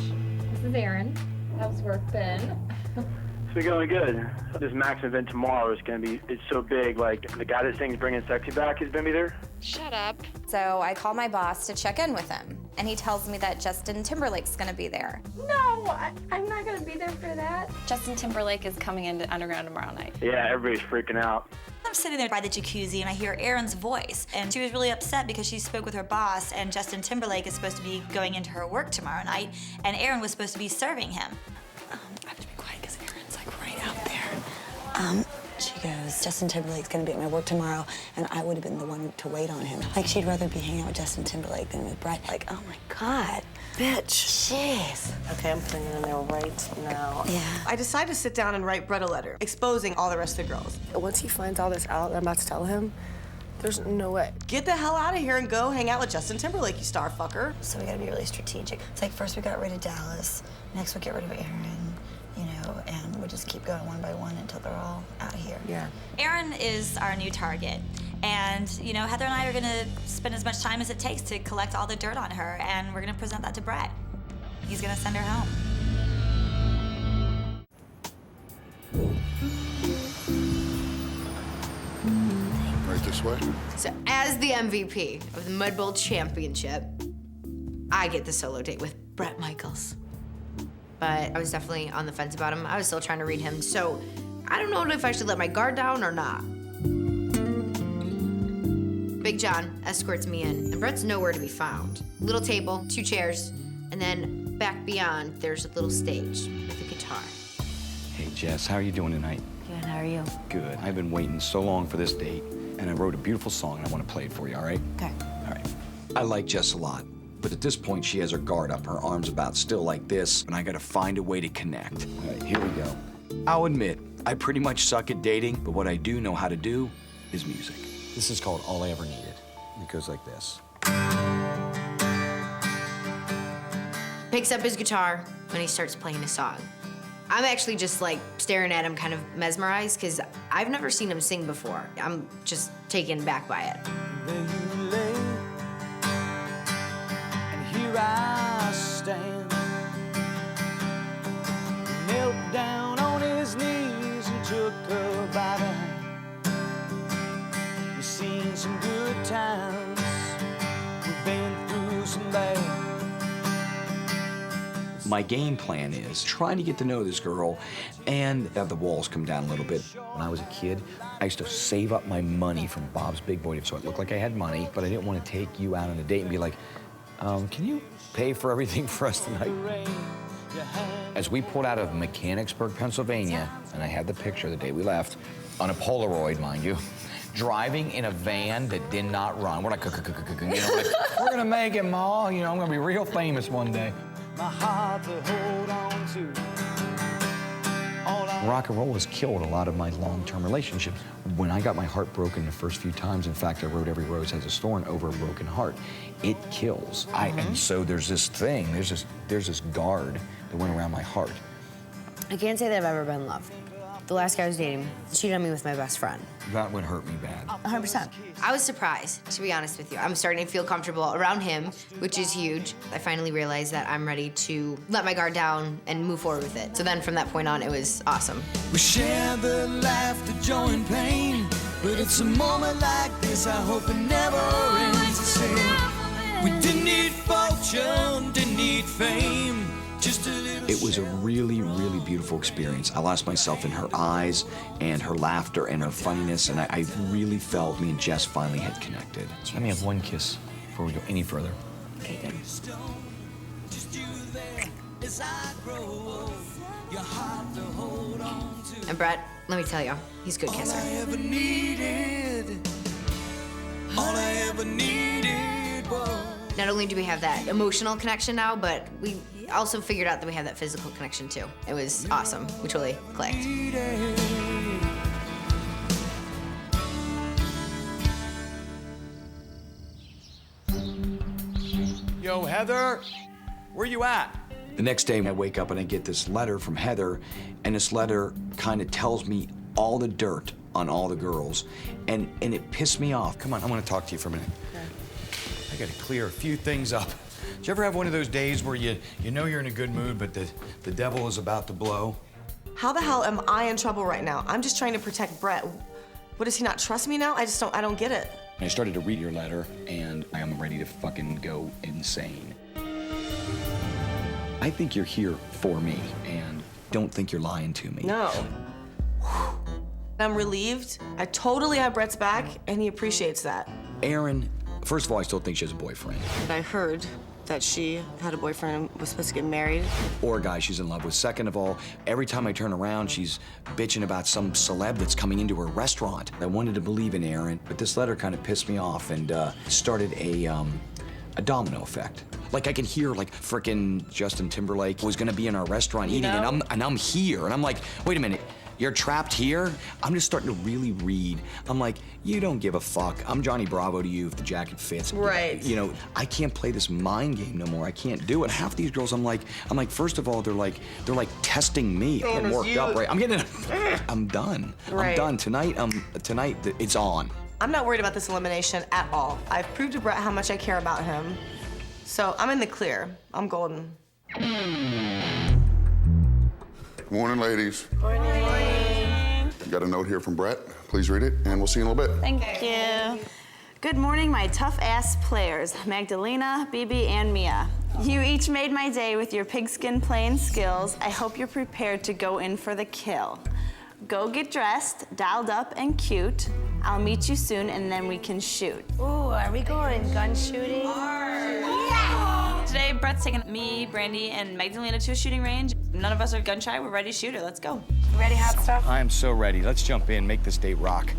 S18: this is Erin. How's work been?
S8: It's been going good. This Max event tomorrow is gonna be, it's so big, like, the guy that sings Bringing Sexy Back is gonna be there.
S19: Shut up. So I call my boss to check in with him, and he tells me that Justin Timberlake's gonna be there.
S18: No, I'm not gonna be there for that. Justin Timberlake is coming into Underground tomorrow night.
S8: Yeah, everybody's freaking out.
S2: I'm sitting there by the jacuzzi and I hear Erin's voice, and she was really upset because she spoke with her boss, and Justin Timberlake is supposed to be going into her work tomorrow night, and Erin was supposed to be serving him. I have to be quiet because Erin's like right out there. She goes, Justin Timberlake's gonna be at my work tomorrow, and I would have been the one to wait on him. Like, she'd rather be hanging out with Justin Timberlake than with Brett. Like, oh my God, bitch. Jeez.
S16: Okay, I'm putting it in there right now.
S2: Yeah.
S3: I decided to sit down and write Brett a letter, exposing all the rest of the girls.
S16: Once he finds all this out, I'm about to tell him, there's no way.
S3: Get the hell out of here and go hang out with Justin Timberlake, you star fucker.
S2: So we gotta be really strategic. It's like first we got rid of Dallas, next we get rid of Erin, you know, and we'll just keep going one by one until they're all out of here.
S16: Yeah.
S2: Erin is our new target. And, you know, Heather and I are gonna spend as much time as it takes to collect all the dirt on her, and we're gonna present that to Brett. He's gonna send her home.
S11: Right this way?
S4: So as the MVP of the Mud Bowl Championship, I get the solo date with Bret Michaels. But I was definitely on the fence about him. I was still trying to read him, so I don't know if I should let my guard down or not. Big John escorts me in, and Brett's nowhere to be found. Little table, 2 chairs, and then back beyond, there's a little stage with a guitar.
S7: Hey, Jess, how are you doing tonight?
S2: Good, how are you?
S7: Good. I've been waiting so long for this date, and I wrote a beautiful song, and I want to play it for you, all right?
S2: Okay.
S7: All right. I like Jess a lot, but at this point, she has her guard up, her arms about still like this, and I gotta find a way to connect. All right, here we go. I'll admit, I pretty much suck at dating, but what I do know how to do is music. This is called All I Ever Needed. It goes like this.
S4: Picks up his guitar when he starts playing a song. I'm actually just like staring at him, kind of mesmerized, because I've never seen him sing before. I'm just taken back by it.
S12: There you lay, and here I stand,
S7: My game plan is trying to get to know this girl and have the walls come down a little bit. When I was a kid, I used to save up my money from Bob's Big Boy so it looked like I had money, but I didn't want to take you out on a date and be like, can you pay for everything for us tonight? As we pulled out of Mechanicsburg, Pennsylvania, and I had the picture the day we left, on a Polaroid, mind you, driving in a van that did not run. We're like, we're gonna make it, Ma. You know, I'm gonna be real famous one day.
S12: My heart to hold on to.
S7: Rock and roll has killed a lot of my long-term relationships. When I got my heart broken the first few times, in fact, I wrote Every Rose Has a Thorn over a broken heart. It kills. And so there's this thing, there's this guard that went around my heart.
S4: I can't say that I've ever been in love. The last guy I was dating cheated on me with my best friend.
S7: That would hurt me bad.
S4: 100%. I was surprised, to be honest with you. I'm starting to feel comfortable around him, which is huge. I finally realized that I'm ready to let my guard down and move forward with it. So then from that point on, it was awesome.
S12: We share the laughter, joy, and pain. But it's a moment like this, I hope it never ends the same. We didn't need fortune, didn't need fame. Just a little.
S7: It was a really, really beautiful experience. I lost myself in her eyes and her laughter and her funniness, and I really felt me and Jess finally had connected. Let me have one kiss before we go any further.
S4: Okay, good. And Brett, let me tell you, he's a good kisser.
S12: All I ever needed was.
S4: Not only do we have that emotional connection now, but we also figured out that we have that physical connection too. It was awesome. We totally clicked.
S15: Yo, Heather, where you at?
S7: The next day, I wake up and I get this letter from Heather, and this letter kind of tells me all the dirt on all the girls, and it pissed me off. Come on, I want to talk to you for a minute. I got to clear a few things up. Did you ever have one of those days where you know you're in a good mood, but the devil is about to blow?
S3: How the hell am I in trouble right now? I'm just trying to protect Brett. What, does he not trust me now? I don't get it.
S7: I started to read your letter, and I am ready to fucking go insane. I think you're here for me, and don't think you're lying to me.
S3: No. I'm relieved. I totally have Brett's back, and he appreciates that.
S7: Erin, first of all, I still think she has a boyfriend.
S3: I heard that she had a boyfriend and was supposed to get married.
S7: Or a guy she's in love with. Second of all, every time I turn around, she's bitching about some celeb that's coming into her restaurant. I wanted to believe in Erin, but this letter kind of pissed me off and started a domino effect. Like I can hear like frickin' Justin Timberlake was gonna be in our restaurant eating, and I'm here, and I'm like, wait a minute. You're trapped here? I'm just starting to really read. I'm like, you don't give a fuck. I'm Johnny Bravo to you if the jacket fits.
S3: Right.
S7: You know, I can't play this mind game no more. I can't do it. Half these girls, I'm like, first of all, they're like testing me. I'm worked up, right? I'm done.
S3: Right.
S7: I'm done. Tonight, it's on.
S3: I'm not worried about this elimination at all. I've proved to Brett how much I care about him. So I'm in the clear. I'm golden.
S11: Morning, ladies.
S5: Morning.
S11: Got a note here from Brett. Please read it, and we'll see you in a little bit.
S23: Thank you. Good morning, my tough-ass players, Magdalena, Bibi, and Mia. You each made my day with your pigskin playing skills. I hope you're prepared to go in for the kill. Go get dressed, dialed up, and cute. I'll meet you soon, and then we can shoot.
S6: Ooh, are we going gun shooting?
S18: Today, Brett's taking me, Brandy, and Magdalena to a shooting range. None of us are gun shy. We're ready to shoot her. Let's go.
S6: Ready, hot stuff?
S15: I am so ready. Let's jump in, make this date rock.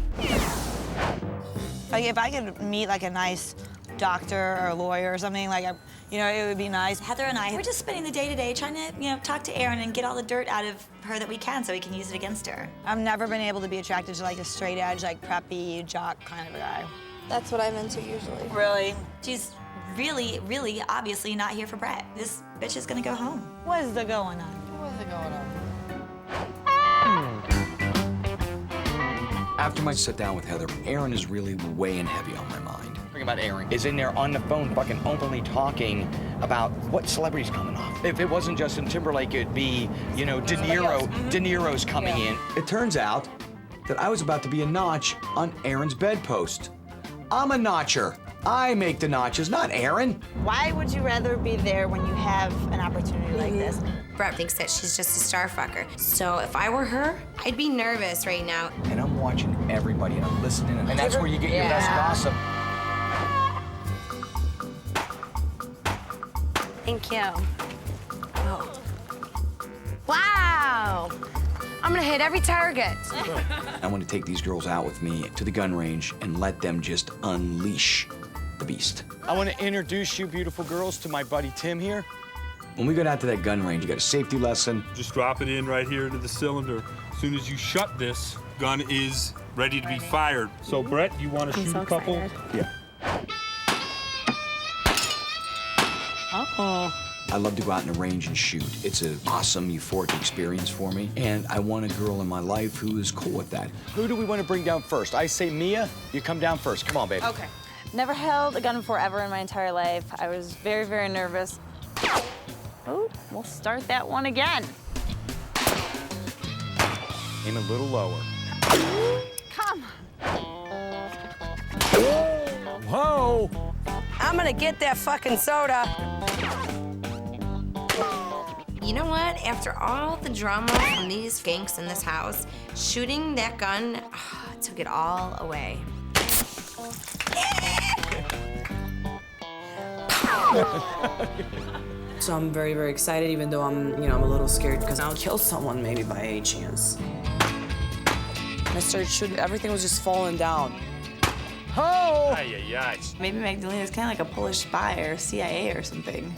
S5: Like if I could meet like a nice doctor or a lawyer or something, like it would be nice.
S2: Heather and I, we're just spending the day today trying to, talk to Erin and get all the dirt out of her that we can so we can use it against her.
S5: I've never been able to be attracted to like a straight edge, like preppy, jock kind of a guy.
S10: That's what I'm into usually.
S5: Really?
S2: She's really, really obviously not here for Brett. This bitch is gonna go home.
S5: What is the going on?
S20: What's going on?
S7: After my sit down with Heather, Erin is really weighing heavy on my mind. Think about Erin is in there on the phone fucking openly talking about what celebrity's coming off. If it wasn't Justin Timberlake, it'd be, De Niro. De Niro's coming in. It turns out that I was about to be a notch on Erin's bedpost. I'm a notcher.
S15: I make the notches, not Aaron.
S2: Why would you rather be there when you have an opportunity like this?
S9: Brett thinks that she's just a star fucker. So if I were her, I'd be nervous right now.
S15: And I'm watching everybody and I'm listening, and that's where you get your best gossip.
S9: Thank you. Oh. Wow! I'm gonna hit every target.
S7: I want to take these girls out with me to the gun range and let them just unleash the beast.
S15: I want to introduce you, beautiful girls, to my buddy Tim here.
S7: When we go down to that gun range, you got a safety lesson.
S1: Just drop it in right here into the cylinder. As soon as you shut this, gun is ready to be fired. So, Brett, you want to shoot a couple?
S15: Yeah.
S7: I love to go out in the range and shoot. It's an awesome, euphoric experience for me, and I want a girl in my life who is cool with that.
S15: Who do we want to bring down first? I say Mia, you come down first. Come on, baby.
S23: Okay. Never held a gun before ever in my entire life. I was very, very nervous. Oh, we'll start that one again.
S15: Aim a little lower.
S23: Come.
S15: Whoa!
S6: I'm gonna get that fucking soda.
S9: You know what? After all the drama from these skanks in this house, shooting that gun took it all away.
S17: So I'm very, very excited, even though I'm a little scared because I'll kill someone maybe by a chance. I started shooting, everything was just falling down.
S15: Oh!
S23: Maybe Magdalena's kind of like a Polish spy or CIA or something.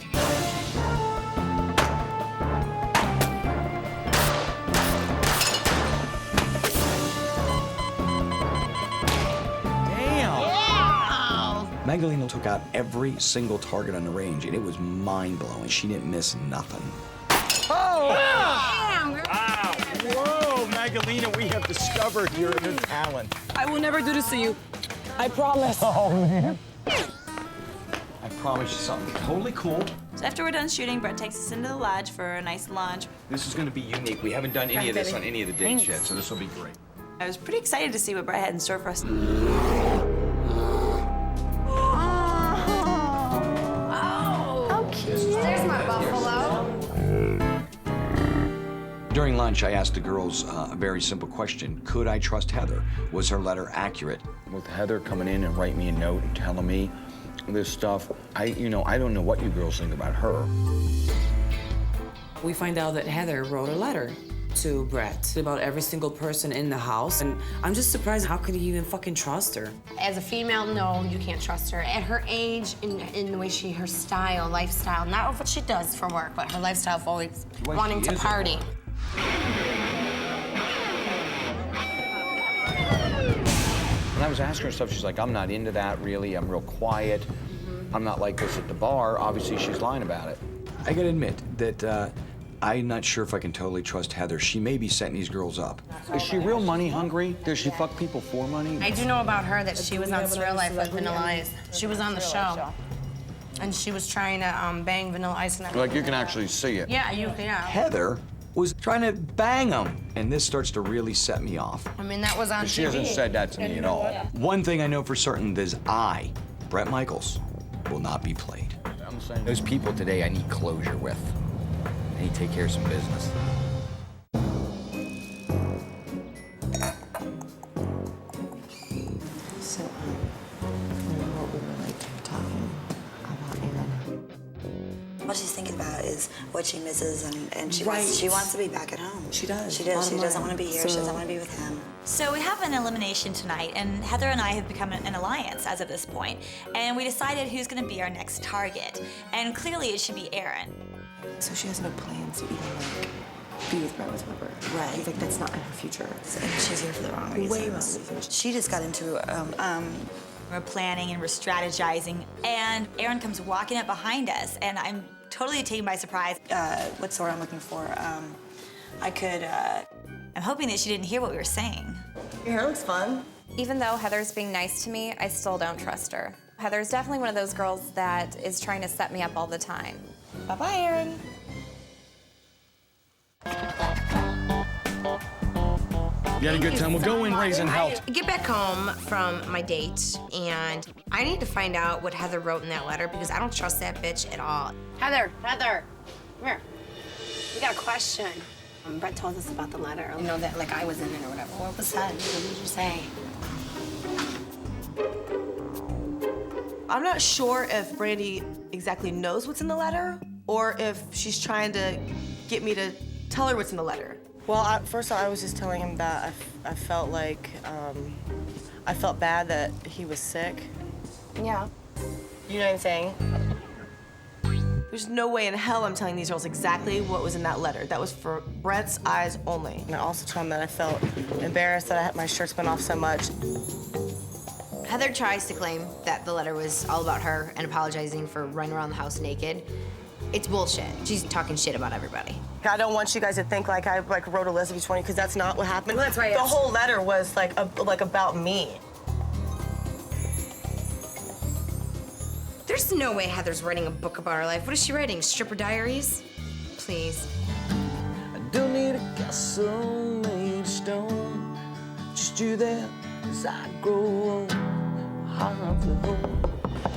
S7: Magdalena took out every single target on the range, and it was mind-blowing. She didn't miss nothing.
S15: Oh!
S9: Damn, girl.
S15: Wow! Whoa, Magdalena, we have discovered your talent.
S17: I will never do this to you. I promise.
S15: Oh, man. I promise you something totally cool.
S23: So after we're done shooting, Brett takes us into the lodge for a nice lunch.
S15: This is going to be unique. We haven't done any of this on any of the dates yet, so this will be great.
S23: I was pretty excited to see what Brett had in store for us.
S9: There's my buffalo.
S7: During lunch, I asked the girls a very simple question. Could I trust Heather? Was her letter accurate?
S15: With Heather coming in and writing me a note and telling me this stuff, I don't know what you girls think about her.
S17: We find out that Heather wrote a letter to Brett about every single person in the house, and I'm just surprised. How could he even fucking trust her?
S9: As a female, no, you can't trust her. At her age, in the way her style, lifestyle, not what she does for work, but her lifestyle of always wanting to party.
S15: When I was asking her stuff, she's like, I'm not into that, really. I'm real quiet. I'm not like this at the bar. Obviously, she's lying about it.
S7: I gotta admit that I'm not sure if I can totally trust Heather. She may be setting these girls up.
S15: Is she real money hungry? Does she fuck people for money?
S9: I do know about her that she was on Surreal Life with Vanilla Ice. She was on the show. And she was trying to bang Vanilla Ice. And
S15: Like, you can actually see it.
S9: Yeah, yeah.
S7: Heather was trying to bang him, and this starts to really set me off.
S9: I mean, that was on
S15: She
S9: TV.
S15: hasn't said that to me at all.
S7: One thing I know for certain is Brett Michaels, will not be played.
S15: Those people today I need closure with. I need to take care of some business.
S20: So, what we were like talking about Aaron.
S2: What she's thinking about is what she misses, and she
S20: Right.
S2: wants to be back at home.
S20: She does.
S2: She does. She
S20: Bottom
S2: doesn't
S20: line.
S2: want to be here.
S20: So-
S2: She doesn't want to be with him. So we have an elimination tonight, and Heather and I have become an alliance as of this point. And we decided who's going to be our next target. And clearly it should be Aaron.
S20: So she has no plans to even like be with Brett whatsoever. Right. Like that's not in her future.
S2: And she's here for the wrong reasons.
S20: Way wrong reasons.
S2: She just got into we're planning and we're strategizing, and Aaron comes walking up behind us, and I'm totally taken by surprise. What's the word I'm looking for? I'm hoping that she didn't hear what we were saying.
S16: Your hair looks fun.
S19: Even though Heather's being nice to me, I still don't trust her. Heather's definitely one of those girls that is trying to set me up all the time.
S23: Bye-bye, Aaron.
S15: You had a good time. We'll go in raising hell.
S9: I get back home from my date, and I need to find out what Heather wrote in that letter because I don't trust that bitch at all.
S6: Heather, come here. We got a question. Brett told us about the letter. You know that, like, I was in it or whatever. What was said? What did you say?
S3: I'm not sure if Brandy exactly knows what's in the letter or if she's trying to get me to tell her what's in the letter. Well, first of all, I was just telling him that I felt like, I felt bad that he was sick.
S6: Yeah.
S3: You know what I'm saying? There's no way in hell I'm telling these girls exactly what was in that letter. That was for Brett's eyes only. And I also told him that I felt embarrassed that my shirt's been off so much.
S9: Heather tries to claim that the letter was all about her and apologizing for running around the house naked. It's bullshit. She's talking shit about everybody.
S3: I don't want you guys to think like I wrote a list of each one because that's not what happened.
S6: Well, that's right.
S3: The whole letter was like about me.
S9: There's no way Heather's writing a book about her life. What is she writing? Stripper diaries? Please.
S12: I don't need a castle made of stone. Just you there as I grow old. Heart of the home.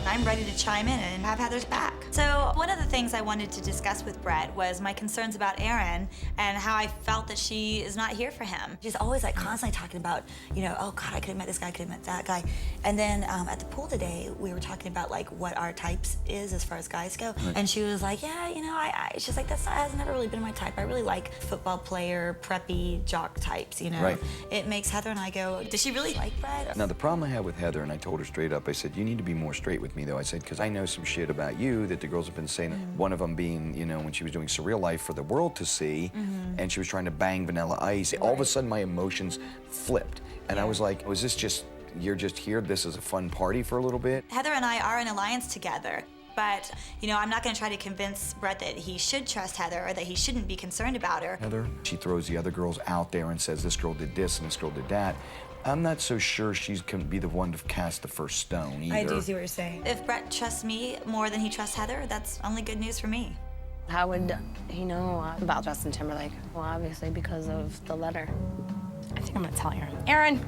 S2: I'm ready to chime in and have Heather's back. So one of the things I wanted to discuss with Brett was my concerns about Erin and how I felt that she is not here for him. She's always like constantly talking about, you know, oh God, I could have met this guy, I could have met that guy. And then at the pool today, we were talking about like what our types is as far as guys go. Right. And she was like, yeah, you know, she's like, that has never really been my type. I really like football player, preppy, jock types, you know.
S7: Right.
S2: It makes Heather and I go, does she really like Brett?
S7: Now, the problem I had with Heather, and I told her straight up, I said, you need to be more straight with me, though. I said, because I know some shit about you that the girls have been saying, one of them being, you know, when she was doing Surreal Life for the world to see, and she was trying to bang Vanilla Ice, all of a sudden my emotions flipped. And I was like, was this just, you're just here, this is a fun party for a little bit?
S2: Heather and I are in alliance together. But, you know, I'm not going to try to convince Brett that he should trust Heather or that he shouldn't be concerned about her.
S7: Heather, she throws the other girls out there and says, this girl did this and this girl did that. I'm not so sure she's going to be the one to cast the first stone either.
S2: I do see what you're saying. If Brett trusts me more than he trusts Heather, that's only good news for me.
S6: How would he know about Justin Timberlake? Well, obviously because of the letter. I think I'm gonna tell Erin. Erin!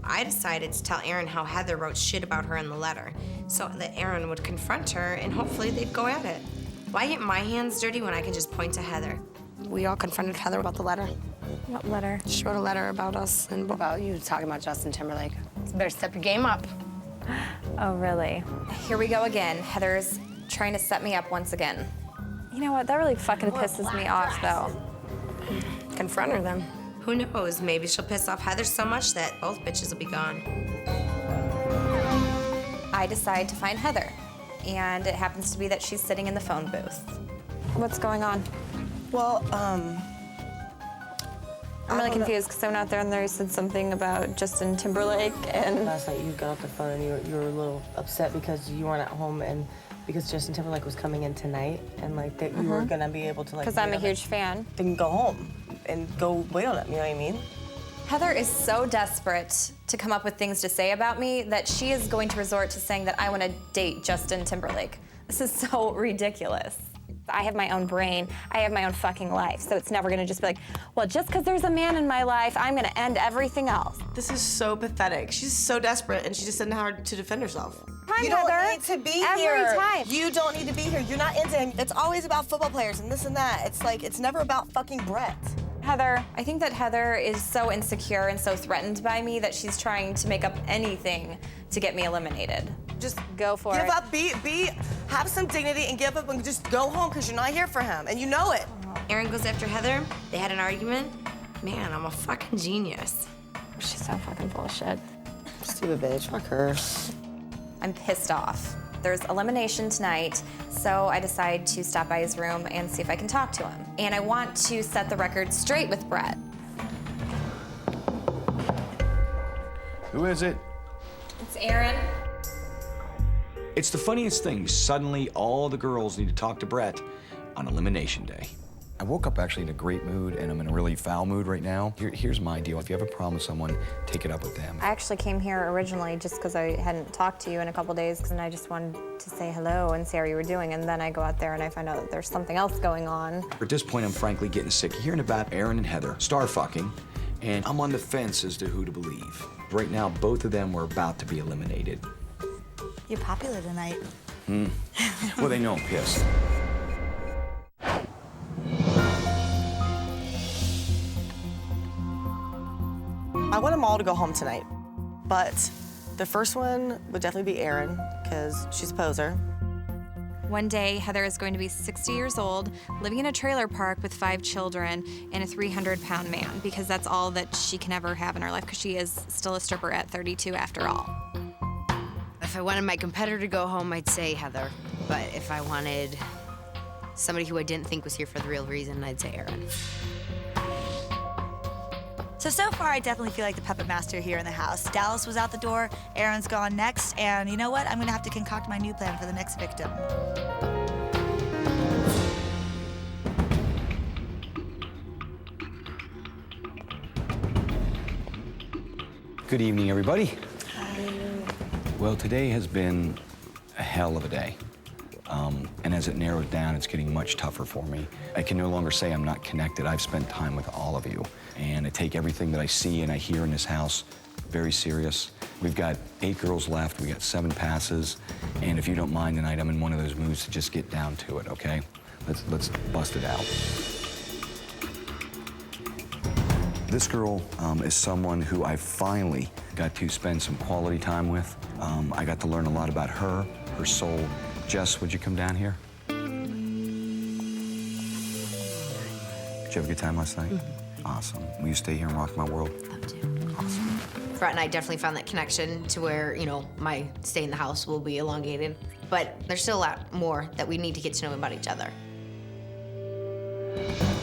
S9: I decided to tell Erin how Heather wrote shit about her in the letter so that Erin would confront her and hopefully they'd go at it. Why get my hands dirty when I can just point to Heather?
S6: We all confronted Heather about the letter.
S18: What letter?
S6: She wrote a letter about us and about you talking about Justin Timberlake. So better step your game up.
S18: Oh, really?
S19: Here we go again. Heather's trying to set me up once again.
S18: You know what? That really fucking pisses me off, though.
S6: Confront her then.
S9: Who knows? Maybe she'll piss off Heather so much that both bitches will be gone.
S19: I decide to find Heather, and it happens to be that she's sitting in the phone booth.
S18: What's going on?
S3: Well,
S18: I'm really confused because I went out there and they said something about Justin Timberlake and...
S20: Last night you got off the phone and you were a little upset because you weren't at home and because Justin Timberlake was coming in tonight and like that you were gonna be able to like...
S18: Because I'm a huge fan.
S20: Then go home and go wait on him, you know what I mean?
S19: Heather is so desperate to come up with things to say about me that she is going to resort to saying that I want to date Justin Timberlake. This is so ridiculous.
S18: I have my own brain. I have my own fucking life. So it's never gonna just be like, well, just because there's a man in my life, I'm gonna end everything else.
S3: This is so pathetic. She's so desperate and she just doesn't know how to defend herself.
S16: You don't need to be
S18: Every
S16: here.
S18: time.
S16: You don't need to be here. You're not into him. It's always about football players and this and that. It's like, it's never about fucking Brett.
S19: Heather, I think that Heather is so insecure and so threatened by me that she's trying to make up anything to get me eliminated.
S16: Just
S18: go for
S16: give up, have some dignity and give up and just go home because you're not here for him and you know it.
S9: Erin goes after Heather. They had an argument. Man, I'm a fucking genius.
S18: She's so fucking bullshit.
S20: Stupid bitch, fuck her.
S19: I'm pissed off. There's elimination tonight, so I decide to stop by his room and see if I can talk to him. And I want to set the record straight with Brett.
S15: Who is it?
S19: It's Erin.
S7: It's the funniest thing. Suddenly, all the girls need to talk to Brett on Elimination Day. I woke up actually in a great mood, and I'm in a really foul mood right now. Here's my deal. If you have a problem with someone, take it up with them.
S18: I actually came here originally just because I hadn't talked to you in a couple days, and I just wanted to say hello and see how you were doing, and then I go out there and I find out that there's something else going on.
S7: At this point, I'm frankly getting sick of hearing about Erin and Heather star fucking And I'm on the fence as to who to believe. Right now, both of them were about to be eliminated.
S2: You're popular tonight.
S7: Well, they know I'm pissed.
S3: I want them all to go home tonight, but the first one would definitely be Erin, because she's a poser.
S19: One day, Heather is going to be 60 years old, living in a trailer park with 5 children and a 300-pound man, because that's all that she can ever have in her life, because she is still a stripper at 32 after all.
S4: If I wanted my competitor to go home, I'd say Heather. But if I wanted somebody who I didn't think was here for the real reason, I'd say Erin.
S2: So far, I definitely feel like the puppet master here in the house. Dallas was out the door, Erin's gone next, and you know what? I'm gonna have to concoct my new plan for the next victim.
S7: Good evening, everybody. Well, today has been a hell of a day. And as it narrows down, it's getting much tougher for me. I can no longer say I'm not connected. I've spent time with all of you. And I take everything that I see and I hear in this house very serious. We've got 8 girls left, we got 7 passes. And if you don't mind tonight, I'm in one of those moods to just get down to it, okay? Let's bust it out. This girl is someone who I finally got to spend some quality time with. I got to learn a lot about her soul. Jess, would you come down here? Did you have a good time last night? Awesome. Will you stay here and rock my world?
S4: Love to. Awesome. Brett and I definitely found that connection to where, you know, my stay in the house will be elongated. But there's still a lot more that we need to get to know about each other.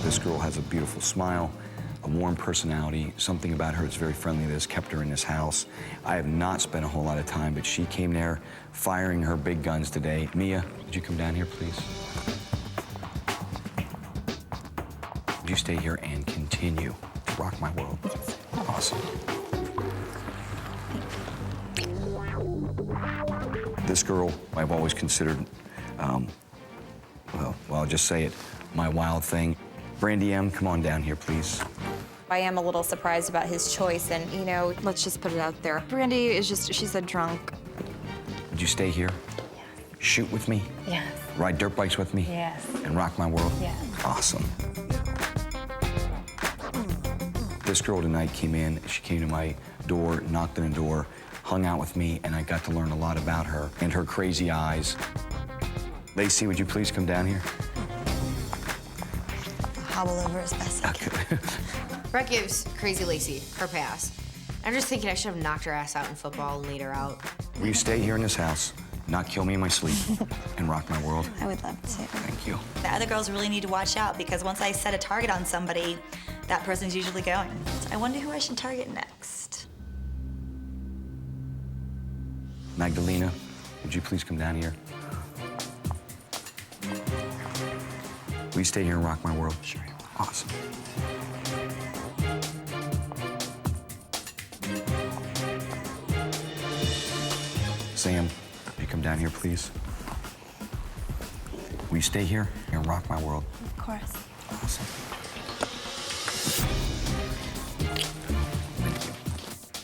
S7: This girl has a beautiful smile, a warm personality, something about her that's very friendly that has kept her in this house. I have not spent a whole lot of time, but she came there firing her big guns today. Mia, would you come down here, please? Would you stay here and continue to rock my world? Yes. Awesome. This girl I've always considered, well, I'll just say it, my wild thing. Brandy M, come on down here, please.
S18: I am a little surprised about his choice, and you know,
S19: Let's just put it out there. Brandy is just, she's a drunk.
S7: Would you stay here?
S18: Yes.
S7: Shoot with me?
S18: Yes.
S7: Ride dirt bikes with me?
S18: Yes.
S7: And rock my world?
S18: Yes.
S7: Awesome. This girl tonight came in, she came to my door, knocked on the door, hung out with me, and I got to learn a lot about her and her crazy eyes. Lacey, would you please come down here?
S2: Hobble over as best I can.
S4: Brett gives Crazy Lacey her pass. I'm just thinking I should have knocked her ass out in football and laid her out.
S7: Will you stay here in this house, not kill me in my sleep, and rock my world?
S2: I would love to.
S7: Thank you.
S2: The other girls really need to watch out because once I set a target on somebody, that person's usually going. I wonder who I should target next.
S7: Magdalena, would you please come down here? Will you stay here and rock my world? Sure. Awesome. Sam, will you come down here, please? Will you stay here and rock my world?
S18: Of course.
S7: Awesome.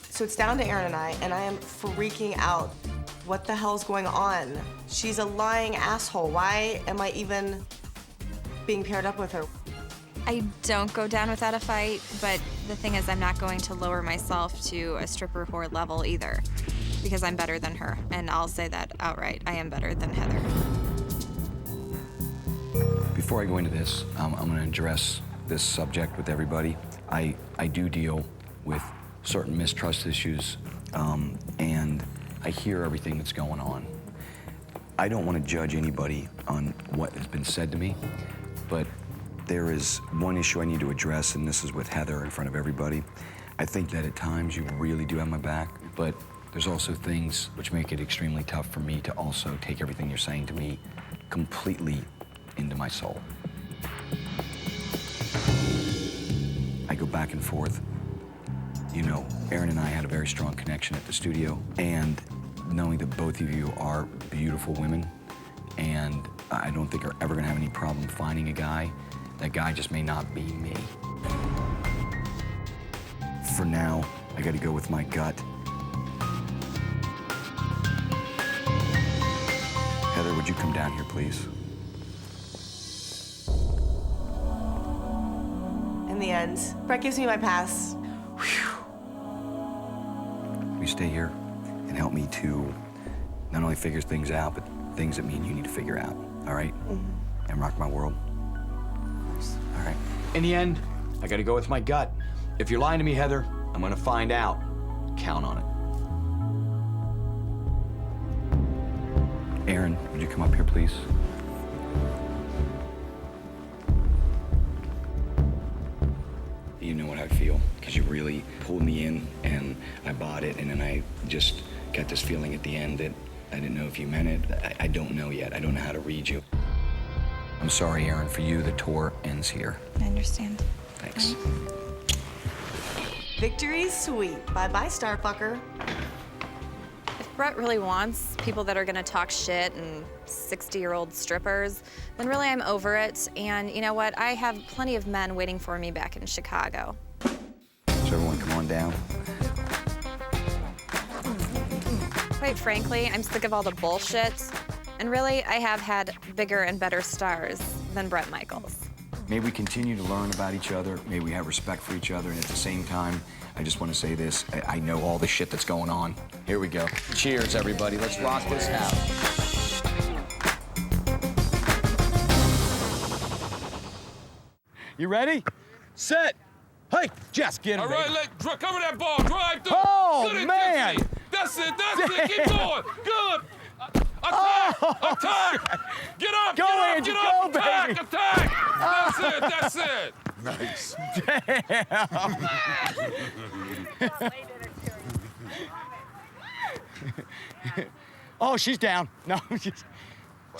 S3: So it's down to Erin and I am freaking out. What the hell's going on? She's a lying asshole. Why am I even being paired up with her?
S19: I don't go down without a fight, but the thing is I'm not going to lower myself to a stripper whore level either, because I'm better than her, and I'll say that outright. I am better than Heather.
S7: Before I go into this, I'm going to address this subject with everybody. I do deal with certain mistrust issues, and I hear everything that's going on. I don't want to judge anybody on what has been said to me, but there is one issue I need to address, and this is with Heather in front of everybody. I think that at times you really do have my back, but there's also things which make it extremely tough for me to also take everything you're saying to me completely into my soul. I go back and forth. You know, Erin and I had a very strong connection at the studio, and knowing that both of you are beautiful women, and I don't think are ever gonna have any problem finding a guy, that guy just may not be me. for now, I gotta go with my gut. Heather, would you come down here, please?
S3: In the end, Brett gives me my pass.
S7: Will you stay here and help me to not only figure things out, but things that me and you need to figure out, all right? And rock my world. All right.
S15: In the end, I gotta go with my gut. If you're lying to me, Heather, I'm gonna find out. Count on it.
S7: Aaron, would you come up here, please? You know what I feel, because you really pulled me in, and I bought it, and then I just got this feeling at the end that I didn't know if you meant it. I don't know yet. I don't know how to read you. I'm sorry, Aaron, for you, the tour ends here.
S18: I understand.
S7: Thanks.
S3: Victory's sweet. Bye-bye, Starfucker.
S18: If Brett really wants people that are gonna talk shit and 60-year-old strippers, then really I'm over it. And you know what? I have plenty of men waiting for me back in Chicago.
S7: So everyone come on down.
S18: Quite frankly, I'm sick of all the bullshit. And really, I have had bigger and better stars than Bret Michaels.
S7: May we continue to learn about each other. May we have respect for each other. And at the same time, I just want to say this. I know all the shit that's going on. Here we go. Cheers, everybody. Let's rock this house.
S15: You ready? Set. Hey, Jess, get him.
S14: All right, cover that ball. Drive through.
S15: Oh,
S14: Good
S15: man.
S14: intensity. That's it. Keep going. Good. Attack. Attack. Get up.
S15: Go, Angie,
S14: get up.
S15: go,
S14: Attack.
S15: baby.
S14: Attack. That's it.
S11: Nice.
S15: Oh, she's down. No,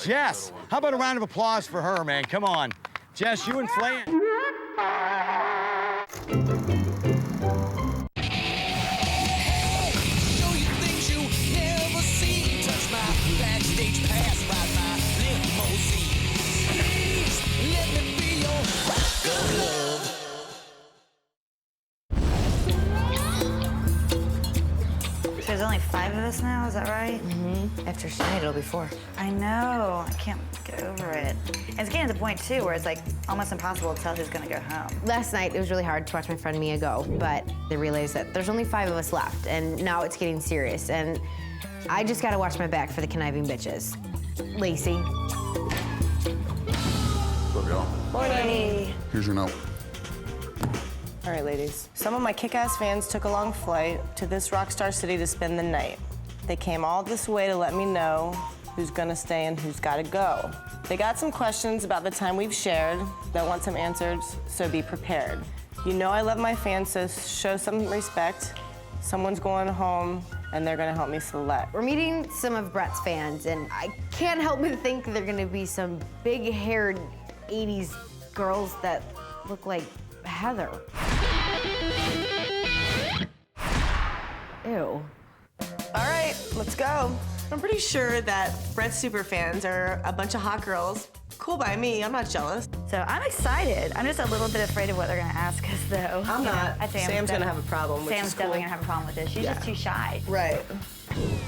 S15: Jess, how about a round of applause for her, man? Come on. Jess, you and Flan.
S12: Backstage pass, ride my limousine. Please, let me be your rock of love.
S2: There's only 5 of us now, is that right?
S4: After tonight, it'll be 4.
S2: I know. I can't get over it. And it's getting to the point, too, where it's like almost impossible to tell who's gonna go home.
S4: Last night, it was really hard to watch my friend Mia go, but they realized that there's only 5 of us left, and now it's getting serious, and I just gotta watch my back for the conniving bitches. Lacey.
S11: What's up, y'all?
S3: Morning.
S11: Here's your note.
S3: All right, ladies. Some of my kick-ass fans took a long flight to this rockstar city to spend the night. They came all this way to let me know who's gonna stay and who's gotta go. They got some questions about the time we've shared that want some answers, so be prepared. You know I love my fans, so show some respect. Someone's going home, and they're gonna help me select.
S4: We're meeting some of Brett's fans, and I can't help but think they're gonna be some big-haired 80s girls that look like Heather. Ew.
S3: All right, let's go. I'm pretty sure that Brett's super fans are a bunch of hot girls. Cool by me, I'm not jealous.
S2: So I'm excited. I'm just a little bit afraid of what they're gonna ask us, though.
S3: I'm not.
S2: I think
S3: Sam's gonna have a problem, which
S2: Sam's
S3: is
S2: definitely
S3: cool.
S2: gonna have a problem with this. She's just too shy.
S3: Right.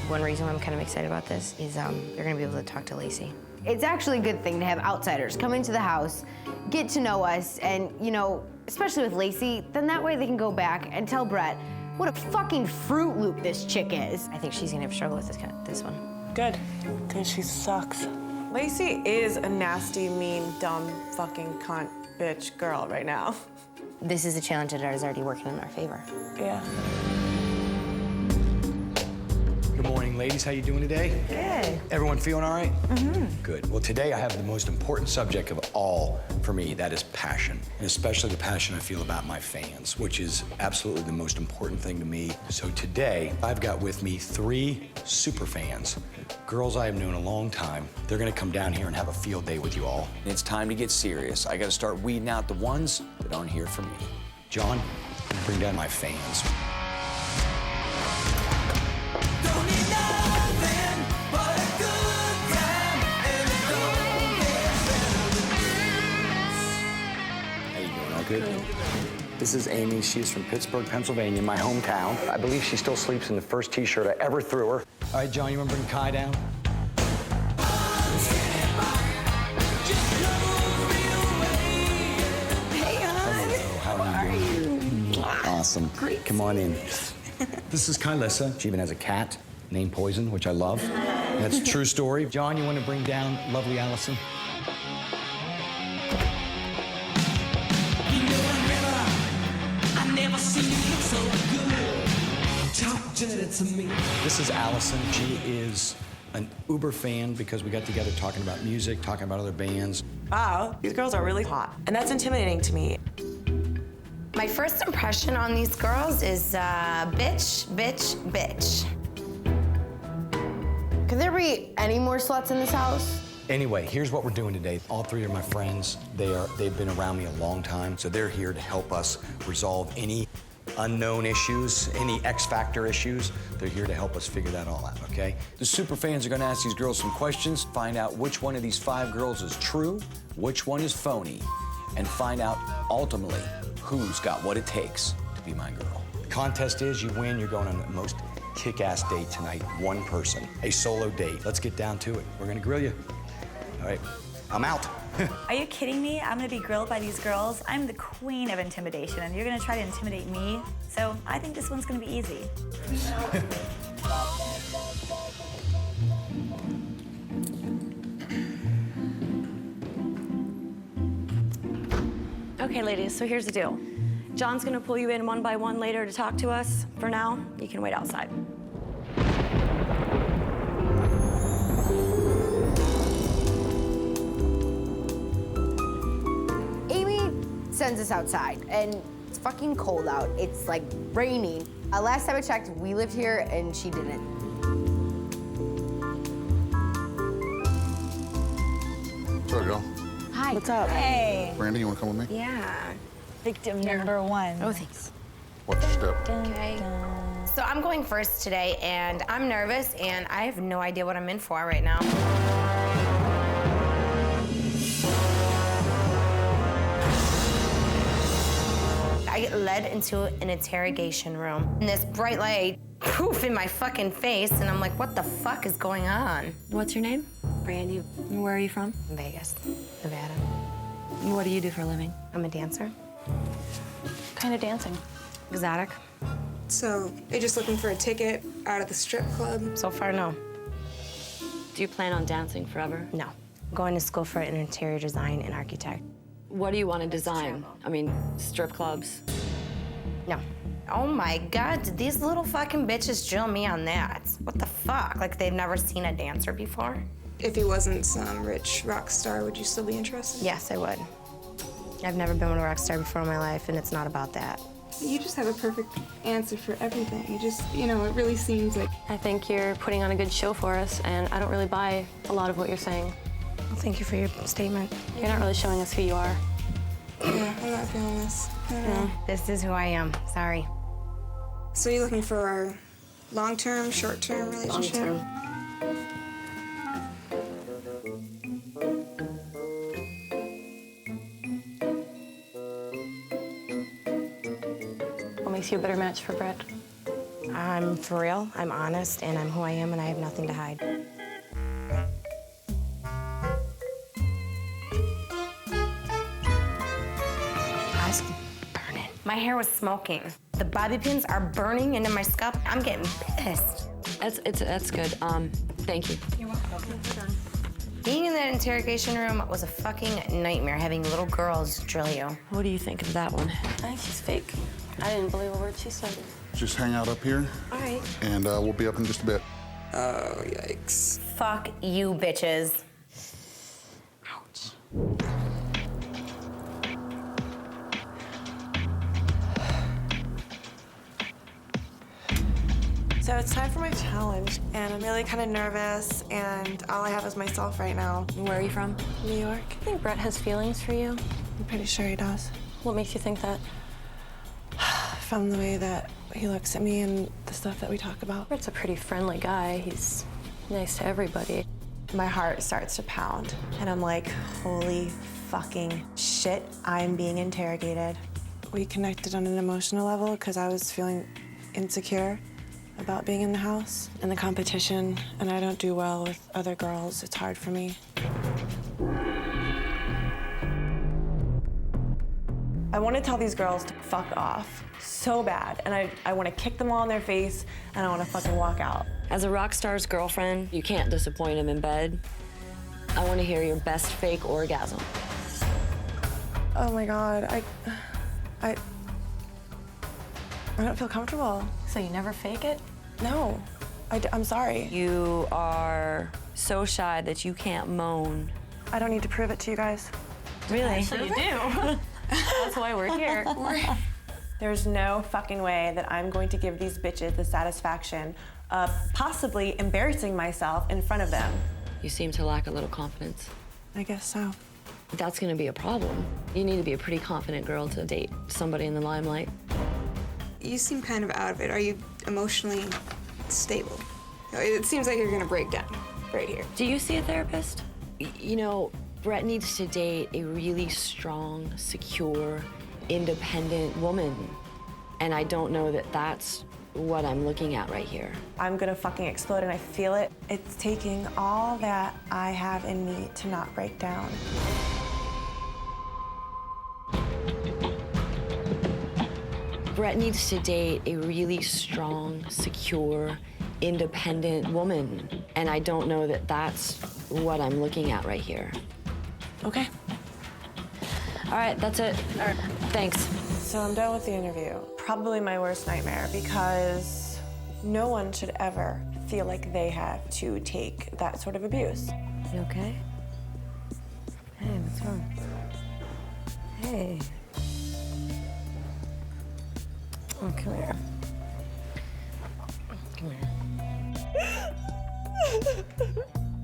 S4: One reason why I'm kind of excited about this is they're gonna be able to talk to Lacey. It's actually a good thing to have outsiders come into the house, get to know us, and, you know, especially with Lacey, then that way they can go back and tell Brett what a fucking Fruit Loop this chick is. I think she's gonna have struggle with this one.
S16: Good. I think she sucks. Lacey is a nasty, mean, dumb, fucking cunt, bitch girl right now.
S4: This is a challenge that is already working in our favor.
S16: Yeah.
S15: Good morning, ladies. How you doing today?
S2: Good.
S15: Everyone feeling all right? Good. Well, today I have the most important subject of all for me. That is passion, and especially the passion I feel about my fans, which is absolutely the most important thing to me. So today, I've got with me 3 super fans, girls I have known a long time. They're gonna come down here and have a field day with you all. And it's time to get serious. I gotta start weeding out the ones that aren't here for me. John, bring down my fans. How you doing? All good? This is Amy. She's from Pittsburgh, Pennsylvania, my hometown. I believe she still sleeps in the first T-shirt I ever threw her. All right, John, you want to bring Kai down?
S6: Hey, hon.
S15: How are you? Awesome.
S6: Great.
S15: Come on in. This is Kylissa. She even has a cat named Poison, which I love. That's a true story. John, you want to bring down lovely Allison? This is Allison. She is an Uber fan because we got together talking about music, talking about other bands.
S16: Wow, these girls are really hot. And that's intimidating to me.
S9: My first impression on these girls is bitch, bitch, bitch.
S4: Could there be any more sluts in this house?
S15: Anyway, here's what we're doing today. All three are my friends. They've been around me a long time, so they're here to help us resolve any unknown issues, any X Factor issues. They're here to help us figure that all out, okay? The super fans are gonna ask these girls some questions, find out which one of these 5 girls is true, which one is phony, and find out ultimately who's got what it takes to be my girl. The contest is you win, you're going on the most kick-ass date tonight, one person, a solo date. Let's get down to it. We're gonna grill you. All right, I'm out.
S2: Are you kidding me? I'm gonna be grilled by these girls. I'm the queen of intimidation, and you're gonna try to intimidate me? So I think this one's gonna be easy.
S5: Okay, ladies, so here's the deal. John's gonna pull you in one by one later to talk to us. For now, you can wait outside.
S4: Amy sends us outside, and it's fucking cold out. It's like raining. Last time I checked, we lived here, and she didn't.
S11: There we go.
S2: Hi.
S5: What's up?
S2: Hey.
S11: Brandy, you want to come with me?
S2: Yeah. Victim number 1.
S4: Oh, thanks.
S11: Watch your step.
S9: Okay. So I'm going first today, and I'm nervous, and I have no idea what I'm in for right now. I get led into an interrogation room, and this bright light, poof, in my fucking face, and I'm like, what the fuck is going on?
S5: What's your name? Brandy. Where are you from?
S9: Vegas, Nevada.
S5: What do you do for a living?
S9: I'm a dancer.
S5: What kind of dancing?
S9: Exotic.
S13: So, you're just looking for a ticket out of the strip club?
S9: So far, no.
S5: Do you plan on dancing forever?
S9: No. I'm going to school for an interior design and architect.
S5: What do you want to design? I mean, strip clubs?
S9: No. Oh my God, did these little fucking bitches drill me on that? What the fuck? Like they've never seen a dancer before?
S13: If he wasn't some rich rock star, would you still be interested?
S9: Yes, I would. I've never been with a rock star before in my life, and it's not about that.
S13: You just have a perfect answer for everything. You just, you know, it really seems like...
S21: I think you're putting on a good show for us, and I don't really buy a lot of what you're saying.
S9: Well, thank you for your statement.
S21: You're not really showing us who you are.
S13: Yeah, I'm not feeling this. I don't know.
S9: This is who I am. Sorry.
S13: So you're looking for a long-term, short-term relationship?
S21: Long-term. What makes you a better match for Brett?
S9: I'm for real, I'm honest, and I'm who I am, and I have nothing to hide. Eyes burning. My hair was smoking. The bobby pins are burning into my scalp. I'm getting pissed.
S5: That's good. Thank you.
S9: You're welcome. Being in that interrogation room was a fucking nightmare, having little girls drill you.
S5: What do you think of that one?
S21: I think she's fake. I didn't believe a word she said.
S11: Just hang out up here,
S9: All right.
S11: and we'll be up in just a bit.
S13: Oh, yikes.
S9: Fuck you, bitches.
S11: Ouch.
S16: So it's time for my challenge, and I'm really kind of nervous, and all I have is myself right now.
S5: Where are you from?
S16: New York.
S21: I think Brett has feelings for you.
S16: I'm pretty sure he does.
S21: What makes you think that?
S16: From the way that he looks at me and the stuff that we talk about.
S21: Brett's a pretty friendly guy. He's nice to everybody.
S16: My heart starts to pound, and I'm like, holy fucking shit, I'm being interrogated. we connected on an emotional level because I was feeling insecure about being in the house and the competition, and I don't do well with other girls. It's hard for me. I want to tell these girls to fuck off so bad, and I want to kick them all in their face, and I want to fucking walk out.
S21: As a rock star's girlfriend, you can't disappoint him in bed. I want to hear your best fake orgasm.
S16: Oh my God, I don't feel comfortable.
S21: So you never fake it?
S16: No, I'm sorry.
S21: You are so shy that you can't moan.
S16: I don't need to prove it to you guys.
S21: Really?
S16: Actually, you do.
S21: That's why we're here.
S16: There's no fucking way that I'm going to give these bitches the satisfaction of possibly embarrassing myself in front of them.
S21: You seem to lack a little confidence.
S16: I guess so.
S21: That's gonna be a problem. You need to be a pretty confident girl to date somebody in the limelight.
S13: You seem kind of out of it. Are you emotionally stable? It seems like you're gonna break down right here.
S21: Do you see a therapist? You know, Brett needs to date a really strong, secure, independent woman. And I don't know that that's what I'm looking at right here.
S16: I'm gonna fucking explode and I feel it. It's taking all that I have in me to not break down.
S21: Brett needs to date a really strong, secure, independent woman. And I don't know that that's what I'm looking at right here.
S16: Okay.
S21: All right, that's it. All right. Thanks.
S16: So I'm done with the interview. Probably my worst nightmare because no one should ever feel like they have to take that sort of abuse.
S21: You okay? Hey, what's wrong? Hey. Oh, come here. Come here.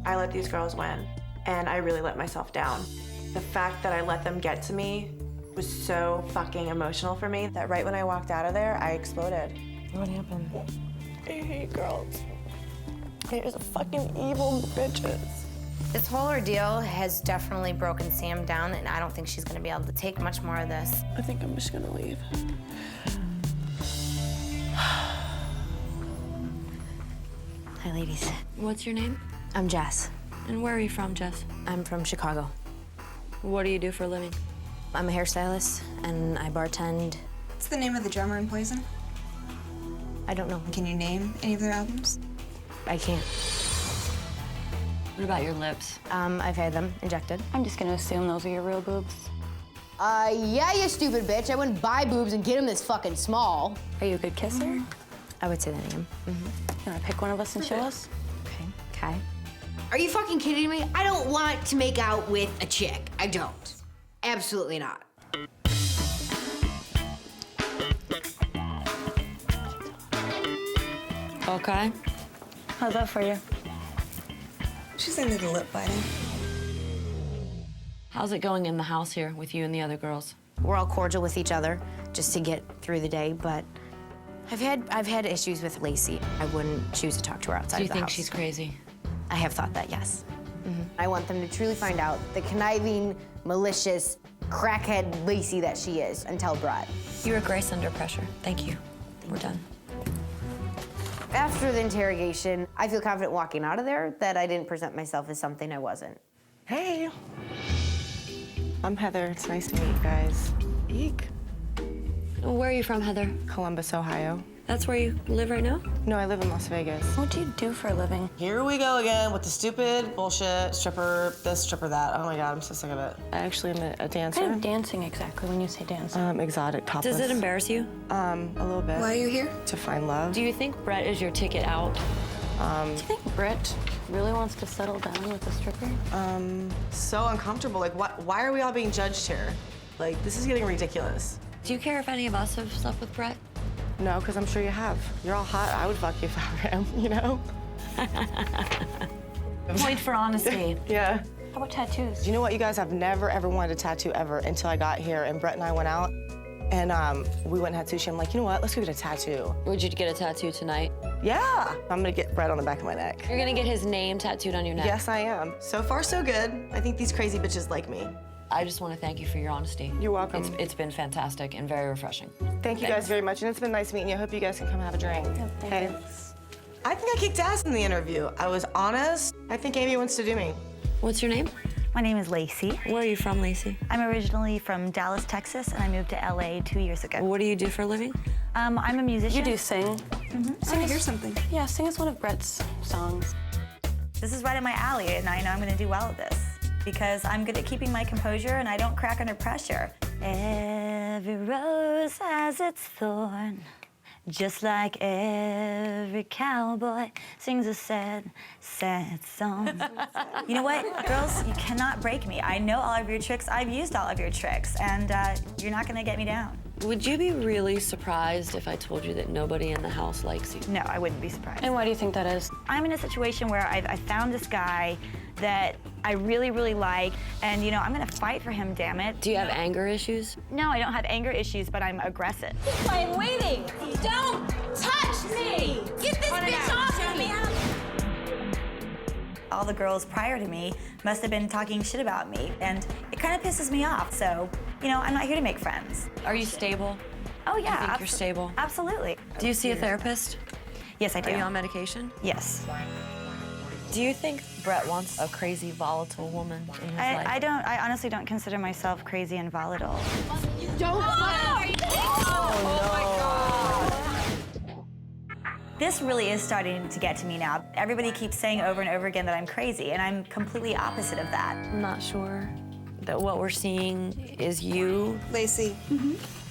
S16: I let these girls win, and I really let myself down. The fact that I let them get to me was so fucking emotional for me that right when I walked out of there, I exploded.
S21: What happened?
S16: I hate girls. They're just fucking evil bitches.
S9: This whole ordeal has definitely broken Sam down, and I don't think she's gonna be able to take much more of this.
S16: I think I'm just gonna leave.
S4: Hi, ladies.
S21: What's your name?
S4: I'm Jess.
S21: And where are you from, Jess?
S4: I'm from Chicago.
S21: What do you do for a living?
S4: I'm a hairstylist, and I bartend.
S13: What's the name of the drummer in Poison?
S4: I don't know.
S13: Can you name any of their albums?
S4: I can't.
S21: What about your lips?
S4: I've had them injected.
S21: I'm just gonna assume those are your real boobs.
S4: Yeah, you stupid bitch. I wouldn't buy boobs and get them this fucking small.
S21: Are you a good kisser?
S4: I would say that I am.
S21: You wanna pick one of us and show us?
S4: Okay. Okay. Are you fucking kidding me? I don't want to make out with a chick. I don't. Absolutely not.
S21: Okay. How's that for you?
S13: She's into the lip biting.
S21: How's it going in the house here with you and the other girls?
S4: We're all cordial with each other just to get through the day, but I've had issues with Lacey. I wouldn't choose to talk to her outside of the house.
S21: Do you think she's crazy?
S4: I have thought that, yes. I want them to truly find out the conniving, malicious, crackhead Lacey that she is and tell Brett.
S21: You were grace under pressure. Thank you. We're done.
S4: After the interrogation, I feel confident walking out of there that I didn't present myself as something I wasn't.
S16: Hey. I'm Heather. It's nice to meet you guys. Eek.
S21: Where are you from, Heather?
S16: Columbus, Ohio.
S21: That's where you live right now?
S16: No, I live in Las Vegas.
S21: What do you do for a living?
S3: Here we go again with the stupid bullshit, stripper this, stripper that. Oh my God, I'm so sick of it.
S16: I actually am a dancer.
S21: What kind of dancing exactly when you say dancing?
S16: Exotic topless.
S21: Does it embarrass you?
S16: A little bit.
S13: Why are you here?
S16: To find love.
S21: Do you think Brett is your ticket out?
S16: Do
S21: you think Brett really wants to settle down with a stripper?
S3: So uncomfortable. Like, why are we all being judged here? Like, this is getting ridiculous.
S21: Do you care if any of us have slept with Brett?
S16: No, because I'm sure you have. You're all hot. I would fuck you if I were him, you know?
S21: Point for honesty.
S16: Yeah.
S21: How about tattoos?
S16: You know what, you guys? I've never, ever wanted a tattoo ever until I got here, and Brett and I went out, and we went and had sushi. I'm like, you know what? Let's go get a tattoo.
S21: Would you get a tattoo tonight?
S16: Yeah. I'm gonna get Brett on the back of my neck.
S21: You're gonna get his name tattooed on your neck?
S16: Yes, I am.
S3: So far, so good. I think these crazy bitches like me.
S21: I just want to thank you for your honesty.
S16: You're welcome.
S21: It's been fantastic and very refreshing.
S16: Thank you guys very much, and it's been nice meeting you. I hope you guys can come have a drink. Okay.
S3: I think I kicked ass in the interview. I was honest. I think Amy wants to do me.
S21: What's your name?
S2: My name is Lacey.
S21: Where are you from, Lacey?
S2: I'm originally from Dallas, Texas, and I moved to LA 2 years ago.
S21: What do you do for a living?
S2: I'm a musician.
S8: You do sing. Sing us, hear something. Yeah, sing us one of Brett's songs.
S2: This is right in my alley, and I know I'm gonna do well at this because I'm good at keeping my composure and I don't crack under pressure. Every rose has its thorn, just like every cowboy sings a sad, sad song. You know what, girls? You cannot break me. I know all of your tricks. I've used all of your tricks, and you're not gonna get me down.
S21: Would you be really surprised if I told you that nobody in the house likes you?
S2: No, I wouldn't be surprised.
S8: And why do you think that is?
S2: I'm in a situation where I found this guy that I really, really like, and you know, I'm gonna fight for him, damn it.
S21: Do you have anger issues?
S2: No, I don't have anger issues, but I'm aggressive.
S5: I'm waiting. Don't touch me. Get this bitch off of me.
S2: All the girls prior to me must have been talking shit about me, and it kind of pisses me off, so, you know, I'm not here to make friends.
S21: Are you stable?
S2: Oh, yeah.
S21: Do you think you're stable?
S2: Absolutely.
S21: Do you see a therapist?
S2: Yes, I do.
S21: Are you on medication?
S2: Yes.
S21: Do you think Brett wants a crazy, volatile woman in his life?
S2: I honestly don't consider myself crazy and volatile.
S5: Don't.
S2: This really is starting to get to me now. Everybody keeps saying over and over again that I'm crazy, and I'm completely opposite of that.
S21: I'm not sure that what we're seeing is you.
S13: Lacey,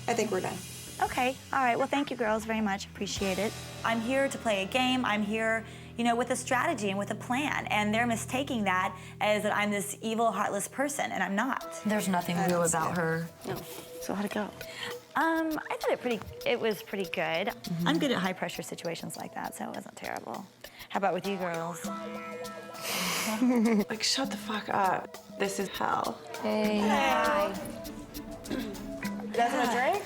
S13: I think we're done.
S2: Okay, all right, well, thank you girls very much, appreciate it. I'm here to play a game, I'm here, you know, with a strategy and with a plan, and they're mistaking that as that I'm this evil, heartless person, and I'm not.
S21: There's nothing real about her.
S2: No. So how'd it go? I thought it was pretty good. I'm good at high pressure situations like that, so it wasn't terrible. How about with you girls?
S16: Like, shut the fuck up. This is hell.
S21: Hey.
S16: Hi. You guys want a drink?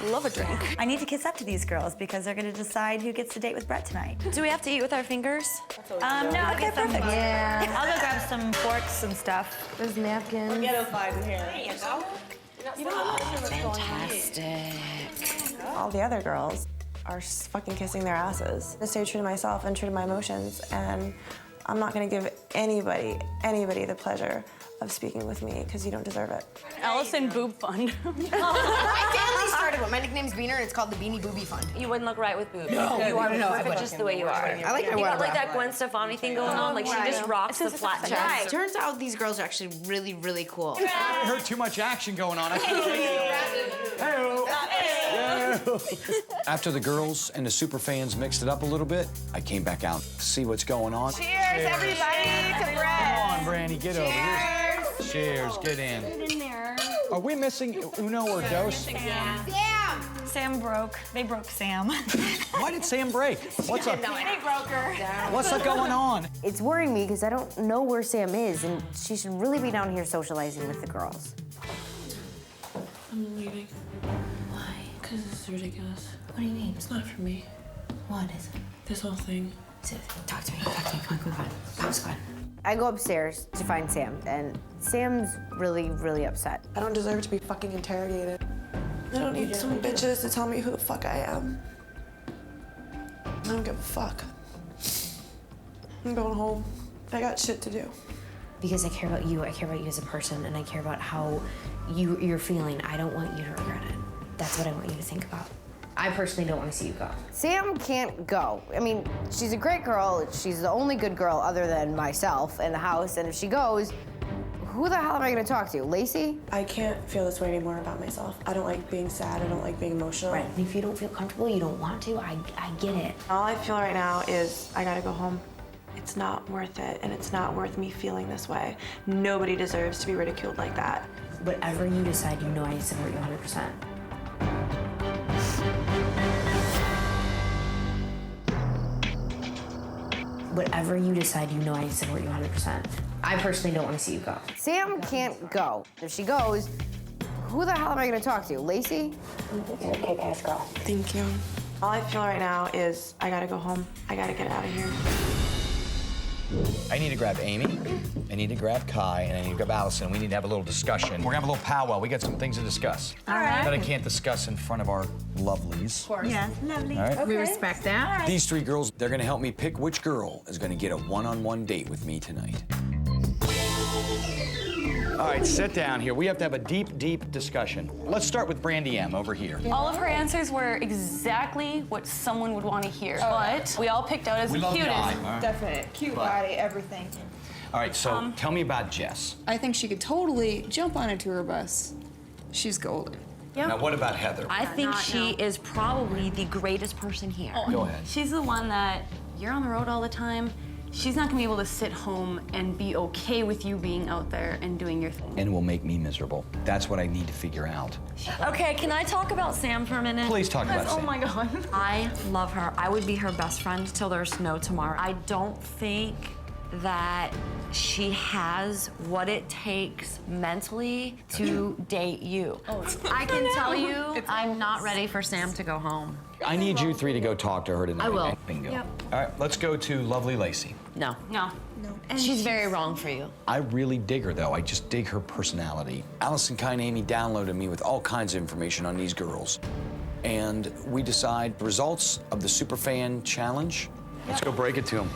S2: Love a drink. I need to kiss up to these girls because they're gonna decide who gets to date with Brett tonight.
S21: Do we have to eat with our fingers?
S2: No, okay, perfect.
S21: Yeah.
S2: I'll go grab some forks and stuff.
S21: There's napkins.
S16: We'll get 5 in here.
S21: Fantastic.
S16: All the other girls are fucking kissing their asses. I stay true to myself and true to my emotions, and I'm not gonna give anybody the pleasure of speaking with me because you don't deserve it.
S8: Allison Boob Fund.
S4: My family started one. My nickname's Beaner, and it's called the Beanie Booby Fund.
S21: You wouldn't look right with boobs.
S4: No, you are
S21: Perfect just the way you are.
S4: I like
S21: You
S4: your
S21: got like
S4: water
S21: that Gwen Stefani thing going on. Like she just rocks the flat chest.
S4: Right. Turns out these girls are actually really, really cool.
S15: I heard too much action going on. I couldn't take it. After the girls and the super fans mixed it up a little bit, I came back out to see what's going on.
S16: Cheers, everybody, to Brett.
S15: Come on, Brandy, get over here. Cheers, get in. Are we missing Uno or Dos?
S2: Sam broke. They broke Sam.
S15: Why did Sam break? What's up?
S2: They broke her.
S15: What's up going on?
S4: It's worrying me because I don't know where Sam is, and she should really be down here socializing with the girls.
S10: I'm leaving. Why? Because this is ridiculous.
S4: What do you mean?
S10: It's not for me.
S4: What is it?
S10: This whole thing.
S4: Talk to me. Come on. Pop's gone. I go upstairs to find Sam, and Sam's really, really upset.
S16: I don't deserve to be fucking interrogated. I don't need some bitches to tell me who the fuck I am. I don't give a fuck. I'm going home. I got shit to do.
S4: Because I care about you as a person, and I care about how you're feeling. I don't want you to regret it. That's what I want you to think about. I personally don't want to see you go. Sam can't go. I mean, she's a great girl. She's the only good girl other than myself in the house, and if she goes, who the hell am I gonna talk to? Lacey?
S16: I can't feel this way anymore about myself. I don't like being sad. I don't like being emotional.
S4: Right, and if you don't feel comfortable, you don't want to, I get it.
S16: All I feel right now is I gotta go home. It's not worth it, and it's not worth me feeling this way. Nobody deserves to be ridiculed like that.
S4: Whatever you decide, you know I support you 100%. Whatever you decide, you know I support you 100%. I personally don't want to see you go. Sam can't go. If she goes, who the hell am I gonna talk to? Lacey? You're a kick-ass girl.
S16: Thank you. All I feel right now is I gotta go home. I gotta get out of here.
S15: I need to grab Amy, I need to grab Kai, and I need to grab Allison. We need to have a little discussion. We're gonna have a little powwow. We got some things to discuss.
S2: All right.
S15: That I can't discuss in front of our lovelies.
S2: Of course. Yes, lovely.
S15: All right.
S2: Okay. We respect that.
S15: These three girls, they're gonna help me pick which girl is gonna get a one-on-one date with me tonight. All right, sit down here. We have to have a deep, deep discussion. Let's start with Brandy M over here.
S8: All of her answers were exactly what someone would want to hear, but we all picked out as
S15: We
S8: the
S15: love the
S8: cutest.
S15: eye. All right.
S1: Definite. Cute
S15: But-
S1: body, everything.
S15: All right, so tell me about Jess.
S1: I think she could totally jump on a tour bus. She's golden.
S15: Now, what about Heather?
S17: I think she is probably the greatest person here.
S15: Go ahead.
S8: She's the one that you're on the road all the time. She's not gonna be able to sit home and be okay with you being out there and doing your thing.
S15: And will make me miserable. That's what I need to figure out.
S17: Okay, can I talk about Sam for a minute?
S15: Please talk about
S17: Oh
S15: Sam.
S17: my God. I love her. I would be her best friend till there's no tomorrow. I don't think that she has what it takes mentally to date you. I can tell you, I'm not ready for Sam to go home.
S15: I need you three to go talk to her tonight.
S17: I will.
S15: Bingo.
S17: Yep.
S15: All right, let's go to lovely Lacey.
S17: No.
S8: No.
S17: And she's very wrong for you.
S15: I really dig her, though. I just dig her personality. Allison, Kai, and Amy downloaded me with all kinds of information on these girls. And we decide the results of the Superfan Challenge. Let's go break it to them.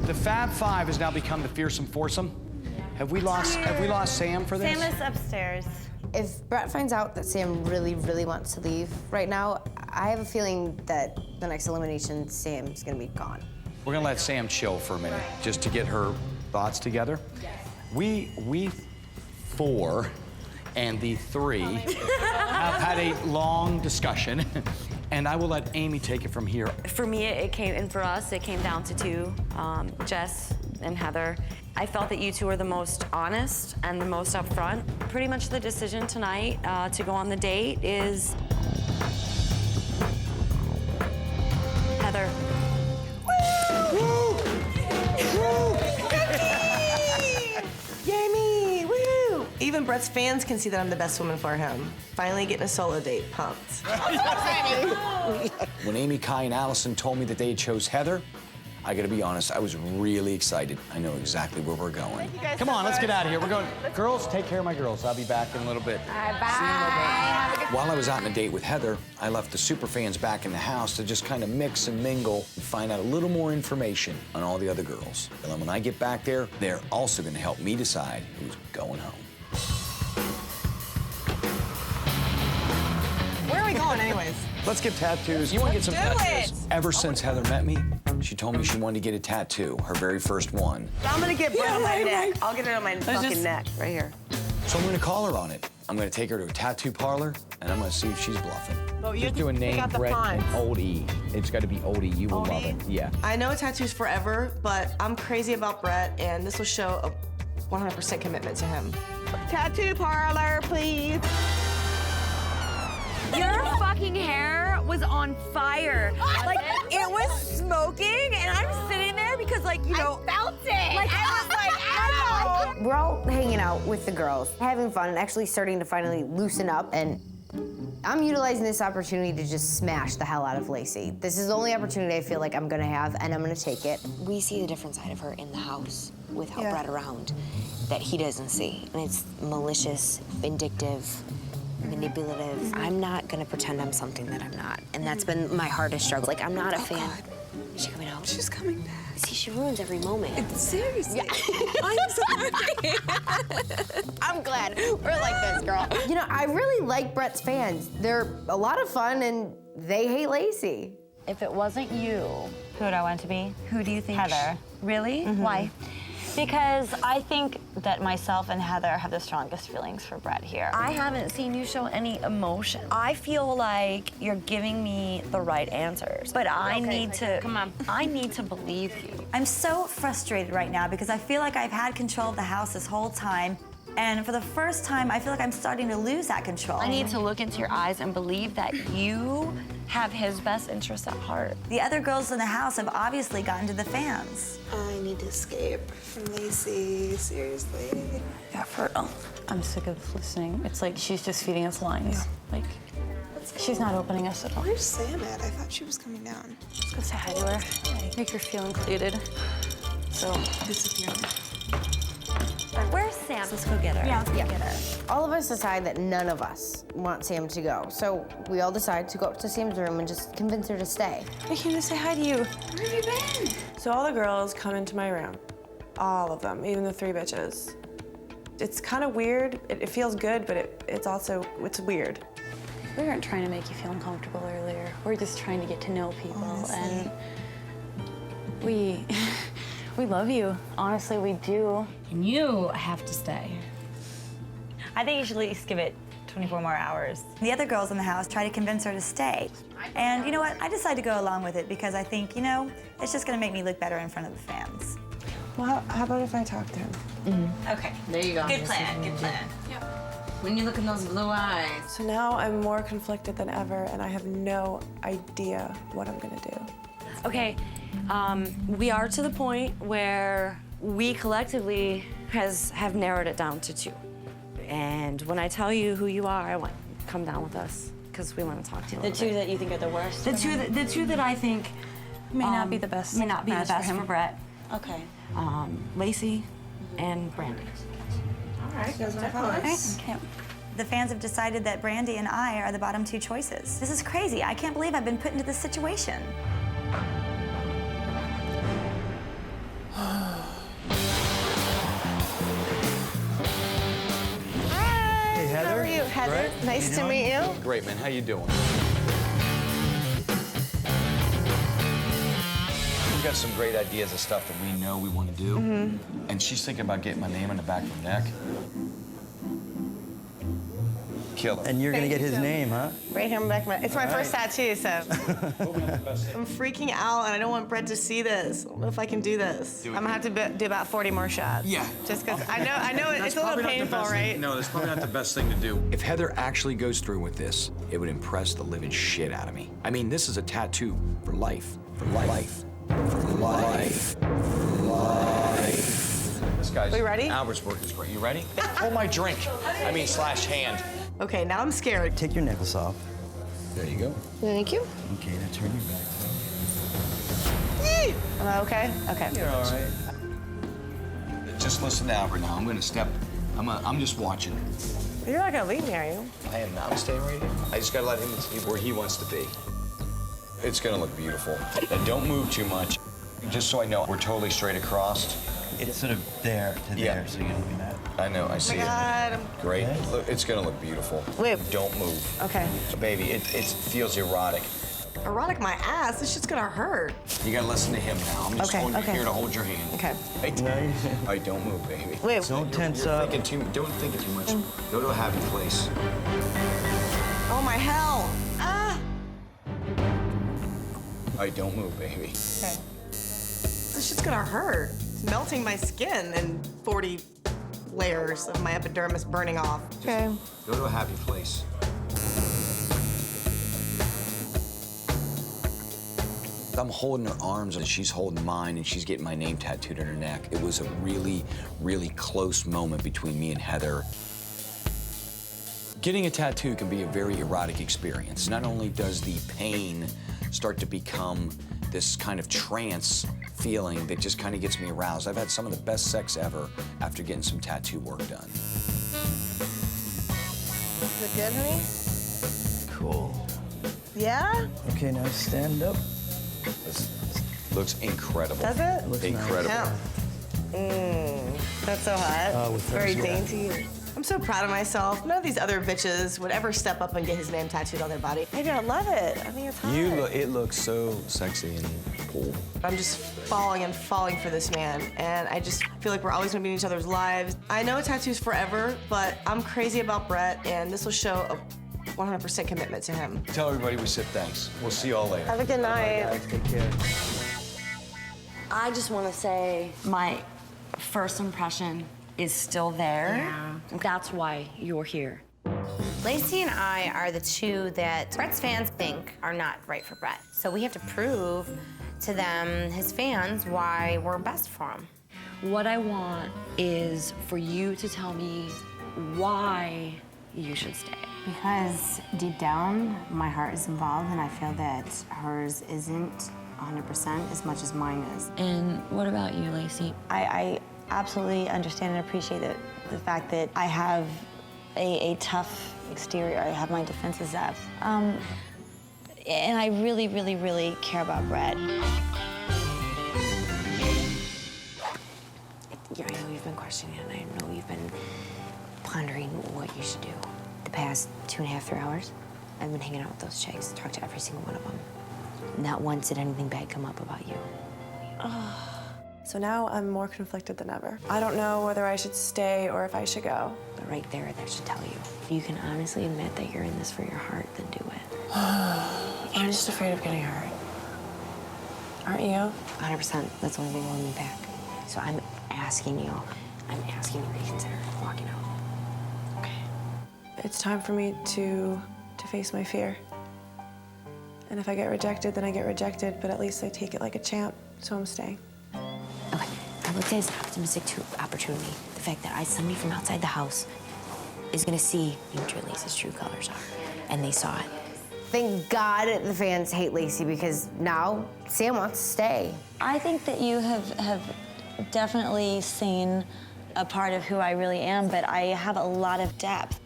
S15: The Fab Five has now become the Fearsome Foursome. Have we lost Sam for this?
S2: Sam is upstairs.
S4: If Brett finds out that Sam really, really wants to leave right now, I have a feeling that the next elimination, Sam's gonna be gone.
S15: We're gonna let Sam chill for a minute, just to get her thoughts together. We four and the three have had a long discussion, and I will let Amy take it from here.
S17: For me, and for us, it came down to two, Jess and Heather. I felt that you two were the most honest and the most upfront. Pretty much the decision tonight to go on the date is Heather.
S3: Yay me! Woo! Even Brett's fans can see that I'm the best woman for him. Finally getting a solo date. Pumped.
S15: When Amy, Kai, and Allison told me that they chose Heather, I gotta be honest, I was really excited. I know exactly where we're going. Come on, let's get out of here. We're going. Girls, take care of my girls. I'll be back in a little bit.
S4: Bye.
S15: While I was out on a date with Heather, I left the superfans back in the house to just kind of mix and mingle and find out a little more information on all the other girls. And then when I get back there, they're also gonna help me decide who's going home.
S3: Where are we going, anyways?
S15: Let's get tattoos. You want to get some
S3: Let's do
S15: tattoos? Ever since Heather met me, she told me she wanted to get a tattoo, her very first one.
S3: I'm gonna get Brett on my neck. I'll get it on my fucking neck, right here.
S15: So I'm gonna call her on it. I'm gonna take her to a tattoo parlor, and I'm gonna see if she's bluffing.
S3: Oh, you
S15: Just do a
S3: pick
S15: name,
S3: out the
S15: Brett, and
S3: fonts.
S15: old E. It's gotta be old E. You will love it. Yeah.
S3: I know a tattoo's forever, but I'm crazy about Brett, and this will show a 100% commitment to him. Tattoo parlor, please.
S17: Your fucking hair was on fire. Like, it was smoking, and I'm sitting there because, like, you know. I felt it. Like, I was like, ow.
S4: We're all hanging out with the girls, having fun, and actually starting to finally loosen up. And I'm utilizing this opportunity to just smash the hell out of Lacey. This is the only opportunity I feel like I'm gonna have, and I'm gonna take it.
S22: We see the different side of her in the house without
S4: Yeah.
S22: Brett around that he doesn't see. And it's malicious, vindictive, manipulative. I'm not gonna pretend I'm something that I'm not. And that's been my hardest struggle. Like, I'm not a fan.
S13: God.
S22: Is she coming out?
S13: She's coming back.
S22: See, she ruins every moment.
S13: Seriously.
S22: I'm sorry. I'm glad we're like this, girl.
S4: You know, I really like Brett's fans. They're a lot of fun, and they hate Lacey.
S2: If it wasn't you, who would I want to be? Who do you think? Heather. Really? Why? Because I think that myself and Heather have the strongest feelings for Brett here. I haven't seen you show any emotion. I feel like you're giving me the right answers, but I need to, come on, I need to believe you. I'm so frustrated right now because I feel like I've had control of the house this whole time, and for the first time, I feel like I'm starting to lose that control. I need to look into your eyes and believe that you have his best interests at heart. The other girls in the house have obviously gotten to the fans.
S13: I need to escape from Lacey, seriously.
S8: Yeah, for real. I'm sick of listening. It's like she's just feeding us lines. Like, She's not opening us at all.
S13: Where's Sam at? I thought she was coming down.
S8: Let's go say hi to her. Make her feel included. So, disappear.
S17: Where's Sam? Let's go get her.
S8: Yeah, let's go get her.
S22: All of us decide that none of us want Sam to go. So we all decide to go up to Sam's room and just convince her to stay.
S13: I came to say hi to you.
S22: Where have you been?
S16: So all the girls come into my room. All of them, even the 3 bitches. It's kind of weird. It feels good, but it's weird.
S8: We weren't trying to make you feel uncomfortable earlier. We're just trying to get to know people, and we love you. Honestly, we do.
S17: And you have to stay.
S2: I think you should at least give it 24 more hours. The other girls in the house try to convince her to stay. And you know what? I decided to go along with it because I think, you know, it's just gonna make me look better in front of the fans.
S16: Well, how about if I talk to him?
S2: Okay.
S22: There you go.
S2: Good plan, good plan.
S22: When you look in those blue eyes.
S16: So now I'm more conflicted than ever, and I have no idea what I'm gonna do.
S17: Okay, we are to the point where we collectively have narrowed it down to 2. And when I tell you who you are, I want you to come down with us because we want to talk to you a
S2: The
S17: little
S2: 2
S17: bit.
S2: that you think are the worst?
S17: The two that I think
S8: May not be the best.
S17: May not be the
S8: match
S17: best for Brett.
S2: Okay.
S17: Lacey and Brandy.
S2: All right, those are my choice.
S8: Okay.
S2: The fans have decided that Brandy and I are the bottom 2 choices. This is crazy. I can't believe I've been put into this situation.
S3: Hi,
S15: Heather.
S3: how are you? Heather,
S15: Brett,
S3: nice to meet you.
S15: Great, man. How you doing? We've got some great ideas of stuff that we know we want to do. And she's thinking about getting my name on the back of her neck. Kill it.
S19: And you're gonna get his name, huh?
S3: Right here on the back of my, it's my
S19: All
S3: first
S19: right.
S3: tattoo, so. I'm freaking out and I don't want Brett to see this. I don't know if I can do this. I'm gonna have to do about 40 more shots.
S15: Yeah.
S3: Just because I know it's a little painful, right?
S15: No, that's probably not the best thing to do. If Heather actually goes through with this, it would impress the living shit out of me. I mean, this is a tattoo for life. For life. For life. For life. This guy's
S3: We ready?
S15: Albert's work is great. You ready? Hold my drink. I mean, slash hand.
S3: Okay, now I'm scared.
S19: Take your necklace off.
S15: There you go.
S3: Thank you.
S19: Okay, now turn your back.
S3: Am I okay? Okay.
S19: You're all right.
S15: Just listen to Albert now. I'm gonna step. I'm just watching.
S3: You're not gonna leave me, are you?
S15: I am not staying right here. I just gotta let him see where he wants to be. It's gonna look beautiful. And don't move too much. Just so I know, we're totally straight across.
S19: It's sort of there to there, so you don't be mad.
S15: I know, I see it.
S3: God.
S15: Great. Look, it's gonna look beautiful.
S3: Wait.
S15: Don't move.
S3: Okay.
S15: Baby, it feels erotic.
S3: Erotic my ass. This shit's gonna hurt.
S15: You gotta listen to him now. I'm just
S3: Okay,
S15: holding
S3: okay.
S15: here to hold your hand.
S3: Okay.
S15: Hey,
S19: No, you-
S15: all right, don't move, baby.
S3: Wait.
S19: Don't tense
S15: You're
S19: up.
S15: thinking don't think too much. Go to a happy place.
S3: Oh my hell. Ah.
S15: All right, don't move, baby.
S3: Okay. This shit's gonna hurt. It's melting my skin and 40 layers of my epidermis burning off. Okay.
S15: Go to a happy place. I'm holding her arms and she's holding mine and she's getting my name tattooed on her neck. It was a really, really close moment between me and Heather. Getting a tattoo can be a very erotic experience. Not only does the pain start to become this kind of trance feeling that just kind of gets me aroused. I've had some of the best sex ever after getting some tattoo work done.
S3: Is it good, honey?
S19: Cool.
S3: Yeah?
S19: Okay, now stand up.
S15: This looks incredible.
S3: Does it?
S19: Looks
S15: Incredible.
S3: That's so hot.
S19: With
S3: Very
S19: those, yeah.
S3: dainty. I'm so proud of myself. None of these other bitches would ever step up and get his name tattooed on their body. Maybe I love it. I think it's hot.
S15: It looks so sexy and cool.
S3: I'm just falling and falling for this man, and I just feel like we're always gonna be in each other's lives. I know a tattoo's forever, but I'm crazy about Brett, and this will show a 100% commitment to him.
S15: Tell everybody we said thanks. We'll see you all later.
S3: Have a good night.
S19: Guys, take care.
S17: I just want to say my first impression is still there.
S9: Yeah.
S17: That's why you're here.
S9: Lacey and I are the 2 that Brett's fans think are not right for Brett. So we have to prove to them, his fans, why we're best for him.
S17: What I want is for you to tell me why
S21: you should stay?
S22: Because deep down, my heart is involved, and I feel that hers isn't 100% as much as mine is.
S21: And what about you, Lacey?
S5: I absolutely understand and appreciate the fact that I have a tough exterior. I have my defenses up. And I really, really, really care about Brett.
S22: I know you've been questioning it, and I know you've been pondering what you should do. The past 2.5, 3 hours, I've been hanging out with those chicks, talked to every single one of them. Not once did anything bad come up about you.
S16: So now I'm more conflicted than ever. I don't know whether I should stay or if I should go.
S22: But right there, that should tell you. If you can honestly admit that you're in this for your heart, then do it.
S16: I'm just afraid of getting hurt. Aren't you?
S22: 100%. That's the only thing holding me back. So I'm asking you to reconsider walking out.
S16: It's time for me to face my fear. And if I get rejected, then I get rejected, but at least I take it like a champ, so I'm staying.
S22: Okay, I looked at it as an optimistic opportunity. The fact that somebody from outside the house is gonna see what Lacey's true colors are, and they saw it.
S4: Thank God the fans hate Lacey because now Sam wants to stay.
S5: I think that you have definitely seen a part of who I really am, but I have a lot of depth.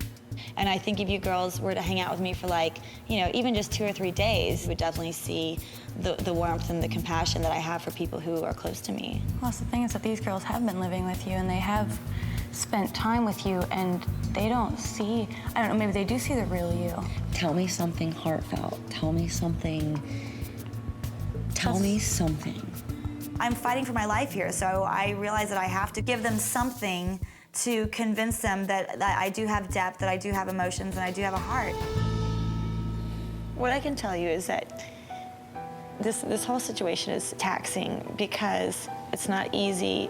S5: And I think if you girls were to hang out with me for even just 2 or 3 days, you would definitely see the warmth and the compassion that I have for people who are close to me.
S8: Well, the thing is that these girls have been living with you and they have spent time with you and they don't see, I don't know, maybe they do see the real you.
S21: Tell me something heartfelt. Tell me something.
S5: I'm fighting for my life here, so I realize that I have to give them something to convince them that I do have depth, that I do have emotions, and I do have a heart. What I can tell you is that this whole situation is taxing because it's not easy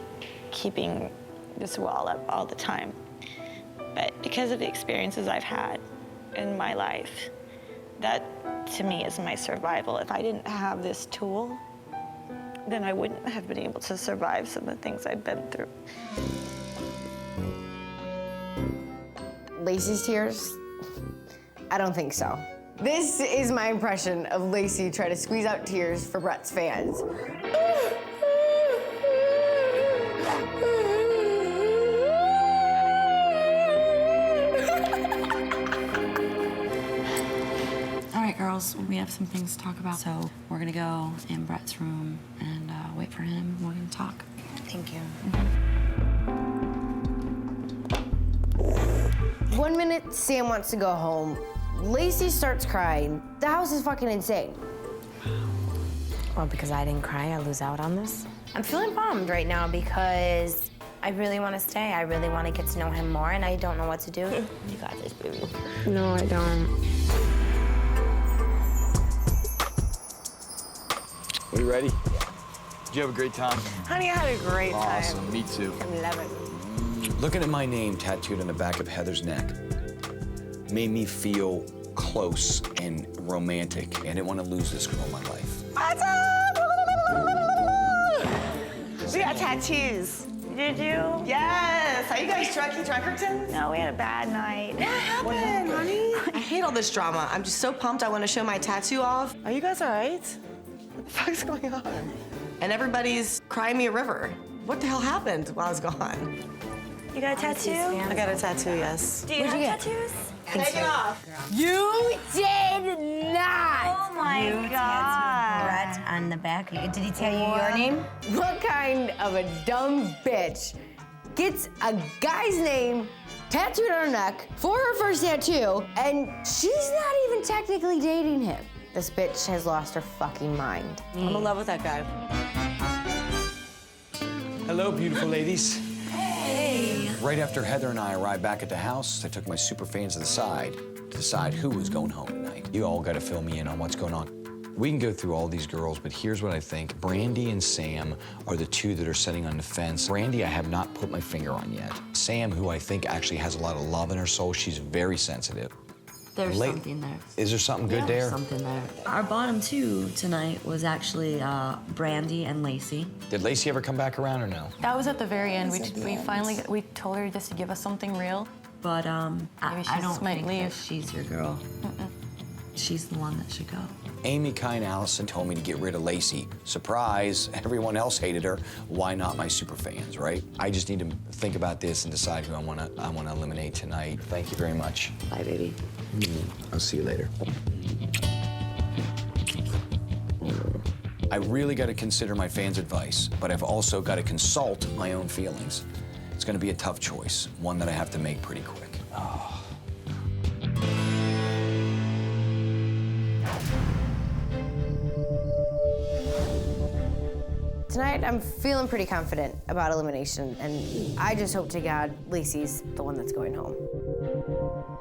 S5: keeping this wall up all the time. But because of the experiences I've had in my life, that to me is my survival. If I didn't have this tool, then I wouldn't have been able to survive some of the things I've been through.
S4: Lacey's tears? I don't think so. This is my impression of Lacey trying to squeeze out tears for Brett's fans.
S21: All right, girls, we have some things to talk about. So we're gonna go in Brett's room and wait for him. We're gonna talk.
S22: Thank you.
S4: 1 minute, Sam wants to go home. Lacey starts crying. The house is fucking insane.
S22: Well, because I didn't cry, I lose out on this?
S6: I'm feeling bummed right now because I really want to stay. I really want to get to know him more, and I don't know what to do.
S22: You got this, baby.
S6: No, I don't.
S15: Are you ready? Did you have a great time?
S16: Honey, I had a great time.
S15: Awesome, me too.
S16: I love it.
S7: Looking at my name tattooed on the back of Heather's neck made me feel close and romantic. I didn't want to lose this girl in my life.
S16: We got tattoos.
S5: Did you?
S16: Yes. Are you guys drunkertons?
S5: No, we had a bad night.
S16: What happened, honey?
S3: I hate all this drama. I'm just so pumped I want to show my tattoo off.
S16: Are you guys all right? What the fuck's going on?
S3: And everybody's crying me a river. What the hell happened while I was gone?
S5: You got a tattoo?
S3: I got a tattoo, yes.
S5: Do you have tattoos?
S16: Take it off.
S4: You did not!
S5: Oh my God.
S22: Brett on the back. Did he tell you your name?
S4: What kind of a dumb bitch gets a guy's name tattooed on her neck for her first tattoo, and she's not even technically dating him? This bitch has lost her fucking mind.
S3: I'm in love with that guy.
S7: Hello, beautiful ladies.
S21: Hey.
S7: Right after Heather and I arrived back at the house, I took my super fans to the side to decide who was going home tonight. You all got to fill me in on what's going on. We can go through all these girls, but here's what I think. Brandy and Sam are the two that are sitting on the fence. Brandy, I have not put my finger on yet. Sam, who I think actually has a lot of love in her soul, she's very sensitive.
S21: There's something there.
S7: Is there something good there?
S21: There's something there. Our bottom two tonight was actually Brandy and Lacey.
S7: Did Lacey ever come back around or no?
S8: That was at the very end. We told her just to give us something real.
S17: but
S8: Maybe
S17: I
S8: she
S17: don't
S8: might
S17: think
S8: leave.
S17: that she's your girl. She's the one that should go.
S7: Amy, Kai, and Allison told me to get rid of Lacey. Surprise, everyone else hated her. Why not my super fans, right? I just need to think about this and decide who I want to eliminate tonight. Thank you very much.
S17: Bye, baby.
S7: I'll see you later. I really got to consider my fans' advice, but I've also got to consult my own feelings. It's going to be a tough choice, one that I have to make pretty quick.
S4: Tonight, I'm feeling pretty confident about elimination, and I just hope to God Lacey's the one that's going home.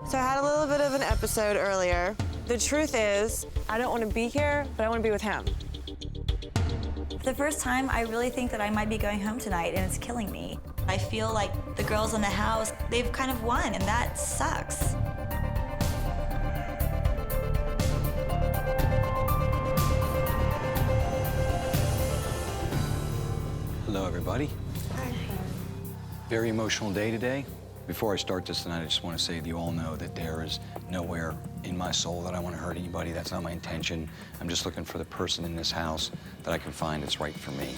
S16: So I had a little bit of an episode earlier. The truth is, I don't want to be here, but I want to be with him.
S5: For the first time, I really think that I might be going home tonight, and it's killing me. I feel like the girls in the house, they've kind of won, and that sucks.
S7: Hello, everybody. Hi. Very emotional day today. Before I start this tonight, I just want to say that you all know that there is nowhere in my soul that I want to hurt anybody. That's not my intention. I'm just looking for the person in this house that I can find that's right for me.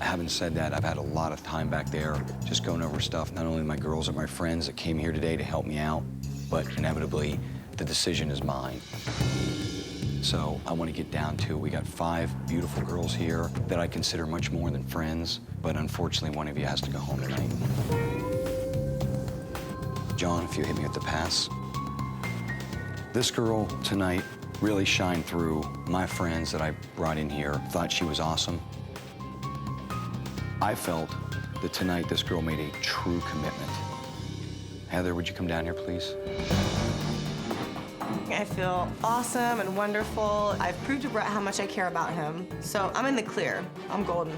S7: Having said that, I've had a lot of time back there just going over stuff, not only my girls and my friends that came here today to help me out, but inevitably, the decision is mine. So I want to get down to, we got 5 beautiful girls here that I consider much more than friends, but unfortunately one of you has to go home tonight. John, if you hit me with the pass. This girl tonight really shined through. My friends that I brought in here thought she was awesome. I felt that tonight this girl made a true commitment. Heather, would you come down here, please?
S3: I feel awesome and wonderful. I've proved to Brett how much I care about him. So I'm in the clear. I'm golden.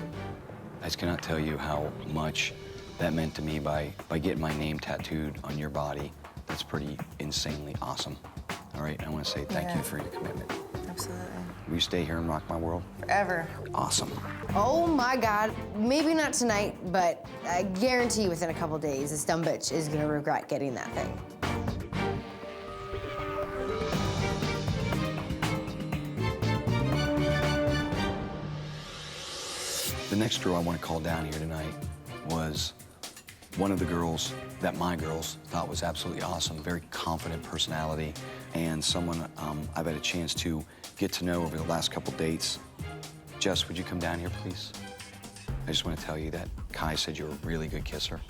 S7: I just cannot tell you how much that meant to me by getting my name tattooed on your body. That's pretty insanely awesome. All right, I want to say thank you for your commitment.
S3: Absolutely.
S7: Will you stay here and rock my world?
S3: Forever.
S7: Awesome.
S4: Oh my God, maybe not tonight, but I guarantee you within a couple days, this dumb bitch is gonna regret getting that thing.
S7: The next girl I want to call down here tonight was one of the girls that my girls thought was absolutely awesome, very confident personality, and someone I've had a chance to get to know over the last couple dates. Jess, would you come down here, please? I just want to tell you that Kai said you're a really good kisser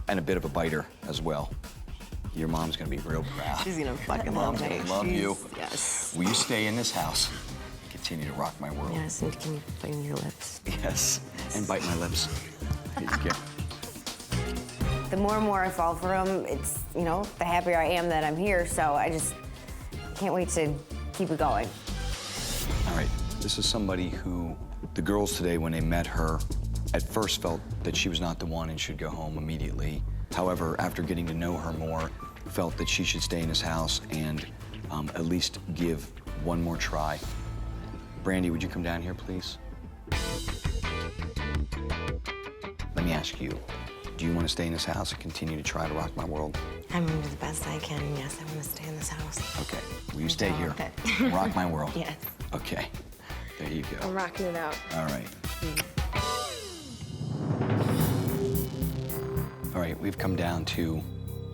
S7: and a bit of a biter as well. Your mom's going to be real proud.
S3: She's gonna fucking
S7: Mom's
S3: love me.
S7: going to love you.
S3: Yes.
S7: Will you stay in this house? Continue to rock my world.
S22: Yes, and can you bite your lips?
S7: Yes, and bite my lips. Here you go.
S4: The more and more I fall for him, it's, you know, the happier I am that I'm here, so I just can't wait to keep it going.
S7: All right, this is somebody who the girls today, when they met her, at first felt that she was not the one and should go home immediately. However, after getting to know her more, felt that she should stay in his house and at least give one more try. Brandy, would you come down here, please? Let me ask you, do you want to stay in this house and continue to try to rock my world?
S22: I'm gonna do the best I can, and yes, I want to stay in this house.
S7: Okay, will you stay here?
S22: Okay.
S7: Rock my world?
S22: Yes.
S7: Okay, there you go.
S9: I'm rocking it out.
S7: All right. All right, we've come down to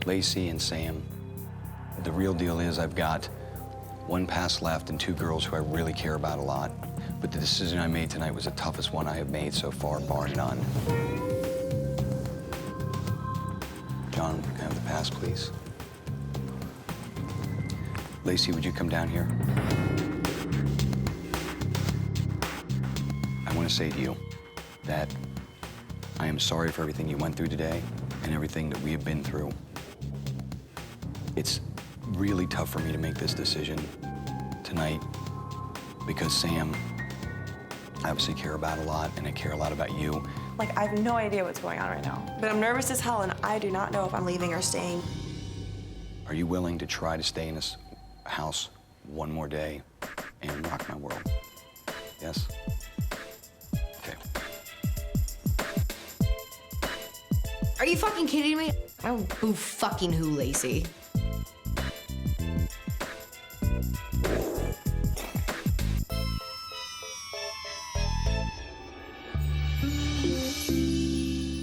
S7: Lacey and Sam. The real deal is I've got 1 pass left and 2 girls who I really care about a lot. But the decision I made tonight was the toughest one I have made so far, bar none. John, can I have the pass, please? Lacey, would you come down here? I want to say to you that I am sorry for everything you went through today and everything that we have been through. It's really tough for me to make this decision tonight because Sam, I obviously care about a lot and I care a lot about you.
S16: Like, I have no idea what's going on right now. But I'm nervous as hell, and I do not know if I'm leaving or staying.
S7: Are you willing to try to stay in this house one more day and rock my world? Yes? Okay.
S4: Are you fucking kidding me? Oh, boo fucking who, Lacey?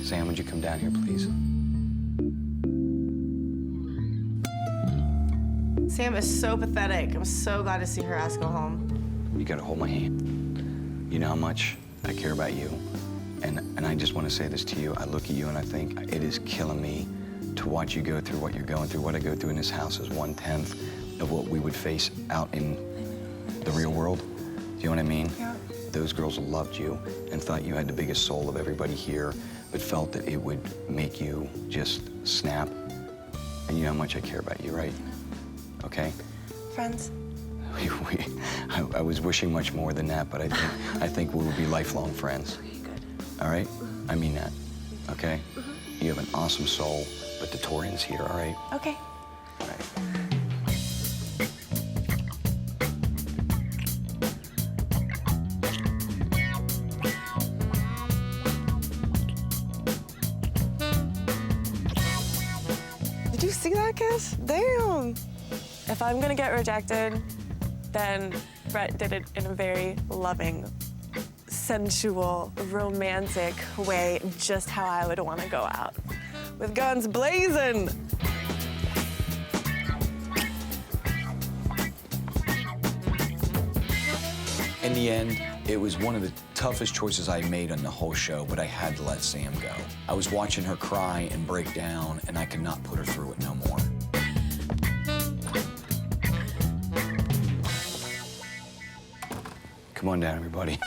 S7: Sam, would you come down here, please?
S3: Sam is so pathetic. I'm so glad to see her ass go home.
S7: You gotta hold my hand. You know how much I care about you. And I just want to say this to you. I look at you and I think it is killing me to watch you go through what you're going through. What I go through in this house is 1/10 of what we would face out in the real world. Do you know what I mean?
S16: Yeah.
S7: Those girls loved you and thought you had the biggest soul of everybody here, but felt that it would make you just snap. And you know how much I care about you, right? Okay?
S16: Friends?
S7: I was wishing much more than that, but I think we will be lifelong friends.
S16: Okay, good.
S7: All right? I mean that, okay? You have an awesome soul, but the Torian's here, all right?
S16: Okay.
S7: All right.
S16: Did you see that kiss? Damn. If I'm gonna get rejected, then Brett did it in a very loving, sensual, romantic way, just how I would want to go out. With guns blazing.
S7: In the end, it was one of the toughest choices I made on the whole show, but I had to let Sam go. I was watching her cry and break down, and I could not put her through it no more. Come on down, everybody.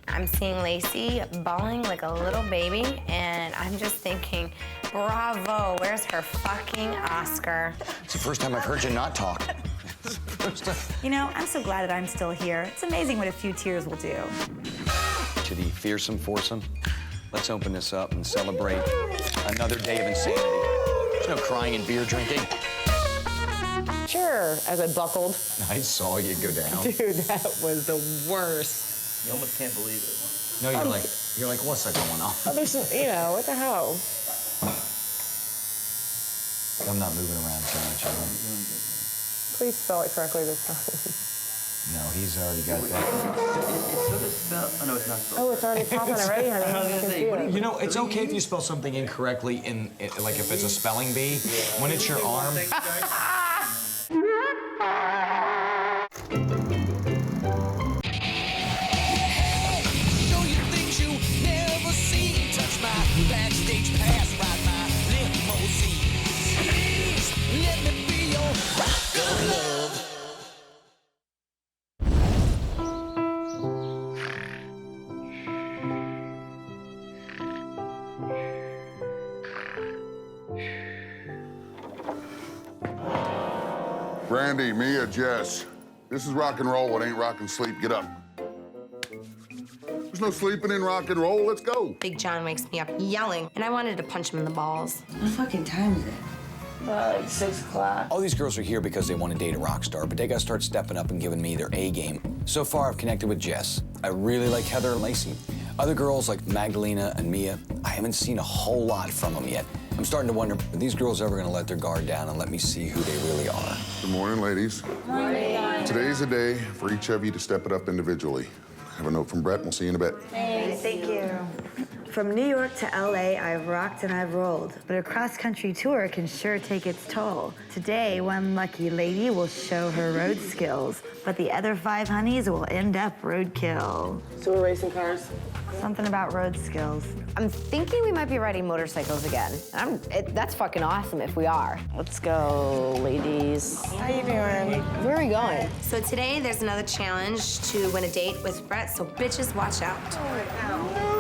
S6: I'm seeing Lacey bawling like a little baby, and I'm just thinking, bravo, where's her fucking Oscar?
S7: It's the first time I've heard you not talk.
S2: You know, I'm so glad that I'm still here. It's amazing what a few tears will do.
S7: To the fearsome foursome, let's open this up and celebrate another day of insanity. There's no crying and beer drinking.
S21: Sure, as I buckled.
S7: I saw you go down.
S21: Dude, that was the worst.
S19: You almost can't believe it.
S7: No, you're like, what's that going on?
S21: Oh, there's some, you know, what the hell?
S7: I'm not moving around too much, am I?
S21: Please spell it correctly this time.
S7: No, he's already got that.
S19: Oh, no, it's not spelled.
S21: Oh, it's already popping already, honey.
S19: I was gonna say, what do
S15: You know, it's okay if you spell something incorrectly like if it's a spelling bee. When it's your arm.
S12: Show you things you never seen. Touch my backstage pass, ride my limousine. Please let me be your rock of love.
S11: Brandy, Mia, Jess. This is rock and roll. It ain't rock and sleep. Get up. There's no sleeping in rock and roll. Let's go.
S6: Big John wakes me up yelling, and I wanted to punch him in the balls.
S22: What fucking time is it?
S16: Like 6 o'clock.
S7: All these girls are here because they want to date a rock star, but they got to start stepping up and giving me their A game. So far, I've connected with Jess. I really like Heather and Lacey. Other girls like Magdalena and Mia, I haven't seen a whole lot from them yet. I'm starting to wonder, are these girls ever going to let their guard down and let me see who they really are?
S11: Good morning, ladies.
S22: Morning.
S11: Today's a day for each of you to step it up individually. Have a note from Brett. We'll see you in a bit.
S2: Thank you. From New York to LA, I've rocked and I've rolled, but a cross-country tour can sure take its toll. Today, one lucky lady will show her road skills, but the other 5 honeys will end up roadkill.
S21: So we're racing cars?
S2: Something about road skills.
S4: I'm thinking we might be riding motorcycles again. That's fucking awesome if we are.
S21: Let's go, ladies.
S16: How you doing?
S21: Where are we going?
S6: So today, there's another challenge to win a date with Brett, so bitches, watch out.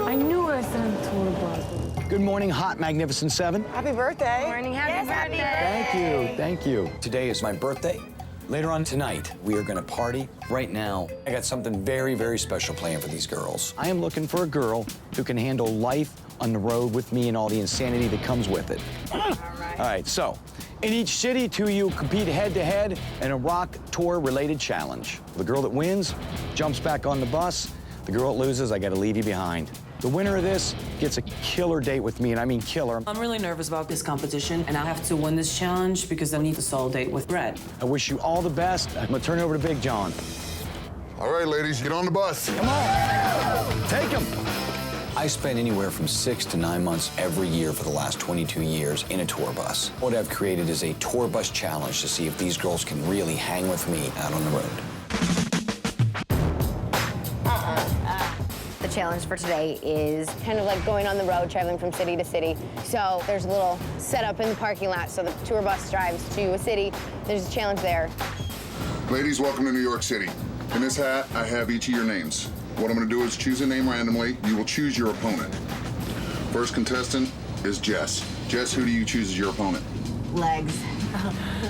S21: I knew I said tour bus.
S15: Good morning, hot, magnificent 7.
S16: Happy birthday.
S6: Morning, happy birthday.
S15: Thank you.
S7: Today is my birthday. Later on tonight, we are gonna party. Right now, I got something very, very special planned for these girls.
S15: I am looking for a girl who can handle life on the road with me and all the insanity that comes with it. All right, so in each city, 2 of you compete head-to-head in a rock tour-related challenge. The girl that wins jumps back on the bus. The girl that loses, I gotta leave you behind. The winner of this gets a killer date with me, and I mean killer.
S18: I'm really nervous about this competition, and I have to win this challenge because I need a solo date with Brett.
S15: I wish you all the best. I'm gonna turn it over to Big John.
S11: All right, ladies, get on the bus.
S15: Come on. Take him.
S7: I spent anywhere from 6 to 9 months every year for the last 22 years in a tour bus. What I've created is a tour bus challenge to see if these girls can really hang with me out on the road.
S22: The challenge for today is kind of like going on the road, traveling from city to city. So there's a little setup in the parking lot. So the tour bus drives to a city. There's a challenge there.
S11: Ladies, welcome to New York City. In this hat, I have each of your names. What I'm gonna do is choose a name randomly. You will choose your opponent. First contestant is Jess. Jess, who do you choose as your opponent?
S22: Legs.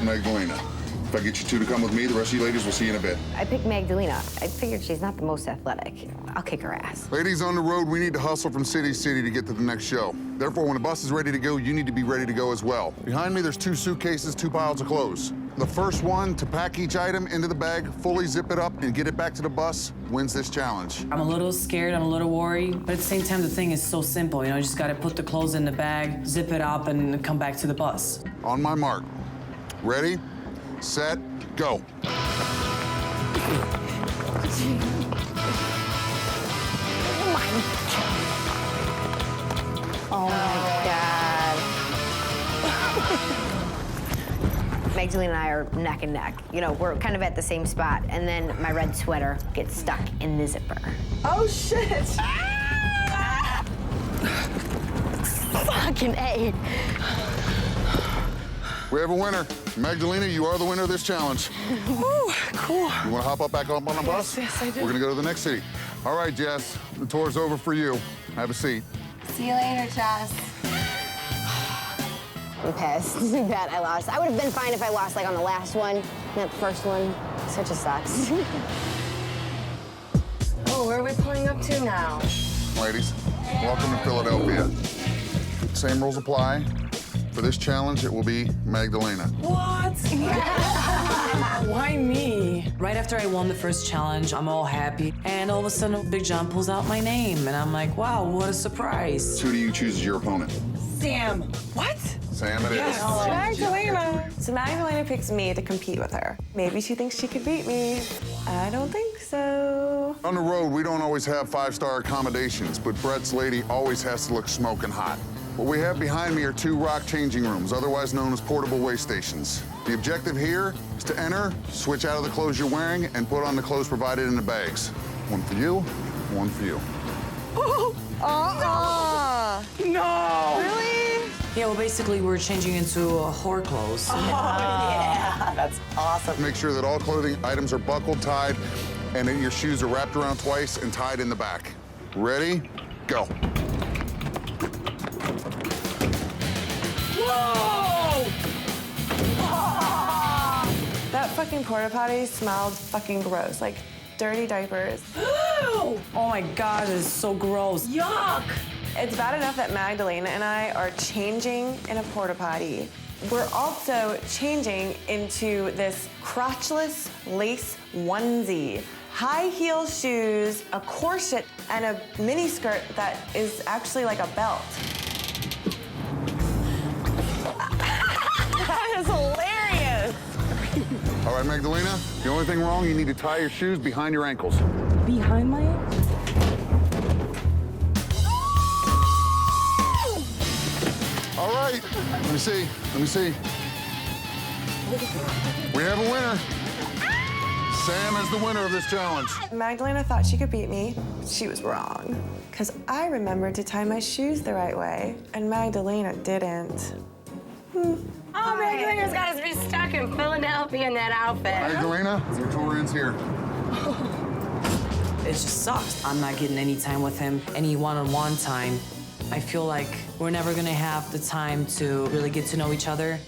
S11: Magdalena. If I get you two to come with me, the rest of you ladies will see you in a bit.
S22: I picked Magdalena. I figured she's not the most athletic. I'll kick her ass.
S11: Ladies on the road, we need to hustle from city to city to get to the next show. Therefore, when the bus is ready to go, you need to be ready to go as well. Behind me, there's 2 suitcases, 2 piles of clothes. The first one to pack each item into the bag, fully zip it up, and get it back to the bus wins this challenge.
S18: I'm a little scared, I'm a little worried, but at the same time, the thing is so simple. You know, you just gotta put the clothes in the bag, zip it up, and come back to the bus.
S11: On my mark. Ready, set, go.
S22: Oh my God. Magdalena and I are neck and neck. You know, we're kind of at the same spot, and then my red sweater gets stuck in the zipper.
S16: Oh, shit.
S22: Fucking A.
S11: We have a winner. Magdalena, you are the winner of this challenge.
S16: Ooh, cool.
S11: You want to hop up back up on the bus?
S16: Yes, I do.
S11: We're going to go to the next city. All right, Jess, the tour's over for you. Have a seat.
S22: See you later, Jess. I'm pissed. Too bad I lost. I would have been fine if I lost like on the last one. That first one, such a sucks.
S6: Oh, where are we pulling up to now?
S11: Ladies, welcome to Philadelphia. Same rules apply. For this challenge, it will be Magdalena.
S18: What? Why me? Right after I won the first challenge, I'm all happy, and all of a sudden, Big John pulls out my name, and I'm like, wow, what a surprise.
S11: Who do you choose as your opponent?
S16: Sam. What?
S11: Sam it is.
S16: Magdalena. So Magdalena picks me to compete with her. Maybe she thinks she could beat me. I don't think so.
S11: On the road, we don't always have 5-star accommodations, but Brett's lady always has to look smoking hot. What we have behind me are 2 rock changing rooms, otherwise known as portable way stations. The objective here is to enter, switch out of the clothes you're wearing, and put on the clothes provided in the bags. One for you, one for you.
S16: No.
S18: Really? Yeah, well, basically, we're changing into whore clothes.
S16: Oh, yeah. That's awesome.
S11: Make sure that all clothing items are buckled, tied, and that your shoes are wrapped around twice and tied in the back. Ready? Go.
S16: Whoa! That fucking porta potty smelled fucking gross, like dirty diapers.
S18: Oh my God, it's so gross.
S16: Yuck! It's bad enough that Magdalena and I are changing in a porta potty. We're also changing into this crotchless lace onesie, high heel shoes, a corset, and a mini skirt that is actually like a belt. That is hilarious.
S11: All right, Magdalena, the only thing wrong, you need to tie your shoes behind your ankles.
S16: Behind my ankles?
S11: All right, let me see. We have a winner. Sam is the winner of this challenge.
S16: Magdalena thought she could beat me. She was wrong. Because I remembered to tie my shoes the right way, and Magdalena didn't.
S6: Oh, Magdalena's got us to be stuck in Philadelphia in that outfit.
S11: Magdalena, your tour ends here.
S18: It just sucks. I'm not getting any time with him, any one-on-one time. I feel like we're never gonna have the time to really get to know each other.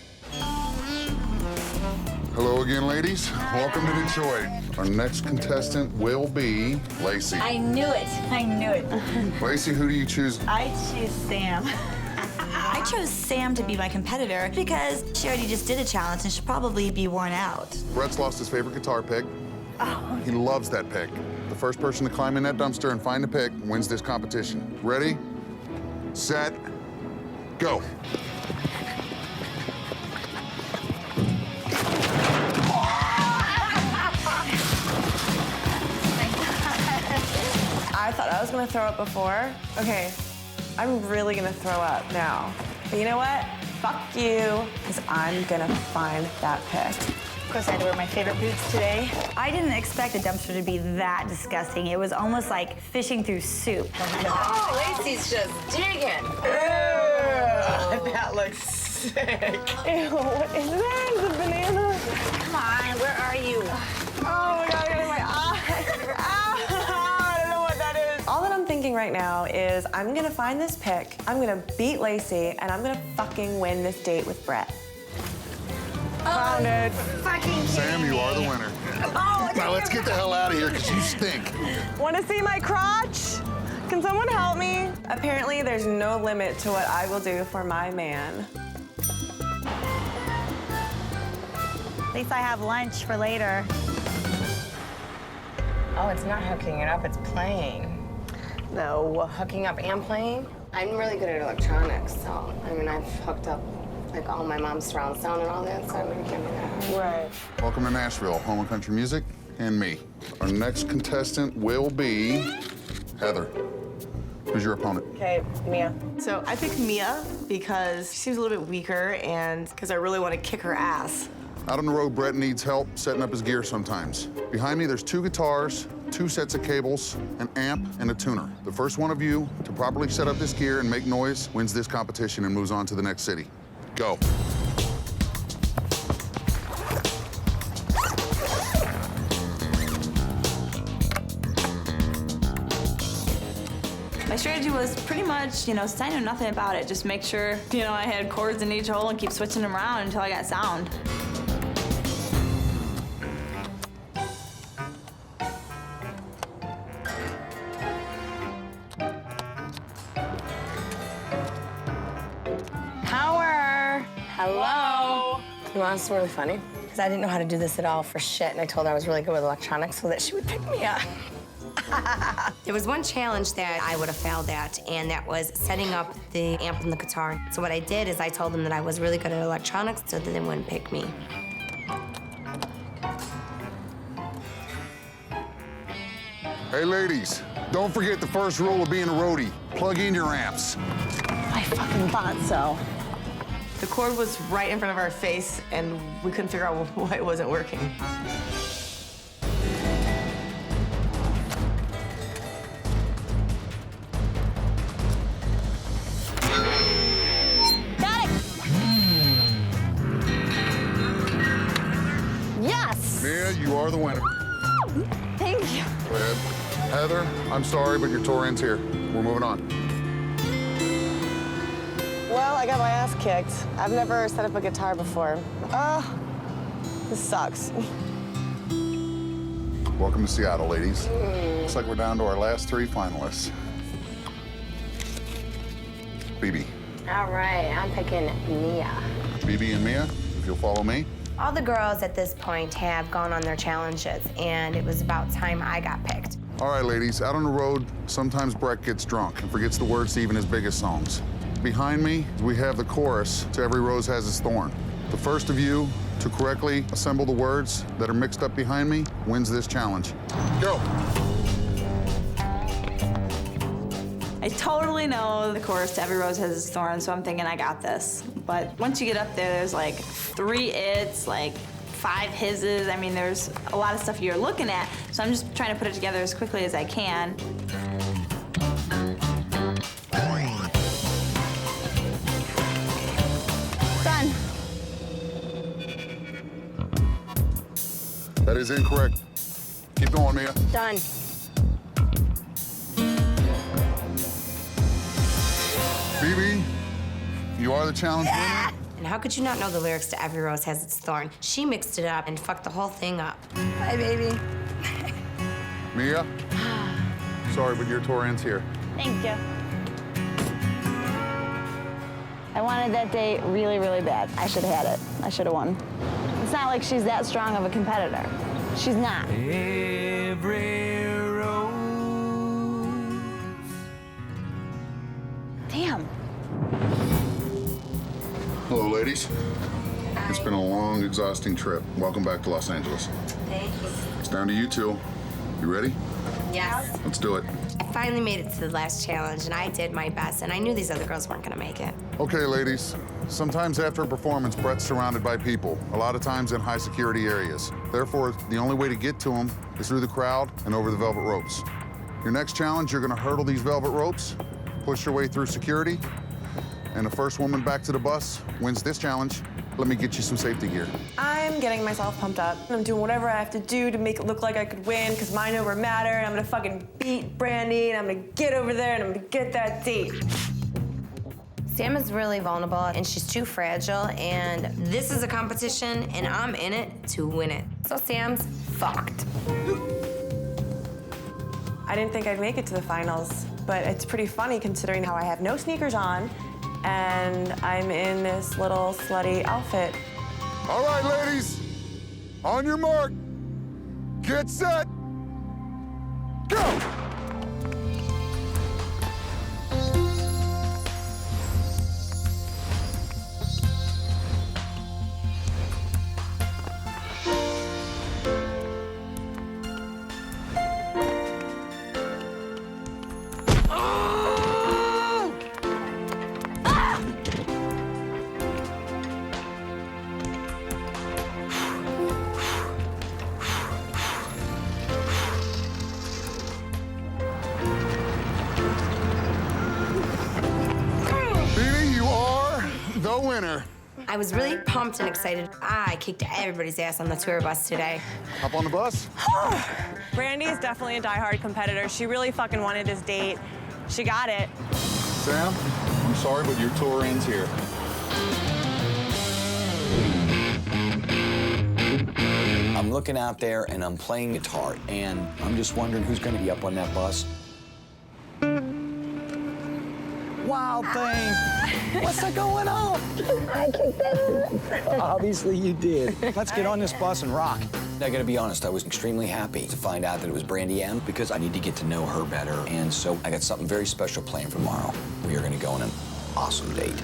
S11: Hello again, ladies. Welcome to Detroit. Our next contestant will be Lacey.
S5: I knew it.
S11: Lacey, who do you choose?
S5: I choose Sam. I chose Sam to be my competitor because she already just did a challenge and she'll probably be worn out.
S11: Brett's lost his favorite guitar pick.
S5: Oh.
S11: He loves that pick. The first person to climb in that dumpster and find the pick wins this competition. Ready, set, go.
S16: I thought I was gonna throw up before. Okay, I'm really gonna throw up now. But you know what? Fuck you, because I'm gonna find that pick.
S5: Of course, I had to wear my favorite boots today. I didn't expect the dumpster to be that disgusting. It was almost like fishing through soup.
S9: Oh, Lacey's just digging.
S16: That looks sick. Ew, what is that? Is it banana?
S5: Come on, where are you?
S16: Oh my God, I got it in my eye. I don't know what that is. All that I'm thinking right now is I'm gonna find this pick, I'm gonna beat Lacey, and I'm gonna fucking win this date with Brett. Found it.
S5: Fucking
S11: Sam, you are the winner.
S5: Oh,
S11: Now let's get the hell out of here, because you stink.
S16: Wanna see my crotch? Can someone help me? Apparently, there's no limit to what I will do for my man.
S5: At least I have lunch for later.
S9: Oh, it's not hooking it up, it's playing.
S16: No.
S9: Hooking up and playing? I'm really good at electronics, so, I mean, I've hooked up like all my mom's surround sound and all that, so I really can't do that.
S16: Right.
S11: Welcome to Nashville, home of country music, and me. Our next contestant will be Heather. Who's your opponent?
S16: Okay, Mia.
S3: So I picked Mia because she seems a little bit weaker and because I really want to kick her ass.
S11: Out on the road, Brett needs help setting up his gear sometimes. Behind me, there's 2 guitars, 2 sets of cables, an amp, and a tuner. The first one of you to properly set up this gear and make noise wins this competition and moves on to the next city. Go.
S14: My strategy was pretty much, I knew nothing about it. Just make sure, I had chords in each hole and keep switching them around until I got sound. Power! Hello!
S9: You want something really funny? Because I didn't know how to do this at all for shit, and I told her I was really good with electronics so that she would pick me up. There was one challenge that I would have failed at, and that was setting up the amp and the guitar. So what I did is I told them that I was really good at electronics so that they wouldn't pick me.
S11: Hey, ladies, don't forget the first rule of being a roadie. Plug in your amps.
S5: I fucking thought so.
S3: The cord was right in front of our face, and we couldn't figure out why it wasn't working.
S5: Got it! Yes!
S11: Mia, you are the winner.
S5: Thank you.
S11: Go ahead. Heather, I'm sorry, but your tour ends here. We're moving on.
S16: Well, I got my ass kicked. I've never set up a guitar before. This sucks.
S11: Welcome to Seattle, ladies. Looks like we're down to our last 3 finalists. BB.
S9: All right, I'm picking Mia.
S11: BB and Mia, if you'll follow me.
S9: All the girls at this point have gone on their challenges, and it was about time I got picked.
S11: All right, ladies, out on the road, sometimes Brett gets drunk and forgets the words to even his biggest songs. Behind me, we have the chorus to Every Rose Has Its Thorn. The first of you to correctly assemble the words that are mixed up behind me wins this challenge. Go.
S14: I totally know the chorus to Every Rose Has Its Thorn, so I'm thinking I got this. But once you get up there, there's like 3 its, like 5 hises. I mean, there's a lot of stuff you're looking at, so I'm just trying to put it together as quickly as I can.
S5: Done.
S11: That is incorrect. Keep going, Mia.
S9: Done.
S11: BB, you are the challenge winner.
S9: And how could you not know the lyrics to Every Rose Has Its Thorn? She mixed it up and fucked the whole thing up.
S5: Bye, baby.
S11: Mia, sorry, but your tour ends here.
S5: Thank you. I wanted that date really, really bad. I should have had it. I should have won. It's not like she's that strong of a competitor. She's not.
S12: Every rose
S8: Damn.
S11: Hello, ladies. It's been a long, exhausting trip. Welcome back to Los Angeles.
S6: Thank you.
S11: It's down to you two. You ready?
S6: Yes.
S11: Let's do it.
S9: I finally made it to the last challenge, and I did my best, and I knew these other girls weren't gonna make it.
S11: Okay, ladies. Sometimes after a performance, Brett's surrounded by people, a lot of times in high security areas. Therefore, the only way to get to him is through the crowd and over the velvet ropes. Your next challenge, you're gonna hurdle these velvet ropes, push your way through security, and the first woman back to the bus wins this challenge. Let me get you some safety gear.
S16: I'm getting myself pumped up. I'm doing whatever I have to do to make it look like I could win, because mine over matter, and I'm gonna fucking beat Brandy, and I'm gonna get over there, and I'm gonna get that date.
S9: Sam is really vulnerable, and she's too fragile, and this is a competition, and I'm in it to win it. So Sam's fucked.
S16: I didn't think I'd make it to the finals, but it's pretty funny considering how I have no sneakers on, and I'm in this little slutty outfit.
S11: All right, ladies. On your mark. Get set. Go! The winner.
S9: I was really pumped and excited. I kicked everybody's ass on the tour bus today.
S11: Hop on the bus.
S16: Brandy is definitely a diehard competitor. She really fucking wanted this date. She got it.
S11: Sam, I'm sorry, but your tour ends here.
S7: I'm looking out there and I'm playing guitar, and I'm just wondering who's gonna be up on that bus. Wild thing! What's going on?
S5: I kicked that.
S7: Obviously you did. Let's get on this bus and rock. I gotta be honest, I was extremely happy to find out that it was Brandy M because I need to get to know her better, and so I got something very special planned for tomorrow. We are gonna go on an awesome date.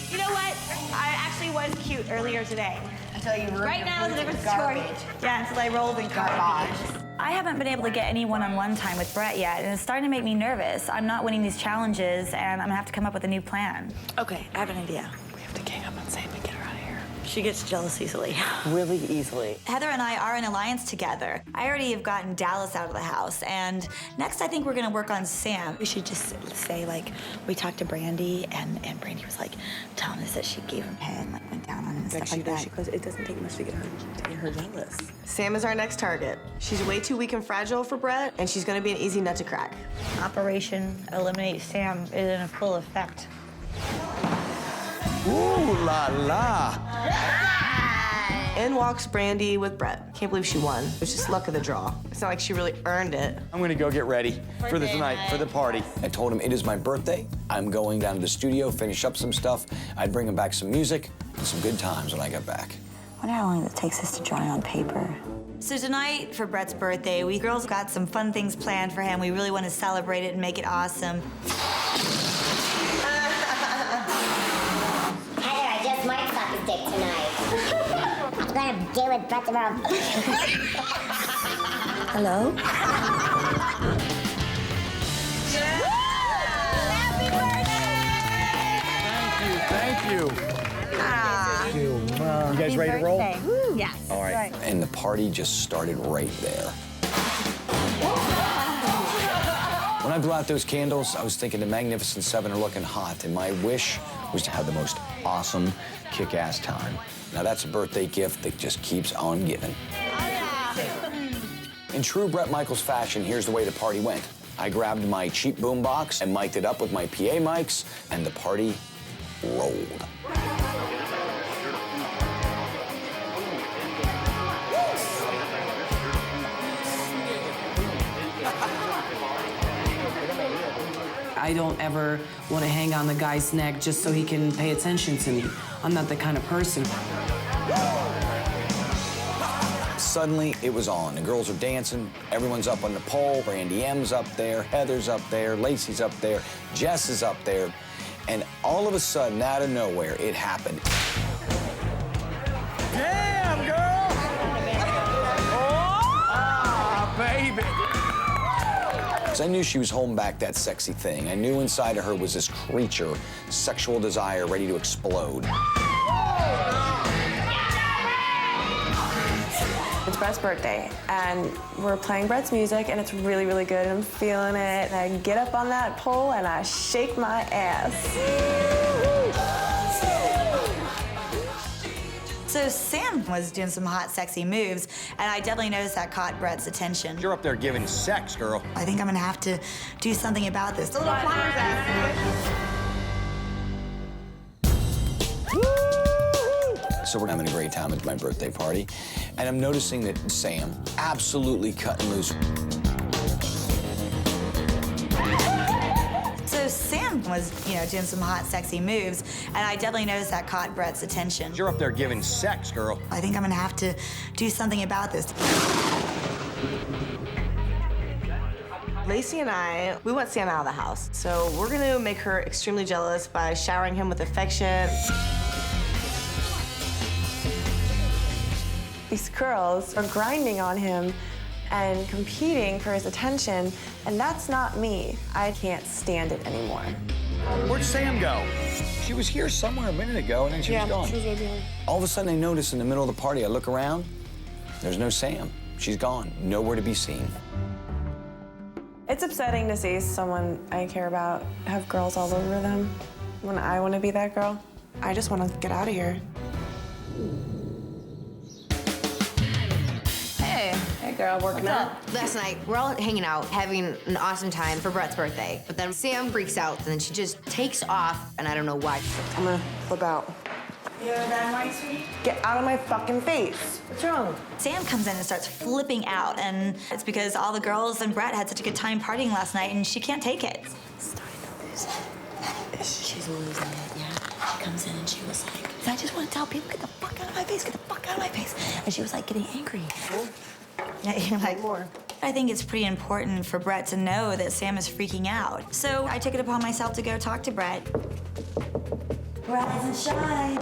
S8: You know what? I actually was cute earlier today.
S2: Until you ruined
S8: Right now is a different story.
S2: garbage.
S8: Yeah, until I rolled in garbage. I haven't been able to get any one-on-one time with Brett yet, and it's starting to make me nervous. I'm not winning these challenges, and I'm gonna have to come up with a new plan.
S10: Okay, I have an idea. We have to gang up on Sam and get her out of here. She gets jealous easily.
S16: Really easily.
S2: Heather and I are in alliance together. I already have gotten Dallas out of the house, and next I think we're gonna work on Sam.
S10: We should just say, like, we talked to Brandy, and Brandy was, like, telling us that she gave him head and, like, went down on him and stuff like that.
S16: Because it doesn't take much to get her jealous.
S3: Sam is our next target. She's way too weak and fragile for Brett, and she's gonna be an easy nut to crack.
S2: Operation Eliminate Sam is in full effect.
S7: Ooh la la!
S3: In walks Brandy with Brett. Can't believe she won. It was just luck of the draw. It's not like she really earned it.
S7: I'm gonna go get ready for the tonight, for the party. I told him it is my birthday. I'm going down to the studio, finish up some stuff. I'd bring him back some music and some good times when I got back.
S10: I wonder how long it takes us to draw on paper.
S2: So tonight, for Brett's birthday, we girls got some fun things planned for him. We really want to celebrate it and make it awesome.
S20: Heather, I just might suck his dick tonight. I'm gonna deal with Brett tomorrow.
S10: Hello?
S15: Thank you. Thank you. You guys ready to roll?
S2: Yes.
S7: All right. And the party just started right there. When I blew out those candles, I was thinking the Magnificent Seven are looking hot, and my wish was to have the most awesome, kick-ass time. Now that's a birthday gift that just keeps on giving. In true Bret Michaels fashion, here's the way the party went. I grabbed my cheap boombox and mic'd it up with my PA mics, and the party rolled.
S18: I don't ever want to hang on the guy's neck just so he can pay attention to me. I'm not the kind of person.
S7: suddenly it was on. The girls are dancing, everyone's up on the pole, Brandy M's up there, Heather's up there, Lacey's up there, Jess is up there, and all of a sudden, out of nowhere, it happened.
S15: Damn, girl! Oh, baby!
S7: I knew she was holding back that sexy thing. I knew inside of her was this creature, sexual desire ready to explode.
S16: It's Brett's birthday, and we're playing Brett's music, and it's really, really good, and I'm feeling it. And I get up on that pole, and I shake my ass.
S2: So Sam was doing some hot, sexy moves, and I definitely noticed that caught Brett's attention.
S15: You're up there giving sex, girl.
S2: I think I'm gonna have to do something about this. The little plumber's
S7: So we're having a great time at my birthday party, and I'm noticing that Sam absolutely cutting loose.
S2: So Sam was, doing some hot, sexy moves, and I definitely noticed that caught Brett's attention.
S15: You're up there giving sex, girl.
S2: I think I'm gonna have to do something about this.
S3: Lacey and I, we want Sam out of the house. So we're gonna make her extremely jealous by showering him with affection.
S16: These girls are grinding on him and competing for his attention, and that's not me. I can't stand it anymore.
S15: Where'd Sam go?
S7: She was here somewhere a minute ago, and then she was gone.
S16: She was right behind.
S7: All of a sudden, I notice in the middle of the party, I look around, there's no Sam. She's gone, nowhere to be seen.
S16: It's upsetting to see someone I care about have girls all over them when I want to be that girl. I just want to get out of here.
S4: Hey girl, working out? Last night, we're all hanging out, having an awesome time for Brett's birthday. But then Sam freaks out, and then she just takes off, and I don't know why.
S16: I'm gonna flip out.
S2: You heard that, right, sweetie?
S16: Get out of my fucking face. What's wrong?
S2: Sam comes in and starts flipping out, and it's because all the girls and Brett had such a good time partying last night, and she can't take it.
S10: She's losing it, yeah. She comes in and she was like, I just want to tell people, get the fuck out of my face, get the fuck out of my face. And she was like getting angry.
S2: Yeah, you're like, more. I think it's pretty important for Brett to know that Sam is freaking out. So I took it upon myself to go talk to Brett. Rise and shine.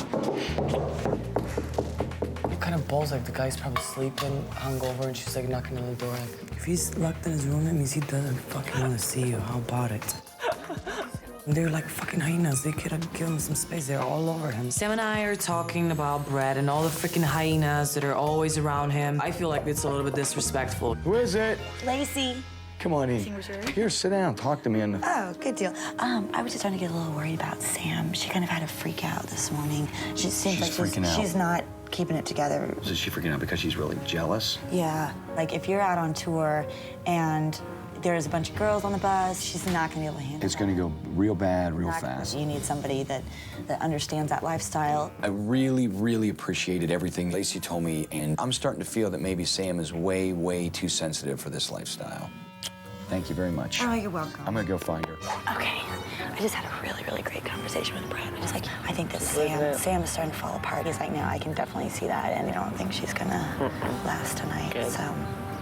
S18: What kind of balls? Like, the guy's probably sleeping, hungover, and she's like knocking on the door. Like, if he's locked in his room, that means he doesn't fucking want to see you. How about it? They're like fucking hyenas. They could have given him some space. They're all over him. Sam and I are talking about Brett and all the freaking hyenas that are always around him. I feel like it's a little bit disrespectful.
S15: Who is it?
S2: Lacey.
S15: Come on in. Here, sit down. Talk to me.
S2: Oh, good deal.
S10: I was just starting to get a little worried about Sam. She kind of had a freak out this morning. She seems like
S7: freaking out.
S10: she's not keeping it together.
S7: Is she freaking out because she's really jealous?
S10: Yeah, like if you're out on tour and there's a bunch of girls on the bus, she's not gonna be able to handle it.
S7: It's gonna go real bad, real
S10: Not-
S7: fast.
S10: You need somebody that understands that lifestyle.
S7: I really, really appreciated everything Lacey told me, and I'm starting to feel that maybe Sam is way, way too sensitive for this lifestyle. Thank you very much.
S10: Oh, you're welcome.
S7: I'm gonna go find her.
S10: Okay, I just had a really, really great conversation with Brett. I think that Sam is starting to fall apart. He's like, no, I can definitely see that, and I don't think she's gonna last tonight, so.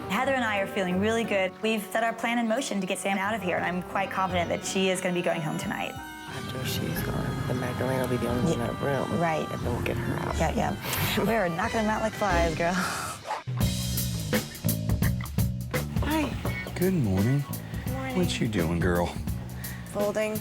S2: Heather and I are feeling really good. We've set our plan in motion to get Sam out of here, and I'm quite confident that she is going to be going home tonight.
S16: After she's gone, then Magdalena will be the only one in that room.
S10: Right.
S16: And then we'll get her out.
S10: Yeah. We're knocking them out like flies, girl.
S16: Hi.
S7: Good morning. What you doing, girl?
S16: Folding.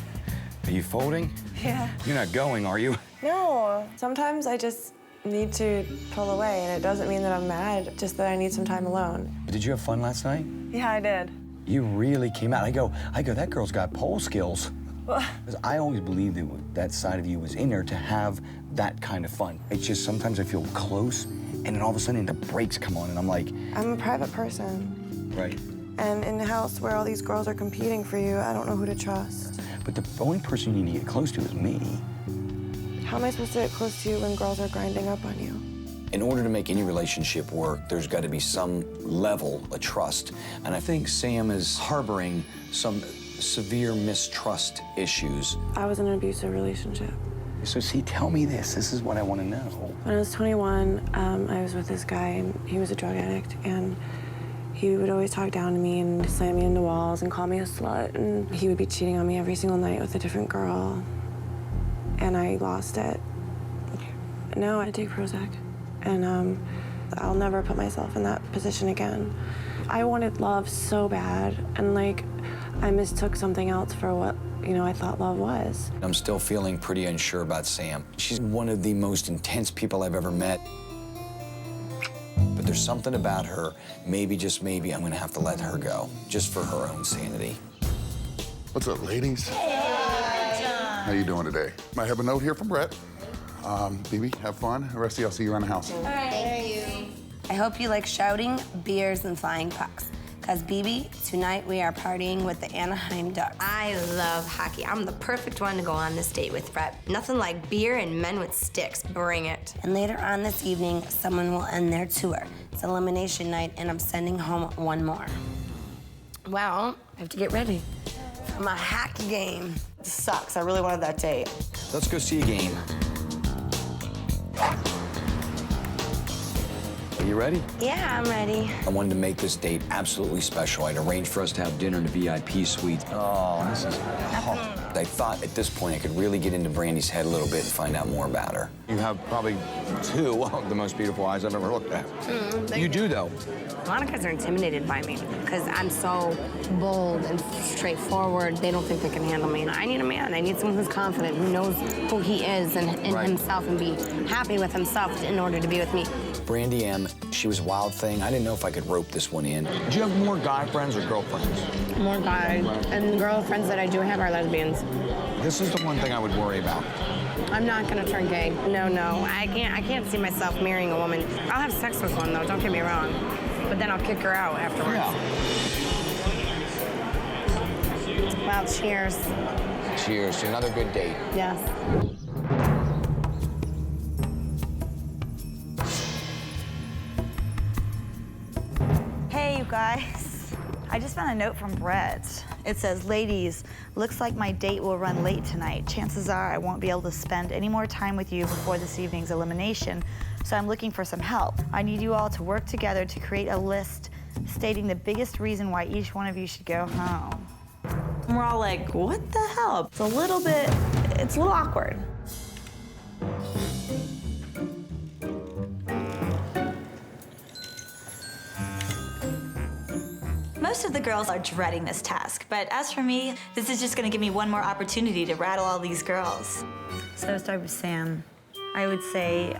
S7: Are you folding?
S16: Yeah.
S7: You're not going, are you?
S16: No. Sometimes I just need to pull away, and it doesn't mean that I'm mad, just that I need some time alone.
S7: Did you have fun last night?
S16: Yeah, I did.
S7: You really came out. I go, that girl's got pole skills. Because I always believed that side of you was in there to have that kind of fun. It's just sometimes I feel close, and then all of a sudden the brakes come on, and I'm like...
S16: I'm a private person.
S7: Right.
S16: And in a house where all these girls are competing for you, I don't know who to trust.
S7: But the only person you need to get close to is me.
S16: How am I supposed to get close to you when girls are grinding up on you?
S7: In order to make any relationship work, there's got to be some level of trust. And I think Sam is harboring some severe mistrust issues.
S16: I was in an abusive relationship.
S7: So see, tell me this. This is what I want to know.
S16: When I was 21, I was with this guy, and he was a drug addict, and he would always talk down to me and slam me into walls and call me a slut, and he would be cheating on me every single night with a different girl, and I lost it. Now I take Prozac, and I'll never put myself in that position again. I wanted love so bad, and like, I mistook something else for what, you know, I thought love was.
S7: I'm still feeling pretty unsure about Sam. She's one of the most intense people I've ever met. But there's something about her, maybe, just maybe, I'm gonna have to let her go, just for her own sanity.
S11: What's up, ladies? How you doing today? I have a note here from Brett. BB, have fun. The rest of y'all see you around the house.
S6: All right, thank you. I hope you like shouting, beers, and flying pucks. Because, BB, tonight we are partying with the Anaheim Ducks.
S9: I love hockey. I'm the perfect one to go on this date with, Brett. Nothing like beer and men with sticks. Bring it.
S6: And later on this evening, someone will end their tour. It's elimination night, and I'm sending home one more. Well, I have to get ready for my hockey game.
S3: This sucks. I really wanted that date.
S7: Let's go see a game. Are you ready?
S6: Yeah, I'm ready.
S7: I wanted to make this date absolutely special. I'd arranged for us to have dinner in a VIP suite. Oh, this is I thought at this point I could really get into Brandy's head a little bit and find out more about her.
S15: You have probably two of the most beautiful eyes I've ever looked at. You do, though.
S9: A lot of guys are intimidated by me because I'm so bold and straightforward. They don't think they can handle me. And I need a man. I need someone who's confident, who knows who he is and in himself, and be happy with himself in order to be with me.
S7: Brandy M, she was a wild thing. I didn't know if I could rope this one in.
S15: Do you have more guy friends or girlfriends?
S9: More guys. And the girlfriends that I do have are lesbians.
S15: This is the one thing I would worry about.
S9: I'm not gonna turn gay. No, I can't see myself marrying a woman. I'll have sex with one though, don't get me wrong. But then I'll kick her out afterwards.
S15: Yeah.
S9: Well, cheers.
S15: Cheers to another good date.
S9: Yes.
S2: Hey, you guys. I just found a note from Brett. It says, ladies, looks like my date will run late tonight. Chances are I won't be able to spend any more time with you before this evening's elimination, so I'm looking for some help. I need you all to work together to create a list stating the biggest reason why each one of you should go home.
S14: And we're all like, what the hell? It's a little awkward.
S2: Most of the girls are dreading this task, but as for me, this is just gonna give me one more opportunity to rattle all these girls. So I'll start with Sam. I would say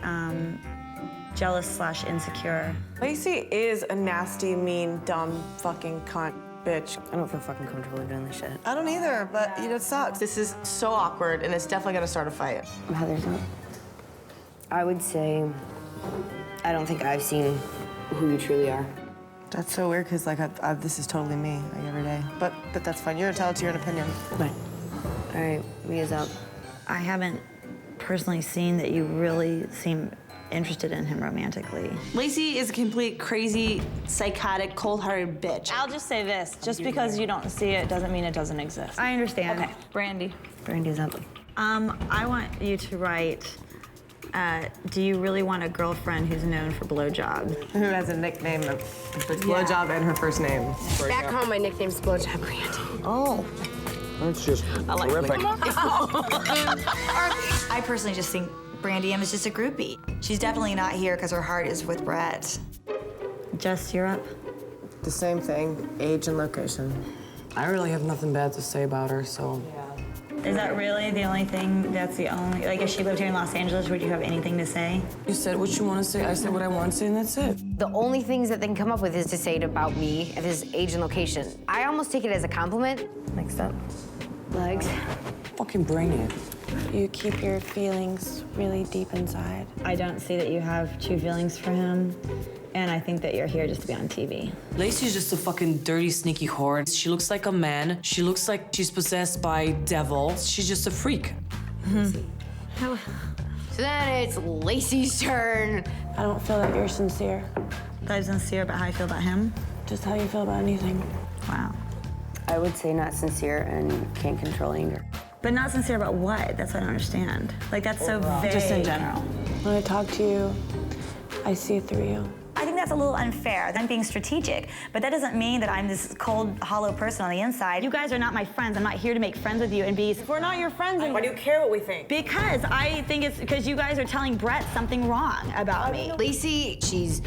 S2: jealous/insecure.
S16: Lacey is a nasty, mean, dumb, fucking cunt bitch.
S22: I don't feel fucking comfortable doing this shit.
S3: I don't either, but you know, it sucks. This is so awkward, and it's definitely gonna start a fight.
S22: Heather's not. I would say I don't think I've seen who you truly are.
S3: That's so weird, because like this is totally me, like every day. But that's fine. You're entitled to your own opinion.
S22: Right. All right, Mia's up.
S2: I haven't personally seen that you really seem interested in him romantically.
S14: Lacey is a complete crazy, psychotic, cold-hearted bitch.
S1: I'll just say this. Just because you don't see it doesn't mean it doesn't exist.
S2: I understand.
S1: Okay, Brandy.
S22: Brandy's up.
S2: I want you to write, do you really want a girlfriend who's known for blowjob?
S3: Who has a nickname of blowjob and her first name.
S9: Back home, my nickname's Blowjob Brandy.
S15: Oh, that's just terrific.
S2: I personally just think Brandy M is just a groupie. She's definitely not here because her heart is with Brett. Jess, you're up.
S3: The same thing, age and location.
S18: I really have nothing bad to say about her, so.
S2: Is that really the only thing? That's the only, like, if she lived here in Los Angeles, would you have anything to say?
S18: You said what you want to say, I said what I want to say, and that's it.
S4: The only things that they can come up with is to say it about me at his age and location. I almost take it as a compliment.
S22: Next up. Legs.
S18: Fucking bring it.
S16: You keep your feelings really deep inside.
S2: I don't see that you have true feelings for him, and I think that you're here just to be on TV.
S18: Lacey's just a fucking dirty, sneaky whore. She looks like a man. She looks like she's possessed by devils. She's just a freak.
S4: So then it's Lacey's turn.
S16: I don't feel that you're sincere.
S2: That I'm sincere about how I feel about him?
S16: Just how you feel about anything.
S2: Wow.
S22: I would say not sincere and can't control anger.
S2: But not sincere about what? That's what I don't understand. Like, that's so vague.
S8: Just in general. When I talk to you, I see through you.
S2: I think that's a little unfair. I'm being strategic, but that doesn't mean that I'm this cold, hollow person on the inside. You guys are not my friends. I'm not here to make friends with you and be.
S16: If we're not your friends, then why do you care what we think?
S2: Because I think it's because you guys are telling Brett something wrong about me.
S4: Lacey, she's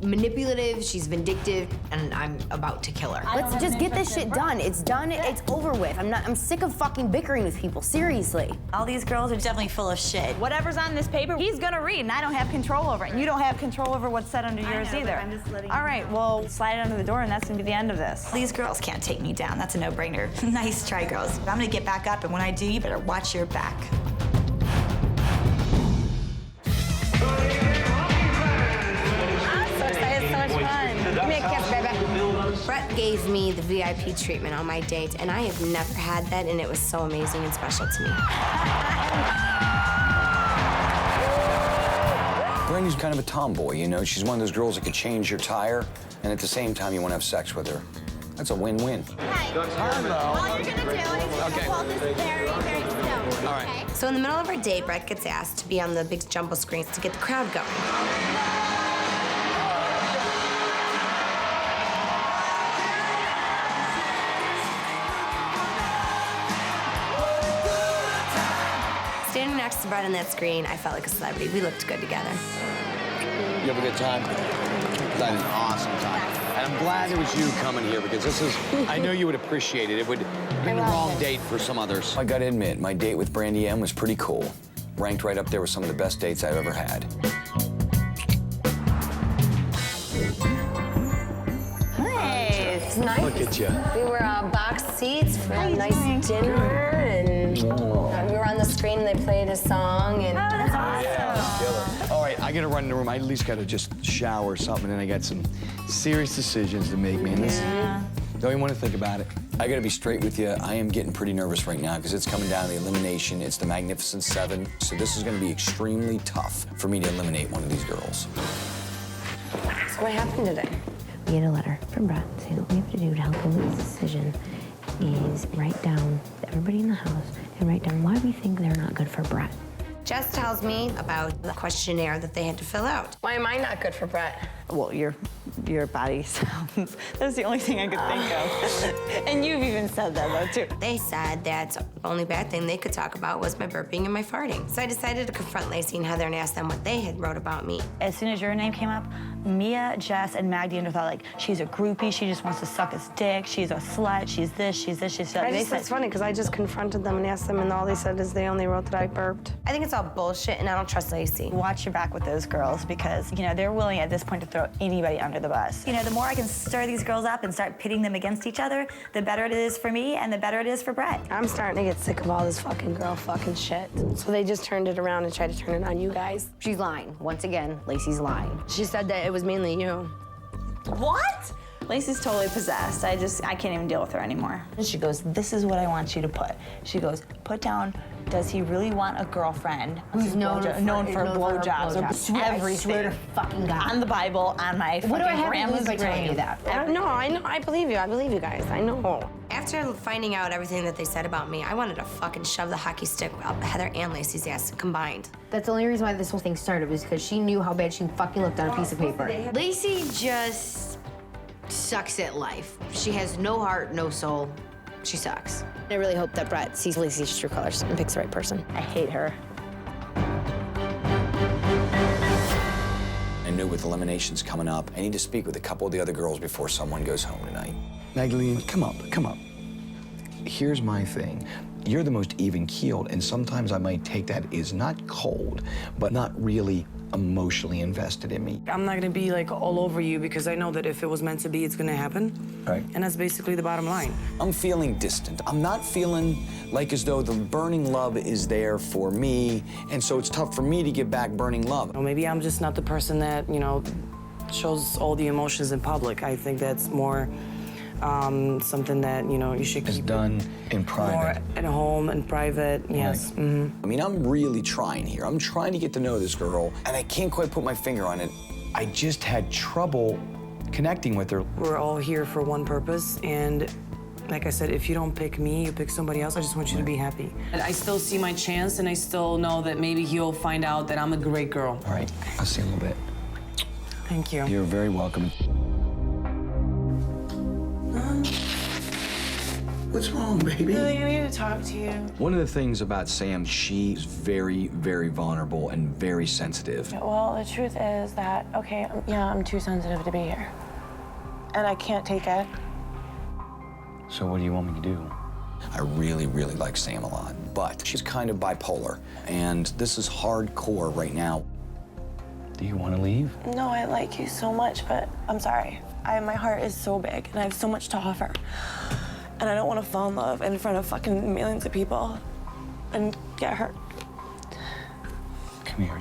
S4: manipulative, she's vindictive, and I'm about to kill her.
S22: Let's just get this shit done. It's done, it's over with. I'm sick of fucking bickering with people, seriously.
S2: All these girls are definitely full of shit.
S1: Whatever's on this paper, he's gonna read, and I don't have control over it. And you don't have control over what's said under yours either.
S2: I'm just letting
S1: All right, well, slide it under the door, and that's gonna be the end of this.
S2: These girls can't take me down. That's a no-brainer. Nice try, girls. I'm gonna get back up, and when I do, you better watch your back.
S9: Give me a kiss, baby. Brett gave me the VIP treatment on my date, and I have never had that, and it was so amazing and special to me.
S7: Brandy's kind of a tomboy, you know? She's one of those girls that could change your tire, and at the same time, you want to have sex with her. That's a win-win.
S20: All you're gonna do is hold this very, very still.
S7: All right.
S9: So in the middle of our date, Brett gets asked to be on the big jumbo screen to get the crowd going. Standing next to Brett on that screen, I felt like a celebrity. We looked good together.
S7: You have a good time? I had an awesome time. And I'm glad it was you coming here because this is, I know you would appreciate it. It would have been the wrong date for some others. I gotta admit, my date with Brandy M was pretty cool. Ranked right up there with some of the best dates I've ever had.
S9: Nice. Nice.
S7: Look at you.
S9: We were box seats for a nice dinner, and we were on the screen, and they played a song, and...
S2: Oh, that's awesome.
S7: All right, I gotta run in the room. I at least gotta just shower or something, and I got some serious decisions to make, man. Don't even want to think about it. I gotta be straight with you. I am getting pretty nervous right now because it's coming down to the elimination. It's the Magnificent Seven. So this is gonna be extremely tough for me to eliminate one of these girls.
S9: So what happened today?
S22: We had a letter from Brett saying what we have to do to help him with this decision is write down everybody in the house and write down why we think they're not good for Brett.
S9: Jess tells me about the questionnaire that they had to fill out.
S16: Why am I not good for Brett?
S1: Well, your body sounds. That's the only thing I could think of. And you've even said that, though, too.
S9: They said that the only bad thing they could talk about was my burping and my farting. So I decided to confront Lacey and Heather and ask them what they had wrote about me.
S2: As soon as your name came up, Mia, Jess, and Maggie thought, like, she's a groupie, she just wants to suck his dick, she's a slut, she's this, she's this, she's that.
S16: It's funny, because I just confronted them and asked them, and all they said is they only wrote that I burped.
S9: I think it's all bullshit, and I don't trust Lacey.
S2: Watch your back with those girls, because, you know, they're willing at this point to throw anybody under the bus. You know, the more I can stir these girls up and start pitting them against each other, the better it is for me and the better it is for Brett.
S16: I'm starting to get sick of all this fucking girl fucking shit. So they just turned it around and tried to turn it on you guys.
S22: She's lying. Once again, Lacey's lying.
S16: She said that it was mainly you.
S1: What? Lacey's totally possessed. I can't even deal with her anymore. And she goes, this is what I want you to put. She goes, put down, does he really want a girlfriend
S22: who's known for
S1: blowjobs?
S22: I swear to fucking God.
S1: On the Bible, on my
S22: What do I have to
S1: grandma's
S22: lose by telling you
S1: grave.
S22: that?
S16: No, I know. I believe you. I believe you guys. I know.
S9: After finding out everything that they said about me, I wanted to fucking shove the hockey stick up Heather and Lacey's ass combined.
S22: That's the only reason why this whole thing started was because she knew how bad she fucking looked on a piece of paper.
S4: Lacey just sucks at life. She has no heart, no soul. She sucks.
S22: I really hope that Brett sees Lacey's true colors and picks the right person.
S1: I hate her.
S7: I knew with eliminations coming up, I need to speak with a couple of the other girls before someone goes home tonight. Magdalene, come up, come up. Here's my thing. You're the most even-keeled, and sometimes I might take that as not cold, but not really emotionally invested in me.
S18: I'm not gonna be like all over you because I know that if it was meant to be, it's gonna happen.
S7: Right.
S18: And that's basically the bottom line.
S7: I'm feeling distant. I'm not feeling like as though the burning love is there for me, and so it's tough for me to give back burning love.
S18: Or maybe I'm just not the person that, you know, shows all the emotions in public. I think that's more something that, you know, you should keep
S7: done in private.
S18: More at home and private, yes.
S7: Right.
S18: Mm-hmm.
S7: I mean, I'm really trying here. I'm trying to get to know this girl, and I can't quite put my finger on it. I just had trouble connecting with her.
S18: We're all here for one purpose, and Like I said, if you don't pick me, you pick somebody else. I just want you to be happy. And I still see my chance, and I still know that maybe he'll find out that I'm a great girl.
S7: All right, I'll see you in a little bit.
S18: Thank you.
S7: You're very welcome. What's wrong, baby?
S16: I need to talk to you.
S7: One of the things about Sam, she's very, very vulnerable and very sensitive.
S16: Well, the truth is that, okay, yeah, I'm too sensitive to be here. And I can't take it.
S7: So what do you want me to do? I really, really like Sam a lot, but she's kind of bipolar, and this is hardcore right now. Do you want to leave?
S16: No, I like you so much, but I'm sorry. My heart is so big, and I have so much to offer. And I don't want to fall in love in front of fucking millions of people and get hurt.
S7: Come here,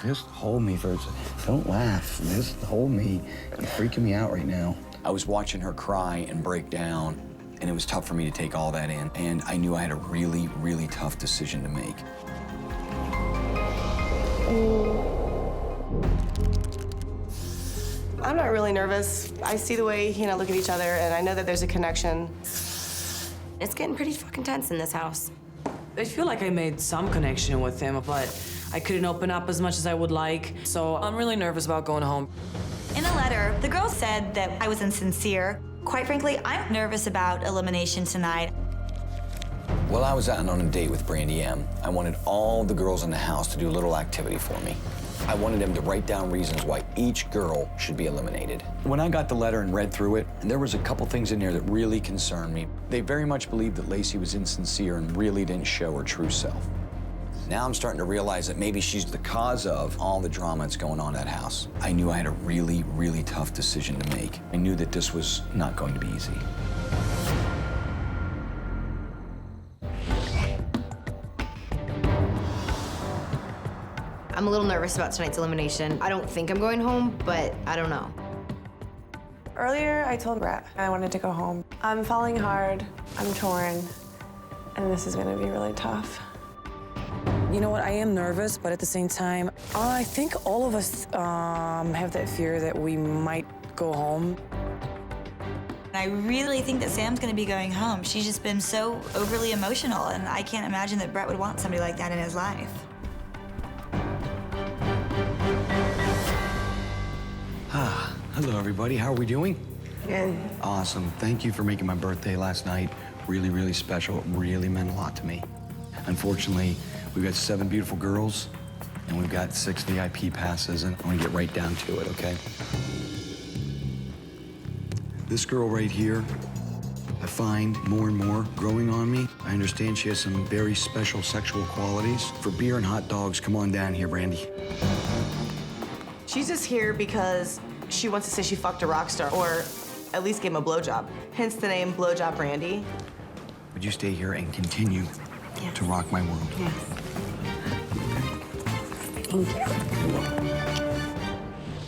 S7: just hold me for a second. Don't laugh, just hold me. You're freaking me out right now. I was watching her cry and break down, and it was tough for me to take all that in. And I knew I had a really, really tough decision to make.
S3: I'm not really nervous. I see the way he and I look at each other, and I know that there's a connection.
S9: It's getting pretty fucking tense in this house.
S18: I feel like I made some connection with him, but I couldn't open up as much as I would like. So I'm really nervous about going home.
S2: In the letter, the girl said that I was insincere. Quite frankly, I'm nervous about elimination tonight.
S7: While I was out on a date with Brandy M, I wanted all the girls in the house to do a little activity for me. I wanted them to write down reasons why each girl should be eliminated. When I got the letter and read through it, there was a couple things in there that really concerned me. They very much believed that Lacey was insincere and really didn't show her true self. Now I'm starting to realize that maybe she's the cause of all the drama that's going on in that house. I knew I had a really, really tough decision to make. I knew that this was not going to be easy.
S4: I'm a little nervous about tonight's elimination. I don't think I'm going home, but I don't know.
S16: Earlier, I told Brett I wanted to go home. I'm falling hard, I'm torn, and this is gonna be really tough.
S18: You know what, I am nervous, but at the same time, I think all of us have that fear that we might go home.
S2: I really think that Sam's gonna be going home. She's just been so overly emotional, and I can't imagine that Brett would want somebody like that in his life.
S7: Hello, everybody. How are we doing?
S3: Good.
S7: Awesome. Thank you for making my birthday last night really, really special. It really meant a lot to me. Unfortunately, we've got 7 beautiful girls, and we've got 6 VIP passes, and I want to get right down to it, okay? This girl right here, I find more and more growing on me. I understand she has some very special sexual qualities. For beer and hot dogs, come on down here, Brandy.
S3: She's just here because she wants to say she fucked a rock star, or at least gave him a blowjob. Hence the name Blowjob Brandy.
S7: Would you stay here and continue to rock my world?
S3: Yes.
S7: Thank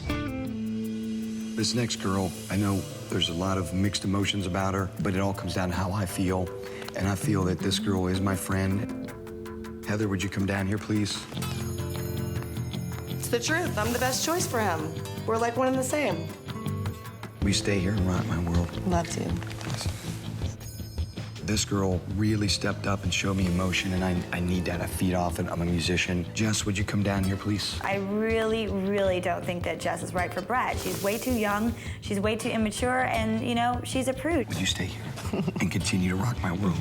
S7: you. This next girl, I know there's a lot of mixed emotions about her, but it all comes down to how I feel. And I feel that this girl is my friend. Heather, would you come down here, please?
S3: It's the truth. I'm the best choice for him. We're like one and the same.
S7: Will you stay here and rock my world?
S3: Love to.
S7: This girl really stepped up and showed me emotion, and I need that. I feed off it. I'm a musician. Jess, would you come down here, please?
S2: I really, really don't think that Jess is right for Brett. She's way too young, she's way too immature, and, you know, she's a prude.
S7: Would you stay here and continue to rock my world?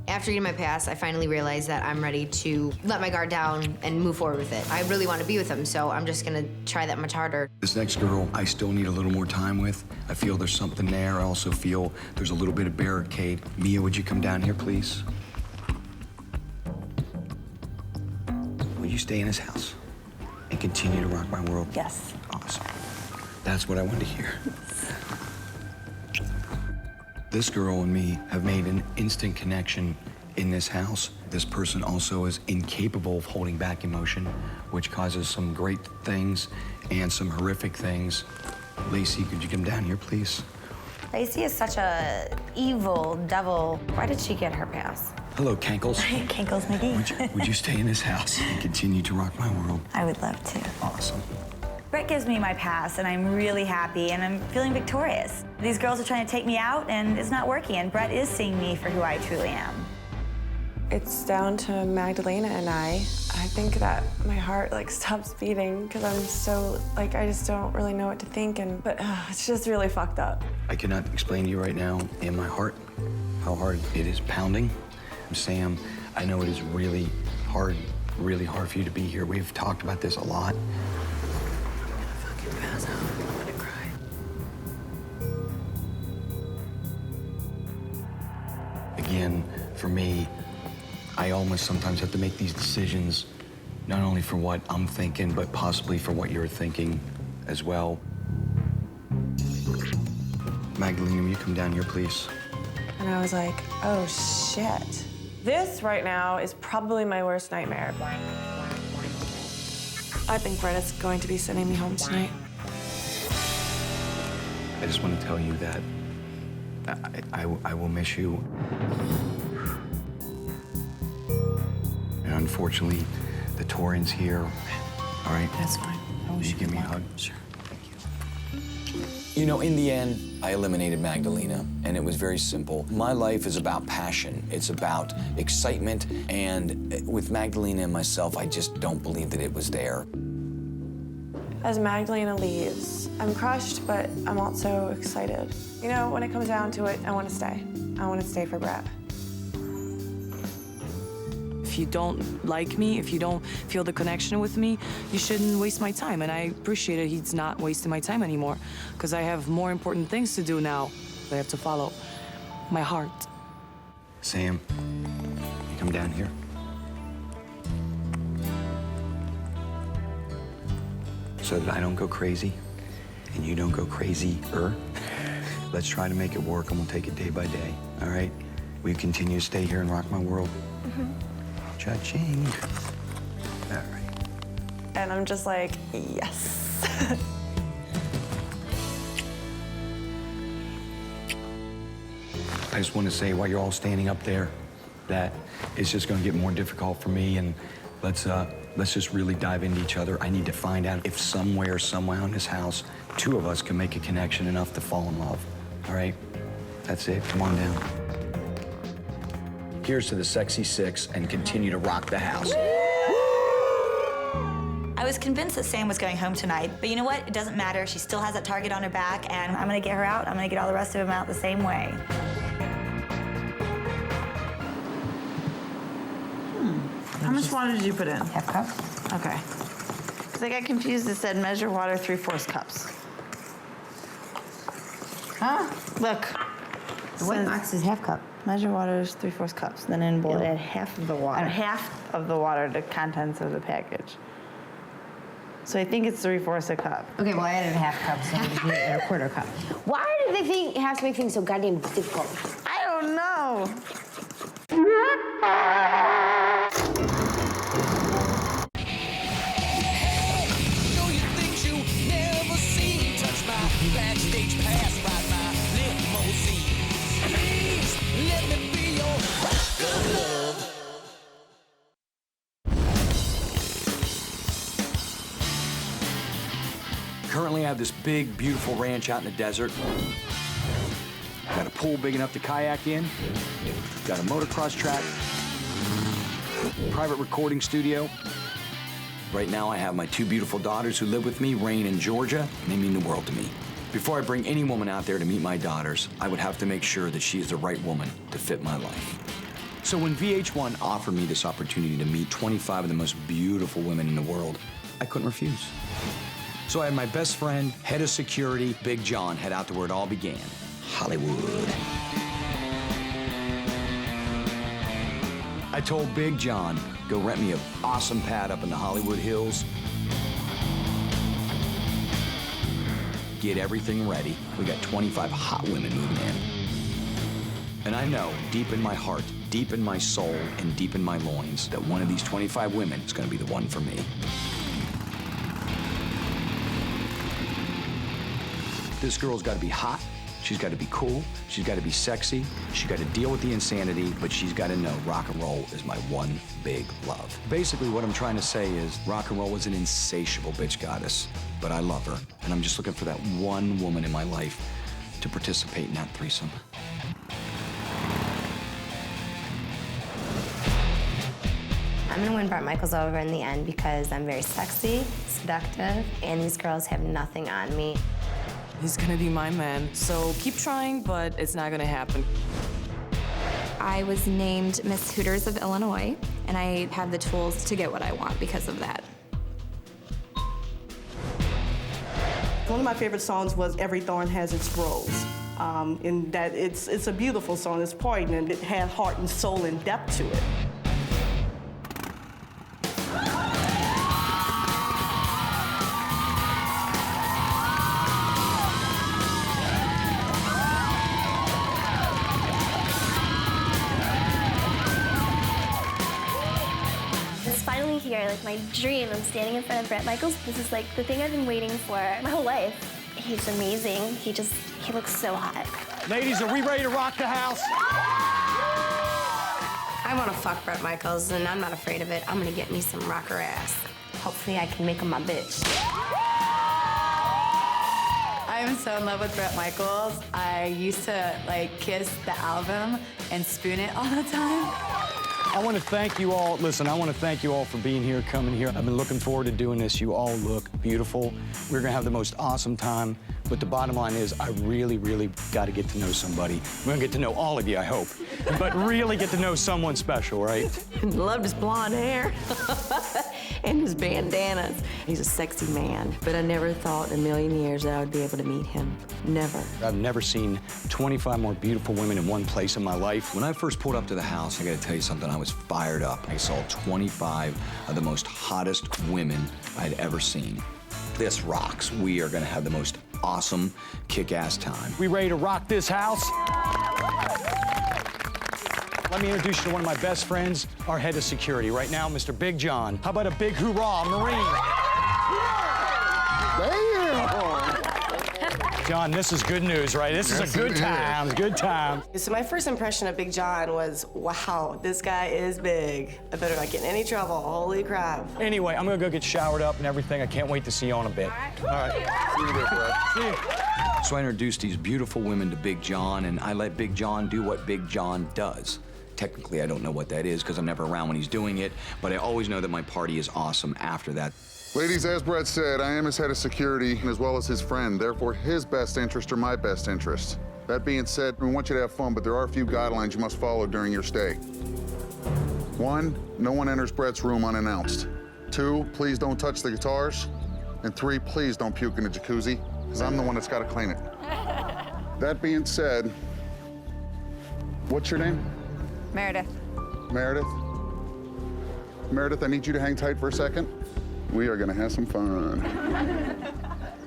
S4: After getting my pass, I finally realized that I'm ready to let my guard down and move forward with it. I really want to be with him, so I'm just gonna try that much harder.
S7: This next girl, I still need a little more time with. I feel there's something there. I also feel there's a little bit of barricade. Mia, would you come down here, please? Will you stay in his house and continue to rock my world?
S5: Yes.
S7: Awesome. That's what I wanted to hear. This girl and me have made an instant connection in this house. This person also is incapable of holding back emotion, which causes some great things and some horrific things. Lacey, could you come down here, please?
S2: Lacey is such a evil devil. Why did she get her pass?
S7: Hello, Cankles.
S2: Cankles McGee.
S7: Would you stay in this house and continue to rock my world?
S2: I would love to.
S7: Awesome.
S2: Brett gives me my pass, and I'm really happy, and I'm feeling victorious. These girls are trying to take me out, and it's not working, and Brett is seeing me for who I truly am.
S16: It's down to Magdalena and I think that my heart stops beating because I'm so I just don't really know what to think, but it's just really fucked up.
S7: I cannot explain to you right now in my heart how hard it is pounding. Sam, I know it is really hard for you to be here. We've talked about this a lot.
S18: I'm gonna fucking pass out. I'm gonna cry.
S7: Again, for me, I almost sometimes have to make these decisions, not only for what I'm thinking, but possibly for what you're thinking as well. Magdalena, will you come down here, please?
S16: And I was like, oh shit. This right now is probably my worst nightmare. I think Brett is going to be sending me home tonight.
S7: I just want to tell you that I will miss you. And unfortunately, the Torian's here. All right?
S16: That's fine.
S7: Will you give me a hug?
S16: Sure.
S7: You know, in the end, I eliminated Magdalena, and it was very simple. My life is about passion. It's about excitement, and with Magdalena and myself, I just don't believe that it was there.
S16: As Magdalena leaves, I'm crushed, but I'm also excited. You know, when it comes down to it, I want to stay. I want to stay for Brett.
S18: If you don't like me, if you don't feel the connection with me, you shouldn't waste my time. And I appreciate it he's not wasting my time anymore, because I have more important things to do now that I have to follow. My heart.
S7: Sam, you come down here. So that I don't go crazy and you don't go crazy-er. Let's try to make it work, and we'll take it day by day, all right? Will you continue to stay here and rock my world?
S16: Mm-hmm.
S7: Cha-ching. All right.
S16: And I'm just like, yes.
S7: I just want to say, while you're all standing up there, that it's just going to get more difficult for me, and let's just really dive into each other. I need to find out if somewhere, somehow in this house, two of us can make a connection enough to fall in love. All right? That's it. Come on down. Here's to the sexy six, and continue to rock the house.
S2: I was convinced that Sam was going home tonight, but you know what? It doesn't matter. She still has that target on her back, and I'm gonna get her out. I'm gonna get all the rest of them out the same way.
S1: How much water did you put in?
S2: Half cup.
S1: Okay. Because I got confused. It said measure water 3/4 cups. Huh? Look.
S22: The white box is half cup.
S1: Measure water is 3/4 cups. Then in bold.
S22: Add half of the water.
S1: Add half of the water to contents of the package. So I think it's 3/4 a cup.
S22: Okay, well, I added a half cup, so we need a quarter cup. Why do they think you have to make things so goddamn difficult?
S1: I don't know.
S12: Backstage pass, ride my limousine. Please let me be your rock of love.
S15: Currently, I have this big, beautiful ranch out in the desert. Got a pool big enough to kayak in. Got a motocross track. Private recording studio. Right now, I have my two beautiful daughters who live with me, Rain and Georgia, and they mean the world to me. Before I bring any woman out there to meet my daughters, I would have to make sure that she is the right woman to fit my life. So when VH1 offered me this opportunity to meet 25 of the most beautiful women in the world, I couldn't refuse. So I had my best friend, head of security, Big John, head out to where it all began, Hollywood. I told Big John, go rent me an awesome pad up in the Hollywood Hills. Get everything ready. We got 25 hot women moving in. And I know, deep in my heart, deep in my soul, and deep in my loins, that one of these 25 women is gonna be the one for me. This girl's gotta be hot,
S7: She's got to be cool, she's got to be sexy, she's got to deal with the insanity, but she's got to know rock and roll is my one big love. Basically, what I'm trying to say is rock and roll is an insatiable bitch goddess, but I love her, and I'm just looking for that one woman in my life to participate in that threesome.
S6: I'm gonna win Bret Michaels over in the end because I'm very sexy, seductive, and these girls have nothing on me.
S16: He's gonna be my man, so keep trying, but it's not gonna happen.
S13: I was named Miss Hooters of Illinois, and I have the tools to get what I want because of that.
S17: One of my favorite songs was Every Thorn Has Its Rose. In that it's a beautiful song, it's poignant, it had heart and soul and depth to it.
S23: Finally here, like my dream. I'm standing in front of Bret Michaels. This is like the thing I've been waiting for my whole life. He's amazing. He looks so hot.
S15: Ladies, are we ready to rock the house?
S6: I wanna fuck Bret Michaels, and I'm not afraid of it. I'm gonna get me some rocker ass. Hopefully I can make him my bitch.
S24: I am so in love with Bret Michaels. I used to like kiss the album and spoon it all the time.
S15: I want to thank you all. Listen, I want to thank you all for being here, coming here. I've been looking forward to doing this. You all look beautiful. We're going to have the most awesome time. But the bottom line is I really, really got to get to know somebody. We're going to get to know all of you, I hope. But really get to know someone special, right?
S25: Loved his blonde hair and his bandanas. He's a sexy man, but I never thought in a million years that I would be able to meet him. Never.
S7: I've never seen 25 more beautiful women in one place in my life. When I first pulled up to the house, I gotta tell you something, I was fired up. I saw 25 of the most hottest women I'd ever seen. This rocks. We are gonna have the most awesome, kick-ass time.
S15: We ready to rock this house? Let me introduce you to one of my best friends, our head of security right now, Mr. Big John. How about a big hoorah, Marine? John, this is good news, right? This is a good time, good time.
S3: So my first impression of Big John was, wow, this guy is big. I better not get in any trouble, holy crap.
S15: Anyway, I'm gonna go get showered up and everything. I can't wait to see you in a bit. All right.
S11: See you there, Bret.
S15: See you.
S7: So I introduced these beautiful women to Big John, and I let Big John do what Big John does. Technically, I don't know what that is because I'm never around when he's doing it, but I always know that my party is awesome after that.
S11: Ladies, as Bret said, I am his head of security as well as his friend. Therefore, his best interest are my best interest. That being said, we want you to have fun, but there are a few guidelines you must follow during your stay. 1, no one enters Bret's room unannounced. 2, please don't touch the guitars. And 3, please don't puke in the jacuzzi, because I'm the one that's got to clean it. That being said, what's your name?
S13: Meredith.
S11: Meredith? Meredith, I need you to hang tight for a second. We are gonna have some fun.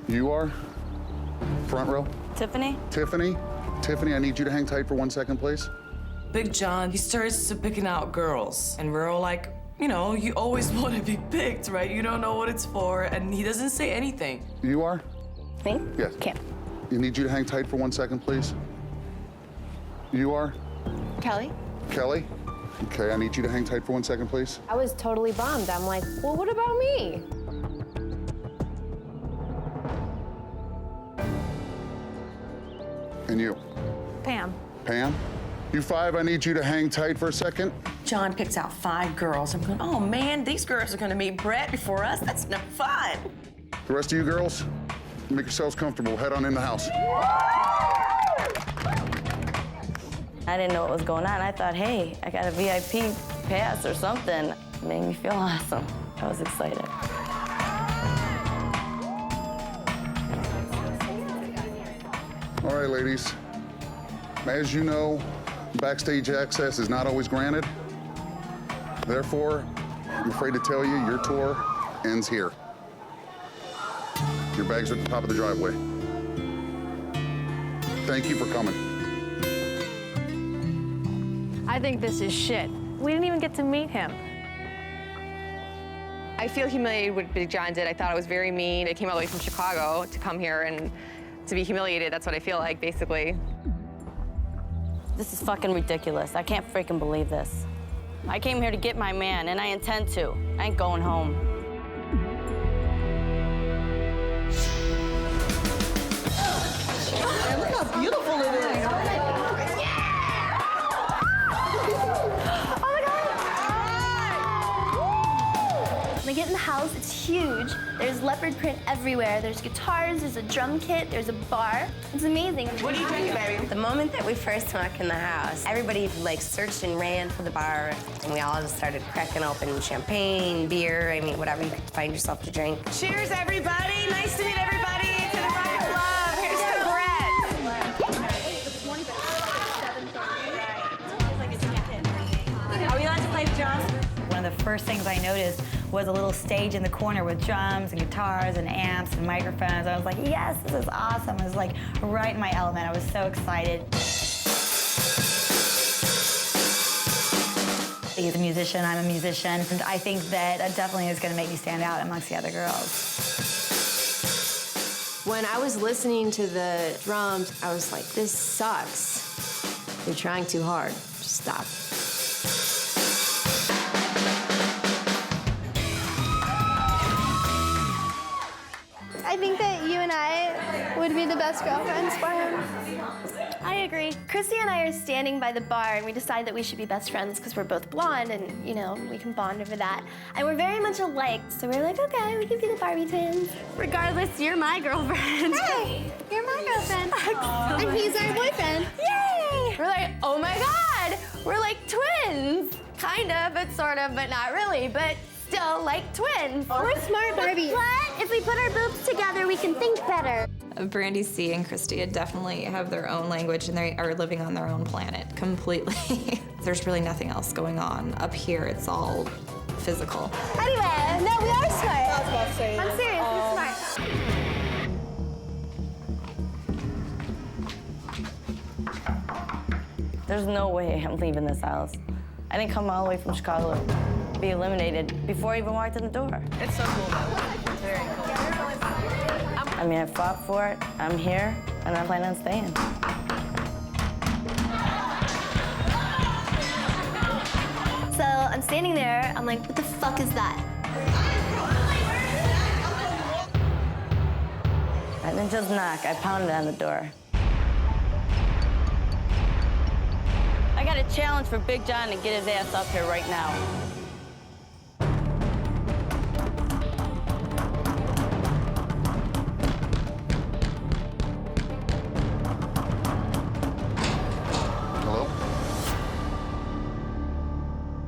S11: You are? Front row?
S13: Tiffany.
S11: Tiffany? Tiffany, I need you to hang tight for 1 second, please.
S16: Big John, he starts to picking out girls, and we're all like, you know, you always want to be picked, right? You don't know what it's for, and he doesn't say anything.
S11: You are?
S13: Me?
S11: Yes.
S13: Kim.
S11: I need you to hang tight for 1 second, please. You are?
S13: Kelly.
S11: Kelly? Okay, I need you to hang tight for 1 second, please.
S26: I was totally bummed. I'm like, well, what about me?
S11: And you?
S13: Pam.
S11: Pam? You 5, I need you to hang tight for a second.
S25: John picks out 5 girls. I'm going, oh man, these girls are gonna meet Bret before us. That's no fun.
S11: The rest of you girls, make yourselves comfortable. Head on in the house.
S10: I didn't know what was going on. I thought, hey, I got a VIP pass or something. It made me feel awesome. I was excited.
S11: All right, ladies. As you know, backstage access is not always granted. Therefore, I'm afraid to tell you, your tour ends here. Your bags are at the top of the driveway. Thank you for coming.
S26: I think this is shit. We didn't even get to meet him.
S27: I feel humiliated what Big John did. I thought it was very mean. It came all the way from Chicago to come here and
S8: to be humiliated. That's what I feel like, basically.
S9: This is fucking ridiculous. I can't freaking believe this. I came here to get my man, and I intend to. I ain't going home.
S17: Man, look how beautiful it is.
S23: When I get in the house, it's huge. There's leopard print everywhere. There's guitars, there's a drum kit, there's a bar. It's amazing.
S6: What are you drinking, baby? The moment that we first walked in the house, everybody like searched and ran for the bar, and we all just started cracking open champagne, beer, I mean, whatever you could find yourself to drink. Cheers, everybody. Nice to meet everybody to the Rock of Love. Here's to Brett.
S2: Are we allowed to play drums? One of the first things I noticed was a little stage in the corner with drums and guitars and amps and microphones. I was like, yes, this is awesome. I was like right in my element. I was so excited. He's a musician, I'm a musician, and I think that definitely is going to make me stand out amongst the other girls.
S14: When I was listening to the drums, I was like, this sucks. You're trying too hard. Just stop.
S23: I think that you and I would be the best girlfriends for him. I agree. Christy and I are standing by the bar, and we decide that we should be best friends because we're both blonde, and, you know, we can bond over that. And we're very much alike, so we're like, okay, we can be the Barbie twins. Regardless, you're my girlfriend. Hey, you're my girlfriend. And he's our boyfriend. Yay! We're like, oh my God, we're like twins. Kind of, but sort of, but not really, but still like twins. We're smart Barbies. But if we put our boobs together, we can think better.
S13: Brandy C and Christy definitely have their own language, and they are living on their own planet completely. There's really nothing else going on. Up here, it's all physical.
S23: Anyway, no, we are smart. I was about to say. I'm serious, we're smart.
S9: There's no way I'm leaving this house. I didn't come all the way from Chicago to be eliminated before I even walked in the door.
S3: It's so cool, though. Very cool.
S9: I mean, I fought for it, I'm here, and I'm planning on staying.
S23: So I'm standing there, I'm like, what the fuck is that?
S9: I didn't just knock, I pounded on the door. I got a challenge for Big John to get his ass up here right now.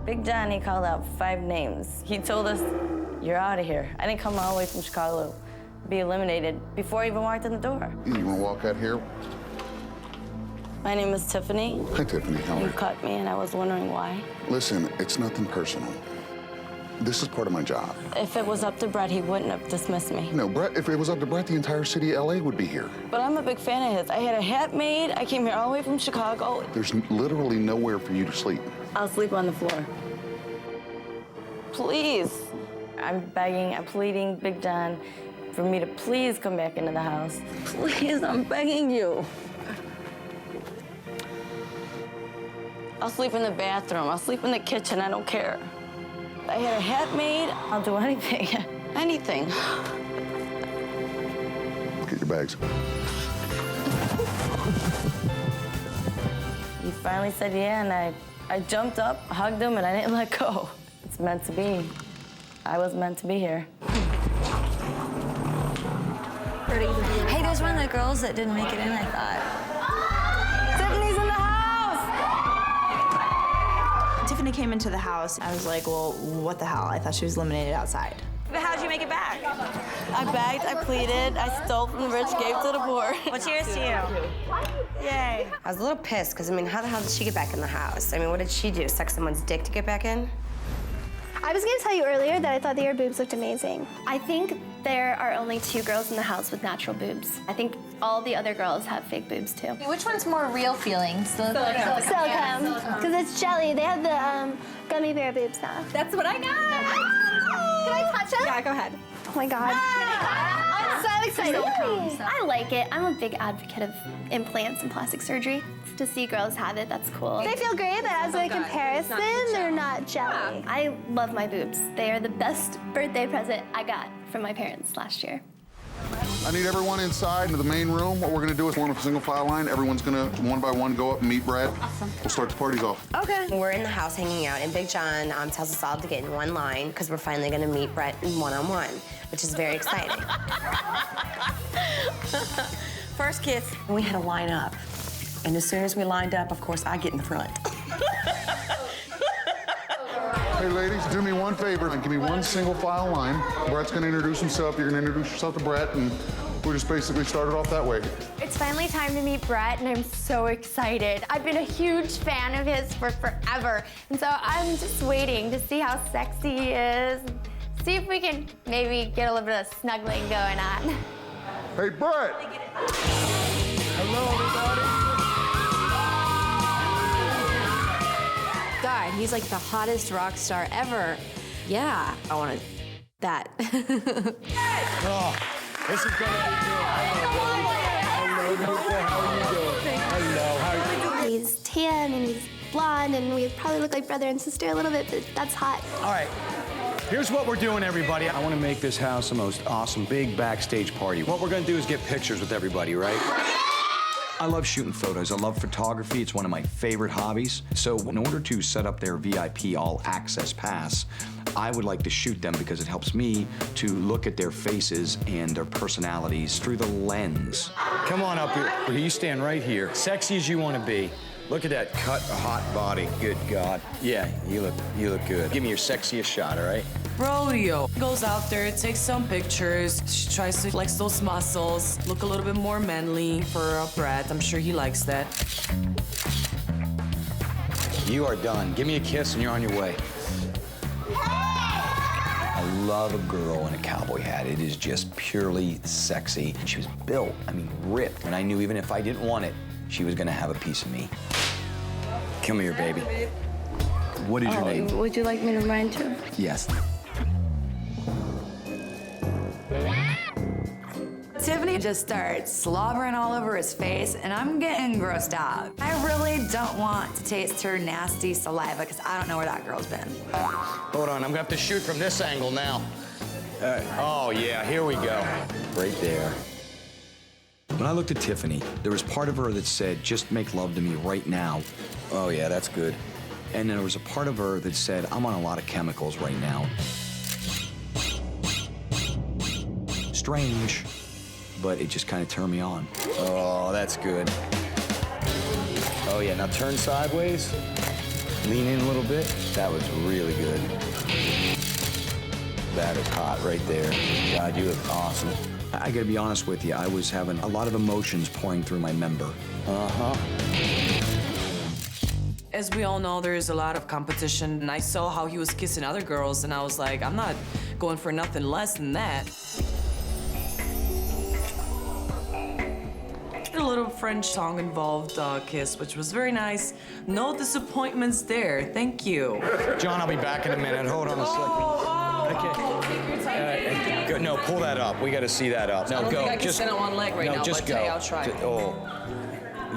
S9: Big John, he called out 5 names. He told us, you're out of here. I didn't come all the way from Chicago to be eliminated before I even walked in the door.
S11: You want to walk out here?
S9: My name is Tiffany.
S11: Hi, Tiffany. How are
S9: You
S11: you?
S9: cut me, and I was wondering why.
S11: Listen, it's nothing personal. This is part of my job.
S9: If it was up to Brett, he wouldn't have dismissed me.
S11: No, Brett, if it was up to Brett, the entire city of LA would be here.
S9: But I'm a big fan of his. I had a hat made. I came here all the way from Chicago.
S11: There's literally nowhere for you to sleep.
S9: I'll sleep on the floor. Please. I'm begging, I'm pleading Big John for me to please come back into the house. Please, I'm begging you. I'll sleep in the bathroom. I'll sleep in the kitchen. I don't care. I had a hat made. I'll do anything. Anything.
S11: Get your bags.
S9: He finally said yeah, and I jumped up, hugged him, and I didn't let go. It's meant to be. I was meant to be here.
S2: Hey, there's one of the girls that didn't make it in, I thought.
S9: Tiffany's in the house!
S1: Tiffany came into the house. I was like, well, what the hell? I thought she was eliminated outside.
S9: But how'd you make it back? I begged, I pleaded, I stole from the rich, gave to the poor.
S2: Well, cheers to you.
S9: Yay.
S6: I was a little pissed, because, I mean, how the hell did she get back in the house? I mean, what did she do? Suck someone's dick to get back in?
S23: I was going to tell you earlier that I thought that your boobs looked amazing. I think there are only 2 girls in the house with natural boobs. I think all the other girls have fake boobs, too.
S19: Which one's more real feeling? Silicone.
S23: Silicone. Because it's jelly. They have the gummy bear boobs now.
S19: That's what I got.
S23: Can I touch them?
S19: Yeah, go ahead.
S23: Oh, my God. So excited. I like it. I'm a big advocate of implants and plastic surgery. To see girls have it, that's cool. They feel great, but as a comparison, they're not jelly. I love my boobs. They are the best birthday present I got from my parents last year.
S11: I need everyone inside into the main room. What we're gonna do is form a single file line. Everyone's gonna, one by one, go up and meet Brad. Awesome. We'll start the parties off.
S6: Okay. We're in the house hanging out, and Big John tells us all to get in one line because we're finally gonna meet Brett in one-on-one, which is very exciting.
S25: First kiss, we had to line up. And as soon as we lined up, of course, I get in the front.
S11: Hey, ladies, do me one favor and give me one single file line. Brett's gonna introduce himself, you're gonna introduce yourself to Brett, and we'll just basically start it off that way.
S23: It's finally time to meet Brett, and I'm so excited. I've been a huge fan of his for forever, and so I'm just waiting to see how sexy he is. See if we can maybe get a little bit of snuggling going on.
S11: Hey, Brett!
S15: Hello, everybody.
S14: God, he's like the hottest rock star ever. Yeah, I wanted that.
S15: Oh, this is gonna be good. Hello, how are you doing? Hello, how are you?
S23: He's tan and he's blonde, and we probably look like brother and sister a little bit, but that's hot.
S15: All right, here's what we're doing, everybody. I want to make this house the most awesome big backstage party. What we're gonna do is get pictures with everybody, right? I love shooting photos. I love photography. It's one of my favorite hobbies. So in order to set up their VIP all access pass, I would like to shoot them because it helps me to look at their faces and their personalities through the lens. Come on up here. You stand right here. Sexy as you want to be. Look at that cut, hot body. Good God. Yeah, you look good. Give me your sexiest shot, all right?
S25: Rodeo goes out there, takes some pictures. She tries to flex those muscles, look a little bit more manly for Brad. I'm sure he likes that.
S15: You are done. Give me a kiss and you're on your way. I love a girl in a cowboy hat. It is just purely sexy. She was built, I mean, ripped. And I knew even if I didn't want it, she was gonna have a piece of me. Come here, baby. What is your name?
S9: Would you like me to remind you?
S15: Yes.
S24: Tiffany just starts slobbering all over his face, and I'm getting grossed out. I really don't want to taste her nasty saliva, because I don't know where that girl's been.
S15: Hold on, I'm gonna have to shoot from this angle now. Oh yeah, here we go. Right there. When I looked at Tiffany, there was part of her that said, just make love to me right now. Oh yeah, that's good. And then there was a part of her that said, I'm on a lot of chemicals right now. Strange, but it just kind of turned me on. Oh, that's good. Oh yeah, now turn sideways. Lean in a little bit. That was really good. That is hot right there. God, you look awesome. I gotta be honest with you, I was having a lot of emotions pouring through my member. Uh-huh.
S25: As we all know, there's a lot of competition, and I saw how he was kissing other girls, and I was like, I'm not going for nothing less than that. A little French song involved kiss, which was very nice. No disappointments there. Thank you.
S15: John, I'll be back in a minute. Hold on a second. Go, no, pull that up. We got to see that up. No,
S25: I don't
S15: go.
S25: think I can
S15: just
S25: stand on one leg right
S15: no,
S25: now,
S15: just
S25: but
S15: go.
S25: hey, I'll try.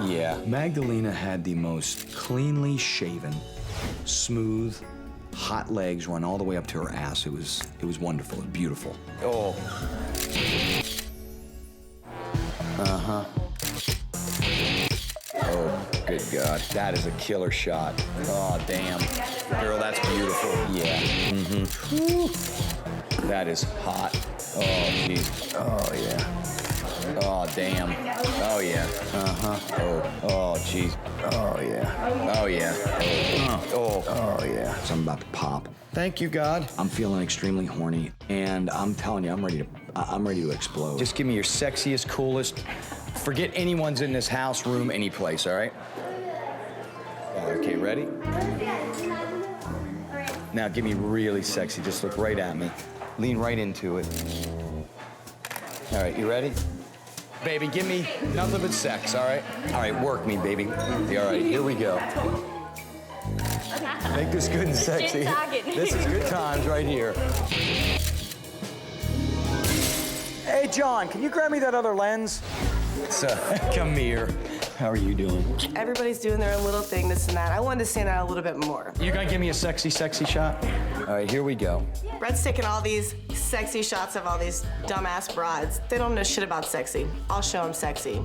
S15: Yeah. Magdalena had the most cleanly shaven, smooth, hot legs run all the way up to her ass. It was wonderful. It was beautiful. Oh. Uh-huh. Oh, good God. That is a killer shot. Oh, damn. Girl, that's beautiful. Yeah. Mm-hmm. That is hot. Oh, jeez. Oh, yeah. Oh, damn. Oh, yeah. Uh-huh. Oh, jeez. Oh, yeah. Oh, yeah. Oh, yeah. Something about to pop. Thank you, God. I'm feeling extremely horny, and I'm telling you, I'm ready to explode. Just give me your sexiest, coolest. Forget anyone's in this house, room, any place, all right? Okay, ready? Now give me really sexy. Just look right at me. Lean right into it. All right, you ready? Baby, give me nothing but sex, all right? All right, work me, baby. All right, here we go. Make this good and sexy. This is good times right here. Hey, Hey, John, can you grab me that other lens? So, come here. How are you doing?
S3: Everybody's doing their own little thing, this and that. I wanted to stand out a little bit more.
S15: You gonna give me a sexy, sexy shot? All right, here we go.
S3: Brett's taking all these sexy shots of all these dumbass broads. They don't know shit about sexy. I'll show them sexy.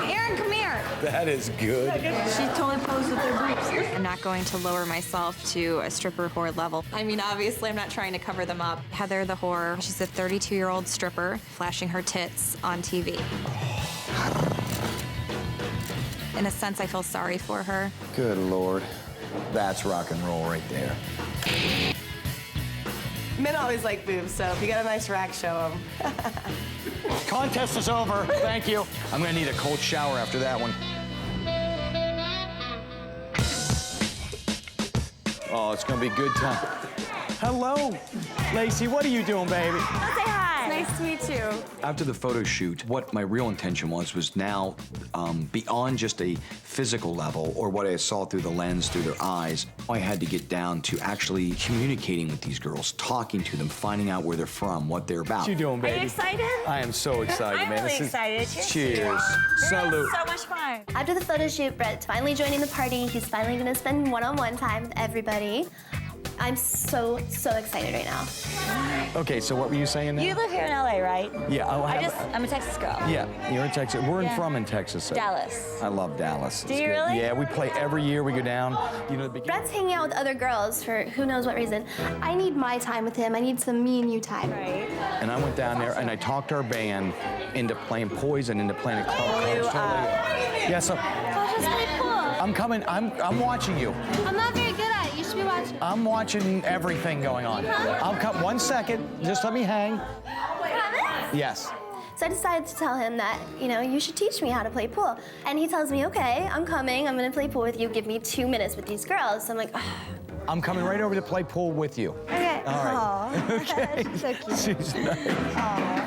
S13: Aaron, come here.
S15: That is good.
S13: She totally posed with her boobs. I'm not going to lower myself to a stripper whore level. I mean, obviously, I'm not trying to cover them up. Heather the whore, she's a 32-year-old stripper flashing her tits on TV. In a sense, I feel sorry for her.
S7: Good Lord. That's rock and roll right there.
S3: Men always like boobs, so if you got a nice rack, show them.
S15: Contest is over. Thank you. I'm gonna need a cold shower after that one. Oh, it's gonna be a good time. Hello, Lacey. What are you doing, baby?
S2: Say hi.
S13: It's nice to meet you.
S7: After the photo shoot, what my real intention was now beyond just a physical level or what I saw through the lens, through their eyes, I had to get down to actually communicating with these girls, talking to them, finding out where they're from, what they're about.
S15: What you doing, baby?
S2: Are you excited?
S15: I am so excited,
S2: I'm
S15: man.
S2: really excited.
S15: Cheers. Salute.
S2: So much fun.
S23: After the photo shoot, Brett's finally joining the party. He's finally gonna spend one-on-one time with everybody. I'm so excited right now.
S15: Okay, so what were you saying now?
S2: You live here in LA, right?
S15: Yeah,
S2: I'm a Texas girl.
S15: Yeah, you're in Texas. We're
S2: Yeah.
S15: from in Texas. So.
S2: Dallas.
S15: I love Dallas.
S23: Do
S15: It's
S23: you
S15: good.
S23: really?
S15: Yeah, we play every year. We go down. You know, the beginning.
S23: Brett's hanging out with other girls for who knows what reason. I need my time with him. I need some me and you time.
S2: Right.
S15: And I went down there and I talked our band into playing Poison, into playing a club. Yeah, so
S23: Just play pool.
S15: I'm coming. I'm watching you.
S23: I'm not very good at it. You should be watching.
S15: I'm watching everything going on. I'll come 1 second. Just let me hang.
S23: Promise?
S15: Yes.
S23: So I decided to tell him that, you should teach me how to play pool. And he tells me, okay, I'm coming. I'm gonna play pool with you. Give me 2 minutes with these girls. So I'm like, ugh.
S15: I'm coming right over to play pool with you.
S23: Okay.
S15: All right. Okay.
S23: So cute.
S15: She's nice.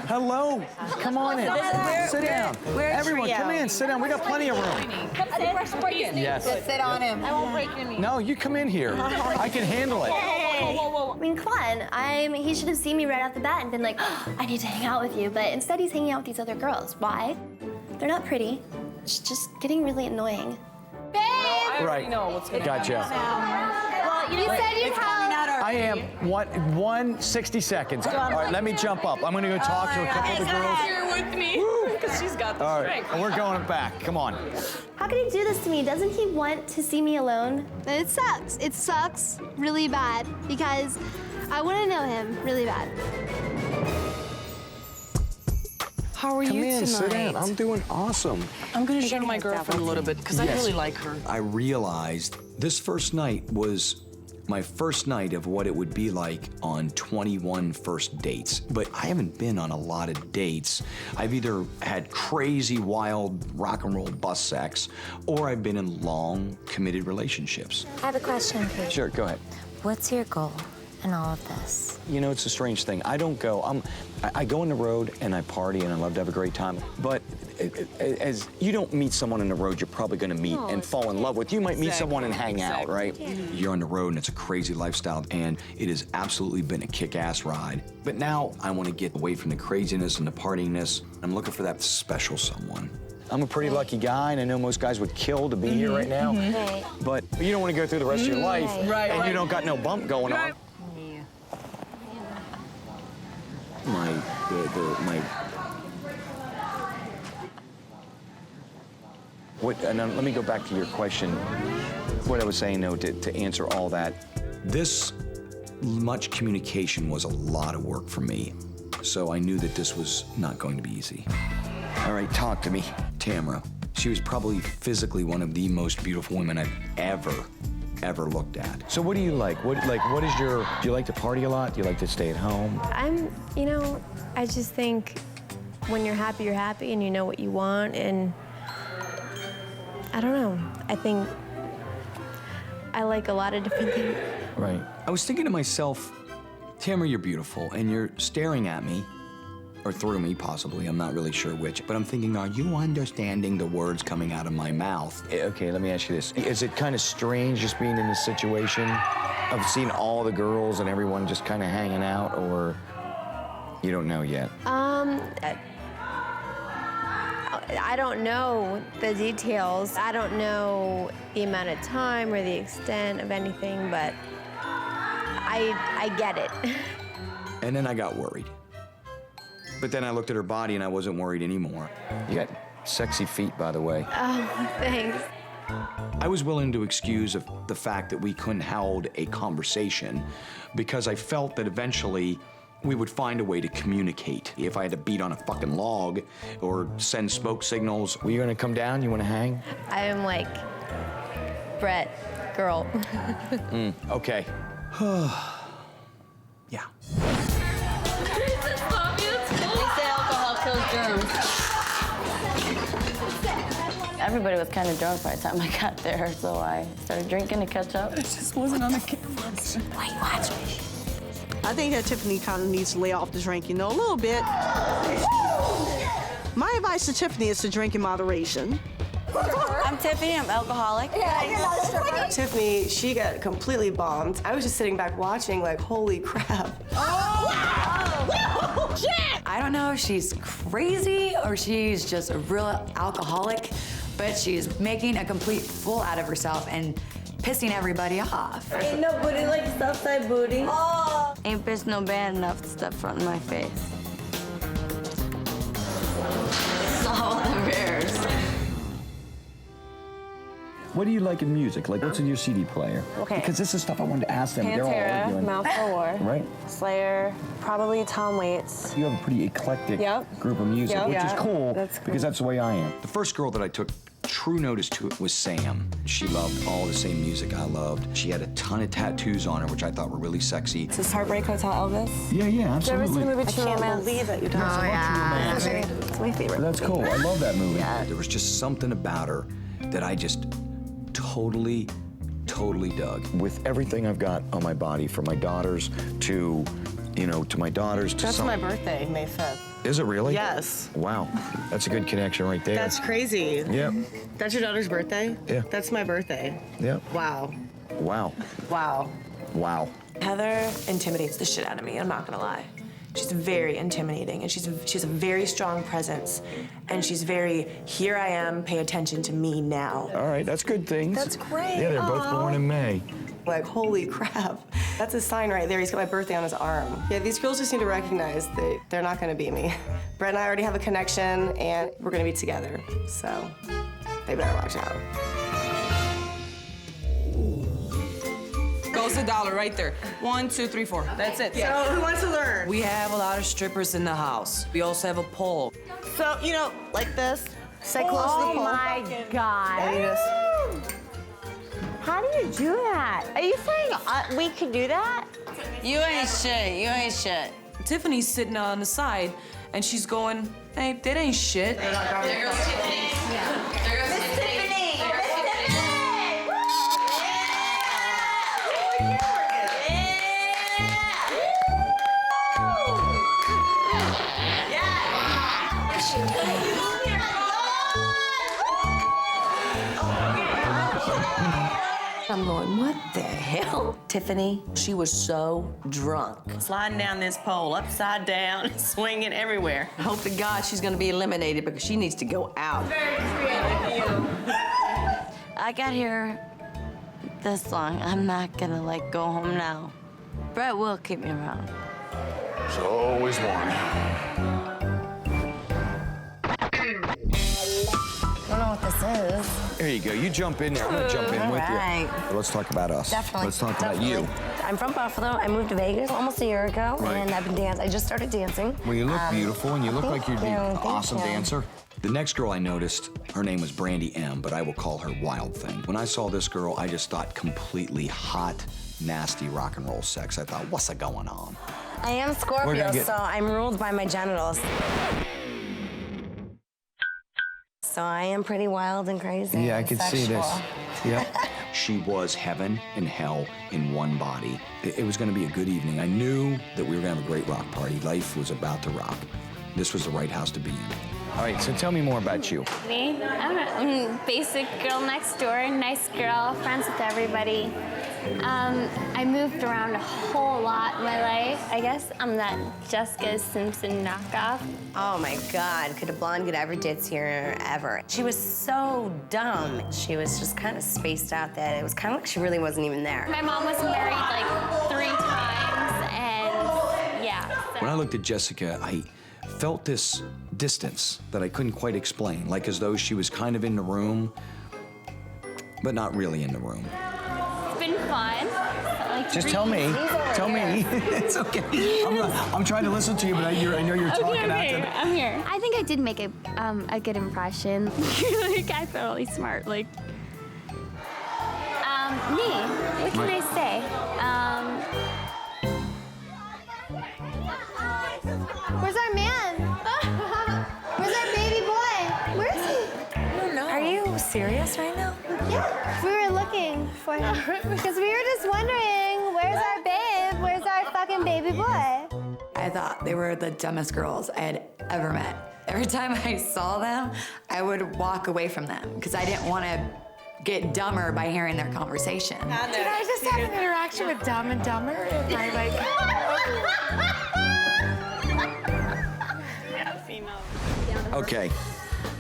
S15: Hello. Come on in. Sit down. Everyone, come in. Sit down. We got plenty of room.
S23: Come sit. We're breaking.
S15: Yes.
S23: Sit on him. I won't break your knee.
S15: No, you come in here. I can handle it.
S23: I mean, come on. He should have seen me right off the bat and been like, oh, I need to hang out with you. But instead, he's hanging out with these other girls. Why? They're not pretty. It's just getting really annoying. Babe!
S15: I already know what's going to happen. Gotcha.
S23: Well, you said you have.
S15: I am 160 seconds. All right, let me jump up. I'm going to go talk to a couple of the girls.
S4: Here with me, because she's got the
S15: All right,
S4: strength.
S15: and we're going back. Come on.
S23: How could he do this to me? Doesn't he want to see me alone? It sucks. It sucks really bad because I want to know him really bad.
S4: How are
S15: Come
S4: you
S15: in,
S4: tonight?
S15: sit down. I'm doing awesome.
S4: I'm going to show my girlfriend a little bit because I
S7: Yes.
S4: really like her.
S7: I realized this first night was my first night of what it would be like on 21 first dates. But I haven't been on a lot of dates. I've either had crazy, wild rock and roll bus sex, or I've been in long, committed relationships.
S5: I have a question for you.
S15: Sure, go ahead.
S5: What's your goal in all of this?
S15: You know, it's a strange thing. I don't go, I go on the road and I party and I love to have a great time. But as you don't meet someone on the road you're probably gonna meet and fall in love with. You might meet someone and hang out, right?
S7: You're on the road and it's a crazy lifestyle, and it has absolutely been a kick-ass ride. But now I want to get away from the craziness and the partyiness. I'm looking for that special someone.
S15: I'm a pretty lucky guy, and I know most guys would kill to be here right now.
S5: Right.
S15: But you don't want to go through the rest of your life,
S5: Right.
S15: and you don't got no bump going on. Let me go back to your question. What I was saying, though, to answer all that.
S7: This much communication was a lot of work for me, so I knew that this was not going to be easy.
S15: All right, talk to me.
S7: Tamara. She was probably physically one of the most beautiful women I've ever looked at.
S15: So what do you like? What is your, do you like to party a lot? Do you like to stay at home?
S26: I just think when you're happy, and you know what you want, and I don't know. I think I like a lot of different things.
S7: Right. I was thinking to myself, Tamara, you're beautiful, and you're staring at me. or through me, possibly. I'm not really sure which. But I'm thinking, are you understanding the words coming out of my mouth? Okay, let me ask you this. Is it kind of strange just being in this situation of seeing all the girls and everyone just kind of hanging out, or you don't know yet?
S26: I don't know the details. I don't know the amount of time or the extent of anything, but I get it.
S7: And then I got worried. But then I looked at her body and I wasn't worried anymore. You got sexy feet, by the way.
S26: Oh, thanks.
S7: I was willing to excuse the fact that we couldn't hold a conversation because I felt that eventually we would find a way to communicate. If I had to beat on a fucking log or send smoke signals. Were you gonna come down? You wanna hang?
S26: I'm like, Brett, girl.
S7: Okay.
S9: They say alcohol kills germs. Everybody was kind of drunk by the time I got there, so I started drinking to catch up.
S4: It just wasn't on the camera.
S9: Wait, watch me.
S17: I think that Tiffany kind of needs to lay off the drinking, though, a little bit. My advice to Tiffany is to drink in moderation.
S9: I'm Tiffany, I'm alcoholic.
S3: Tiffany, she got completely bombed. I was just sitting back watching, like, holy crap.
S24: I don't know if she's crazy or she's just a real alcoholic, but she's making a complete fool out of herself and pissing everybody off.
S9: Ain't no booty like Southside booty. Oh. Ain't bitch no bad enough to step front in my face. Salt and bears.
S15: What do you like in music? Like, what's in your CD player?
S12: Okay.
S15: Because this is stuff I wanted to ask them. They're all arguing.
S12: Mouth for War.
S15: Right.
S12: Slayer, probably Tom Waits.
S15: You have a pretty eclectic group of music, which is cool, because that's the way I am.
S7: The first girl that I took true notice to was Sam. She loved all the same music I loved. She had a ton of tattoos on her, which I thought were really sexy.
S12: Is this Heartbreak Hotel Elvis?
S15: Yeah,
S12: Did you
S15: absolutely.
S12: ever see the movie True Romance?
S17: I can't believe that you don't
S12: Oh, yeah. It's my favorite.
S15: That's cool. I love that movie.
S7: There was just something about her that I just totally dug.
S15: With everything I've got on my body, from my daughters to, to my daughters to
S3: That's my birthday, May 5th.
S7: Is it really?
S3: Yes.
S7: Wow, that's a good connection right there.
S3: That's crazy.
S7: Yep.
S3: That's your daughter's birthday?
S7: Yeah.
S3: That's my birthday.
S7: Yep.
S3: Wow.
S7: Wow.
S3: Wow.
S7: Wow.
S16: Heather intimidates the shit out of me, I'm not gonna lie. She's very intimidating, and she has a very strong presence, and she's very, here I am, pay attention to me now.
S15: All right, that's good things.
S3: That's great.
S15: Yeah, they're both born in May.
S3: Like, holy crap. That's a sign right there. He's got my birthday on his arm. Yeah, these girls just need to recognize that they're not gonna beat me. Brett and I already have a connection, and we're gonna be together, so they better watch out.
S4: Goes the dollar right there. 1, 2, 3, 4. That's it.
S3: So who wants to learn?
S18: We have a lot of strippers in the house. We also have a pole.
S3: So, like this. Stay close to the pole.
S1: Oh my God.
S3: And you just...
S1: How do you do that? Are you saying we could do that?
S9: You ain't shit, you ain't shit.
S16: Tiffany's sitting on the side, and she's going, hey, that ain't shit.
S9: There goes Tiffany. Yeah. There goes Tiffany.
S25: I'm going, what the hell? Tiffany, she was so drunk.
S20: Sliding down this pole, upside down, swinging everywhere.
S25: I hope to God she's gonna be eliminated because she needs to go out.
S9: I got here this long. I'm not gonna go home now. Brett will keep me around.
S11: There's always one.
S5: I don't know what this is.
S7: There you go. You jump in there. I'm gonna jump in with you. But let's talk about us.
S5: Definitely.
S7: Let's talk about you.
S5: I'm from Buffalo. I moved to Vegas almost a year ago,
S7: Right.
S5: and I've been dancing. I just started dancing.
S7: Well, you look beautiful, and you look like you'd be an
S5: Thank
S7: awesome
S5: you.
S7: dancer. The next girl I noticed, her name was Brandy M, but I will call her Wild Thing. When I saw this girl, I just thought completely hot, nasty rock and roll sex. I thought, what's going on?
S5: I am
S7: We're
S5: Scorpio,
S7: gonna get-
S5: so I'm ruled by my genitals. So I am pretty wild and crazy.
S7: Yeah, I
S5: and
S7: could see this.
S5: sexual.
S7: Yep. She was heaven and hell in one body. It was gonna be a good evening. I knew that we were gonna have a great rock party. Life was about to rock. this was the right house to be in. All right, so tell me more about you.
S6: Me? I'm a basic girl next door, nice girl, friends with everybody. I moved around a whole lot in my life. I guess I'm that Jessica Simpson knockoff.
S5: Oh my God, could a blonde get ever ditz here ever? She was so dumb. She was just kind of spaced out that it was kind of like she really wasn't even there.
S6: My mom was married like 3 times, and yeah. So.
S7: When I looked at Jessica, I felt this distance that I couldn't quite explain, like as though she was kind of in the room, but not really in the room.
S6: It's been fun. Like,
S7: Just tell me. Tell me. It's okay. I'm trying to listen to you, but I know you're talking out to me.
S6: I'm here. I think I did make a good impression. Like, I felt really smart. Like, me. What can I say?
S23: Where's our man? Where's our baby boy? Where is he?
S5: I don't know. Are you serious right now?
S23: Yeah. We were looking for him because we were just wondering, where's our babe? Where's our fucking baby boy?
S24: I thought they were the dumbest girls I had ever met. Every time I saw them, I would walk away from them because I didn't want to get dumber by hearing their conversation.
S12: Did I just have an interaction with Dumb and Dumber? Am I like...
S7: Okay,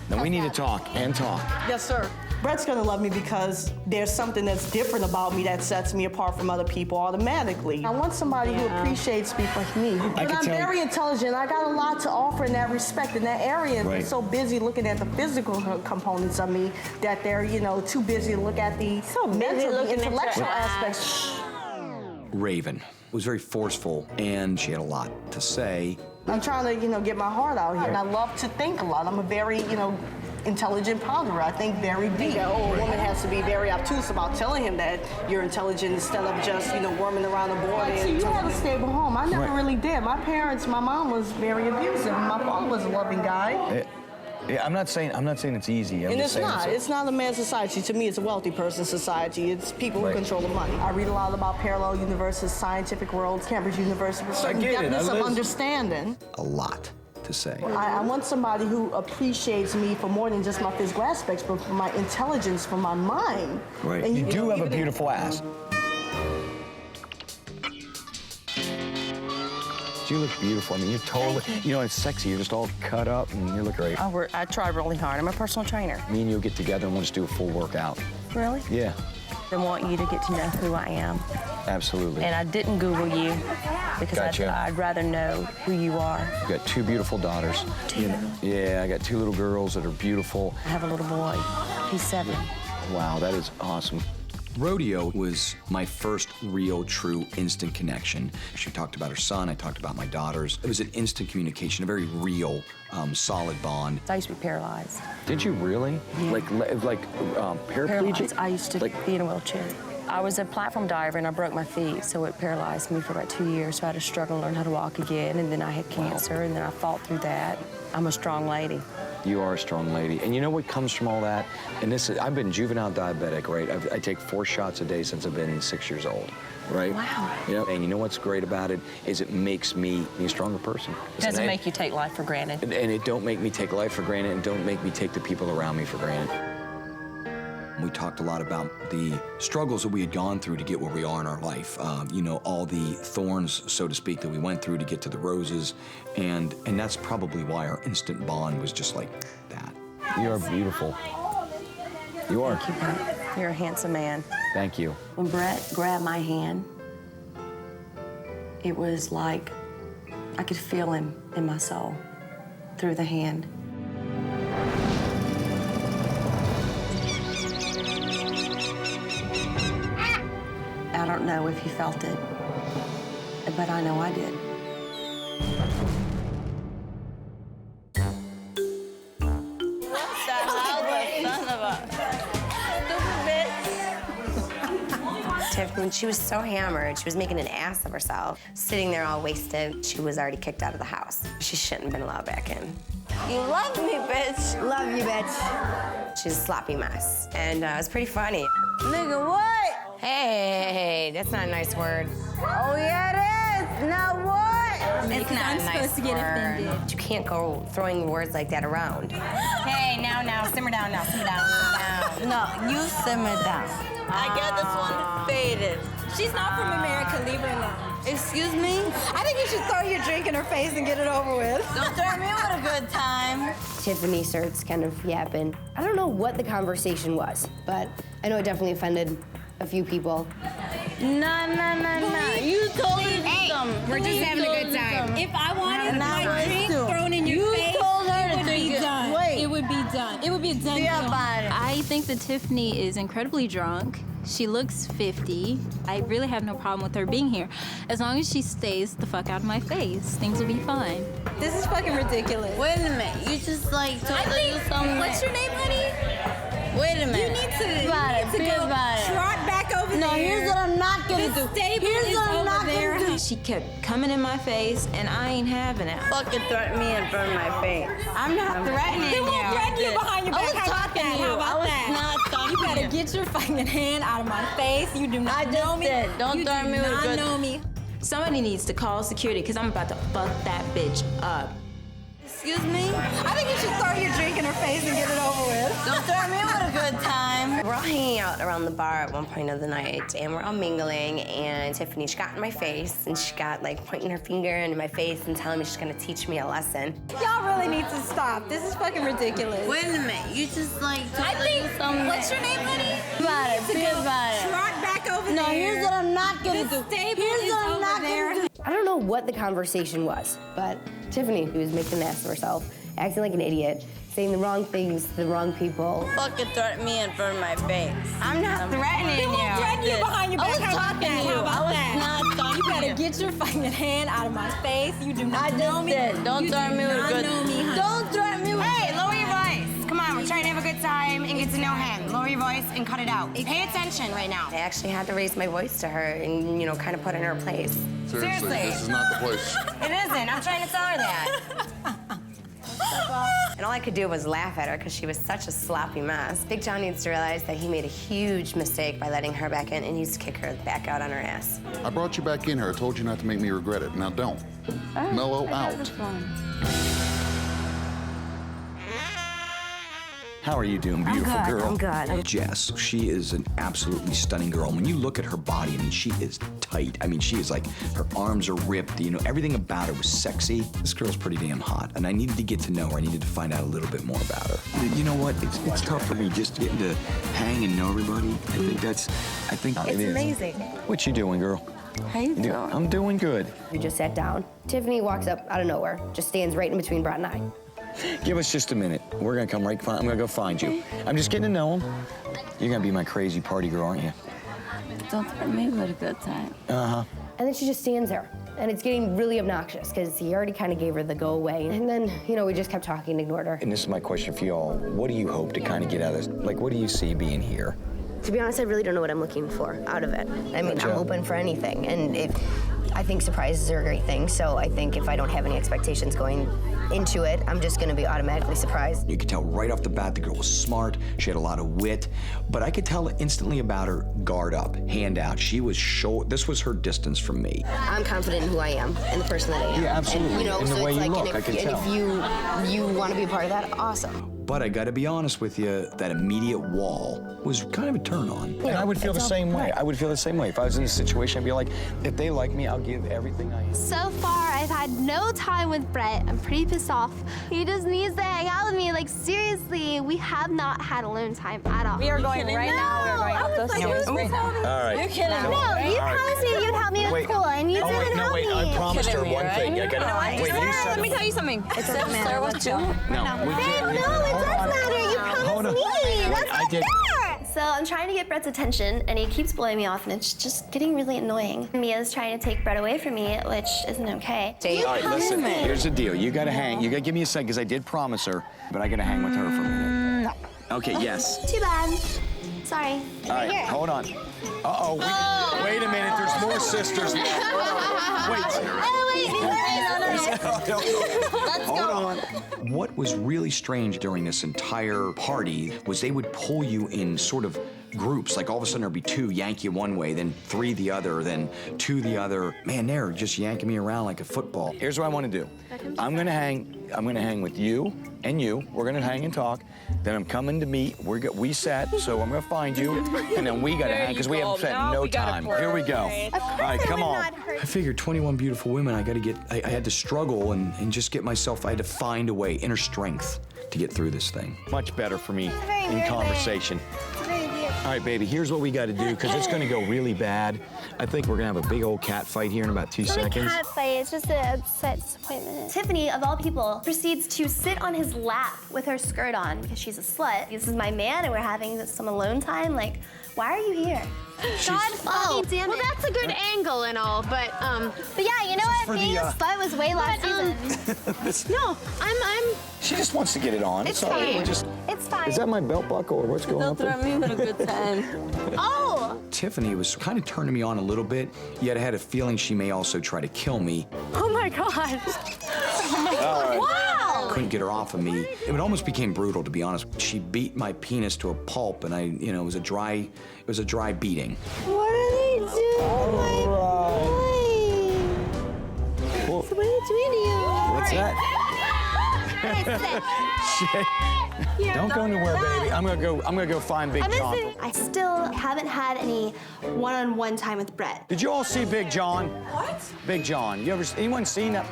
S7: now we need to talk and talk.
S17: Yes, sir. Brett's gonna love me because there's something that's different about me that sets me apart from other people automatically. I want somebody who appreciates me for me. But I'm very intelligent. I got a lot to offer in that respect, in that area.
S7: Right.
S17: They're so busy looking at the physical components of me that they're, too busy to look at the mental, the intellectual aspects.
S7: Raven was very forceful, and she had a lot to say.
S17: I'm trying to, get my heart out here. And I love to think a lot. I'm a very, intelligent ponderer. I think very deep. A woman has to be very obtuse about telling him that you're intelligent instead of just, worming around the board. So you had a stable home. I never really did. My mom was very abusive. My father was a loving guy.
S7: Yeah, I'm not saying it's easy.
S17: And it's not. It's not a man's society. To me, it's a wealthy person's society. It's people who control the money. I read a lot about parallel universes, scientific worlds, Cambridge University, with certain depthness of understanding.
S7: A lot to say.
S17: I want somebody who appreciates me for more than just my physical aspects, but for my intelligence, for my mind.
S7: Right.
S17: And
S7: you do have a beautiful ass. You look beautiful. I mean, you're totally, it's sexy. You're just all cut up and you look great.
S20: I try really hard. I'm a personal trainer.
S7: Me and you'll get together and we'll just do a full workout.
S20: Really?
S7: Yeah.
S20: I want you to get to know who I am.
S7: Absolutely.
S20: And I didn't Google you because I'd rather know who you are.
S7: You've got 2 beautiful daughters.
S20: 2?
S7: Yeah, I got 2 little girls that are beautiful.
S20: I have a little boy. He's 7.
S7: Wow, that is awesome. Rodeo was my first real, true, instant connection. She talked about her son, I talked about my daughters. It was an instant communication, a very real, solid bond.
S20: I used to be paralyzed.
S7: Did you really?
S20: Yeah.
S7: Like paraplegic?
S20: Paralyzed. I used to be in a wheelchair. I was a platform diver and I broke my feet, so it paralyzed me for about 2 years. So I had to struggle to learn how to walk again, and then I had cancer, and then I fought through that. I'm a strong lady.
S7: You are a strong lady. And you know what comes from all that? And I've been juvenile diabetic, right? I take 4 shots a day since I've been 6 years old, right?
S20: Wow.
S7: And you know what's great about it is it makes me a stronger person.
S20: It doesn't make you take life for granted.
S7: And it don't make me take life for granted, and don't make me take the people around me for granted. We talked a lot about the struggles that we had gone through to get where we are in our life. All the thorns, so to speak, that we went through to get to the roses. And that's probably why our instant bond was just like that. You are beautiful. You are.
S20: Thank you, Brett. You're a handsome man.
S7: Thank you.
S20: When Brett grabbed my hand, it was like I could feel him in my soul through the hand. I don't know if he felt it, but I know I did.
S5: Tiff, when she was so hammered, she was making an ass of herself, sitting there all wasted. She was already kicked out of the house. She shouldn't have been allowed back in.
S12: You love me, bitch.
S5: Love you, bitch. She's a sloppy mess, and it was pretty funny.
S12: Nigga, what?
S5: Hey, that's not a nice word.
S12: Oh, yeah, it is. Now what?
S5: It's not
S6: I'm
S5: a nice
S6: supposed to get
S5: word.
S6: offended.
S5: You can't go throwing words like that around. Hey, now, simmer down, simmer down.
S9: No, you simmer down. I get this one faded.
S6: She's not from America. Leave her alone.
S9: Excuse me?
S12: I think you should throw your drink in her face and get it over with.
S9: Don't threaten me with a good time.
S8: Tiffany starts kind of yapping. I don't know what the conversation was, but I know it definitely offended a few people.
S9: No. You told her
S6: Hey,
S9: something.
S6: we're just having a good time. If I wanted my drink thrown in your face, it would be done. It would be done. It would be a done deal.
S13: I think that Tiffany is incredibly drunk. She looks 50. I really have no problem with her being here. As long as she stays the fuck out of my face, things will be fine.
S6: This is fucking ridiculous.
S9: Wait a minute. You just like told her to do something.
S6: What's your name, honey?
S9: Wait a minute.
S6: You need to,
S9: Trot
S6: back over there.
S9: No, here's what I'm not gonna do. Here's what I'm not gonna do.
S4: She kept coming in my face, and I ain't having it.
S9: Fucking threaten me in front of my face.
S4: I'm not threatening
S6: They
S4: you.
S6: won't threaten you behind your
S9: I
S6: back.
S9: was
S6: How about
S9: talking
S6: that?
S9: to you.
S6: How about
S9: I was
S6: that?
S9: not talking
S6: You better
S9: to you.
S6: get your fucking hand out of my face. You do not know me.
S9: Did. Don't
S6: you
S9: threaten me with a
S6: not
S9: good.
S6: know me.
S4: Somebody needs to call security, because I'm about to fuck that bitch up.
S9: Excuse me?
S12: I think you should throw your drink in her face and get it over with.
S9: Don't threaten me with a good time.
S5: We're all hanging out around the bar at one point of the night, and we're all mingling, and Tiffany, she got in my face, and she got like pointing her finger into my face and telling me she's gonna teach me a lesson.
S6: Y'all really need to stop. This is fucking ridiculous.
S9: Wait a minute. You just like told
S6: I
S9: her
S6: think.
S9: to do something.
S6: What's your name, honey?
S9: About it. Think about it.
S6: Trot back over
S9: No,
S6: there.
S9: here's what I'm not gonna do.
S6: Table
S9: Here's
S6: is
S9: what I'm
S6: over
S9: not
S6: there.
S9: gonna do.
S8: I don't know what the conversation was, but Tiffany was making an ass of herself, acting like an idiot, saying the wrong things to the wrong people.
S9: Fucking threaten me in front of my face.
S5: I'm not threatening
S6: They won't
S5: you.
S6: threaten you behind your
S9: I
S6: back.
S9: was
S6: How about
S9: talking
S6: that?
S9: to you.
S6: How about
S9: I was
S6: that?
S9: not talking
S6: You
S9: to
S6: better
S9: you.
S6: get your fucking hand out of my face. You do not
S9: I
S6: know
S9: just
S6: me.
S9: did. Don't
S6: You
S9: threaten
S6: do
S9: me with a
S6: not
S9: good.
S6: know me, honey.
S9: Don't threaten me with.
S5: Hey, lower your voice. Come on, we're trying to have a good time and get to know him. Lower your voice and cut it out. Pay attention right now. I actually had to raise my voice to her and, you know, kind of put her in her place.
S11: Seriously, this is not the place.
S5: It isn't. I'm trying to tell her that. And all I could do was laugh at her because she was such a sloppy mess. Big John needs to realize that he made a huge mistake by letting her back in and needs to kick her back out on her ass.
S11: I brought you back in here. I told you not to make me regret it. Now don't. Mellow out.
S7: How are you doing, beautiful
S5: good,
S7: girl?
S5: I'm good.
S7: Jess, she is an absolutely stunning girl. When you look at her body, I mean, she is tight. I mean, she is like, her arms are ripped. You know, everything about her was sexy. This girl's pretty damn hot, and I needed to get to know her. I needed to find out a little bit more about her. You know what? It's tough for me just getting to hang and know everybody.
S5: It's
S7: it is.
S5: amazing.
S7: What you doing, girl?
S8: How you doing?
S7: I'm doing good.
S8: We just sat down. Tiffany walks up out of nowhere, just stands right in between Brett and I.
S7: Give us just a minute. We're gonna come right. I'm gonna go find you. I'm just getting to know him. You're gonna be my crazy party girl, aren't you?
S9: Don't threaten me with a good time.
S7: Uh-huh.
S8: And then she just stands there. And it's getting really obnoxious because he already kind of gave her the go away. And then, you know, we just kept talking and ignored her.
S7: And this is my question for y'all. What do you hope to kind of get out of this? Like, what do you see being here?
S8: To be honest, I really don't know what I'm looking for out of it. I mean,
S7: Gotcha.
S8: I'm open for anything. And I think surprises are a great thing. So I think if I don't have any expectations going into it, I'm just going to be automatically surprised.
S7: You could tell right off the bat the girl was smart. She had a lot of wit. But I could tell instantly about her, guard up, hand out. She was short. This was her distance from me.
S8: I'm confident in who I am and the person that I am.
S7: Yeah, absolutely.
S8: And, you know,
S7: And the
S8: so
S7: way
S8: it's
S7: you
S8: like,
S7: look,
S8: and
S7: I
S8: if,
S7: can
S8: and
S7: tell.
S8: if you want to be a part of that, awesome.
S7: But I gotta be honest with you, that immediate wall was kind of a turn on. And I would feel the same way. I would feel the same way. If I was in this situation, I'd be like, if they like me, I'll give everything I am.
S23: So far, I've had no time with Brett. I'm pretty pissed off. He just needs to hang out with me. Like, seriously, we have not had alone time at all.
S6: We are going right now. We are going up those stairs right now.
S7: All right.
S23: You're kidding me. No, you promised me you'd help me with school, and you didn't help me.
S7: I promised her one thing. I gotta, wait, you said
S6: Let me tell you something.
S9: It's a matter. Let's go.
S7: No, we can't.
S23: No, it does matter. You promised me. That's
S7: I
S23: not
S7: did.
S23: fair. So I'm trying to get Brett's attention, and he keeps blowing me off, and it's just getting really annoying. Mia's trying to take Brett away from me, which isn't okay.
S7: All right, listen, here's the deal. You gotta hang. You gotta give me a second, because I did promise her, but I gotta hang with her for a minute.
S23: No.
S7: Okay, yes.
S23: Too bad. Sorry.
S7: All right,
S23: Here.
S7: hold on. Uh-oh, wait a minute, there's more sisters. Wait.
S23: Oh, wait.
S7: Hold on. What was really strange during this entire party was they would pull you in sort of groups. Like all of a sudden there'd be 2 yank you one way, then 3 the other, then 2 the other. Man, they're just yanking me around like a football. Here's what I want to do. I'm gonna hang with you and you. We're gonna hang and talk. Then I'm coming to meet. We set, so I'm gonna find you, and then we gotta hang because we haven't spent no time. Here we go. All right, come on. I figured 21 beautiful women. I had to struggle and just get myself. I had to find a way, inner strength, to get through this thing. Much better for me in conversation. All right, baby, here's what we got to do, because it's going to go really bad. I think we're going to have a big old cat fight here in about 2 seconds.
S23: It's not a cat fight, it's just an upset disappointment. Tiffany, of all people, proceeds to sit on his lap with her skirt on because she's a slut. This is my man and we're having some alone time. Like, why are you here?
S6: God fucking damn it. Well, that's a good angle and all, but yeah, you know what? Being a slut was way last season.
S7: No,
S6: I'm.
S7: She just wants to get it on.
S6: It's
S7: all right.
S6: fine. It's fine.
S7: Is that my belt buckle or what's going on?
S6: Don't throw me with a good time. Oh!
S7: Tiffany was kind of turning me on a little bit, yet I had a feeling she may also try to kill me.
S6: Oh my God. Wow!
S7: Couldn't get her off of me. It almost became brutal, to be honest. She beat my penis to a pulp, and it was a dry beating.
S23: What are they doing?
S7: Well,
S23: So what are they doing to you?
S7: what's that? Shit. Don't go anywhere, baby. I'm gonna go find Big John.
S23: I still haven't had any one-on-one time with Brett.
S7: Did you all see Big John? What? Big John. Anyone seen that?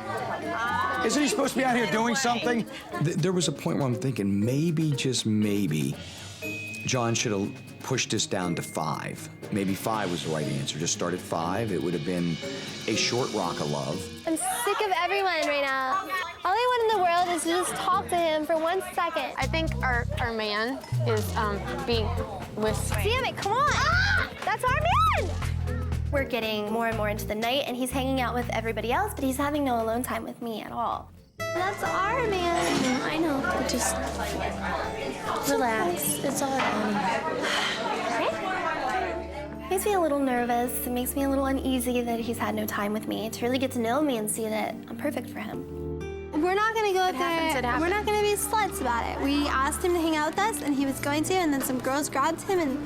S7: Isn't he supposed to be out here doing something? There was a point where I'm thinking maybe, just maybe, John should have pushed this down to 5. Maybe 5 was the right answer. Just start at 5. It would have been a short rock of love.
S23: I'm sick of everyone right now. All I want in the world is to just talk to him for 1 second.
S6: I think our man is being with.
S23: Damn it, come on! Ah! That's our man! We're getting more and more into the night, and he's hanging out with everybody else, but he's having no alone time with me at all. That's our man.
S6: I know, but just relax. It's all right.
S23: Makes me a little nervous. It makes me a little uneasy that he's had no time with me to really get to know me and see that I'm perfect for him.
S6: We're not gonna go up there. We're not gonna be sluts about it. We asked him to hang out with us, and he was going to, and then some girls grabbed him, and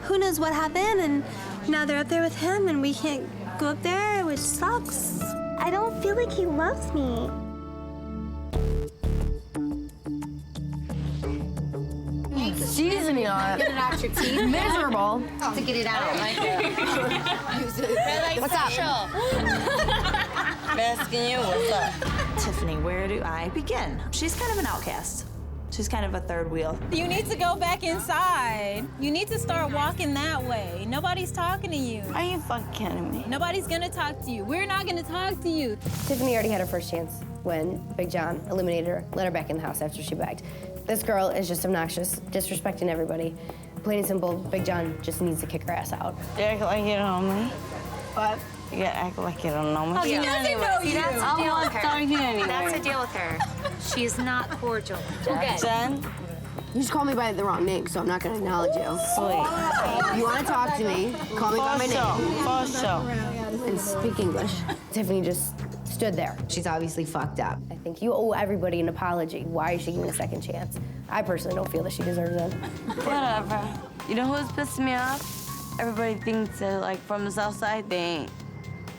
S6: who knows what happened, and now they're up there with him, and we can't go up there, which sucks.
S23: I don't feel like he loves me.
S8: Seasoning on it.
S6: Get it out your teeth.
S8: Miserable to get it out.
S6: What's up?
S9: I'm asking you, what's up?
S1: Tiffany, where do I begin? She's kind of an outcast. She's kind of a third wheel.
S2: You need to go back inside. You need to start walking that way. Nobody's talking to you.
S8: Are you fucking kidding me?
S2: Nobody's gonna talk to you. We're not gonna talk to you.
S8: Tiffany already had her first chance when Big John eliminated her, let her back in the house after she begged. This girl is just obnoxious, disrespecting everybody. Plain and simple, Big John just needs to kick her ass out.
S9: You act like you don't know me.
S8: What?
S9: You act like you don't know me.
S2: Oh, she doesn't know you.
S9: That's a deal with her.
S6: That's a deal with her. She's not cordial. Okay.
S9: Jen?
S8: You just called me by the wrong name, so I'm not gonna acknowledge you.
S9: Sweet.
S8: You wanna talk to me, call me by my name.
S9: For sure.
S8: And speak English. Tiffany just stood there. She's obviously fucked up. I think you owe everybody an apology. Why is she giving a second chance? I personally don't feel that she deserves it.
S9: Whatever. You know who's pissing me off? Everybody thinks that, like, from the south side, they ain't.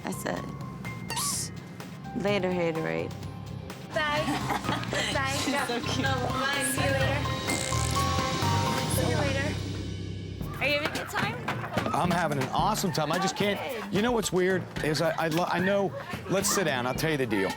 S9: I said, psst. Later, haterade.
S23: Bye. Bye.
S6: She's so cute.
S23: See you later. See you later.
S6: Are you having a good time?
S15: I'm having an awesome time. I just can't. You know what's weird is I know. Let's sit down. I'll tell you the deal.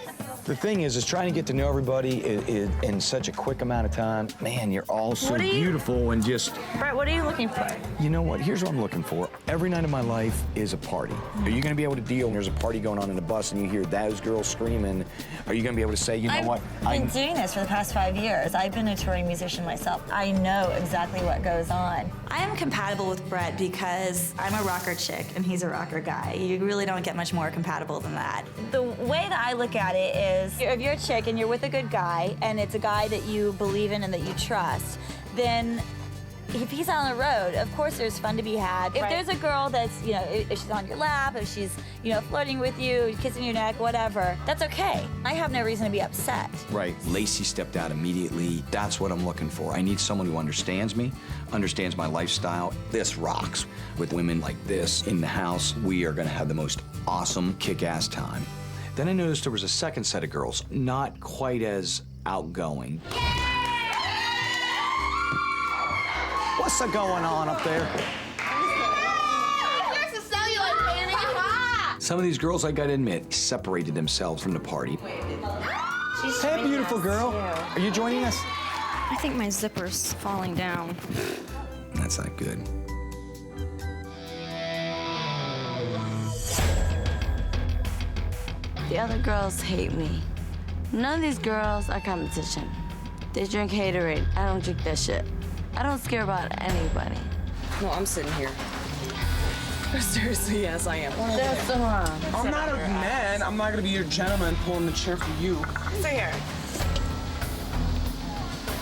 S15: The thing is trying to get to know everybody in such a quick amount of time. Man, you're all so beautiful and just.
S6: Brett, what are you looking for?
S7: You know what? Here's what I'm looking for. Every night of my life is a party. Are you going to be able to deal when there's a party going on in the bus and you hear those girls screaming? Are you going to be able to say, you know what?
S10: I've been doing this for the past 5 years. I've been a touring musician myself. I know exactly what goes on.
S1: I am compatible with Brett because I'm a rocker chick and he's a rocker guy. You really don't get much more compatible than that.
S10: The way that I look at it is, if you're a chick and you're with a good guy, and it's a guy that you believe in and that you trust, then
S14: If he's on the road, of course there's fun to be had. If there's a girl that's, you know, if she's on your lap, if she's, you know, flirting with you, kissing your neck, whatever, that's okay. I have no reason to be upset.
S7: Right. Lacey stepped out immediately. That's what I'm looking for. I need someone who understands me, understands my lifestyle. This rocks. With women like this in the house, we are gonna have the most awesome, kick-ass time. Then I noticed there was a second set of girls, not quite as outgoing.
S15: What's going on up there?
S7: Some of these girls, I gotta admit, separated themselves from the party.
S15: Hey, beautiful girl. Are you joining us?
S14: I think my zipper's falling down.
S7: That's not good.
S9: The other girls hate me. None of these girls are competition. They drink haterade. I don't drink that shit. I don't care about anybody.
S18: No, I'm sitting here. Seriously, yes, I am.
S9: That's wrong.
S18: I'm not a man. I'm not gonna be your gentleman pulling the chair for you.
S16: Sit here.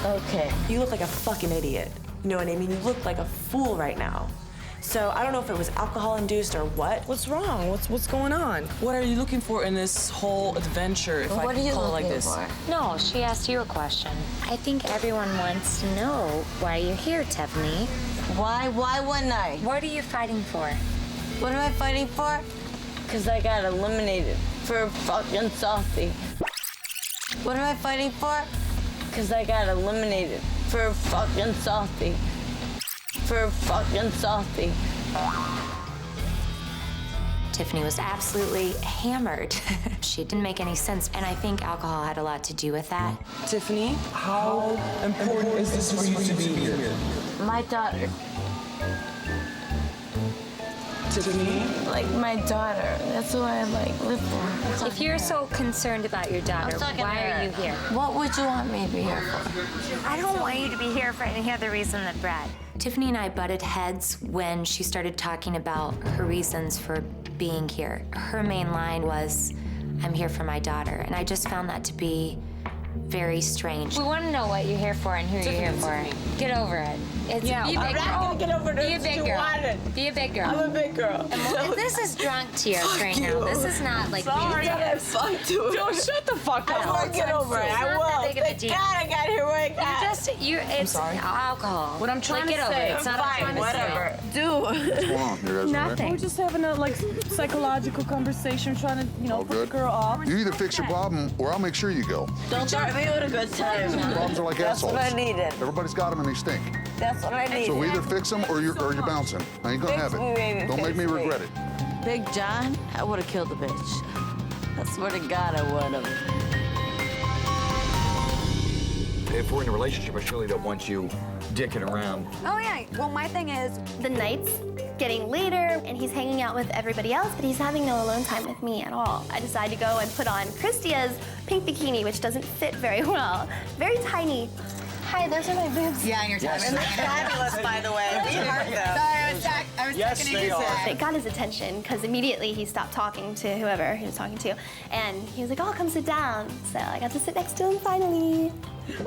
S9: Okay.
S16: You look like a fucking idiot. You know what I mean? You look like a fool right now. So I don't know if it was alcohol-induced or what.
S18: What's wrong? What's going on? What are you looking for in this whole adventure, if
S9: What
S18: I
S9: are you
S18: can call it
S9: looking
S18: like this?
S9: for?
S19: No, she asked you a question. I think everyone wants to know why you're here, Tiffany.
S9: Why wouldn't I?
S19: What are you fighting for?
S9: What am I fighting for? Because I got eliminated for fucking salty. What am I fighting for? Because I got eliminated for fucking salty. For fucking salty.
S19: Tiffany was absolutely hammered. She didn't make any sense, and I think alcohol had a lot to do with that.
S18: Tiffany, how important is this for you to be here?
S9: My daughter.
S18: Tiffany?
S9: Like my daughter. That's who I live for.
S19: If you're so concerned about your daughter, why are you here?
S9: What would you want me to be here for?
S19: I don't want you to be here for any other reason than Brad. Tiffany and I butted heads when she started talking about her reasons for being here. Her main line was, I'm here for my daughter, and I just found that to be very strange. We want to know what you're here for and who you're here for. Get over it. Be a big
S9: I'm not gonna get over this.
S19: Be a big girl. Be a big girl.
S9: I'm a big girl.
S19: This is drunk tears right now. This is not like
S9: Sorry,
S19: music.
S9: fuck to it.
S18: Don't shut the fuck up.
S9: I will get over it. I will. Thank God I got here where I got.
S19: It's alcohol.
S18: What I'm trying
S19: get
S18: to
S19: over
S18: say,
S19: it. It's not
S9: fine, whatever.
S11: What's going on? You guys all right?
S19: Nothing.
S18: We're just having a psychological conversation, trying to,
S11: All
S18: put
S11: good?
S18: the girl off.
S11: You either fix your problem or I'll make sure you go.
S9: Don't start me with a good time.
S11: Problems are like
S9: That's
S11: assholes.
S9: what I needed.
S11: Everybody's got them and they stink.
S9: That's what I needed.
S11: So we either fix them or you're bouncing. I ain't gonna
S9: Fix
S11: have it.
S9: me, baby,
S11: Don't make
S9: fix
S11: me
S9: me.
S11: regret it.
S9: Big John, I would have killed the bitch. I swear to God, I would have.
S7: If we're in a relationship, I surely don't want you dicking around.
S23: Oh yeah, well my thing is, the night's getting later and he's hanging out with everybody else, but he's having no alone time with me at all. I decided to go and put on Christia's pink bikini, which doesn't fit very well. Very tiny. Hi, those are my boobs.
S10: Yeah, and your time.
S3: And they're fabulous, by the way. We heard them.
S10: I was
S15: Yes,
S10: checking
S15: they
S10: in his
S15: are.
S10: head.
S23: It got his attention because immediately he stopped talking to whoever he was talking to, and he was like, "Oh, come sit down." So I got to sit next to him finally.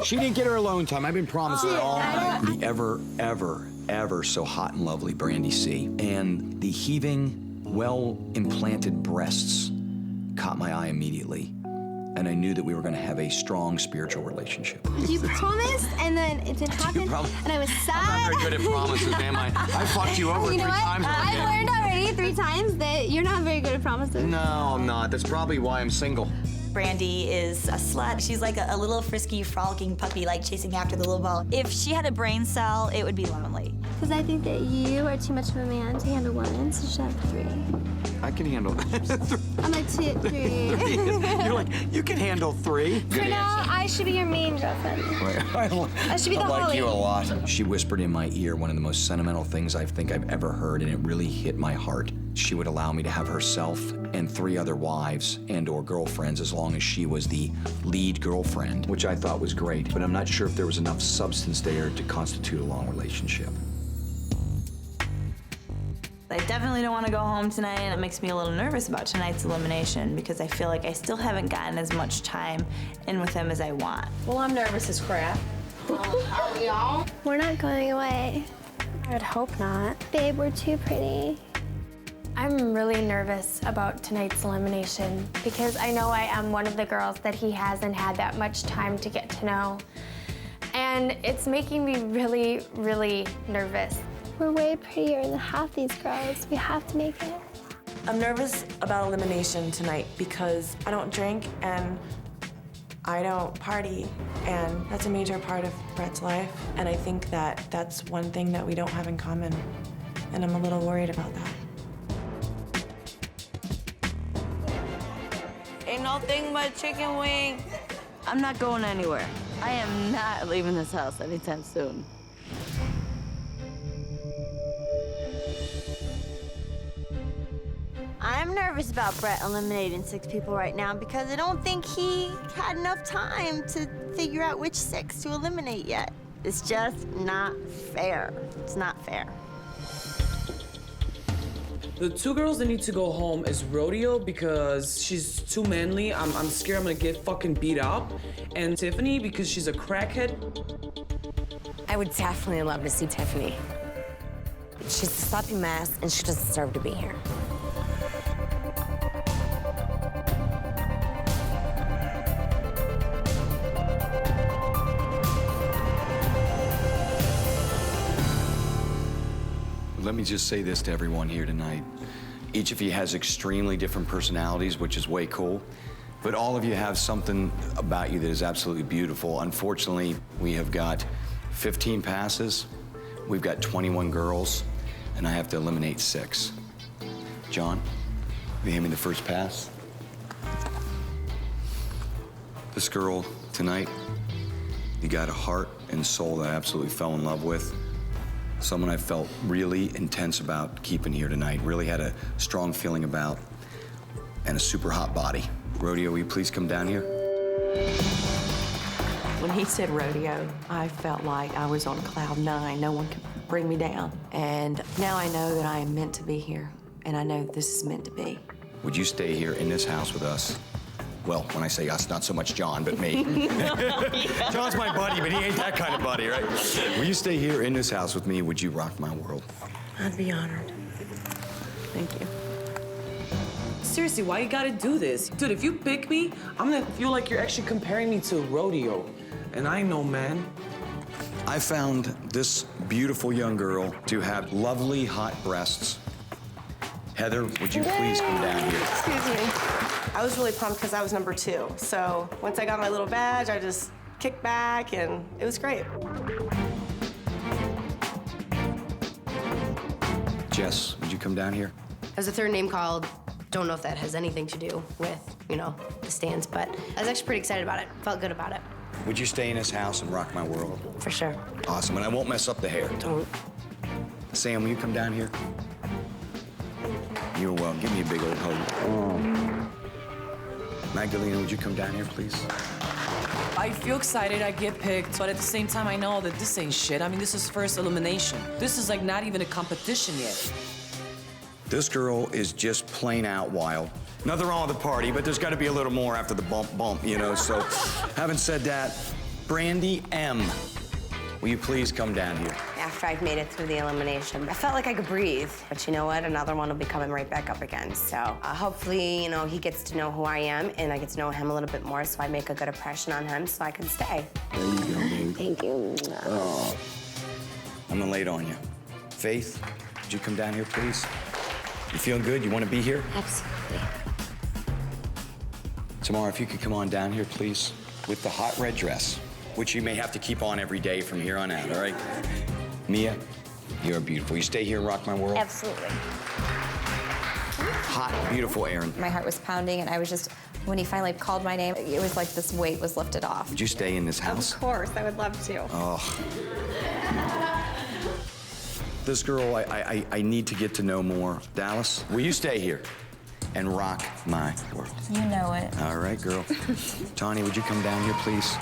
S15: She didn't get her alone time. I've been promising it all night.
S7: The ever so hot and lovely Brandy C. And the heaving, well-implanted breasts caught my eye immediately. And I knew that we were going to have a strong spiritual relationship.
S23: You promised, and then it didn't happen, and I was sad.
S7: I'm not very good at promises, am I? I fucked you over
S23: You know
S7: three
S23: what?
S7: times already.
S23: I've learned already 3 times that you're not very good at promises.
S7: No, I'm not. That's probably why I'm single.
S1: Brandy is a slut. She's like a little frisky, frolicking puppy, like chasing after the little ball. If she had a brain cell, it would be lonely.
S23: Because I think that you are too much of a man to handle 1, so you should have 3.
S7: I can handle
S23: I'm like 2, 3.
S7: You're like, you can handle 3.
S23: For now, I should be your main girlfriend. I should be the
S7: I like
S23: Holly.
S7: you a lot. She whispered in my ear one of the most sentimental things I think I've ever heard, and it really hit my heart. She would allow me to have herself and 3 other wives and/or girlfriends as long as she was the lead girlfriend, which I thought was great. But I'm not sure if there was enough substance there to constitute a long relationship.
S1: I definitely don't want to go home tonight, and it makes me a little nervous about tonight's elimination because I feel like I still haven't gotten as much time in with him as I want.
S10: Well, I'm nervous as crap.
S23: Are we all? We're not going away.
S17: I would hope not.
S23: Babe, we're too pretty.
S17: I'm really nervous about tonight's elimination because I know I am one of the girls that he hasn't had that much time to get to know. And it's making me really, really nervous.
S23: We're way prettier than half these girls. We have to make it.
S16: I'm nervous about elimination tonight because I don't drink and I don't party, and that's a major part of Brett's life. And I think that that's one thing that we don't have in common, and I'm a little worried about that.
S9: Ain't no thing but chicken wing. I'm not going anywhere. I am not leaving this house anytime soon.
S10: I'm nervous about Brett eliminating 6 people right now because I don't think he had enough time to figure out which 6 to eliminate yet. It's just not fair. It's not fair.
S18: The 2 girls that need to go home is Rodeo because she's too manly. I'm scared I'm gonna get fucking beat up. And Tiffany because she's a crackhead.
S5: I would definitely love to see Tiffany. She's a sloppy mess and she doesn't deserve to be here.
S7: Let me just say this to everyone here tonight. Each of you has extremely different personalities, which is way cool. But all of you have something about you that is absolutely beautiful. Unfortunately, we have got 15 passes, we've got 21 girls, and I have to eliminate 6. John, will you hand me the first pass? This girl tonight, you got a heart and soul that I absolutely fell in love with. Someone I felt really intense about keeping here tonight, really had a strong feeling about, and a super hot body. Rodeo, will you please come down here?
S21: When he said rodeo, I felt like I was on cloud 9. No one could bring me down. And now I know that I am meant to be here, and I know this is meant to be.
S7: Would you stay here in this house with us? Well, when I say us, not so much John, but me.
S21: Yeah.
S7: John's my buddy, but he ain't that kind of buddy, right? Will you stay here in this house with me? Would you rock my world?
S21: I'd be honored. Thank you.
S18: Seriously, why you gotta do this? Dude, if you pick me, I'm gonna feel like you're actually comparing me to Rodeo. And I know, man.
S7: I found this beautiful young girl to have lovely, hot breasts. Heather, would you please come down here?
S3: Excuse me. I was really pumped because I was number 2. So once I got my little badge, I just kicked back and it was great.
S7: Jess, would you come down here?
S5: As a third name called, don't know if that has anything to do with, the stands, but I was actually pretty excited about it. Felt good about it.
S7: Would you stay in this house and rock my world?
S5: For sure.
S7: Awesome, and I won't mess up the hair.
S5: Don't.
S7: Sam, will you come down here? You're welcome. Give me a big old hug. Magdalena, would you come down here, please?
S18: I feel excited I get picked, but at the same time, I know that this ain't shit. I mean, this is first elimination. This is like not even a competition yet.
S7: This girl is just plain out wild. Nothing wrong with the party, but there's got to be a little more after the bump, So, having said that, Brandy M., will you please come down here?
S5: After I've made it through the elimination, I felt like I could breathe. But you know what? Another one will be coming right back up again. So hopefully, he gets to know who I am, and I get to know him a little bit more, so I make a good impression on him so I can stay.
S7: There you go, baby.
S5: Thank you.
S7: Oh. I'm gonna lay it on you. Faith, would you come down here, please? You feeling good? You want to be here?
S5: Absolutely.
S7: Tamara, if you could come on down here, please, with the hot red dress, which you may have to keep on every day from here on out, all right? Mia, you're beautiful. You stay here and rock my world?
S13: Absolutely.
S7: Hot, beautiful Erin.
S13: My heart was pounding, and I was just, when he finally called my name, it was like this weight was lifted off.
S7: Would you stay in this house?
S13: Of course, I would love to.
S7: Oh. This girl, I need to get to know more. Dallas, will you stay here and rock my world?
S13: You know it.
S7: All right, girl. Tawny, would you come down here, please?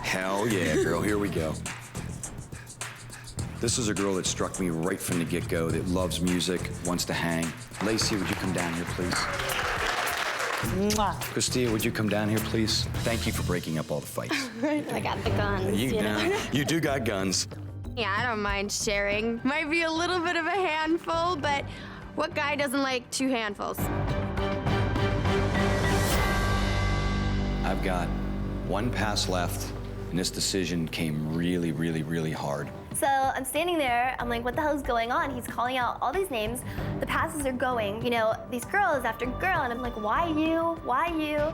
S7: Hell yeah, girl, here we go. This is a girl that struck me right from the get-go, that loves music, wants to hang. Lacey, would you come down here, please?
S12: Mwah.
S7: Christia, would you come down here, please? Thank you for breaking up all the fights.
S23: I got the guns.
S7: You do got guns.
S23: Yeah, I don't mind sharing. Might be a little bit of a handful, but what guy doesn't like 2 handfuls?
S7: I've got 1 pass left, and this decision came really, really, really hard.
S23: So I'm standing there, I'm like, what the hell's going on? He's calling out all these names, the passes are going, you know, these girls after girl, and I'm like, why you? Why you?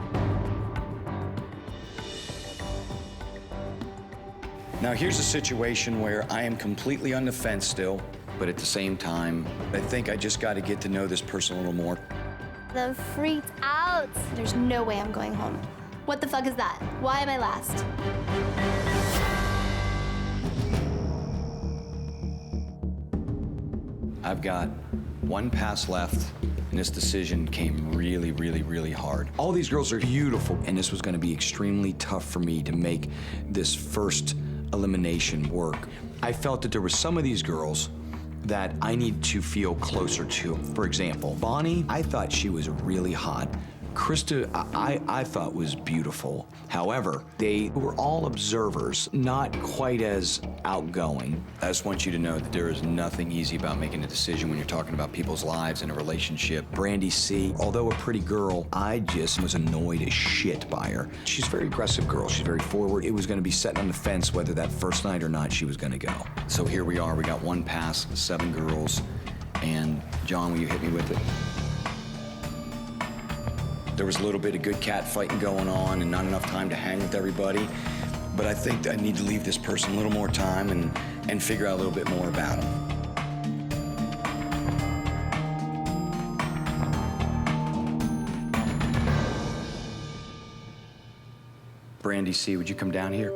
S7: Now here's a situation where I am completely on the fence still, but at the same time, I think I just got to get to know this person a little more.
S23: I'm freaked out. There's no way I'm going home. What the fuck is that? Why am I last?
S7: I've got 1 pass left, and this decision came really, really, really hard. All these girls are beautiful, and this was gonna be extremely tough for me to make this first elimination work. I felt that there were some of these girls that I need to feel closer to. For example, Bonnie, I thought she was really hot. Krista, I thought was beautiful. However, they were all observers, not quite as outgoing. I just want you to know that there is nothing easy about making a decision when you're talking about people's lives in a relationship. Brandy C, although a pretty girl, I just was annoyed as shit by her. She's a very aggressive girl. She's very forward. It was gonna be sitting on the fence whether that first night or not she was gonna go. So here we are. We got 1 pass, 7 girls. And John, will you hit me with it? There was a little bit of good cat fighting going on and not enough time to hang with everybody. But I think I need to leave this person a little more time and figure out a little bit more about him. Brandy C, would you come down here?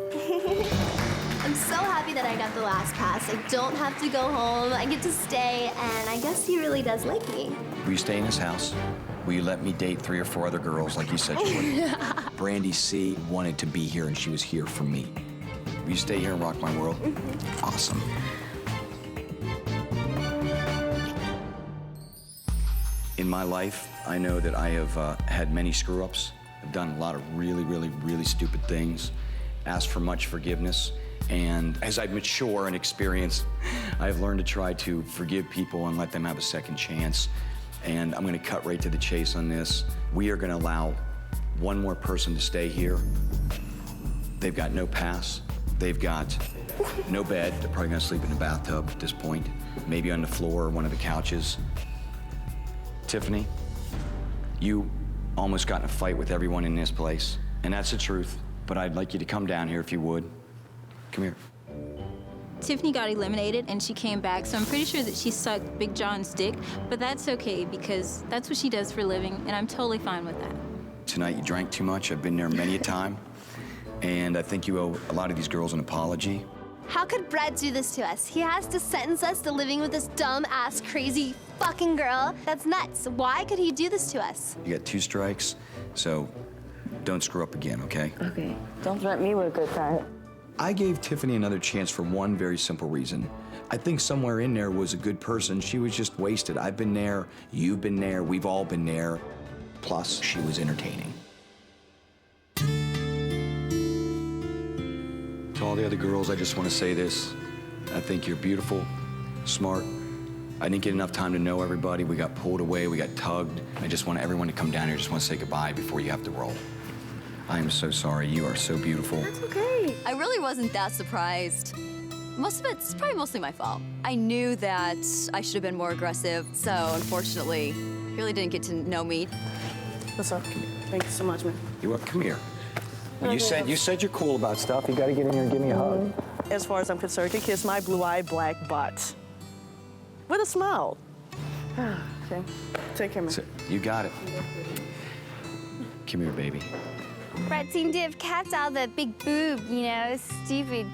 S23: I'm so happy that I got the last pass. I don't have to go home. I get to stay, and I guess he really does like me.
S7: Will you stay in his house? Will you let me date 3 or 4 other girls like you said you would? Brandy C wanted to be here, and she was here for me. Will you stay here and rock my world? Awesome. In my life, I know that I have had many screw-ups. I've done a lot of really, really, really stupid things, asked for much forgiveness, and as I mature and experience, I've learned to try to forgive people and let them have a second chance. And I'm gonna cut right to the chase on this. We are gonna allow 1 more person to stay here. They've got no pass. They've got no bed. They're probably gonna sleep in the bathtub at this point, maybe on the floor or one of the couches. Tiffany, you almost got in a fight with everyone in this place, and that's the truth, but I'd like you to come down here if you would. Come here.
S2: Tiffany got eliminated and she came back, so I'm pretty sure that she sucked Big John's dick, but that's okay because that's what she does for a living, and I'm totally fine with that.
S7: Tonight you drank too much. I've been there many a time, and I think you owe a lot of these girls an apology.
S23: How could Brett do this to us? He has to sentence us to living with this dumb-ass, crazy fucking girl. That's nuts. Why could he do this to us?
S7: You got 2 strikes, so don't screw up again, okay?
S9: Okay. Don't threaten me with a good time.
S7: I gave Tiffany another chance for one very simple reason. I think somewhere in there was a good person. She was just wasted. I've been there, you've been there, we've all been there. Plus, she was entertaining. To all the other girls, I just want to say this. I think you're beautiful, smart. I didn't get enough time to know everybody. We got pulled away, we got tugged. I just want everyone to come down here. I just want to say goodbye before you have to roll. I am so sorry. You are so beautiful.
S4: That's okay. I really wasn't that surprised. It's probably mostly my fault. I knew that I should have been more aggressive, so unfortunately, you really didn't get to know me.
S20: What's up? Thank you so much, man.
S7: You what? Come here. You said you're cool about stuff. You got to get in here and give me a hug.
S20: As far as I'm concerned, you can kiss my blue-eyed black butt. With a smile. Okay. Take care, man.
S7: You got it. Come here, baby.
S23: Brett seemed to have capped all the big boob, you know, stupid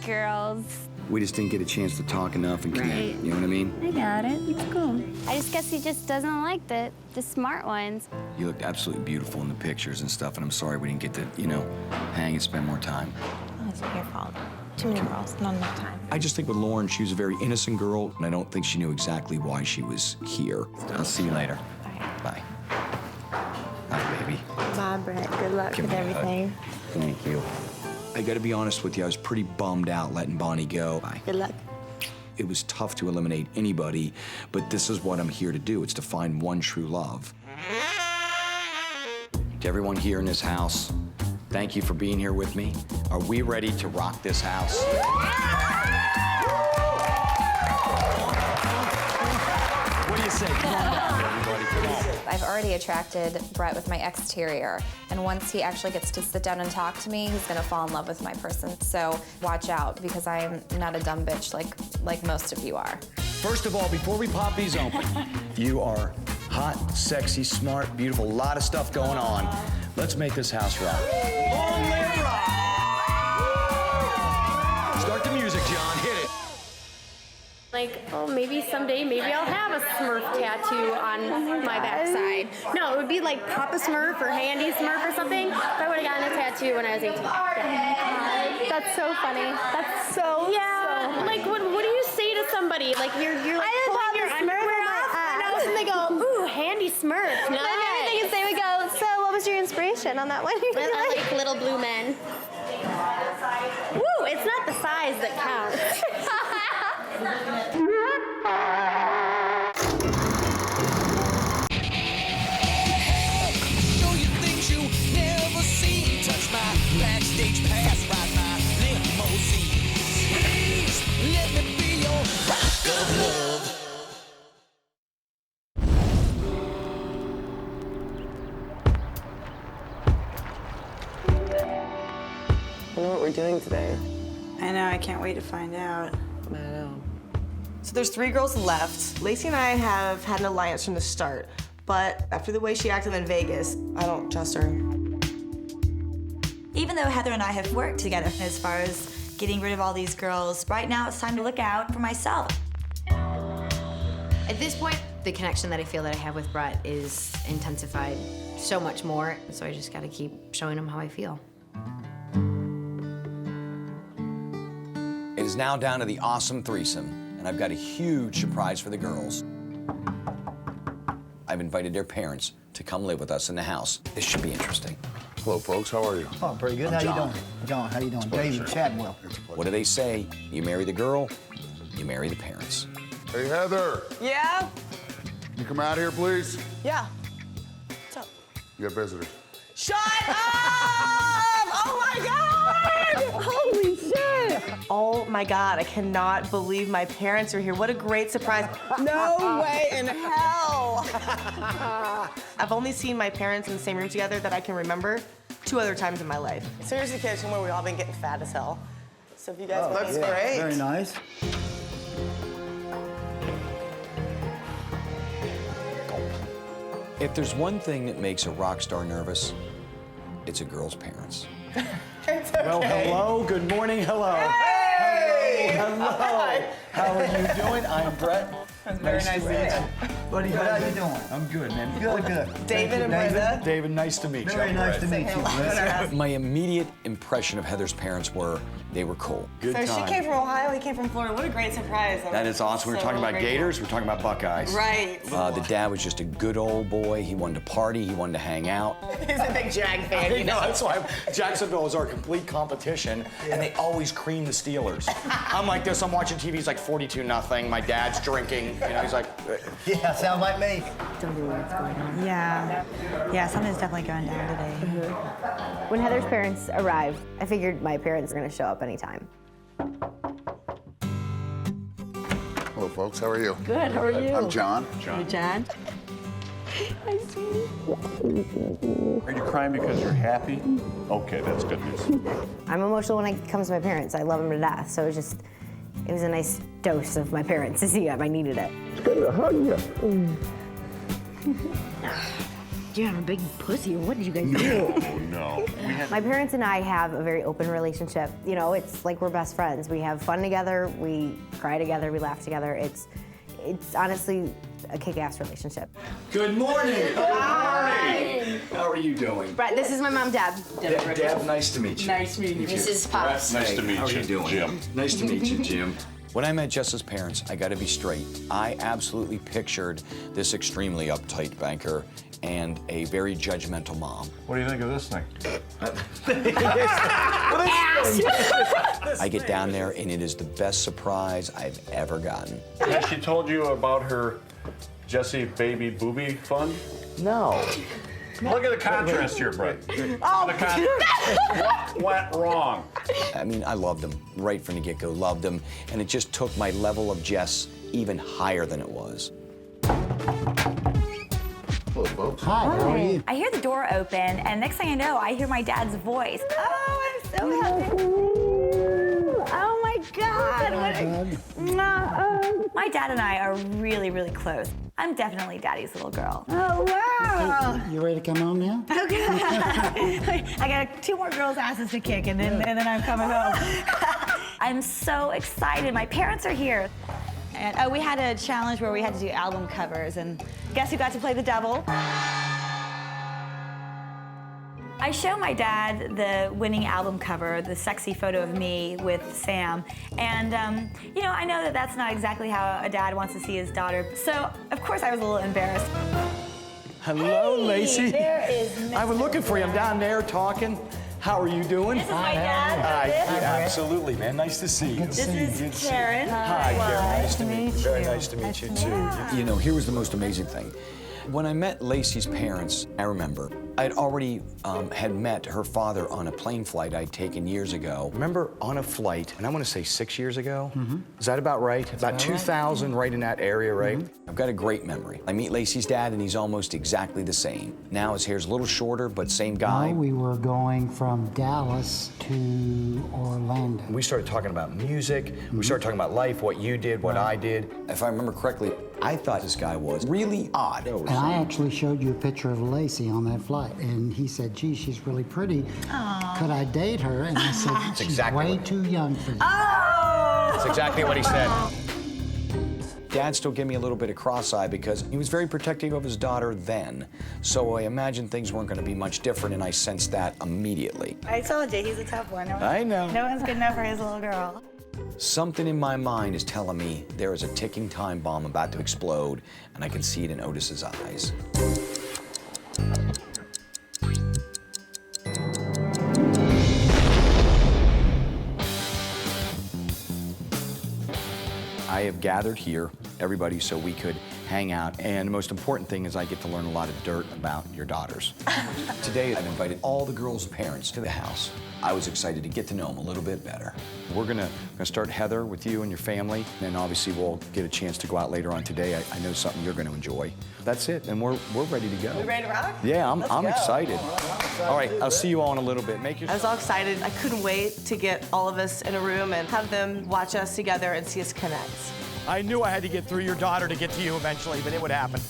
S23: girls.
S7: We just didn't get a chance to talk enough and connect. You know what I mean?
S23: I got it. It's cool. I just guess he just doesn't like the smart ones.
S7: You looked absolutely beautiful in the pictures and stuff, and I'm sorry we didn't get to, hang and spend more time.
S2: Oh, it's not your fault. Too many girls, not enough time.
S7: I just think with Lauren, she was a very innocent girl, and I don't think she knew exactly why she was here. I'll see you later. Bye. Bye.
S23: job, Brett. Good luck
S7: Give
S23: with
S7: me a hug.
S23: everything.
S7: Thank you. I gotta be honest with you, I was pretty bummed out letting Bonnie go.
S23: Good luck.
S7: It was tough to eliminate anybody, but this is what I'm here to do. It's to find one true love. To everyone here in this house, thank you for being here with me. Are we ready to rock this house? What do you say? Come on down, everybody. Come on.
S6: I've already attracted Brett with my exterior, and once he actually gets to sit down and talk to me, he's gonna fall in love with my person. So watch out, because I'm not a dumb bitch like most of you are.
S7: First of all, before we pop these open, you are hot, sexy, smart, beautiful, a lot of stuff going on. Let's make this house rock. Long live rock! Start the music, John, hit it.
S8: Like, oh, maybe someday, maybe I'll have a Smurf tattoo on my backside. No, it would be like Papa Smurf or Handy Smurf or something. If I would have gotten a tattoo when I was 18. Yeah.
S23: That's so funny. That's so funny.
S8: Like, what do you say to somebody? Like, you're like pulling your underwear off, and they go, ooh, Handy Smurf.
S23: Then everything you say would go, so what was your inspiration on that one?
S8: I like little blue men. Woo, it's not the size that counts.
S22: Touch my backstage pass, ride my limousine. Please let me be your rock of love.
S20: I know what we're doing today.
S1: I know, I can't wait to find out.
S20: I know.
S3: So there's 3 girls left. Lacey and I have had an alliance from the start, but after the way she acted in Vegas, I don't trust her.
S14: Even though Heather and I have worked together as far as getting rid of all these girls, right now it's time to look out for myself.
S24: At this point, the connection that I feel that I have with Brett is intensified so much more, so I just gotta keep showing him how I feel.
S7: It is now down to the awesome threesome, and I've got a huge surprise for the girls. I've invited their parents to come live with us in the house. This should be interesting.
S11: Hello, folks. How are you?
S25: Oh, pretty good.
S7: I'm
S25: How
S7: John.
S25: you doing? John, how you doing? David Chadwell.
S7: What do they say? You marry the girl, you marry the parents.
S11: Hey, Heather.
S3: Yeah?
S11: Can you come out here, please?
S3: Yeah. What's up?
S11: You got visitors.
S3: Shut up! Oh my God! Holy shit! Oh my God, I cannot believe my parents are here. What a great surprise. No way in hell! I've only seen my parents in the same room together that I can remember 2 other times in my life. Seriously, Kitchen, where we've all been getting fat as hell. So if you guys want
S25: That's great. Very nice.
S7: If there's one thing that makes a rock star nervous, it's a girl's parents.
S15: Well, hello, good morning, hello.
S3: Hey!
S15: Hello. How are you doing? I'm Brett.
S3: Very nice to meet you.
S25: Buddy, how you doing?
S15: I'm good, man.
S25: Good.
S3: David and Brenda.
S15: David, nice to meet you.
S25: Very nice to meet you.
S7: My immediate impression of Heather's parents were they were cool.
S3: So she came from Ohio, he came from Florida. What a great surprise.
S7: That is awesome. We're talking about
S3: grateful.
S7: Gators, we're talking about Buckeyes.
S3: Right.
S7: The dad was just a good old boy. He wanted to party, he wanted to hang out.
S3: He's a big Jag fan,
S15: I
S3: you
S15: know,
S3: know.
S15: that's why Jacksonville is our complete competition, and they always cream the Steelers. I'm like this, I'm watching TV, it's like 42-0, my dad's drinking, you know, he's like...
S25: Yeah, sound like me.
S24: Don't know what's going on.
S14: Yeah, something's definitely going down today.
S24: When Heather's parents arrived, I figured my parents were gonna show up anytime.
S11: Hello, folks. How are you?
S8: Good, how are you?
S11: I'm John.
S8: Hey, John.
S26: Are you crying because you're happy? Okay, that's good news.
S24: I'm emotional when it comes to my parents. I love them to death, so it was a nice dose of my parents to see them. I needed it.
S26: It's good to hug you.
S24: Yeah, I'm a big pussy, or what did you guys do?
S26: Oh, no.
S24: My parents and I have a very open relationship. You know, it's like we're best friends. We have fun together, we cry together, we laugh together. It's honestly a kick-ass relationship.
S15: Good morning!
S24: Hi!
S15: How are you doing?
S24: Brett, this is my mom, Deb.
S15: Deb, nice to meet you.
S8: Nice meeting you.
S24: Mrs. Potts.
S26: Nice to meet
S7: How are
S26: you,
S7: you doing?
S26: Jim.
S7: Nice to meet you, Jim. When I met Jess's parents, I gotta be straight. I absolutely pictured this extremely uptight banker, and a very judgmental mom.
S26: What do you think of this thing?
S7: I get down there and it is the best surprise I've ever gotten.
S26: Has she told you about her Jessie Baby Booby fund?
S7: No.
S26: Look at the contrast here, Brett.
S7: Oh,
S26: What went wrong?
S7: I mean, I loved him right from the get-go, loved him, and it just took my level of Jess even higher than it was.
S10: Hi, how are you?
S16: I hear the door open, and next thing I know, I hear my dad's voice. Oh, I'm so happy. Oh my God. My dad and I are really, really close. I'm definitely Daddy's little girl. Oh, wow.
S10: You ready to come home now?
S16: Okay. I got 2 more girls' asses to kick, and then I'm coming home. I'm so excited. My parents are here. And we had a challenge where we had to do album covers, and guess who got to play the devil? I show my dad the winning album cover, the sexy photo of me with Sam, and you know, I know that that's not exactly how a dad wants to see his daughter, so of course I was a little embarrassed.
S15: Hello, Lacey.
S16: There is Mr.
S15: I was looking for you. I'm down there talking. How are you doing?
S16: This is my dad.
S15: Hi, absolutely, man. Nice to see you.
S16: This is Karen.
S15: Hi, Karen. Nice to meet you. Very nice to meet you, too.
S7: You know, here was the most amazing thing. When I met Lacey's parents, I remember, I'd already had met her father on a plane flight I'd taken years ago.
S15: Remember on a flight, and I want to say 6 years ago? Is that about right? About 2000, right in that area, right?
S7: I've got a great memory. I meet Lacey's dad, and he's almost exactly the same. Now his hair's a little shorter, but same guy.
S10: We were going from Dallas to Orlando.
S15: We started talking about music. We started talking about life, what you did, what I did.
S7: If I remember correctly, I thought this guy was really odd.
S10: And I actually showed you a picture of Lacey on that flight, and he said, gee, she's really pretty.
S16: Aww.
S10: Could I date her? And I said, she's
S7: exactly
S10: way too young for you.
S16: Oh!
S15: That's exactly what he said.
S7: Dad still gave me a little bit of cross-eye because he was very protective of his daughter then. So I imagined things weren't going to be much different, and I sensed that immediately.
S16: I told you, he's a tough one.
S7: I know.
S16: No one's good enough for his little girl.
S7: Something in my mind is telling me there is a ticking time bomb about to explode, and I can see it in Otis's eyes. I have gathered here, everybody, so we could hang out, and the most important thing is I get to learn a lot of dirt about your daughters. Today, I've invited all the girls' parents to the house. I was excited to get to know them a little bit better. We're gonna start, Heather, with you and your family, and obviously we'll get a chance to go out later on today. I know something you're gonna enjoy. That's it, and we're ready to go.
S3: We ready to rock?
S7: Yeah, I'm
S3: Let's go.
S7: excited. All right, I'll see you all in a little bit. Make your.
S3: I was all excited. I couldn't wait to get all of us in a room and have them watch us together and see us connect.
S15: I knew I had to get through your daughter to get to you eventually, but it would happen.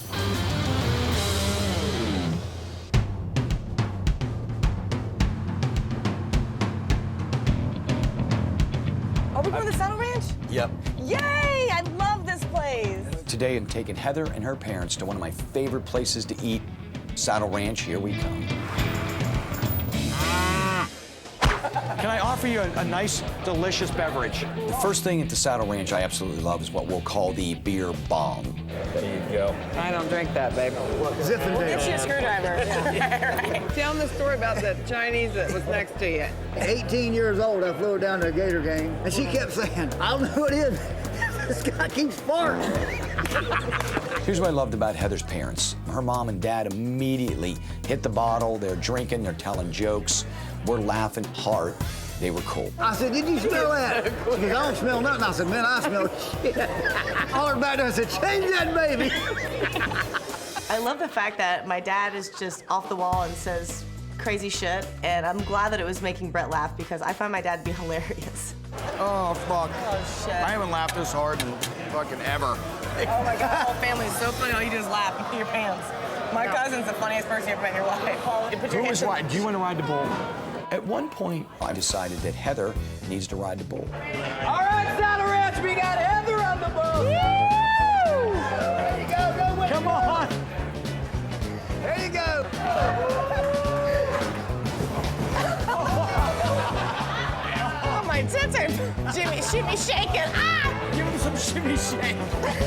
S3: Are we going to the Saddle Ranch?
S7: Yep.
S3: Yay! I love this place.
S7: Today, I'm taking Heather and her parents to one of my favorite places to eat, Saddle Ranch. Here we come.
S15: Can I offer you a nice, delicious beverage?
S7: The first thing at the Saddle Ranch I absolutely love is what we'll call the beer bomb.
S15: There you go.
S17: I don't drink that, babe.
S25: Zip and
S17: We'll get
S25: dip.
S17: you a screwdriver. Tell them the story about the Chinese that was next to you.
S25: 18 years old, I flew her down to a Gator game, and she kept saying, I don't know who it is. This guy keeps farting.
S7: Here's what I loved about Heather's parents. Her mom and dad immediately hit the bottle. They're drinking, they're telling jokes. We're laughing hard. They were cool.
S25: I said, did you smell that? She goes, I don't smell nothing. I said, man, I smell shit. I hollered back there and said, change that baby.
S3: I love the fact that my dad is just off the wall and says crazy shit, and I'm glad that it was making Brett laugh because I find my dad to be hilarious.
S15: Oh, fuck.
S3: Oh, shit.
S15: I haven't laughed this hard in fucking ever.
S3: Oh my God, the whole family is so funny. All you do is laugh and pee your pants. My cousin's the funniest person you ever met in your life. You put your
S15: Who
S3: hands
S15: was
S3: in-
S15: right? Do you want to ride the bull?
S7: At one point, I decided that Heather needs to ride the bull.
S17: All right, Saddle Ranch, we got Heather on the boat.
S25: There you go, go with
S15: Come on.
S25: There you go.
S3: Oh, my tits are shimmy shaking. Ah!
S15: Give him some shimmy shake.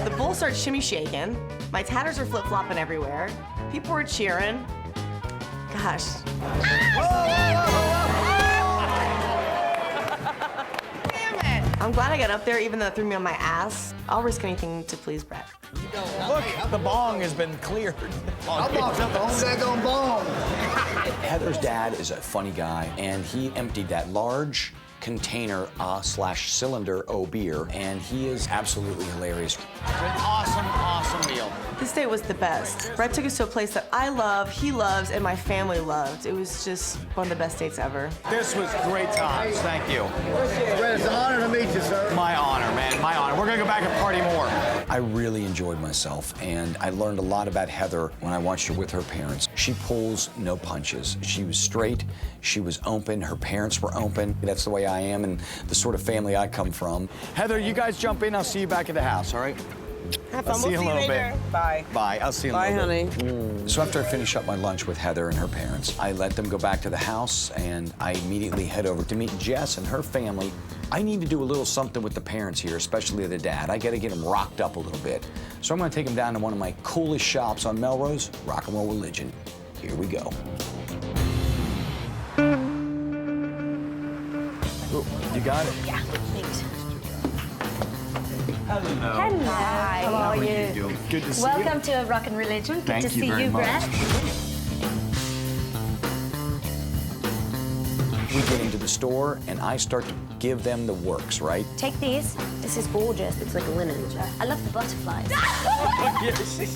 S3: The bull start shimmy shaking. My tatters are flip-flopping everywhere. People were cheering. Gosh. Damn it. I'm glad I got up there, even though it threw me on my ass. I'll risk anything to please Brett.
S15: Look, the bong has been cleared.
S25: I bought up the whole daggone bone.
S7: Heather's dad is a funny guy, and he emptied that large container slash cylinder beer, and he is absolutely hilarious.
S15: It's an awesome, awesome meal.
S3: This day was the best. Brett took us to a place that I love, he loves, and my family loved. It was just one of the best dates ever.
S15: This was great times. Thank you.
S25: Brett, it's an honor to meet you, sir.
S15: My honor, man. My honor. We're gonna go back and party more.
S7: I really enjoyed myself, and I learned a lot about Heather when I watched her with her parents. She pulls no punches. She was straight, she was open, her parents were open. That's the way I am and the sort of family I come from.
S15: Heather, you guys jump in. I'll see you back at the house, all right?
S17: Have fun.
S15: I'll see you in a little bit.
S17: Bye.
S15: Bye. I'll see you in a little bit.
S17: Bye, honey.
S7: So after I finish up my lunch with Heather and her parents, I let them go back to the house, and I immediately head over to meet Jess and her family. I need to do a little something with the parents here, especially the dad. I gotta get them rocked up a little bit. So I'm gonna take them down to one of my coolest shops on Melrose, Rock and Roll Religion. Here we go.
S15: Ooh, you got it?
S16: Yeah, thanks.
S15: Hello.
S16: Hello. Hi. How are you?
S15: Doing? Good to see you.
S16: Welcome to Rock and Religion.
S15: Thank
S16: Good to
S15: you
S16: see
S15: very
S16: you,
S15: much.
S16: Brett.
S7: We get into the store, and I start to give them the works, right?
S16: Take these. This is gorgeous. It's like linen. I love the butterflies.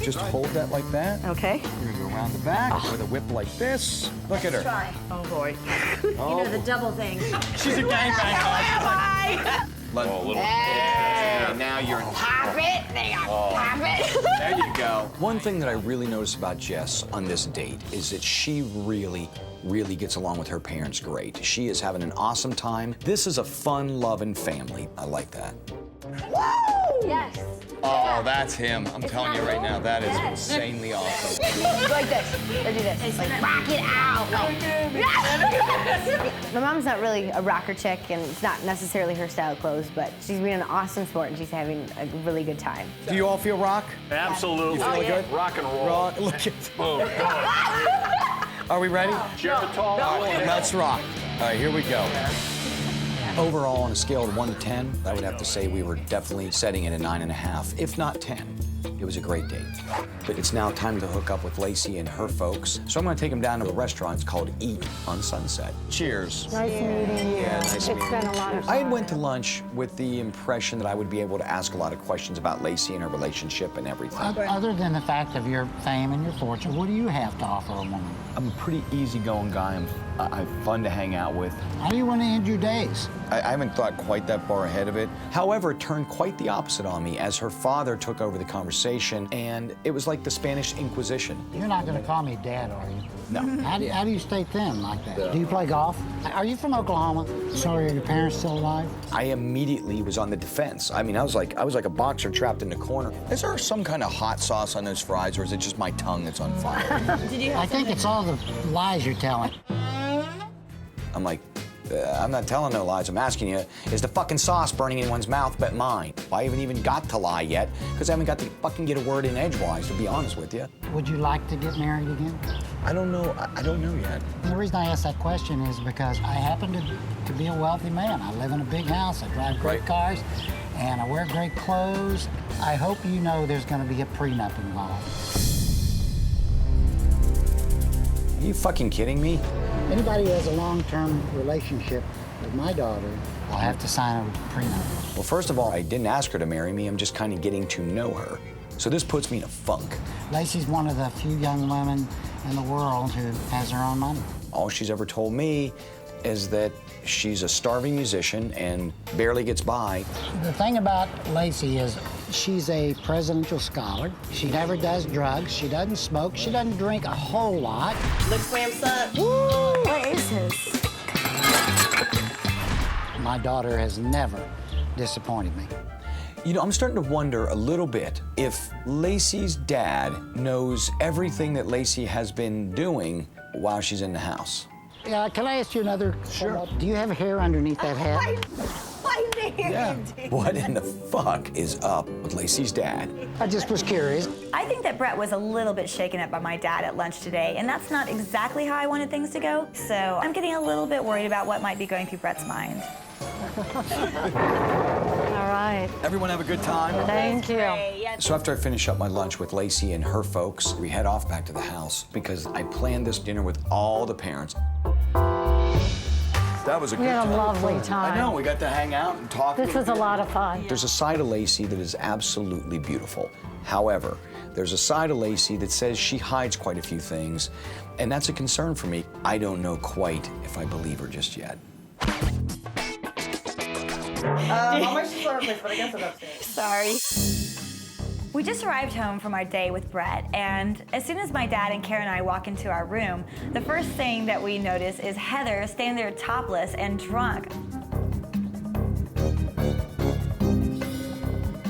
S7: Just hold that like that.
S16: Okay.
S7: You're gonna go around the back with a whip like this. Look at her.
S16: Try.
S17: Oh, boy.
S16: You know, the double thing.
S15: She's a gangbanger. Yeah, now you're in.
S16: Pop it. There you go. Pop it.
S15: There you go.
S7: One thing that I really noticed about Jess on this date is that she really gets along with her parents great. She is having an awesome time. This is a fun, loving family. I like that.
S16: Woo! Yes.
S15: Oh, that's him. I'm telling you right now, that is insanely awesome.
S24: Like this. Let's do this. Like, rock it out. My mom's not really a rocker chick, and it's not necessarily her style of clothes, but she's being an awesome sport, and she's having a really good time.
S15: Do you all feel rock?
S5: Absolutely.
S15: You feel good?
S5: Rock and roll.
S15: Rock. Look at.
S5: Boom.
S15: Are we ready?
S5: Geritol.
S15: Let's rock. All right, here we go.
S7: Overall, on a scale of 1 to 10, I would have to say we were definitely setting it at 9.5, if not 10. It was a great date. But it's now time to hook up with Lacey and her folks. So I'm gonna take them down to a restaurant. It's called Eat on Sunset. Cheers.
S24: Nice meeting you.
S7: Yeah, nice meeting you.
S24: It's been a lot of fun.
S7: I went to lunch with the impression that I would be able to ask a lot of questions about Lacey and her relationship and everything.
S10: Other than the fact of your fame and your fortune, what do you have to offer a woman?
S15: I'm a pretty easygoing guy. I'm fun to hang out with.
S10: How do you want to end your days?
S7: I haven't thought quite that far ahead of it. However, it turned quite the opposite on me as her father took over the conversation, and it was like the Spanish Inquisition.
S10: You're not going to call me Dad, are you?
S7: No.
S10: How do you stay thin like that? Do you play golf? Are you from Oklahoma? Sorry, are your parents still alive?
S7: I immediately was on the defense. I mean, I was like a boxer trapped in the corner. Is there some kind of hot sauce on those fries, or is it just my tongue that's on fire?
S10: I think it's all the lies you're telling.
S7: I'm like, I'm not telling no lies. I'm asking you, is the fucking sauce burning in anyone's mouth but mine? I haven't even got to lie yet, because I haven't got to fucking get a word in edgewise, to be honest with you.
S10: Would you like to get married again?
S7: I don't know. I don't know yet.
S10: And the reason I ask that question is because I happen to be a wealthy man. I live in a big house. I drive great cars, and I wear great clothes. I hope you know there's going to be a prenup involved.
S7: Are you fucking kidding me?
S10: Anybody who has a long-term relationship with my daughter will have to sign a prenup.
S7: Well, first of all, I didn't ask her to marry me. I'm just kind of getting to know her. So this puts me in a funk.
S10: Lacey's one of the few young women in the world who has her own money.
S7: All she's ever told me is that she's a starving musician and barely gets by.
S10: The thing about Lacey is she's a presidential scholar. She never does drugs. She doesn't smoke. She doesn't drink a whole lot.
S3: Lick slam son.
S16: Woo! What is this?
S10: My daughter has never disappointed me.
S7: You know, I'm starting to wonder a little bit if Lacey's dad knows everything that Lacey has been doing while she's in the house.
S10: Yeah, can I ask you another? Sure. Do you have hair underneath that hat?
S16: I named
S7: Yeah. What in the fuck is up with Lacey's dad?
S10: I just was curious.
S16: I think that Brett was a little bit shaken up by my dad at lunch today, and that's not exactly how I wanted things to go. So I'm getting a little bit worried about what might be going through Brett's mind.
S5: All right.
S7: Everyone have a good time?
S5: Thank you.
S7: So after I finish up my lunch with Lacey and her folks, we head off back to the house because I planned this dinner with all the parents. That was a good
S5: We had
S7: time.
S5: a lovely time.
S7: I know, we got to hang out and talk.
S5: This was a lot of fun.
S7: There's a side of Lacey that is absolutely beautiful. However, there's a side of Lacey that says she hides quite a few things, and that's a concern for me. I don't know quite if I believe her just yet.
S3: I'll make sure place, but I guess I'm upstairs.
S16: Sorry. We just arrived home from our day with Brett, and as soon as my dad and Karen and I walk into our room, the first thing that we notice is Heather standing there topless and drunk.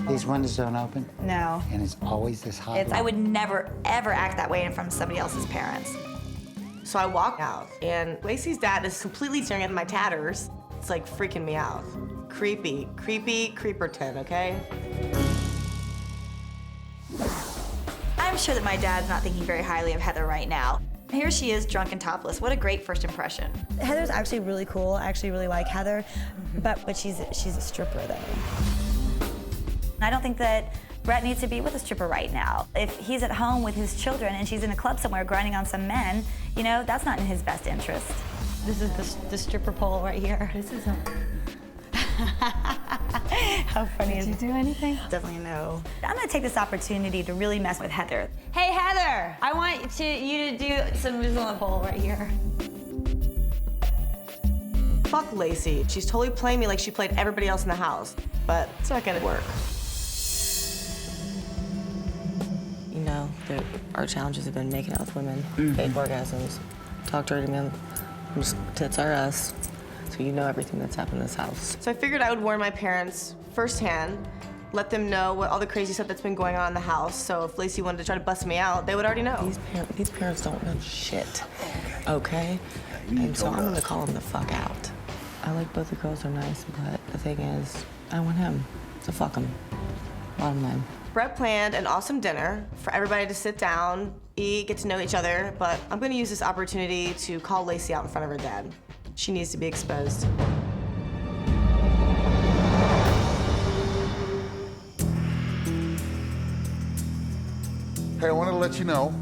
S10: These windows don't open,
S16: No.
S10: and it's always this hot.
S16: I would never, ever act that way in front of somebody else's parents.
S3: So I walk out, and Lacey's dad is completely staring at my tatters. It's like freaking me out. Creepy, creepy, creeperton, okay?
S16: I'm sure that my dad's not thinking very highly of Heather right now. Here she is, drunk and topless. What a great first impression. Heather's actually really cool. I actually really like Heather, but she's a stripper though. I don't think that Brett needs to be with a stripper right now. If he's at home with his children and she's in a club somewhere grinding on some men, you know, that's not in his best interest. This is the stripper pole right here. This is a... How funny is it?
S5: Did you do anything?
S16: Definitely no. I'm gonna take this opportunity to really mess with Heather. Hey Heather, I want you to do some moves on the pole right here.
S3: Fuck Lacey. She's totally playing me like she played everybody else in the house, but it's not gonna work. You know, our challenges have been making out with women, fake orgasms, talk dirty to men, just tits are us. So you know everything that's happened in this house. So I figured I would warn my parents firsthand, let them know what all the crazy stuff that's been going on in the house. So if Lacey wanted to try to bust me out, they would already know. These parents don't know shit, okay? And so I'm gonna call them the fuck out. I like both the girls are nice, but the thing is, I want him, so fuck him. Bottom line. Brett planned an awesome dinner for everybody to sit down, eat, get to know each other, but I'm gonna use this opportunity to call Lacey out in front of her dad. She needs to be exposed.
S11: Hey, I wanted to let you know,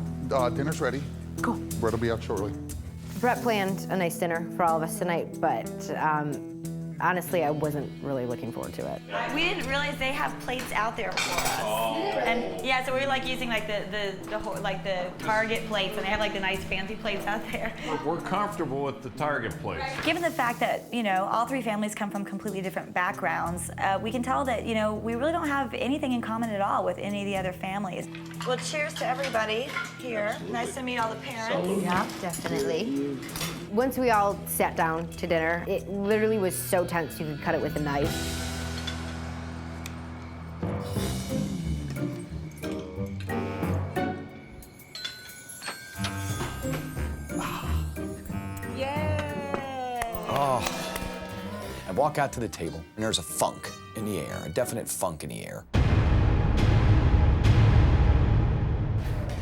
S11: dinner's ready. Cool. Brett will be out shortly.
S24: Brett planned a nice dinner for all of us tonight, but honestly, I wasn't really looking forward to it.
S16: We didn't realize they have plates out there for us. And yeah, so we're like using like the Target plates, and they have like the nice fancy plates out there.
S26: We're comfortable with the Target plates.
S16: Given the fact that, you know, all three families come from completely different backgrounds, we can tell that, you know, we really don't have anything in common at all with any of the other families. Well, cheers to everybody here. Nice to meet all the parents.
S24: Yeah, definitely. Once we all sat down to dinner, it literally was so tense you could cut it with a knife.
S7: Oh. I walk out to the table, and there's a funk in the air, a definite funk in the air.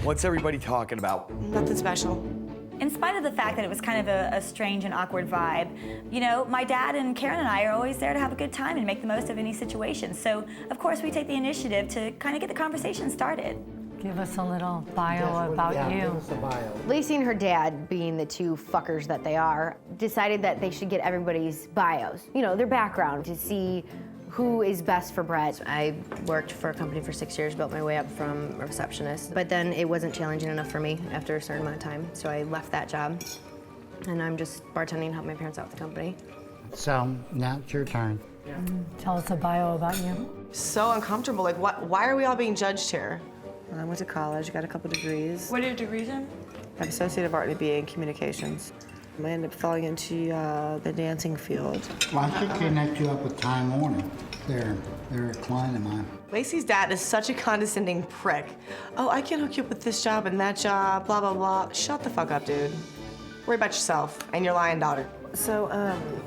S7: What's everybody talking about?
S3: Nothing special.
S16: In spite of the fact that it was kind of a strange and awkward vibe, you know, my dad and Karen and I are always there to have a good time and make the most of any situation. So, of course, we take the initiative to kind of get the conversation started.
S5: Give us a little bio about you.
S24: Give us a bio. Lacey and her dad, being the two fuckers that they are, decided that they should get everybody's bios, you know, their background, to see who is best for Brett. I worked for a company for 6 years, built my way up from a receptionist, but then it wasn't challenging enough for me after a certain amount of time, so I left that job, and I'm just bartending and helping my parents out with the company.
S10: So now it's your turn.
S5: Tell us a bio about you.
S3: So uncomfortable. Like, why are we all being judged here? I went to college, got a couple degrees.
S16: What are your degrees in?
S3: I have Associate of Art and a BA in Communications. I ended up falling into the dancing field.
S10: Well, I should connect you up with Time Warner. They're a client of mine.
S3: Lacey's dad is such a condescending prick. Oh, I can hook you up with this job and that job, blah, blah, blah. Shut the fuck up, dude. Worry about yourself and your lying daughter.
S20: So,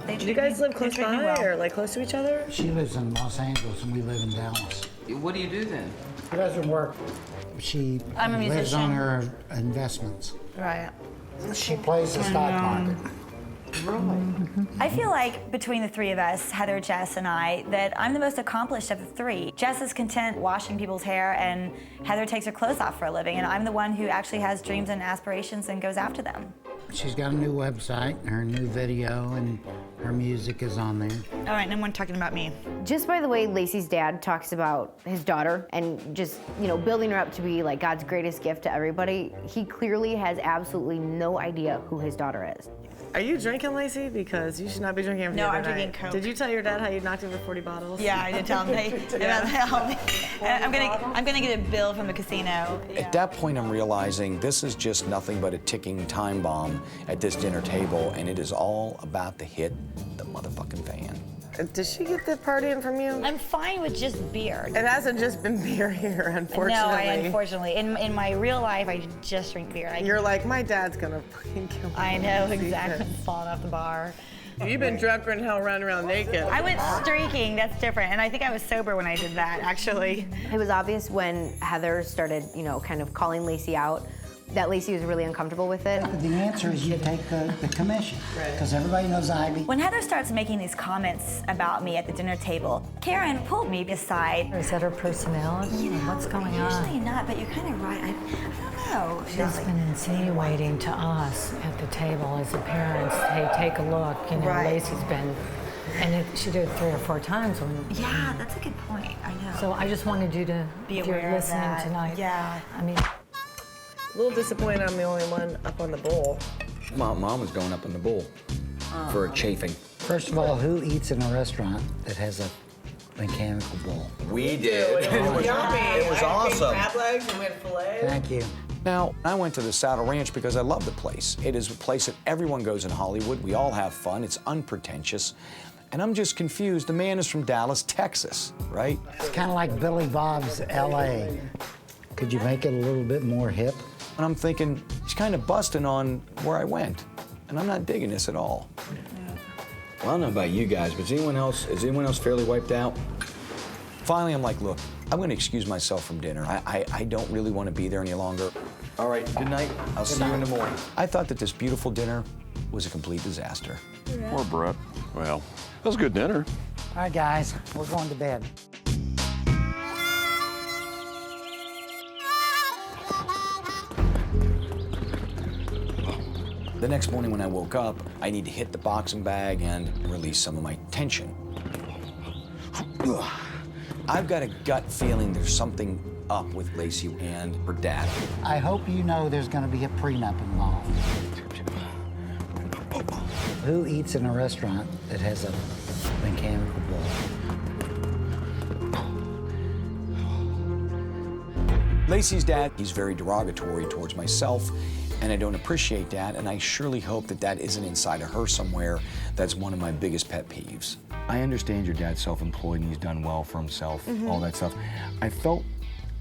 S20: do you guys live close by or like close to each other?
S10: She lives in Los Angeles and we live in Dallas.
S9: What do you do then?
S10: She doesn't work. She
S16: I'm a
S10: lives
S16: musician.
S10: on her investments.
S16: Right.
S10: She plays the stock market.
S16: I feel like between the three of us, Heather, Jess, and I, that I'm the most accomplished of the three. Jess is content washing people's hair, and Heather takes her clothes off for a living, and I'm the one who actually has dreams and aspirations and goes after them.
S10: She's got a new website, her new video, and her music is on there.
S16: All right, no one talking about me.
S24: Just by the way Lacey's dad talks about his daughter and just, you know, building her up to be like God's greatest gift to everybody, he clearly has absolutely no idea who his daughter is.
S20: Are you drinking, Lacey? Because you should not be drinking every
S16: No,
S20: other
S16: I'm drinking
S20: night.
S16: Coke.
S20: Did you tell your dad how you knocked over 40 bottles?
S16: Yeah, I did tell him. I'm gonna get a bill from the casino.
S7: At that point, I'm realizing this is just nothing but a ticking time bomb at this dinner table, and it is all about to hit the motherfucking fan.
S20: Did she get the partying from you?
S16: I'm fine with just beer.
S20: It hasn't just been beer here, unfortunately.
S16: No, unfortunately. In my real life, I just drink beer.
S20: You're like, my dad's gonna fucking kill me.
S16: I know, exactly. Falling off the bar.
S20: You've been drunker than hell running around naked.
S16: I went streaking, that's different. And I think I was sober when I did that, actually.
S24: It was obvious when Heather started, you know, kind of calling Lacey out, that Lacey was really uncomfortable with it.
S10: The answer is you take the commission, because everybody knows Ivy.
S16: When Heather starts making these comments about me at the dinner table, Karen pulled me aside.
S5: Is that her personality?
S16: You know,
S5: What's going on?
S16: Usually not, but you're kind of right. I don't know.
S5: She's been insinuating to us at the table as the parents, hey, take a look. You know,
S16: Right.
S5: Lacey's been, and she did it 3 or 4 times when.
S16: Yeah, that's a good point. I know.
S5: So I just wanted you to,
S16: Be
S5: if
S16: aware
S5: you're
S16: of
S5: listening
S16: that.
S5: tonight.
S16: Yeah.
S5: I mean.
S20: A little disappointed I'm the only one up on the bowl.
S7: Mom was going up in the bowl for a chafing.
S10: First of all, who eats in a restaurant that has a mechanical bull?
S7: We did.
S20: It was yummy.
S7: It was awesome.
S20: Crab legs and we had filet.
S10: Thank you.
S7: Now, I went to the Saddle Ranch because I love the place. It is a place that everyone goes in Hollywood. We all have fun. It's unpretentious. And I'm just confused. The man is from Dallas, Texas, right?
S10: It's kind of like Billy Bob's L.A. Could you make it a little bit more hip?
S7: And I'm thinking, he's kind of busting on where I went. And I'm not digging this at all. Well, I don't know about you guys, but is anyone else fairly wiped out? Finally, I'm like, look, I'm going to excuse myself from dinner. I don't really want to be there any longer. All right, good night. I'll see you in the morning. I thought that this beautiful dinner was a complete disaster.
S26: Poor Brett. Well, that was a good dinner.
S10: All right, guys, we're going to bed.
S7: The next morning when I woke up, I need to hit the boxing bag and release some of my tension. I've got a gut feeling there's something up with Lacey and her dad.
S10: I hope you know there's going to be a prenup involved. Who eats in a restaurant that has a mechanical bull?
S7: Lacey's dad, he's very derogatory towards myself, and I don't appreciate that, and I surely hope that that isn't inside of her somewhere. That's one of my biggest pet peeves. I understand your dad's self-employed and he's done well for himself, all that stuff. I felt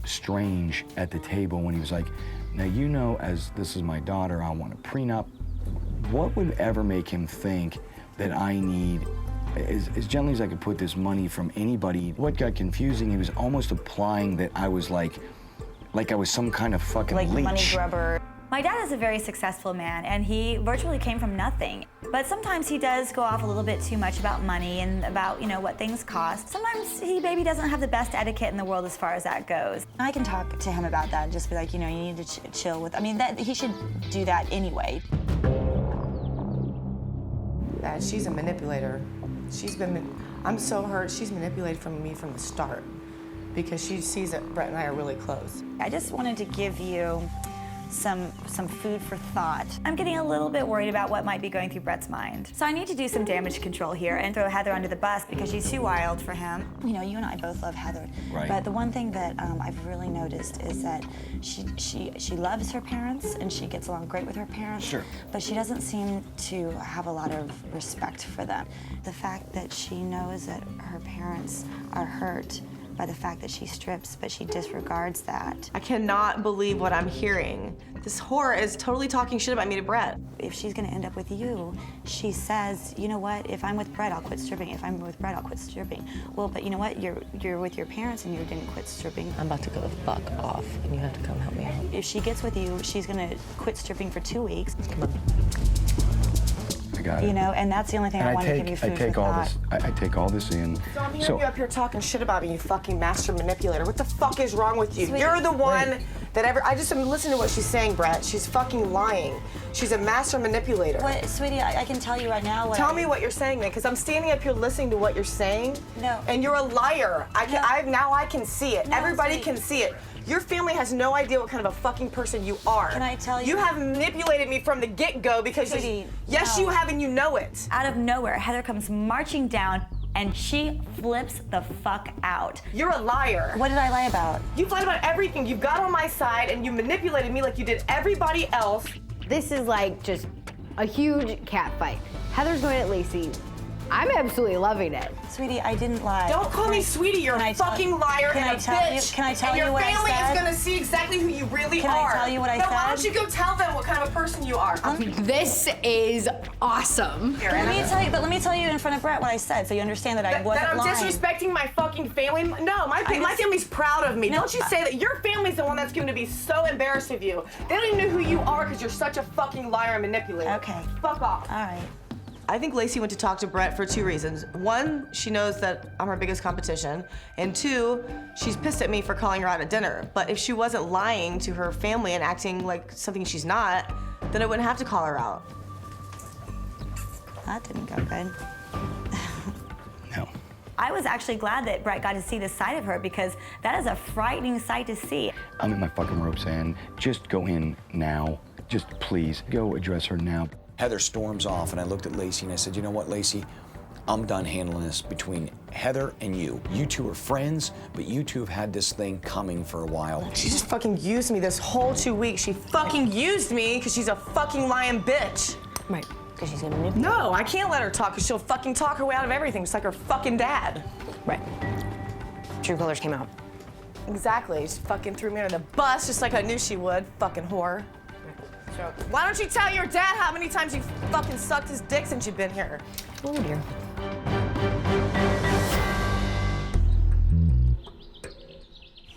S7: strange at the table when he was like, now you know, as this is my daughter, I want a prenup. What would ever make him think that I need, as gently as I could put this money from anybody? What got confusing, he was almost implying that I was like I was some kind of fucking
S16: Like
S7: leech.
S16: money grubber. My dad is a very successful man, and he virtually came from nothing. But sometimes he does go off a little bit too much about money and about, you know, what things cost. Sometimes he maybe doesn't have the best etiquette in the world as far as that goes.
S2: I can talk to him about that and just be like, you know, you need to chill with, I mean, that he should do that anyway.
S3: That she's a manipulator. I'm so hurt. She's manipulated from me from the start because she sees that Brett and I are really close.
S16: I just wanted to give you some food for thought. I'm getting a little bit worried about what might be going through Brett's mind. So I need to do some damage control here and throw Heather under the bus because she's too wild for him.
S2: You know, you and I both love Heather.
S7: Right.
S2: But the one thing that I've really noticed is that she loves her parents and she gets along great with her parents.
S7: Sure.
S2: But she doesn't seem to have a lot of respect for them. The fact that she knows that her parents are hurt
S16: by the fact that she strips, but she disregards that.
S3: I cannot believe what I'm hearing. This whore is totally talking shit about me to Brett.
S16: If she's gonna end up with you, she says, you know what, if I'm with Brett, I'll quit stripping. If I'm with Brett, I'll quit stripping. Well, but you know what, you're with your parents and you didn't quit stripping.
S9: I'm about to go the fuck off, and you have to come help me out.
S16: If she gets with you, she's gonna quit stripping for 2 weeks.
S9: Come on.
S15: I got it.
S16: You know, and that's the only thing I want to give you food
S15: I take
S16: for
S15: all
S16: thought.
S15: this. I take all this in.
S3: So I'm hearing you up here talking shit about me, you fucking master manipulator. What the fuck is wrong with you? Sweetie, you're the one that I just am listening to what she's saying, Brett. She's fucking lying. She's a master manipulator.
S16: What, sweetie, I can tell you right now.
S3: Tell me what you're saying then, because I'm standing up here listening to what you're saying.
S16: No.
S3: And you're a liar. Now I can see it.
S16: No,
S3: Everybody
S16: sweetie.
S3: can see it. Your family has no idea what kind of a fucking person you are.
S16: Can I tell you?
S3: You have manipulated me from the get-go because
S16: Sweetie,
S3: yes,
S16: no.
S3: you have, and you know it.
S16: Out of nowhere, Heather comes marching down and she flips the fuck out.
S3: You're a liar.
S16: What did I lie about?
S3: You've lied about everything. You got on my side and you manipulated me like you did everybody else.
S24: This is like just a huge cat fight. Heather's going at Lacey. I'm absolutely loving it.
S16: Sweetie, I didn't lie.
S3: Don't call me sweetie. You're a fucking liar and a bitch.
S16: Can I tell you what I said?
S3: And your family is gonna see exactly who you really
S16: Can
S3: are.
S16: I tell you what I said?
S3: Why don't you go tell them what kind of a person you are?
S24: This is awesome.
S16: Let me tell you in front of Brett what I said, so you understand that I wasn't
S3: that I'm
S16: lying.
S3: disrespecting my fucking family. No, my family's proud of me.
S16: No,
S3: Don't you say that. Your family's the one that's going to be so embarrassed of you. They don't even know who you are because you're such a fucking liar and manipulator.
S16: Okay.
S3: Fuck off.
S16: All right.
S3: I think Lacey went to talk to Brett for 2 reasons. 1, she knows that I'm her biggest competition. And 2, she's pissed at me for calling her out at dinner. But if she wasn't lying to her family and acting like something she's not, then I wouldn't have to call her out.
S16: That didn't go good.
S15: No.
S16: I was actually glad that Brett got to see this side of her because that is a frightening sight to see.
S15: I'm in my fucking ropes, Ann. Just go in now. Just please, go address her now.
S7: Heather storms off, and I looked at Lacey and I said, you know what, Lacey? I'm done handling this between Heather and you. You two are friends, but you two have had this thing coming for a while.
S3: She just fucking used me this whole 2 weeks. She fucking used me because she's a fucking lying bitch.
S9: Right, because she's gonna manipulate.
S3: No, I can't let her talk because she'll fucking talk her way out of everything, just like her fucking dad.
S9: Right. True colors came out.
S3: Exactly. She fucking threw me under the bus just like I knew she would, fucking whore. Why don't you tell your dad how many times you fucking sucked his dick since you've been here?
S9: Oh dear.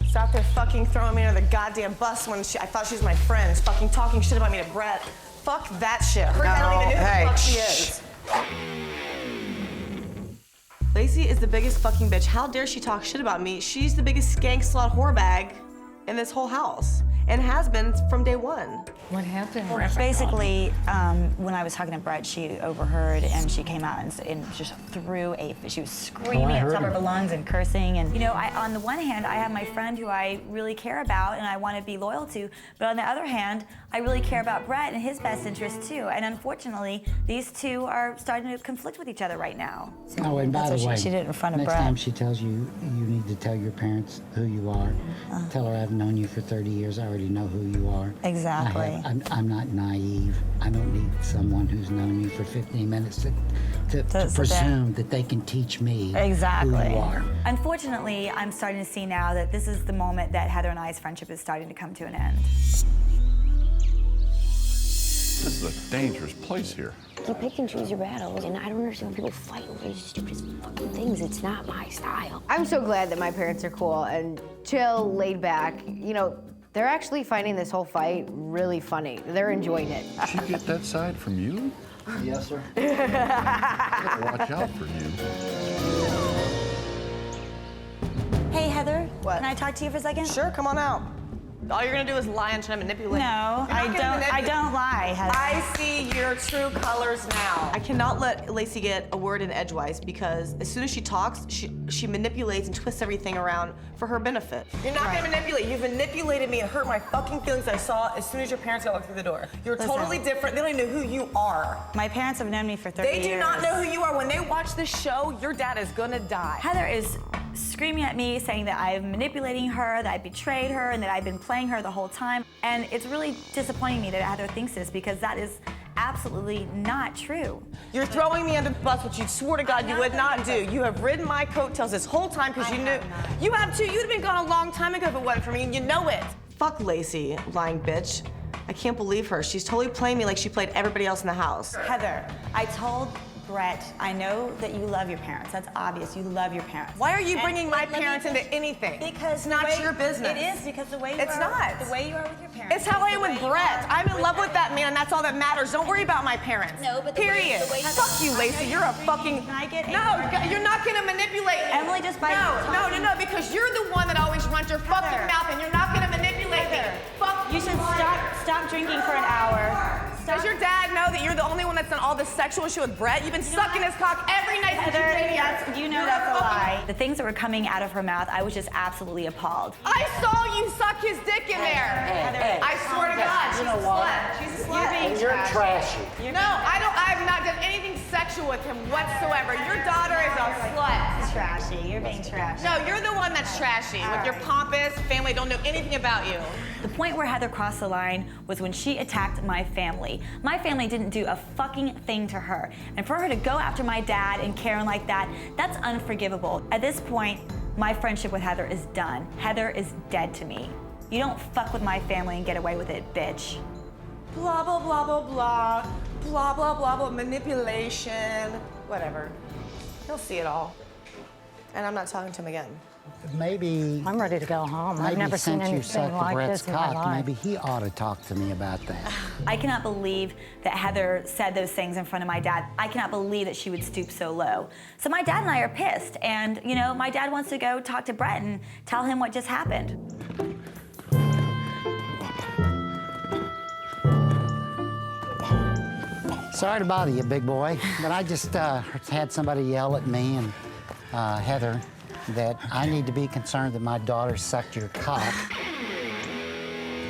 S3: She's out there fucking throwing me under the goddamn bus when I thought she was my friend. She's fucking talking shit about me to Brett. Fuck that shit. Her dad don't even know who the fuck she is. Lacey is the biggest fucking bitch. How dare she talk shit about me? She's the biggest skank slut whore bag in this whole house. And has been from day one.
S5: What happened?
S16: Basically, when I was talking to Brett, she overheard and she came out and just threw a fit. She was screaming at the top of her lungs and cursing. And you know, on the one hand, I have my friend who I really care about and I want to be loyal to. But on the other hand, I really care about Brett and his best interests too. And unfortunately, these two are starting to conflict with each other right now.
S10: Oh, and by the way,
S16: she did it in front of
S10: next
S16: Brett.
S10: time she tells you, you need to tell your parents who you are. Tell her I've known you for 30 years. I already know who you are.
S16: Exactly.
S10: I'm not naive. I don't need someone who's known you for 15 minutes to presume that they can teach me who you are.
S16: Unfortunately, I'm starting to see now that this is the moment that Heather and I's friendship is starting to come to an end.
S26: This is a dangerous place here.
S9: You pick and choose your battles, and I don't understand when people fight over these stupid fucking things. It's not my style.
S24: I'm so glad that my parents are cool and chill, laid back. You know, they're actually finding this whole fight really funny. They're enjoying it.
S26: Did she get that side from you?
S10: Yes, sir.
S26: Watch out for you.
S16: Hey, Heather.
S3: What?
S16: Can I talk to you for a second?
S3: Sure, come on out. All you're gonna do is lie and try to manipulate.
S16: No, I don't lie, Heather.
S3: I see your true colors now. I cannot let Lacey get a word in edgewise because as soon as she talks, she manipulates and twists everything around for her benefit. You're not gonna manipulate. You've manipulated me and hurt my fucking feelings I saw as soon as your parents got walked through the door. You're totally different. They don't even know who you are.
S16: My parents have known me for 30 years.
S3: They do not know who you are. When they watch this show, your dad is gonna die.
S16: Heather is screaming at me, saying that I'm manipulating her, that I betrayed her, and that I've been playing her the whole time. And it's really disappointing me that Heather thinks this because that is absolutely not true.
S3: You're throwing me under the bus, which you swore to God you would not do. You have ridden my coattails this whole time because you knew. You have too. You'd have been gone a long time ago if it wasn't for me, and you know it. Fuck Lacey, lying bitch. I can't believe her. She's totally playing me like she played everybody else in the house.
S16: Heather, I told Brett, I know that you love your parents. That's obvious. You love your parents.
S3: Why are you bringing my parents into anything?
S16: Because
S3: it's not your business.
S16: It is because the way you
S3: it's
S16: are.
S3: Not.
S16: The way you are with your parents.
S3: It's how I am with Brett. I'm in love with that man, and that's all that matters. Don't worry about my parents.
S16: No, but
S3: period. Fuck you, Lacey. You're a fucking.
S16: Can I get
S3: No, you're not gonna manipulate me.
S16: Emily, just by
S3: No, because you're the one that always runs your fucking mouth, and you're not gonna manipulate me. Fuck
S16: you. Should stop drinking for an hour.
S3: Does your dad know that you're the only one that's done all this sexual shit with Brett? You've been sucking his cock every night since you came here.
S16: You know that's a lie. The things that were coming out of her mouth, I was just absolutely appalled.
S3: I saw you suck his dick in there. I swear to God, she's a slut. She's a slut.
S10: You're trashy.
S3: No, I've not done anything sexual with him whatsoever. Your daughter is a slut.
S16: Trashy. You're being trashy.
S3: No, you're the one that's trashy. With your pompous family, don't know anything about you.
S16: The point where Heather crossed the line was when she attacked my family. My family didn't do a fucking thing to her. And for her to go after my dad and Karen like that, that's unforgivable. At this point, my friendship with Heather is done. Heather is dead to me. You don't fuck with my family and get away with it, bitch.
S3: Blah, blah, blah, blah, blah. Blah, blah, blah, blah, manipulation. Whatever. He'll see it all. And I'm not talking to him again.
S10: Maybe
S5: I'm ready to go home. I've
S10: maybe
S5: never seen
S10: since you
S5: anything
S10: sucked
S5: like
S10: Brett's
S5: this in my
S10: cock,
S5: life.
S10: maybe he ought to talk to me about that.
S16: I cannot believe that Heather said those things in front of my dad. I cannot believe that she would stoop so low. So my dad and I are pissed. And, you know, my dad wants to go talk to Brett and tell him what just happened.
S10: Sorry to bother you, big boy, but I just had somebody yell at me and Heather that I need to be concerned that my daughter sucked your cock.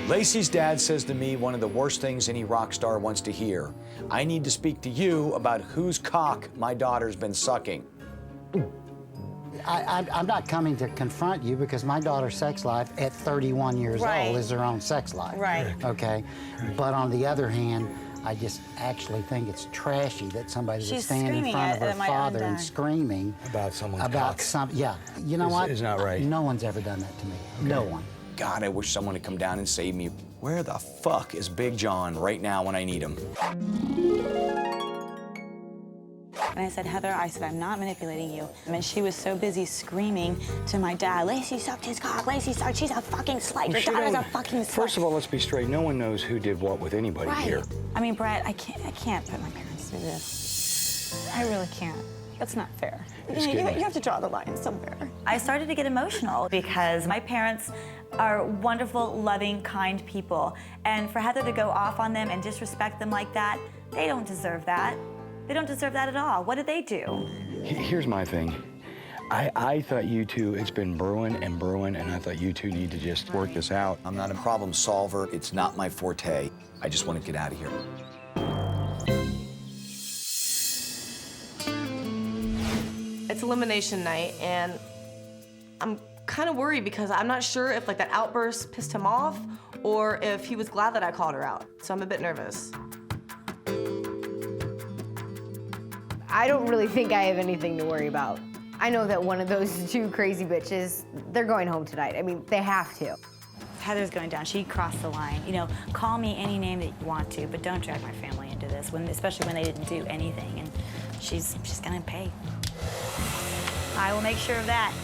S7: Lacey's dad says to me one of the worst things any rock star wants to hear. I need to speak to you about whose cock my daughter's been sucking.
S10: I'm not coming to confront you because my daughter's sex life at 31 years old is her own sex life.
S16: Right.
S10: Okay? But on the other hand, I just actually think it's trashy that somebody would stand in front of her father and screaming
S15: about someone's
S10: about
S15: cock.
S10: Yeah, you know what?
S15: It's not right.
S10: No one's ever done that to me. Okay. No one.
S7: God, I wish someone would come down and save me. Where the fuck is Big John right now when I need him?
S4: And I said, Heather, I'm not manipulating you. And she was so busy screaming to my dad, Lacey sucked his cock, Lacey sucked, she's a fucking slut, your daughter's a fucking slut.
S15: First of all, let's be straight. No one knows who did what with anybody here.
S4: I mean, Brett, I can't put my parents through this. I really can't. That's not fair. You have to draw the line somewhere.
S16: I started to get emotional because my parents are wonderful, loving, kind people. And for Heather to go off on them and disrespect them like that, they don't deserve that. They don't deserve that at all. What did they do?
S15: Here's my thing. I thought you two, it's been brewing, and I thought you two need to just work this out.
S7: I'm not a problem solver. It's not my forte. I just want to get out of here.
S3: It's elimination night, and I'm kind of worried because I'm not sure if like that outburst pissed him off or if he was glad that I called her out. So I'm a bit nervous.
S24: I don't really think I have anything to worry about. I know that one of those two crazy bitches, they're going home tonight. I mean, they have to.
S16: Heather's going down. She crossed the line. You know, call me any name that you want to, but don't drag my family into this, especially when they didn't do anything. And she's gonna pay. I will make sure of that.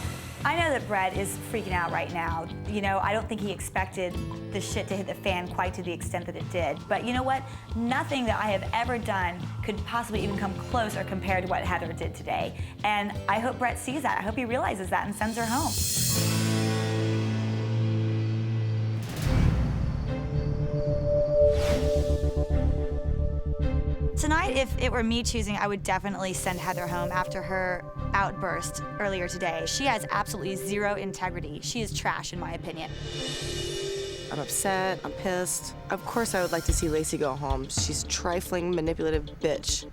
S16: I know that Brett is freaking out right now. You know, I don't think he expected the shit to hit the fan quite to the extent that it did. But you know what? Nothing that I have ever done could possibly even come close or compare to what Heather did today. And I hope Brett sees that. I hope he realizes that and sends her home. Tonight, if it were me choosing, I would definitely send Heather home after her outburst earlier today. She has absolutely zero integrity. She is trash, in my opinion.
S3: I'm upset, I'm pissed. Of course I would like to see Lacey go home. She's a trifling, manipulative bitch.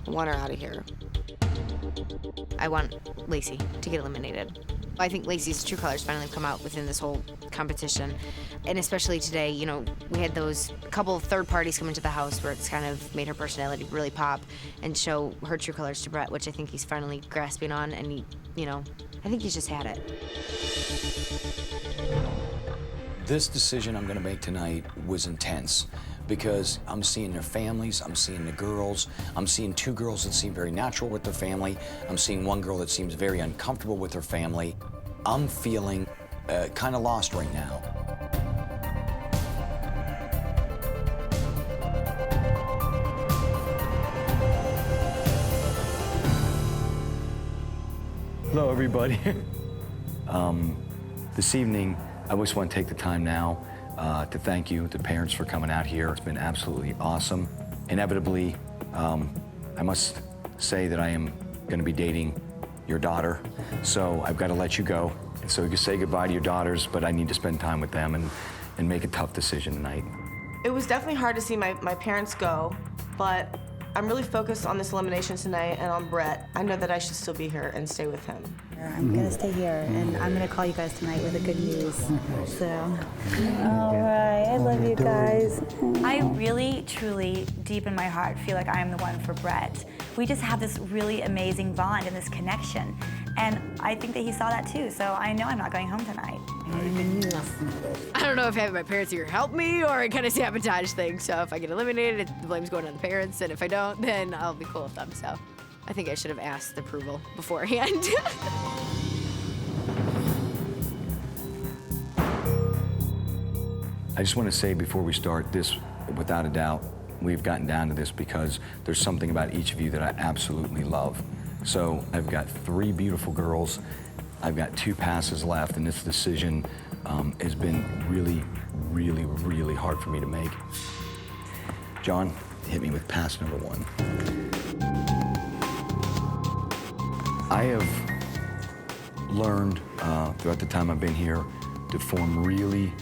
S3: I want her out of here.
S24: I want Lacey to get eliminated. I think Lacey's true colors finally come out within this whole competition. And especially today, you know, we had those couple of third parties come into the house where it's kind of made her personality really pop and show her true colors to Brett, which I think he's finally grasping on, and he, you know, I think he's just had it.
S7: This decision I'm gonna make tonight was intense because I'm seeing their families, I'm seeing the girls, I'm seeing two girls that seem very natural with their family, I'm seeing one girl that seems very uncomfortable with her family. I'm feeling kind of lost right now. Hello, everybody. This evening, I just want to take the time now to thank you, the parents, for coming out here. It's been absolutely awesome. Inevitably, I must say that I am going to be dating your daughter, so I've got to let you go. And so you can say goodbye to your daughters, but I need to spend time with them and make a tough decision tonight.
S3: It was definitely hard to see my parents go, but I'm really focused on this elimination tonight and on Brett. I know that I should still be here and stay with him.
S16: I'm gonna stay here, and I'm gonna call you guys tonight with the good news. So, all right, I love you guys. I really, truly, deep in my heart, feel like I am the one for Brett. We just have this really amazing bond and this connection, and I think that he saw that too. So I know I'm not going home tonight.
S24: I don't know if having my parents here help me or it kind of sabotage things. So if I get eliminated, the blame's going on the parents, and if I don't, then I'll be cool with them. So I think I should have asked approval beforehand.
S7: I just want to say before we start this, without a doubt, we've gotten down to this because there's something about each of you that I absolutely love. So I've got 3 beautiful girls. I've got 2 passes left, and this decision has been really, really, really hard for me to make. John, hit me with pass number 1. I have learned throughout the time I've been here to form really,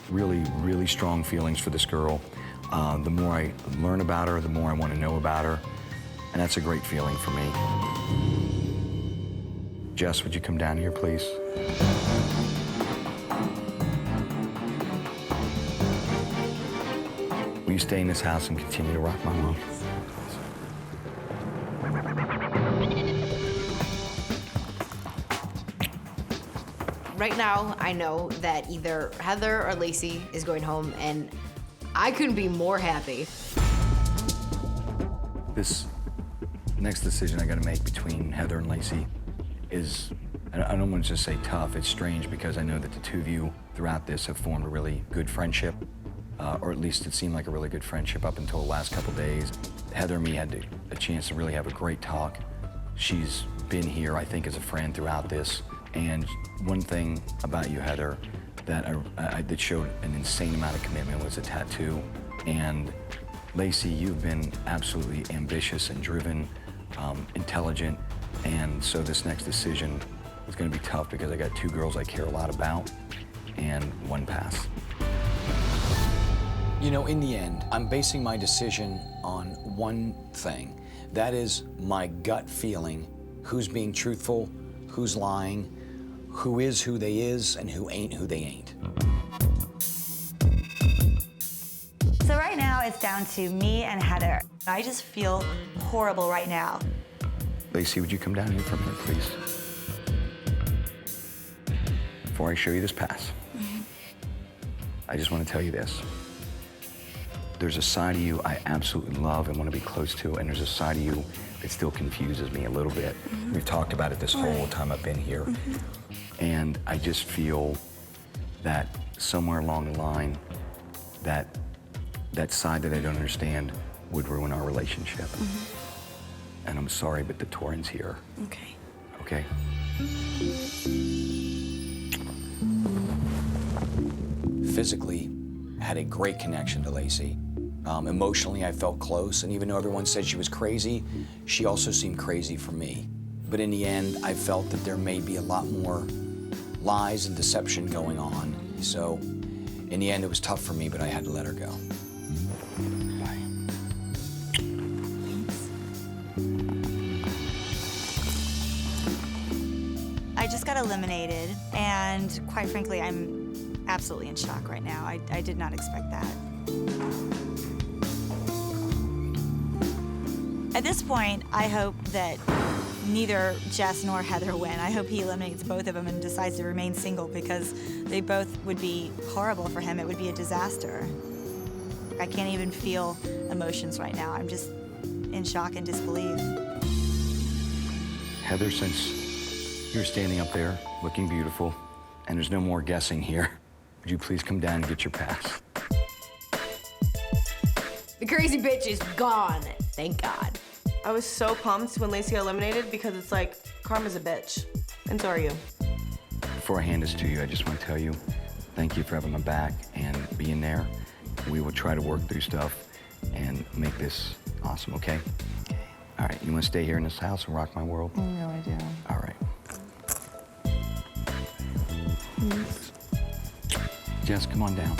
S7: really, really strong feelings for this girl. The more I learn about her, the more I want to know about her, and that's a great feeling for me. Jess, would you come down here, please? Will you stay in this house and continue to rock my mom?
S24: Right now, I know that either Heather or Lacey is going home, and I couldn't be more happy.
S7: This next decision I gotta make between Heather and Lacey is, I don't want to just say tough, it's strange because I know that the 2 of you throughout this have formed a really good friendship, or at least it seemed like a really good friendship up until the last couple days. Heather and me had a chance to really have a great talk. She's been here, I think, as a friend throughout this. And one thing about you, Heather, that showed an insane amount of commitment was a tattoo. And Lacey, you've been absolutely ambitious and driven, intelligent. And so this next decision is gonna be tough because I got 2 girls I care a lot about and 1 pass. You know, in the end, I'm basing my decision on one thing. That is my gut feeling, who's being truthful, who's lying, who is who they is, and who ain't who they ain't.
S16: So right now it's down to me and Heather. I just feel horrible right now.
S7: Lacey, would you come down here for a minute, please? Before I show you this pass, I just want to tell you this. There's a side of you I absolutely love and want to be close to, and there's a side of you that still confuses me a little bit. We've talked about it this whole time I've been here. And I just feel that somewhere along the line, that side that I don't understand would ruin our relationship. And I'm sorry, but the Torrens here.
S16: Okay.
S7: Okay? Physically, I had a great connection to Lacey. Emotionally, I felt close, and even though everyone said she was crazy, she also seemed crazy for me. But in the end, I felt that there may be a lot more lies and deception going on. So, in the end, it was tough for me, but I had to let her go.
S24: I just
S16: just got eliminated, and quite frankly, I'm absolutely in shock right now. I did not expect that. At this point, I hope that neither Jess nor Heather win. I hope he eliminates both of them and decides to remain single, because they both would be horrible for him. It would be a disaster. I can't even feel emotions right now. I'm just in shock and disbelief.
S7: Heather, since you're standing up there looking beautiful and there's no more guessing here, would you please come down and get your pass?
S24: The crazy bitch is gone, thank God.
S3: I was so pumped when Lacey got eliminated because it's like, karma's a bitch. And so are you.
S7: Before I hand this to you, I just want to tell you, thank you for having my back and being there. We will try to work through stuff and make this awesome, okay? All right, you want to stay here in this house and rock my world?
S3: No, I do.
S7: All right. Jess, come on down.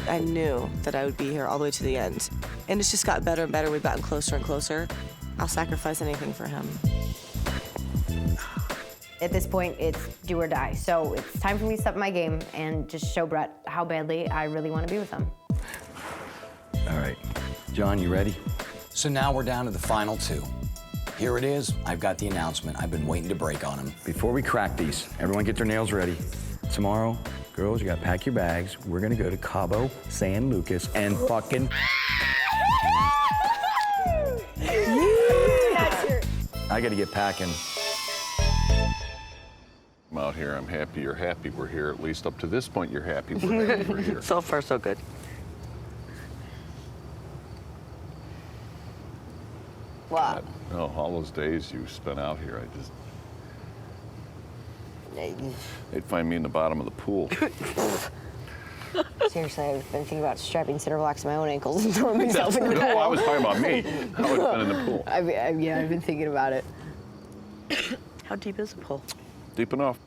S3: I knew that I would be here all the way to the end. And it's just got better and better. We've gotten closer and closer. I'll sacrifice anything for him.
S24: At this point, it's do or die. So it's time for me to step my game and just show Brett how badly I really want to be with him.
S7: All right. John, you ready? So now we're down to the final two. Here it is. I've got the announcement. I've been waiting to break on him. Before we crack these, everyone get their nails ready. Tomorrow, girls, you gotta pack your bags. We're gonna go to Cabo San Lucas and fucking... I gotta get packing.
S26: I'm out here, I'm happy you're happy we're here. At least up to this point, you're happy we're here.
S20: So far, so good.
S24: What?
S26: Oh, all those days you spent out here, they'd find me in the bottom of the pool.
S24: Seriously, I've been thinking about strapping cinder blocks to my own ankles and throwing myself in the pool.
S26: No, I was talking about me. I would have been in the pool.
S24: Yeah, I've been thinking about it.
S20: How deep is the pool?
S26: Deep enough.